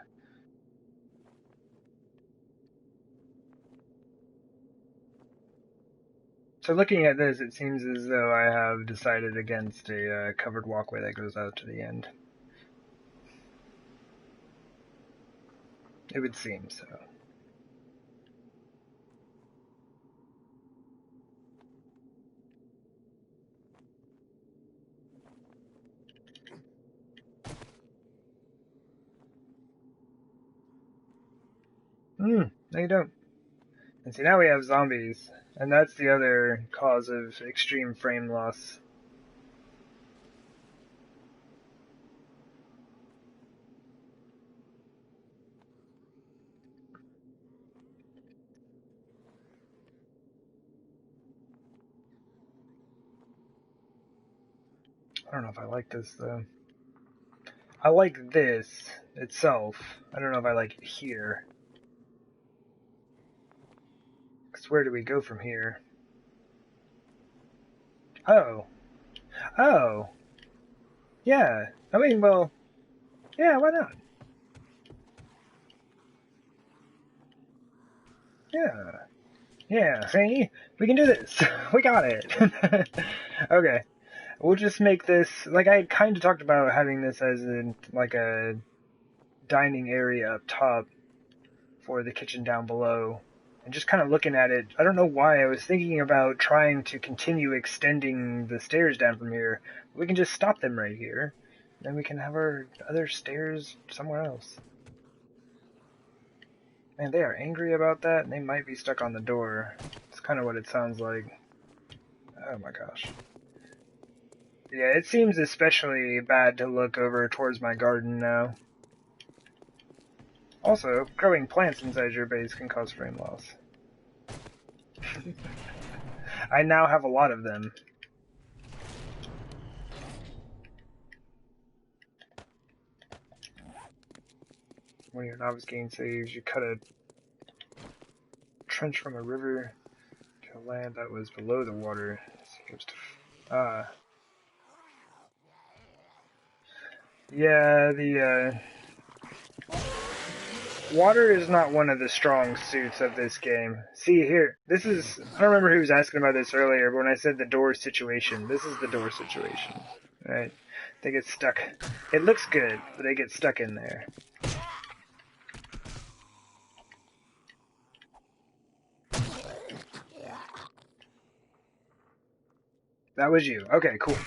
So looking at this, it seems as though I have decided against a covered walkway that goes out to the end. It would seem so. No, you don't. And see, now we have zombies, and that's the other cause of extreme frame loss. I don't know if I like this, though. I like this itself. I don't know if I like it here. Because where do we go from here? Oh. Oh. Yeah. I mean, well, yeah, why not? Yeah. Yeah, see? We can do this. We got it. Okay. We'll just make this, like I kind of talked about having this as in, like a dining area up top for the kitchen down below. And just kind of looking at it, I don't know why I was thinking about trying to continue extending the stairs down from here. We can just stop them right here. Then we can have our other stairs somewhere else. Man, they are angry about that, and they might be stuck on the door. It's kind of what it sounds like. Oh my gosh. Yeah, it seems especially bad to look over towards my garden now. Also, growing plants inside your base can cause frame loss. I now have a lot of them. When your novice gain saves, you cut a trench from a river to a land that was below the water. Yeah, the water is not one of the strong suits of this game. See here, this is, I don't remember who was asking about this earlier, but when I said the door situation, this is the door situation, right? They get stuck. It looks good, but they get stuck in there. That was you. Okay, cool.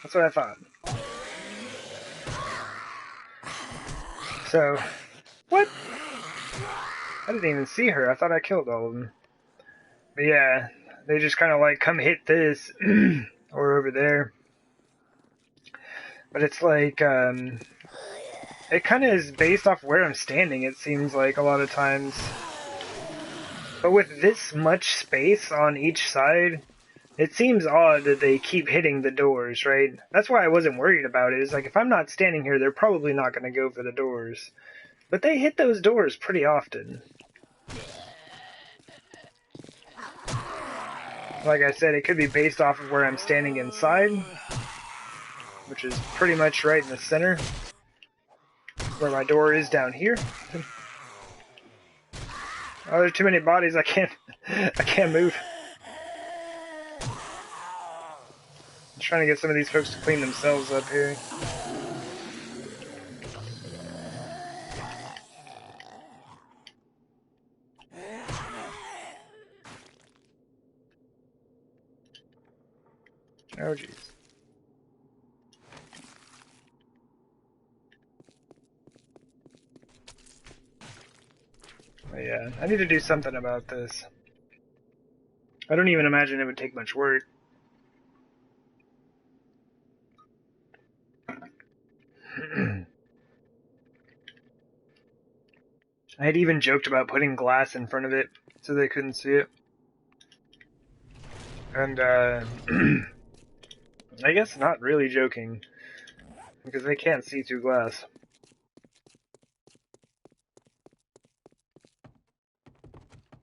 That's what I thought. So, what? I didn't even see her. I thought I killed all of them. But yeah, they just kind of like, come hit this, or over there. But it's like, it kind of is based off where I'm standing, it seems like a lot of times. But with this much space on each side, it seems odd that they keep hitting the doors, right? That's why I wasn't worried about it. It's like, if I'm not standing here, they're probably not going to go for the doors. But they hit those doors pretty often. Like I said, it could be based off of where I'm standing inside, which is pretty much right in the center, where my door is down here. Oh, there's too many bodies, I can't move. I'm trying to get some of these folks to clean themselves up here. Oh, jeez. Yeah, I need to do something about this. I don't even imagine it would take much work. I had even joked about putting glass in front of it so they couldn't see it. And, I guess not really joking, because they can't see through glass.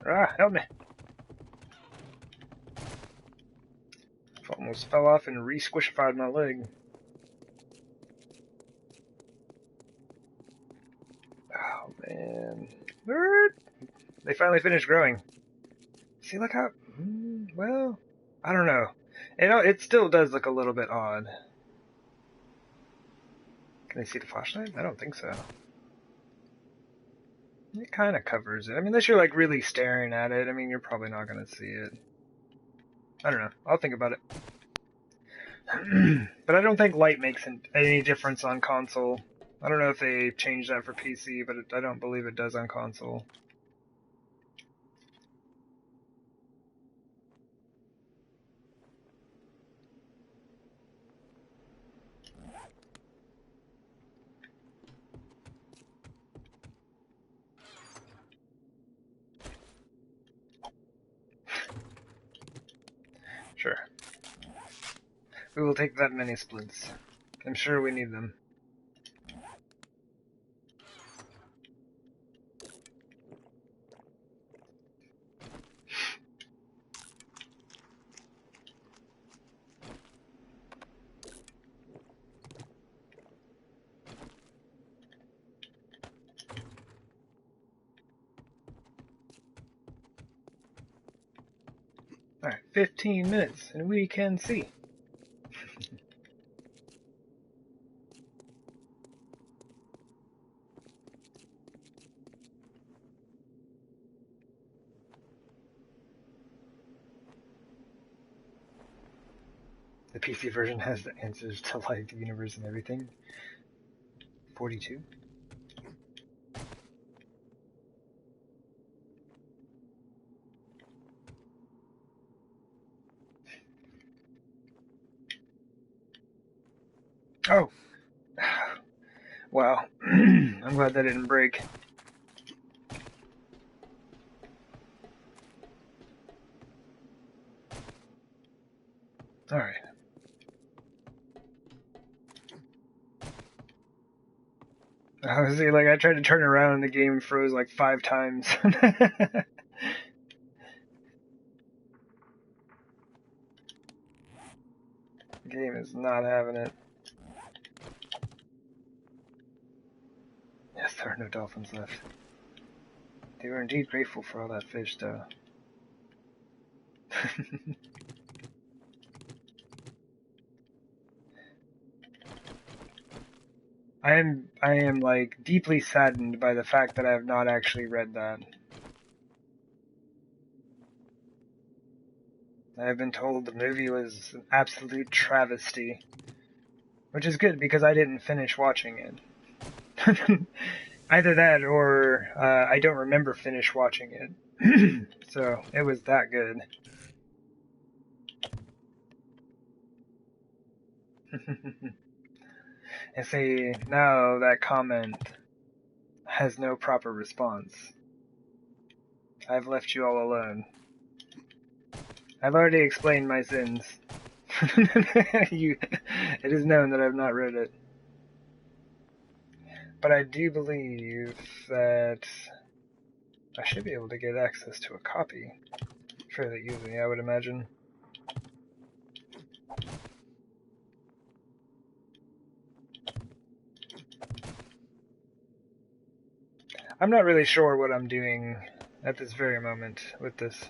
Ah, help me! Almost fell off and re-squishified my leg. Oh, man. They finally finished growing. See, look how... well, I don't know. It still does look a little bit odd. Can they see the flashlight? I don't think so. It kind of covers it. I mean, unless you're like really staring at it, I mean, you're probably not going to see it. I don't know. I'll think about it. But I don't think light makes any difference on console. I don't know if they changed that for PC, but I don't believe it does on console. Sure. We will take that many splints. I'm sure we need them. Alright, 15 minutes, and we can see. The PC version has the answers to life, the universe, and everything. 42. Oh! Wow. I'm glad that didn't break. Alright. I was like, I tried to turn around and the game froze like 5 times. The game is not having it. Yes, there are no dolphins left. They were indeed grateful for all that fish, though. I am like deeply saddened by the fact that I have not actually read that. I have been told the movie was an absolute travesty, which is good because I didn't finish watching it. Either that or I don't remember finish watching it. So it was that good. And see, now that comment has no proper response. I've left you all alone. I've already explained my sins. It is known that I've not read it. But I do believe that I should be able to get access to a copy fairly easily, I would imagine. I'm not really sure what I'm doing at this very moment with this.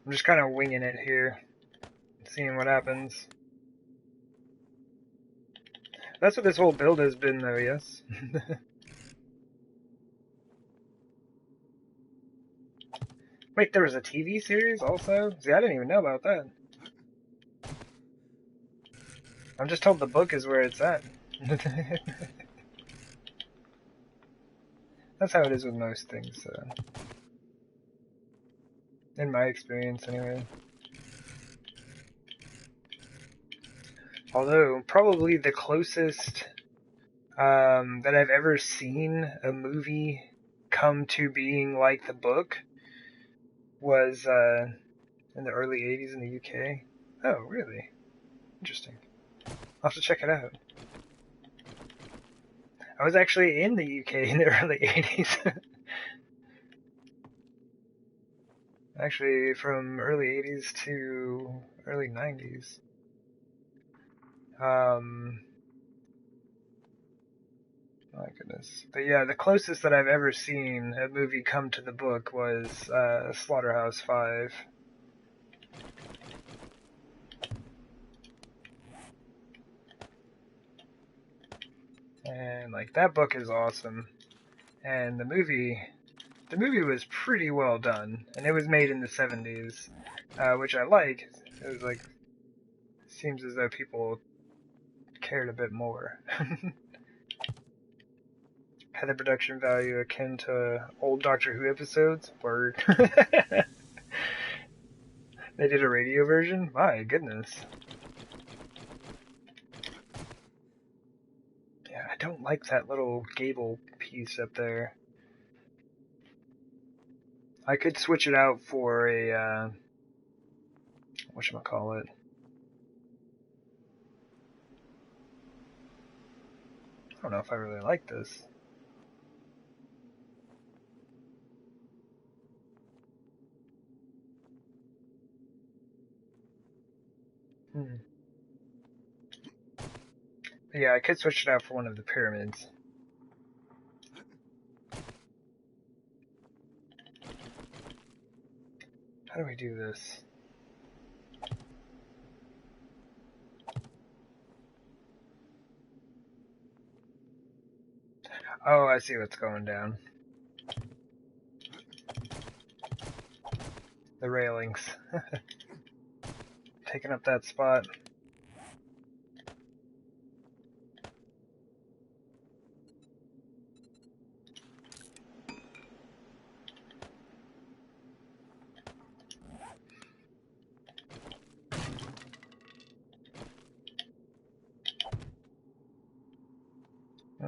I'm just kind of winging it here, seeing what happens. That's what this whole build has been, though, yes? Wait, there was a TV series also? See, I didn't even know about that. I'm just told the book is where it's at. That's how it is with most things, in my experience, anyway. Although, probably the closest that I've ever seen a movie come to being like the book was in the early 80s in the UK. Oh, really? Interesting. I'll have to check it out. I was actually in the UK in the early 80s. Actually, from early 80s to early 90s. My goodness. But yeah, the closest that I've ever seen a movie come to the book was Slaughterhouse 5. And like that book is awesome. And the movie was pretty well done, and it was made in the 70s, which I like. It was like, seems as though people cared a bit more. Had the production value akin to old Doctor Who episodes. Word. They did a radio version? My goodness. Yeah, I don't like that little gable piece up there. I could switch it out for a, whatchamacallit. I don't know if I really like this. Yeah, I could switch it out for one of the pyramids. How do we do this? Oh, I see what's going down. The railings. Taking up that spot.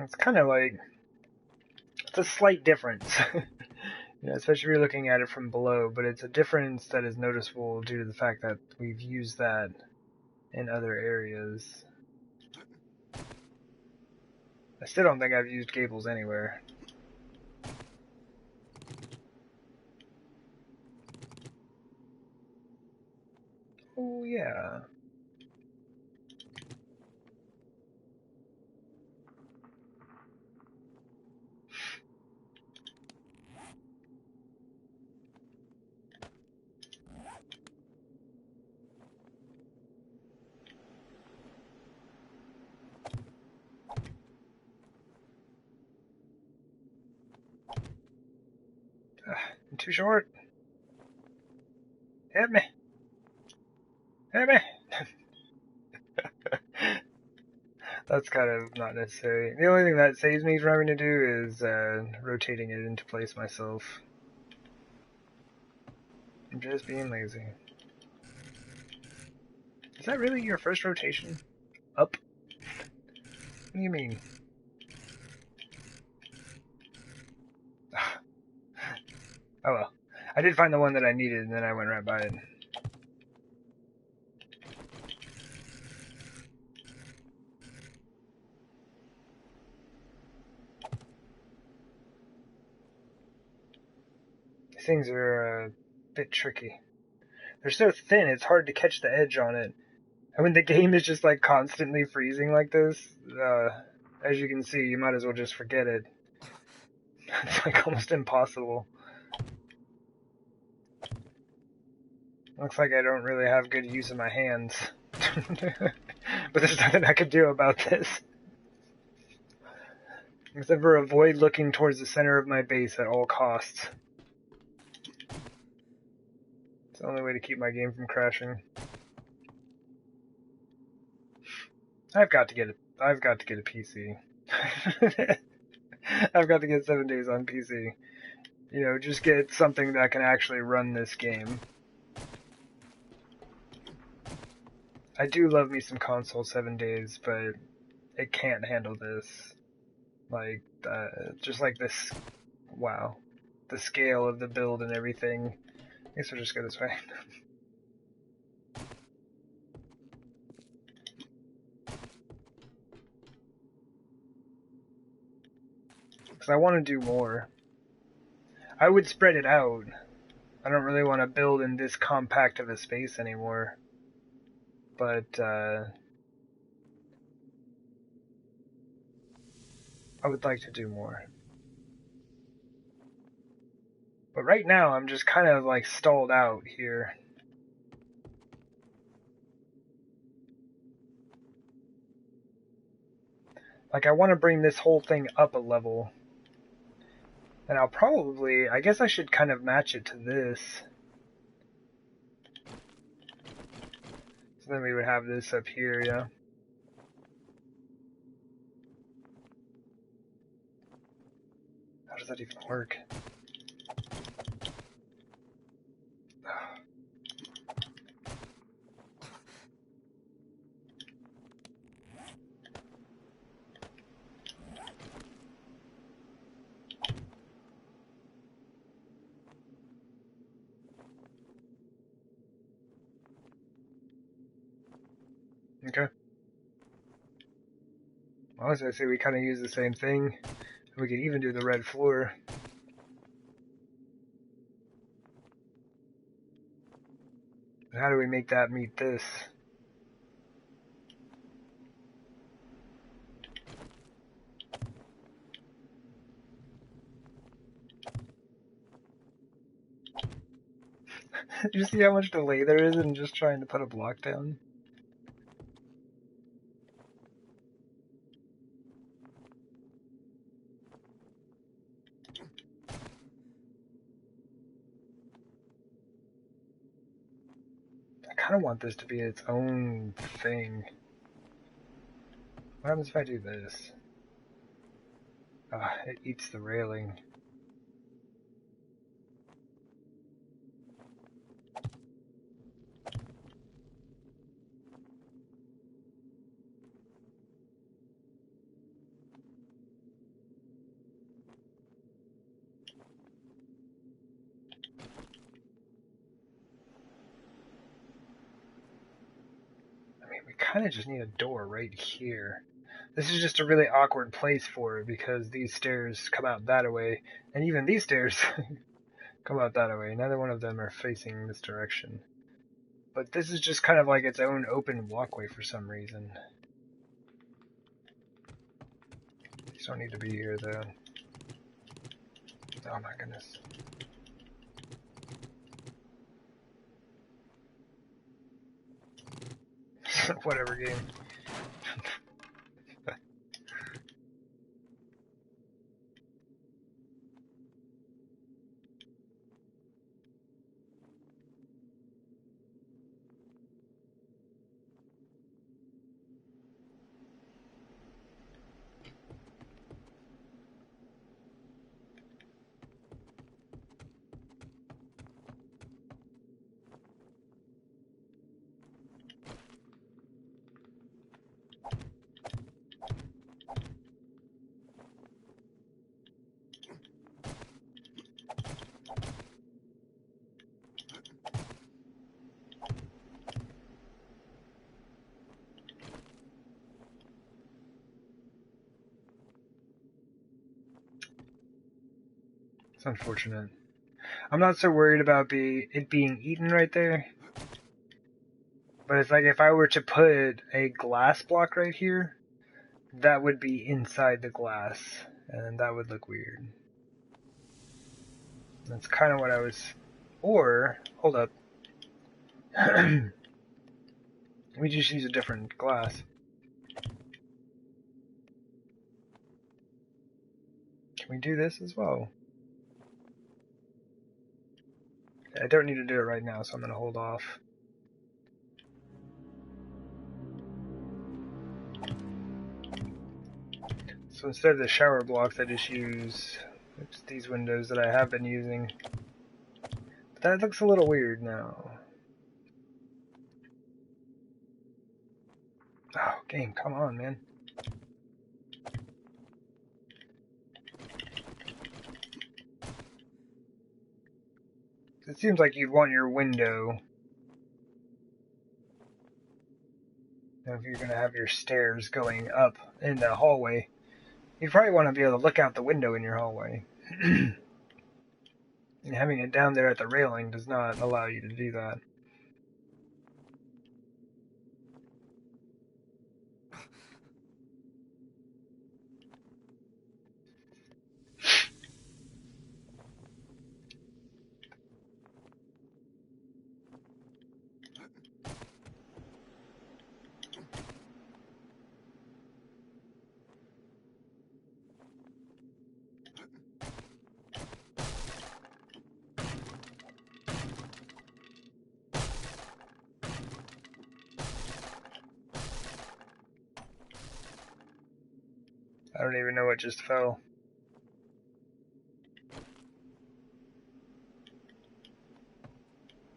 It's kind of like, it's a slight difference. Especially if you're looking at it from below, but it's a difference that is noticeable due to the fact that we've used that in other areas. I still don't think I've used gables anywhere. Oh yeah. I'm too short. Hit me. Hit me. That's kind of not necessary. The only thing that saves me from having to do is rotating it into place myself. I'm just being lazy. Is that really your first rotation? Up? What do you mean? Oh well. I did find the one that I needed and then I went right by it. These things are a bit tricky. They're so thin, it's hard to catch the edge on it. And when the game is just like constantly freezing like this, as you can see, you might as well just forget it. It's like almost impossible. Looks like I don't really have good use of my hands. But there's nothing I could do about this. Except for avoid looking towards the center of my base at all costs. It's the only way to keep my game from crashing. I've got to get a PC. I've got to get 7 days on PC. Just get something that can actually run this game. I do love me some console 7 days, but it can't handle this. Like, just like this, wow. The scale of the build and everything. I guess we'll just go this way. Because I want to do more. I would spread it out. I don't really want to build in this compact of a space anymore. But, I would like to do more. But right now, I'm just kind of like stalled out here. Like, I want to bring this whole thing up a level. And I guess I should kind of match it to this. So then we would have this up here, yeah. How does that even work? Okay. Well, as I say, we kind of use the same thing. We could even do the red floor. But how do we make that meet this? You see how much delay there is in just trying to put a block down? I kind of want this to be its own thing. What happens if I do this? It eats the railing. I mean, we kind of just need a door right here. This is just a really awkward place for it because these stairs come out that way, and even these stairs come out that way. Neither one of them are facing this direction. But this is just kind of like its own open walkway for some reason. These don't need to be here, though. Oh my goodness. Whatever game. It's unfortunate. I'm not so worried about it being eaten right there. But it's like if I were to put a glass block right here, that would be inside the glass. And that would look weird. That's kind of what I was... Or, hold up. We just use a different glass. Can we do this as well? I don't need to do it right now, so I'm going to hold off. So instead of the shower blocks, I just use these windows that I have been using. But that looks a little weird now. Oh, game, come on, man. It seems like you'd want your window, if you're going to have your stairs going up in the hallway, you'd probably want to be able to look out the window in your hallway. And having it down there at the railing does not allow you to do that. I don't even know what just fell.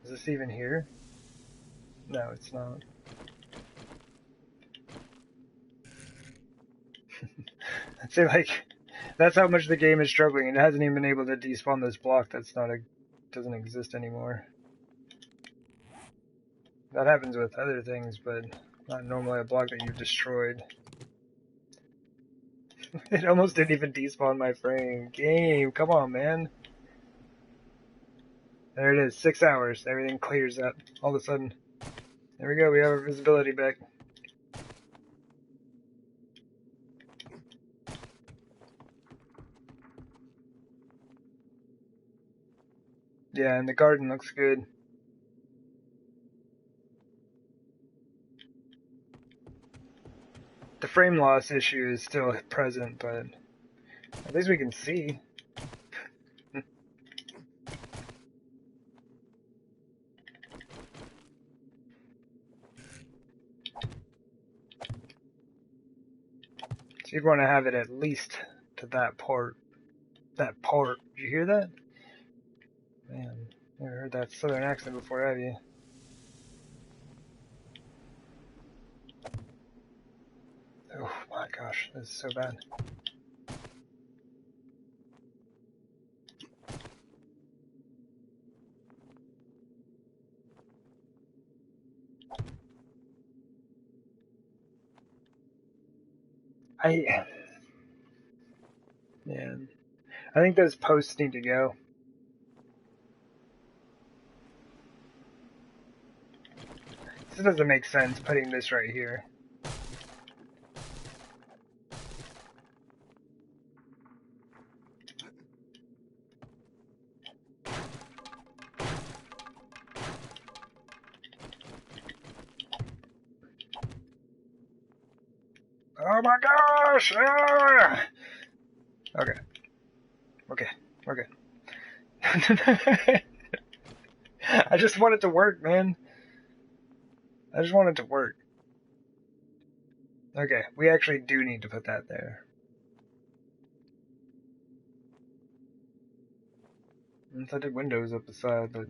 Is this even here? No, it's not. I'd say like that's how much the game is struggling. It hasn't even been able to despawn this block that's doesn't exist anymore. That happens with other things, but not normally a block that you've destroyed. It almost didn't even despawn my frame. Game, come on, man. There it is, 6 hours. Everything clears up all of a sudden. There we go, we have our visibility back. Yeah, and the garden looks good. frame loss issue is still present, but at least we can see. So you'd want to have it at least to that port. That port. Did you hear that? Man, never heard that southern accent before, have you? Oh my gosh, this is so bad. Man, I think those posts need to go. This doesn't make sense, putting this right here. Oh my gosh! Ah! Okay. Okay. Okay. I just want it to work, man. I just want it to work. Okay, we actually do need to put that there. I did windows up the side, but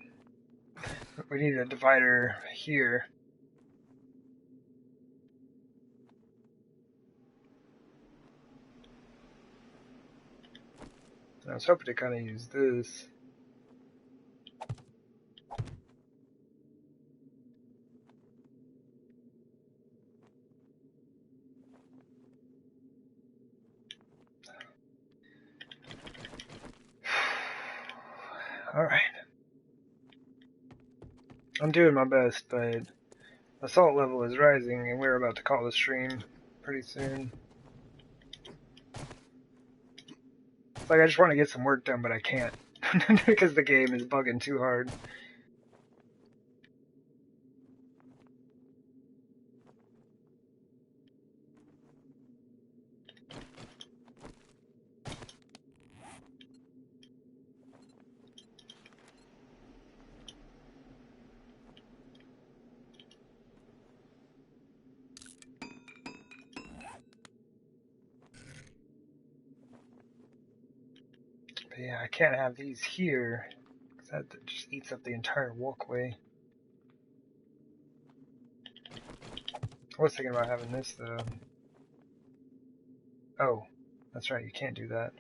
we need a divider here. I was hoping to kind of use this. Alright. I'm doing my best, but assault level is rising, and we're about to call the stream pretty soon. It's like I just want to get some work done, but I can't. Because the game is bugging too hard. But yeah, I can't have these here, because that just eats up the entire walkway. I was thinking about having this, though. Oh, that's right, you can't do that.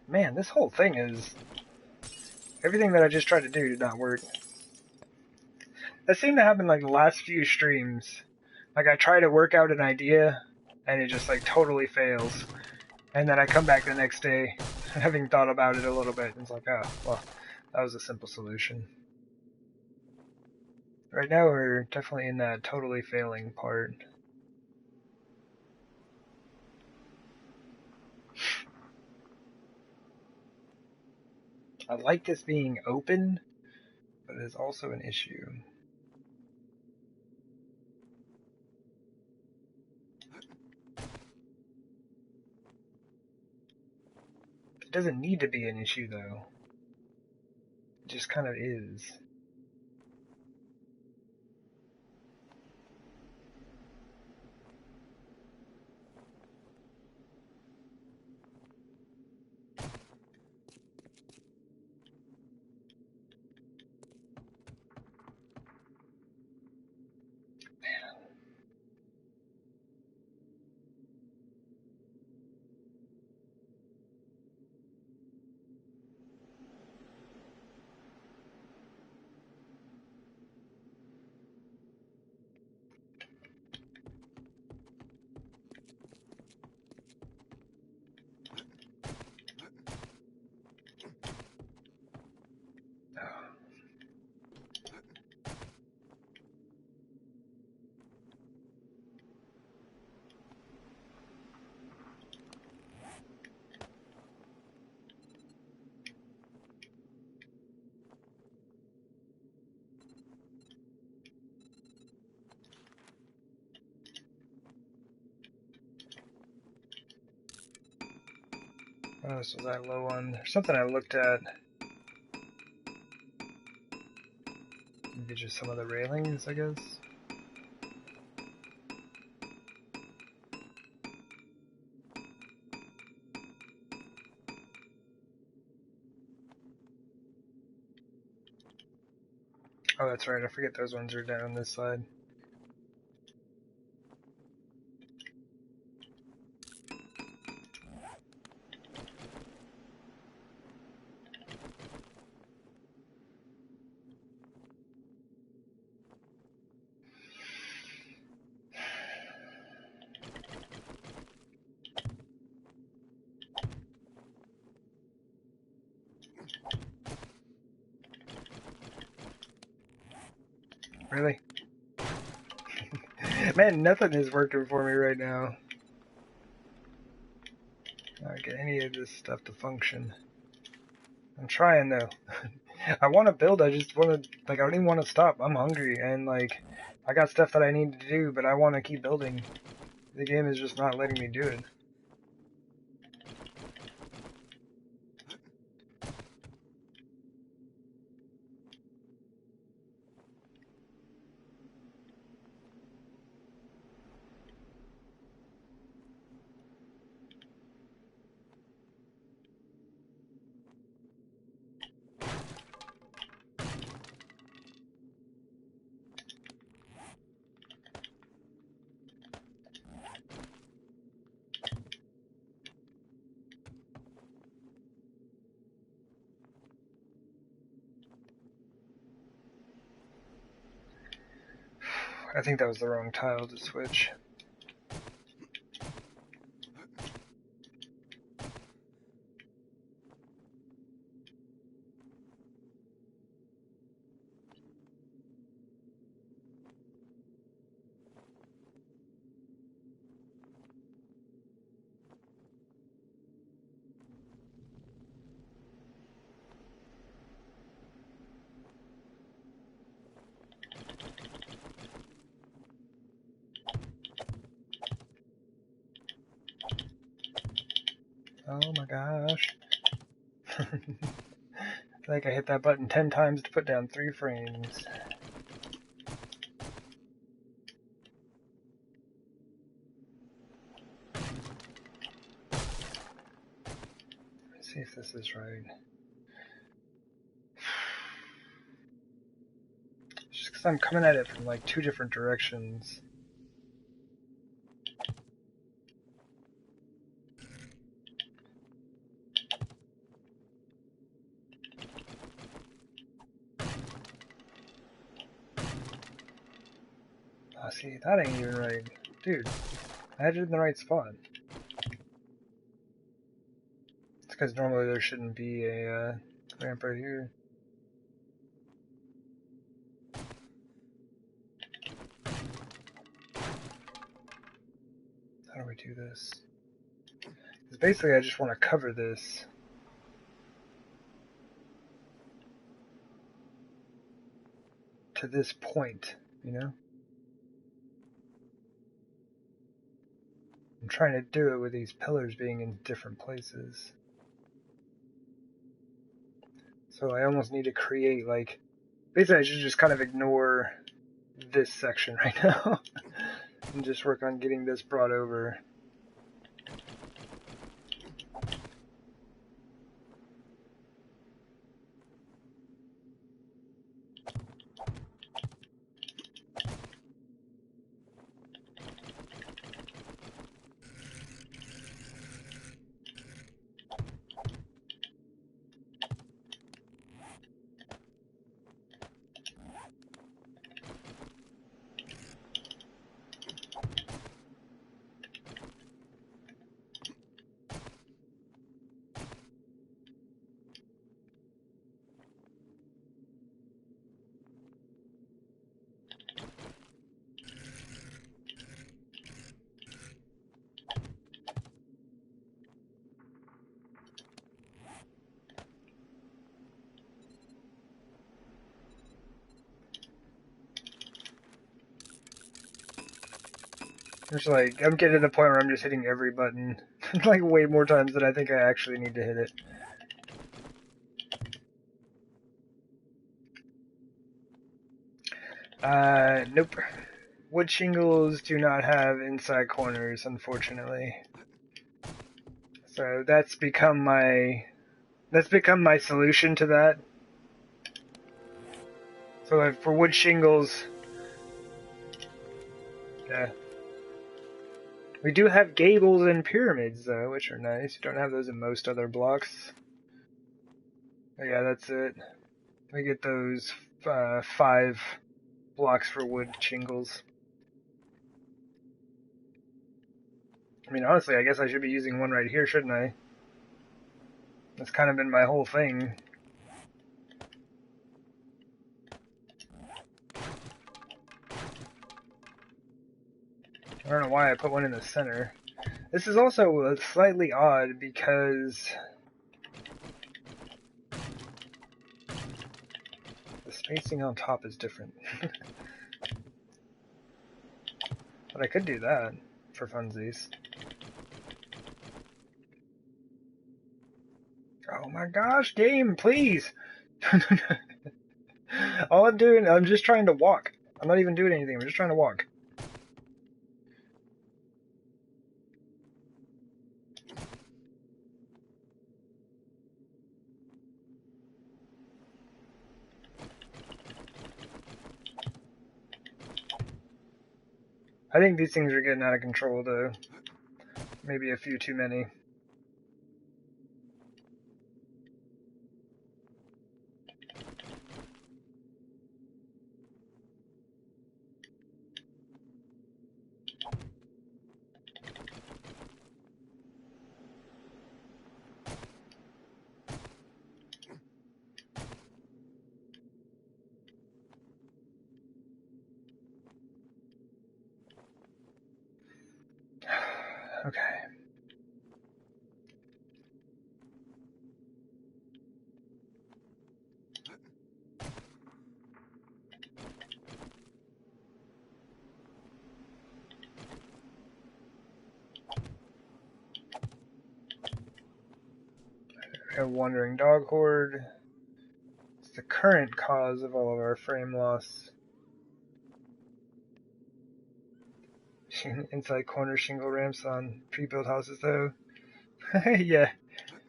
Man, this whole thing is... Everything that I just tried to do did not work. That seemed to happen like the last few streams. Like I try to work out an idea, and it just like totally fails. And then I come back the next day, having thought about it a little bit, and it's like, oh, well, that was a simple solution. Right now we're definitely in that totally failing part. I like this being open, but it is also an issue. It doesn't need to be an issue, though. It just kind of is. What else was I low on? There's something I looked at. Maybe just some of the railings, I guess. Oh, that's right. I forget those ones are down on this side. Really? Man, nothing is working for me right now. I don't get any of this stuff to function. I'm trying though. I want to build, I just want to, like, I don't even want to stop. I'm hungry and, like, I got stuff that I need to do, but I want to keep building. The game is just not letting me do it. I think that was the wrong tile to switch. Oh my gosh. I feel like I hit that button 10 times to put down 3 frames. Let's see if this is right. Just because I'm coming at it from like 2 different directions. Oh, see, that ain't even right. Dude, I had it in the right spot. It's because normally there shouldn't be a ramp right here. How do we do this? Because basically I just want to cover this. To this point, you know? I'm trying to do it with these pillars being in different places. So I almost need to create, like, basically I should just kind of ignore this section right now and just work on getting this brought over. It's like, I'm getting to the point where I'm just hitting every button. Like way more times than I think I actually need to hit it. Nope. Wood shingles do not have inside corners, unfortunately. So that's become my solution to that. So like for wood shingles, yeah. We do have gables and pyramids though, which are nice. You don't have those in most other blocks. But yeah, that's it. We get those 5 blocks for wood shingles. I mean, honestly, I guess I should be using one right here, shouldn't I? That's kind of been my whole thing. I don't know why I put one in the center. This is also slightly odd because the spacing on top is different. But I could do that for funsies. Oh my gosh, game, please! All I'm doing, I'm just trying to walk. I'm not even doing anything, I'm just trying to walk. I think these things are getting out of control though. Maybe a few too many. Okay. A wandering dog horde. It's the current cause of all of our frame loss. Inside corner shingle ramps on pre-built houses though. Yeah.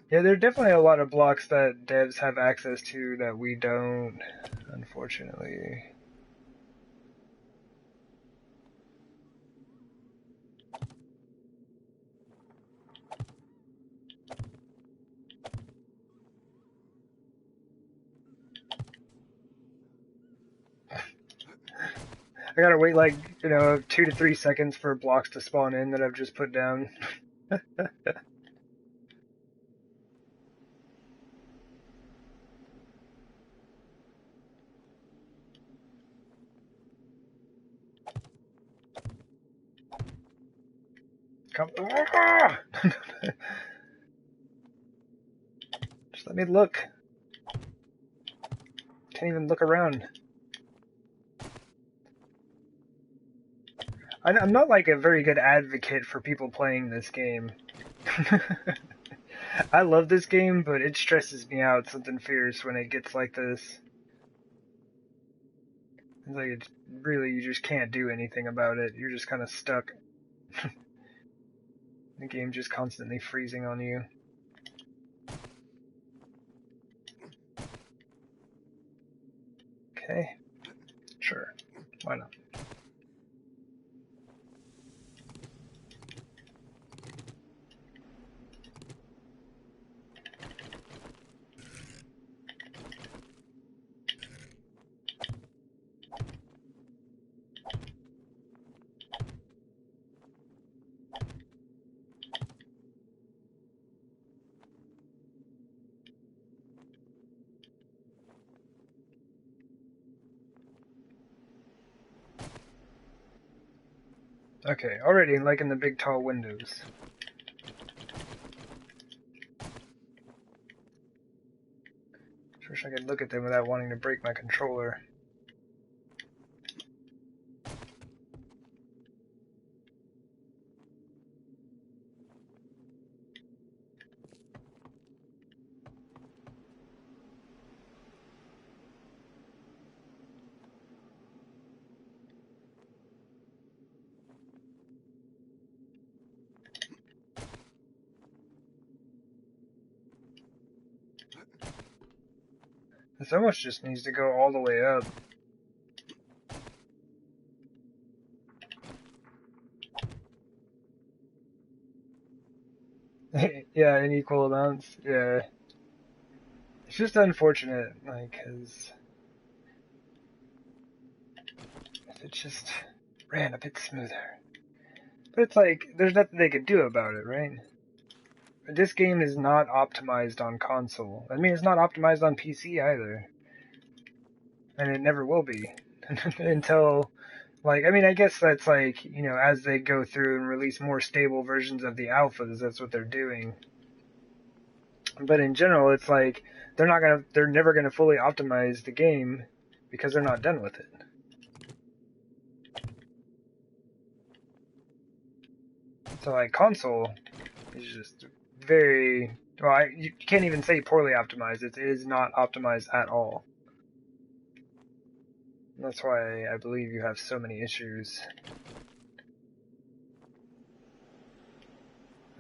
Yeah, there are definitely a lot of blocks that devs have access to that we don't, unfortunately. I gotta wait like, 2 to 3 seconds for blocks to spawn in that I've just put down. Come on! Just let me look. Can't even look around. I'm not like a very good advocate for people playing this game. I love this game, but it stresses me out something fierce when it gets like this. It's like it's really, you just can't do anything about it. You're just kind of stuck. The game just constantly freezing on you. Okay. Sure. Why not? Okay, already liking the big tall windows. Wish I could look at them without wanting to break my controller. This almost just needs to go all the way up. Yeah, in equal amounts. Yeah. It's just unfortunate, like, cause if it just ran a bit smoother. But it's like, there's nothing they could do about it, right? This game is not optimized on console. I mean, it's not optimized on PC either. And it never will be. Until, like, I mean, I guess that's like, you know, as they go through and release more stable versions of the alphas, that's what they're doing. But in general, it's like, they're never gonna fully optimize the game because they're not done with it. So like console is just very, well, you can't even say poorly optimized. It is not optimized at all. And that's why I believe you have so many issues.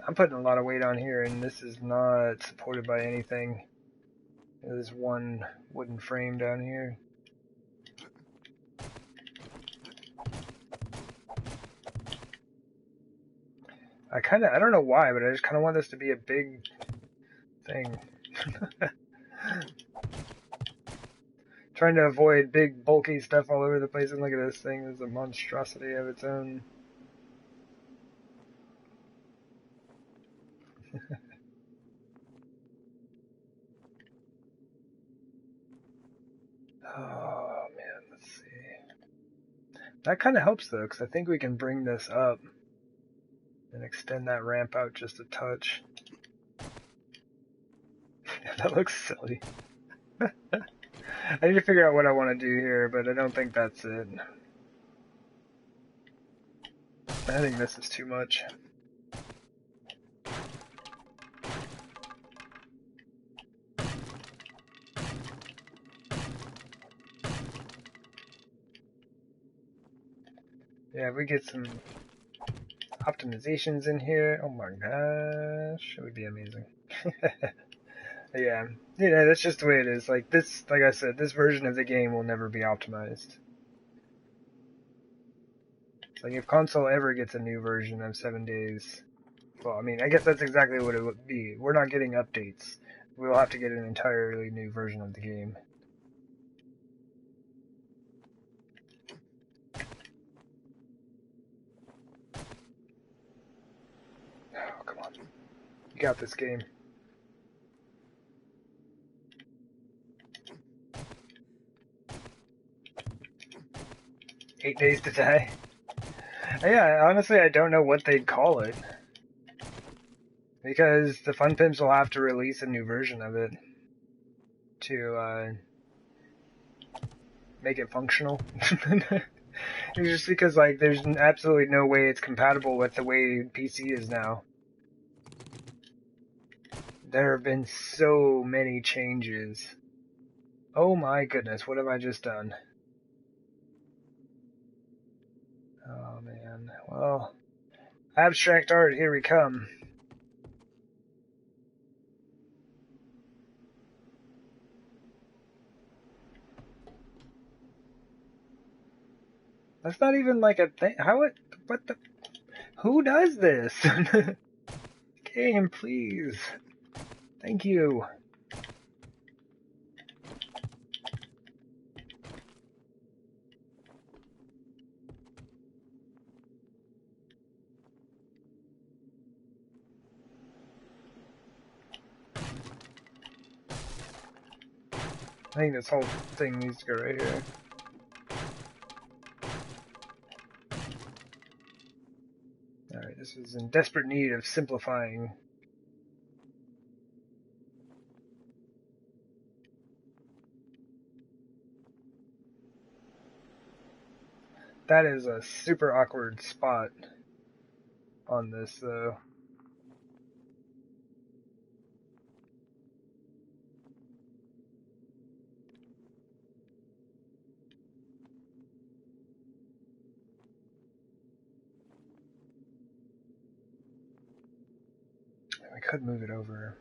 I'm putting a lot of weight on here, and this is not supported by anything. There's one wooden frame down here. I don't know why, but I just kind of want this to be a big thing. Trying to avoid big, bulky stuff all over the place, and look at this thing. It's a monstrosity of its own. Oh, man, let's see. That kind of helps, though, because I think we can bring this up and extend that ramp out just a touch. That looks silly. I need to figure out what I want to do here, but I don't think that's it. I think this is too much. Yeah, if we get some optimizations in here, oh my gosh, it would be amazing. Yeah, you know, that's just the way it is. Like this, like I said, this version of the game will never be optimized. It's like if console ever gets a new version of 7 days, well, I mean, I guess that's exactly what it would be. We're not getting updates. We'll have to get an entirely new version of the game. Oh, come on. You got this game. "8 Days to Die." Yeah, honestly, I don't know what they'd call it. Because the Fun Pimps will have to release a new version of it to make it functional. Just because, like, there's absolutely no way it's compatible with the way PC is now. There have been so many changes. Oh my goodness, what have I just done? Oh man, well, abstract art, here we come. That's not even like a thing. What the, who does this? Game, please. Thank you. I think this whole thing needs to go right here. Alright, this is in desperate need of simplifying. That is a super awkward spot on this, though. I could move it over.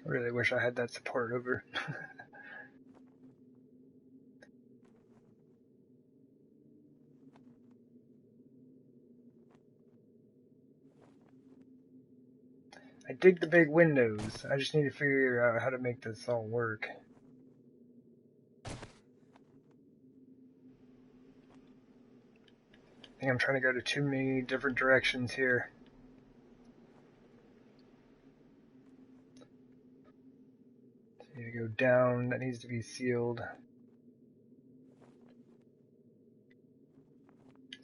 really wish I had that support over. I dig the big windows. I just need to figure out how to make this all work. I think I'm trying to go to too many different directions here. So I need to go down. That needs to be sealed.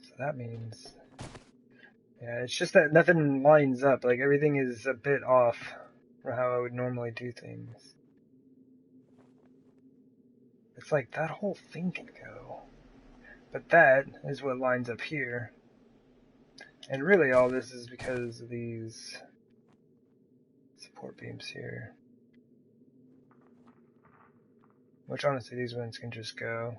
So that means... yeah, it's just that nothing lines up. Like, everything is a bit off from how I would normally do things. It's like, that whole thing can go. But that is what lines up here. And really all this is because of these support beams here. Which honestly, these ones can just go.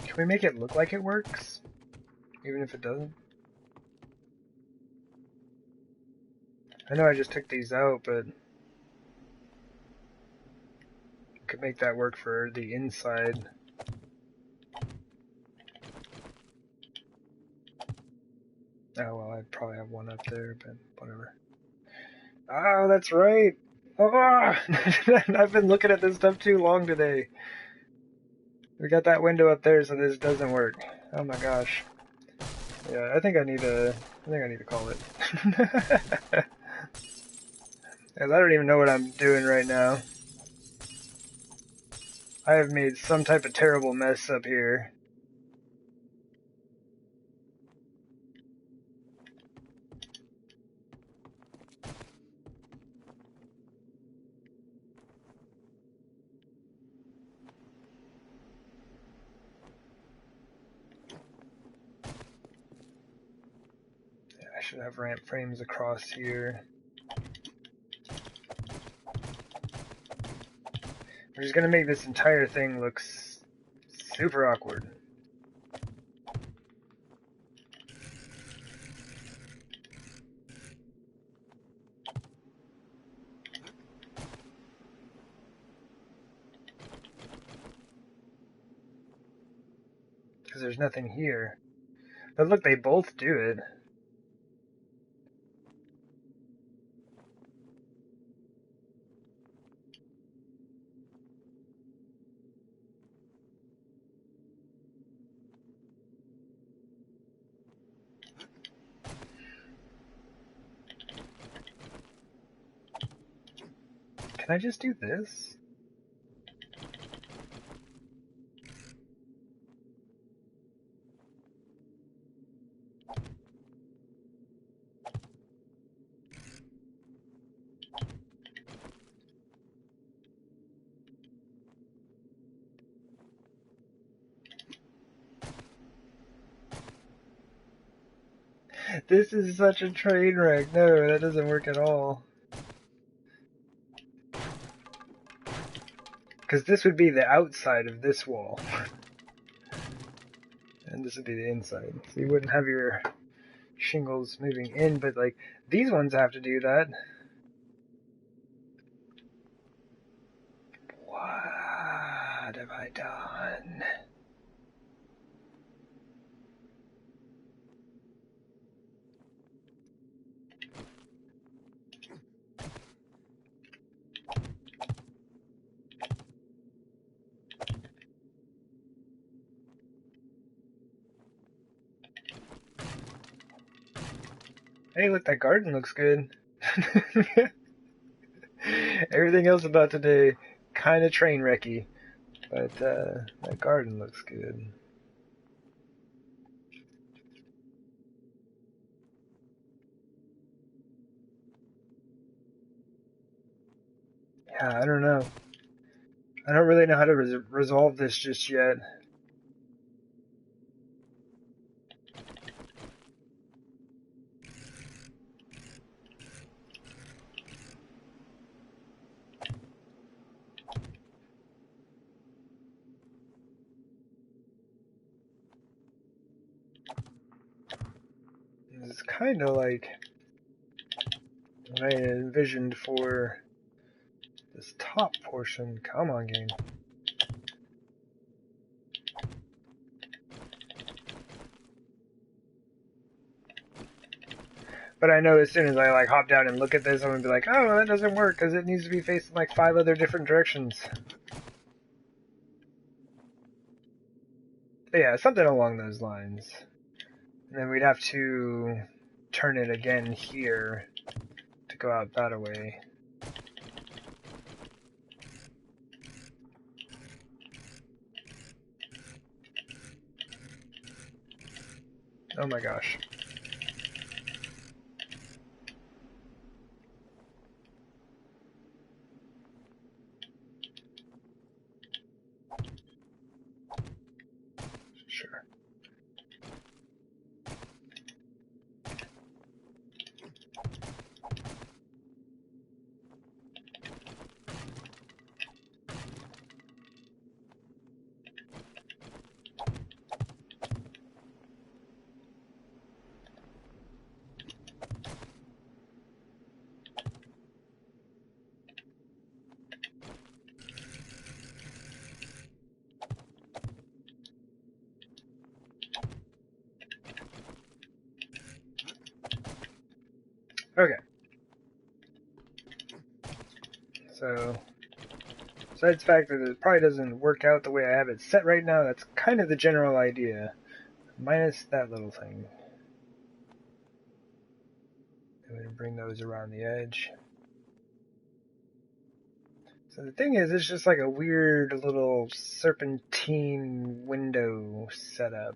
Can we make it look like it works? Even if it doesn't? I know I just took these out, but... I could make that work for the inside. Oh, well, I'd probably have one up there, but whatever. Oh, that's right! Oh, I've been looking at this stuff too long today. We got that window up there, so this doesn't work. Oh my gosh. Yeah, I think I need to call it. I don't even know what I'm doing right now. I have made some type of terrible mess up here. I should have ramp frames across here. We're just gonna make this entire thing look super awkward. Because there's nothing here. But look, they both do it. Can I just do this? This is such a train wreck. No, that doesn't work at all. Because this would be the outside of this wall. And this would be the inside. So you wouldn't have your shingles moving in, but like, these ones have to do that. What have I done? Hey, look, that garden looks good. Everything else about today, kind of train wrecky, but that garden looks good. Yeah, I don't know. I don't really know how to resolve this just yet. It's kind of like what I envisioned for this top portion. Come on, game. But I know as soon as I like hop down and look at this, I'm gonna be like, oh, that doesn't work because it needs to be facing like 5 other different directions. But yeah, something along those lines. And then we'd have to turn it again here to go out that way. Oh my gosh. Sure. Okay. So, besides the fact that it probably doesn't work out the way I have it set right now, that's kind of the general idea. Minus that little thing. I'm going to bring those around the edge. So the thing is, it's just like a weird little serpentine window setup.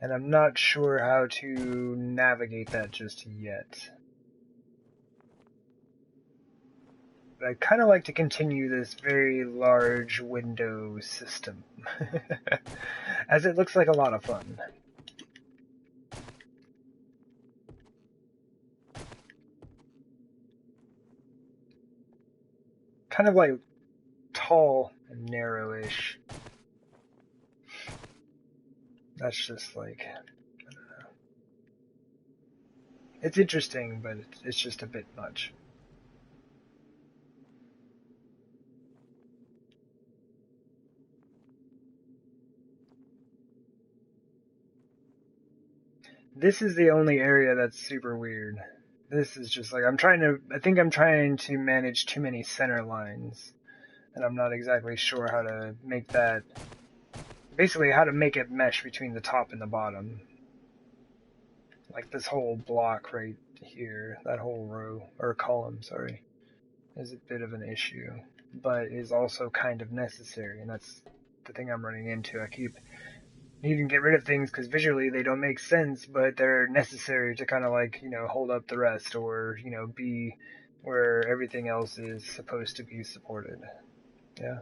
And I'm not sure how to navigate that just yet. But I'd kind of like to continue this very large window system. As it looks like a lot of fun. Kind of like tall and narrowish. That's just like, I don't know. It's interesting, but it's just a bit much. This is the only area that's super weird. This is just like, I think I'm trying to manage too many center lines. And I'm not exactly sure how to make that, basically how to make it mesh between the top and the bottom. Like this whole block right here, that whole row, or column, sorry, is a bit of an issue, but is also kind of necessary, and that's the thing I'm running into. I keep needing to get rid of things because visually they don't make sense, but they're necessary to kind of like, you know, hold up the rest, or, you know, be where everything else is supposed to be supported. Yeah.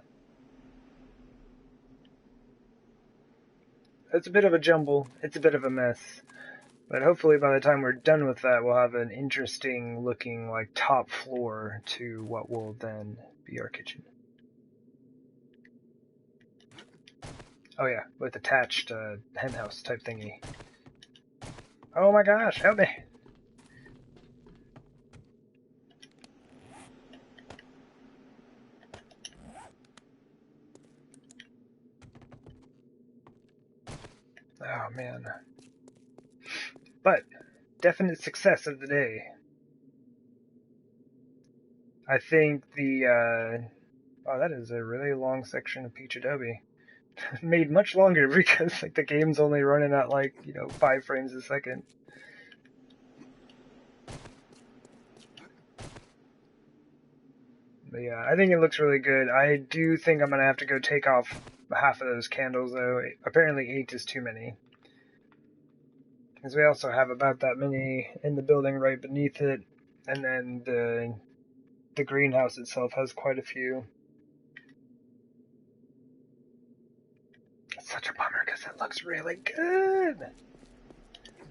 It's a bit of a jumble. It's a bit of a mess. But hopefully by the time we're done with that, we'll have an interesting looking like top floor to what will then be our kitchen. Oh yeah, with attached henhouse type thingy. Oh my gosh, help me! Oh man. But, definite success of the day. I think oh, that is a really long section of Peach Adobe. Made much longer because like the game's only running at like, you know, 5 frames a second. But yeah, I think it looks really good. I do think I'm gonna have to go take off half of those candles though. Apparently 8 is too many. Because we also have about that many in the building right beneath it, and then the greenhouse itself has quite a few. such a bummer because it looks really good.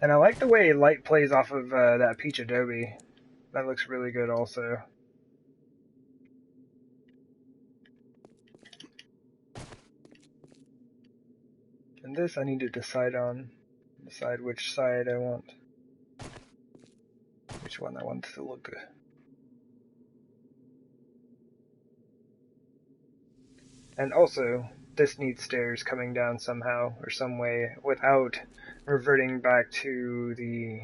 And I like the way light plays off of that peach adobe. That looks really good also. And this I need to decide which side I want. Which one I want to look good. And also, this needs stairs coming down somehow or some way without reverting back to the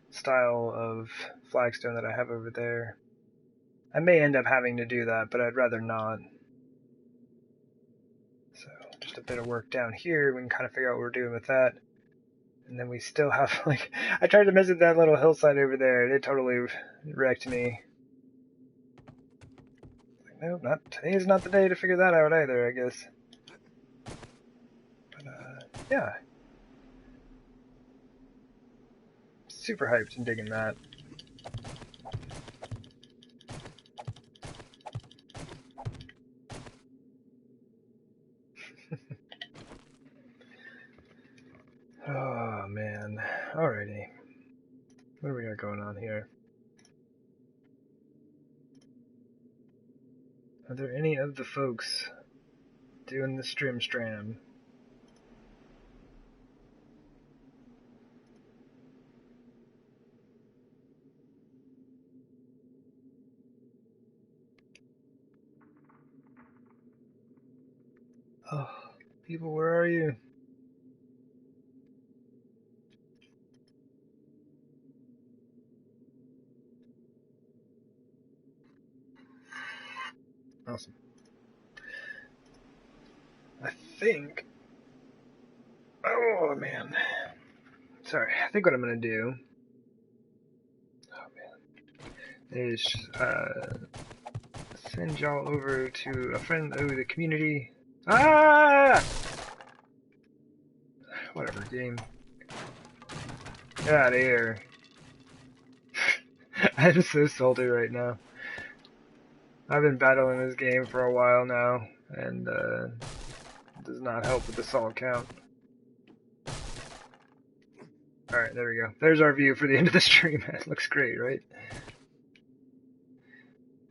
style of flagstone that I have over there. I may end up having to do that, but I'd rather not. So, just a bit of work down here. We can kind of figure out what we're doing with that. And then we still have, like, I tried to visit that little hillside over there, and it totally wrecked me. Nope, today is not the day to figure that out either, I guess. But, yeah. Super hyped and digging that. Oh, man. Alrighty. What do we got going on here? Are there any of the folks doing the stram? Oh, people, where are you? Awesome. I think... Oh, man. Sorry, I think what I'm gonna do... Oh, man. Is, send y'all over to a friend of the community. Ah! Whatever, game. Get out of here. I'm so salty right now. I've been battling this game for a while now, and it does not help with the salt count. Alright, there we go. There's our view for the end of the stream. It looks great, right?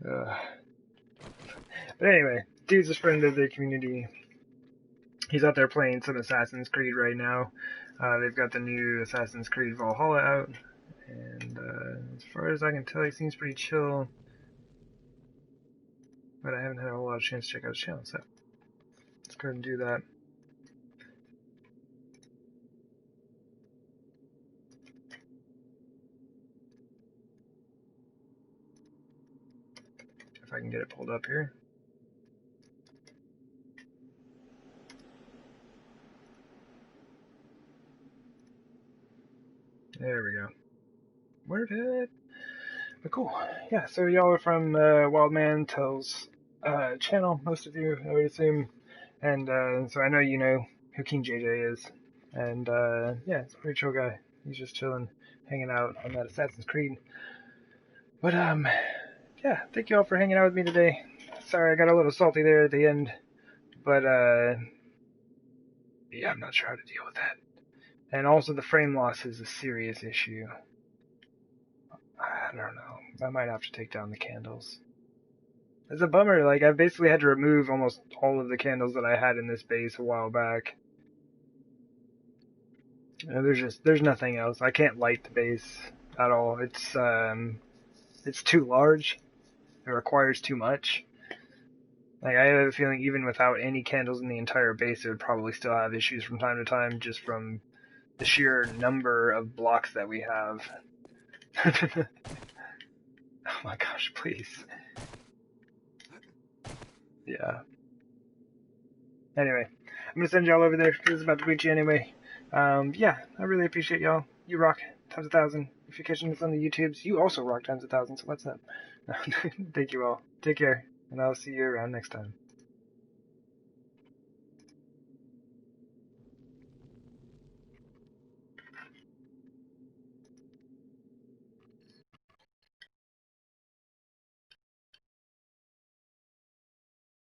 But anyway, dude's a friend of the community. He's out there playing some Assassin's Creed right now. They've got the new Assassin's Creed Valhalla out, and as far as I can tell, he seems pretty chill. But I haven't had a whole lot of chance to check out his channel, so let's go ahead and do that. If I can get it pulled up here. There we go. Where did? But cool. Yeah, so y'all are from Wildman Tells channel, most of you, I would assume. And so I know you know who King JJ is. And yeah, it's a pretty chill guy. He's just chilling, hanging out on that Assassin's Creed. But yeah, thank you all for hanging out with me today. Sorry I got a little salty there at the end. But yeah, I'm not sure how to deal with that. And also the frame loss is a serious issue. I don't know. I might have to take down the candles. It's a bummer. Like, I've basically had to remove almost all of the candles that I had in this base a while back. You know, there's nothing else. I can't light the base at all. It's too large. It requires too much. Like, I have a feeling even without any candles in the entire base, it would probably still have issues from time to time, just from the sheer number of blocks that we have. Oh my gosh, please. Yeah. Anyway, I'm gonna send y'all over there because it's about to reach you anyway. Yeah, I really appreciate y'all. You rock times 1,000. If you're catching this on the YouTubes, you also rock times 1,000, so what's up? Thank you all. Take care, and I'll see you around next time.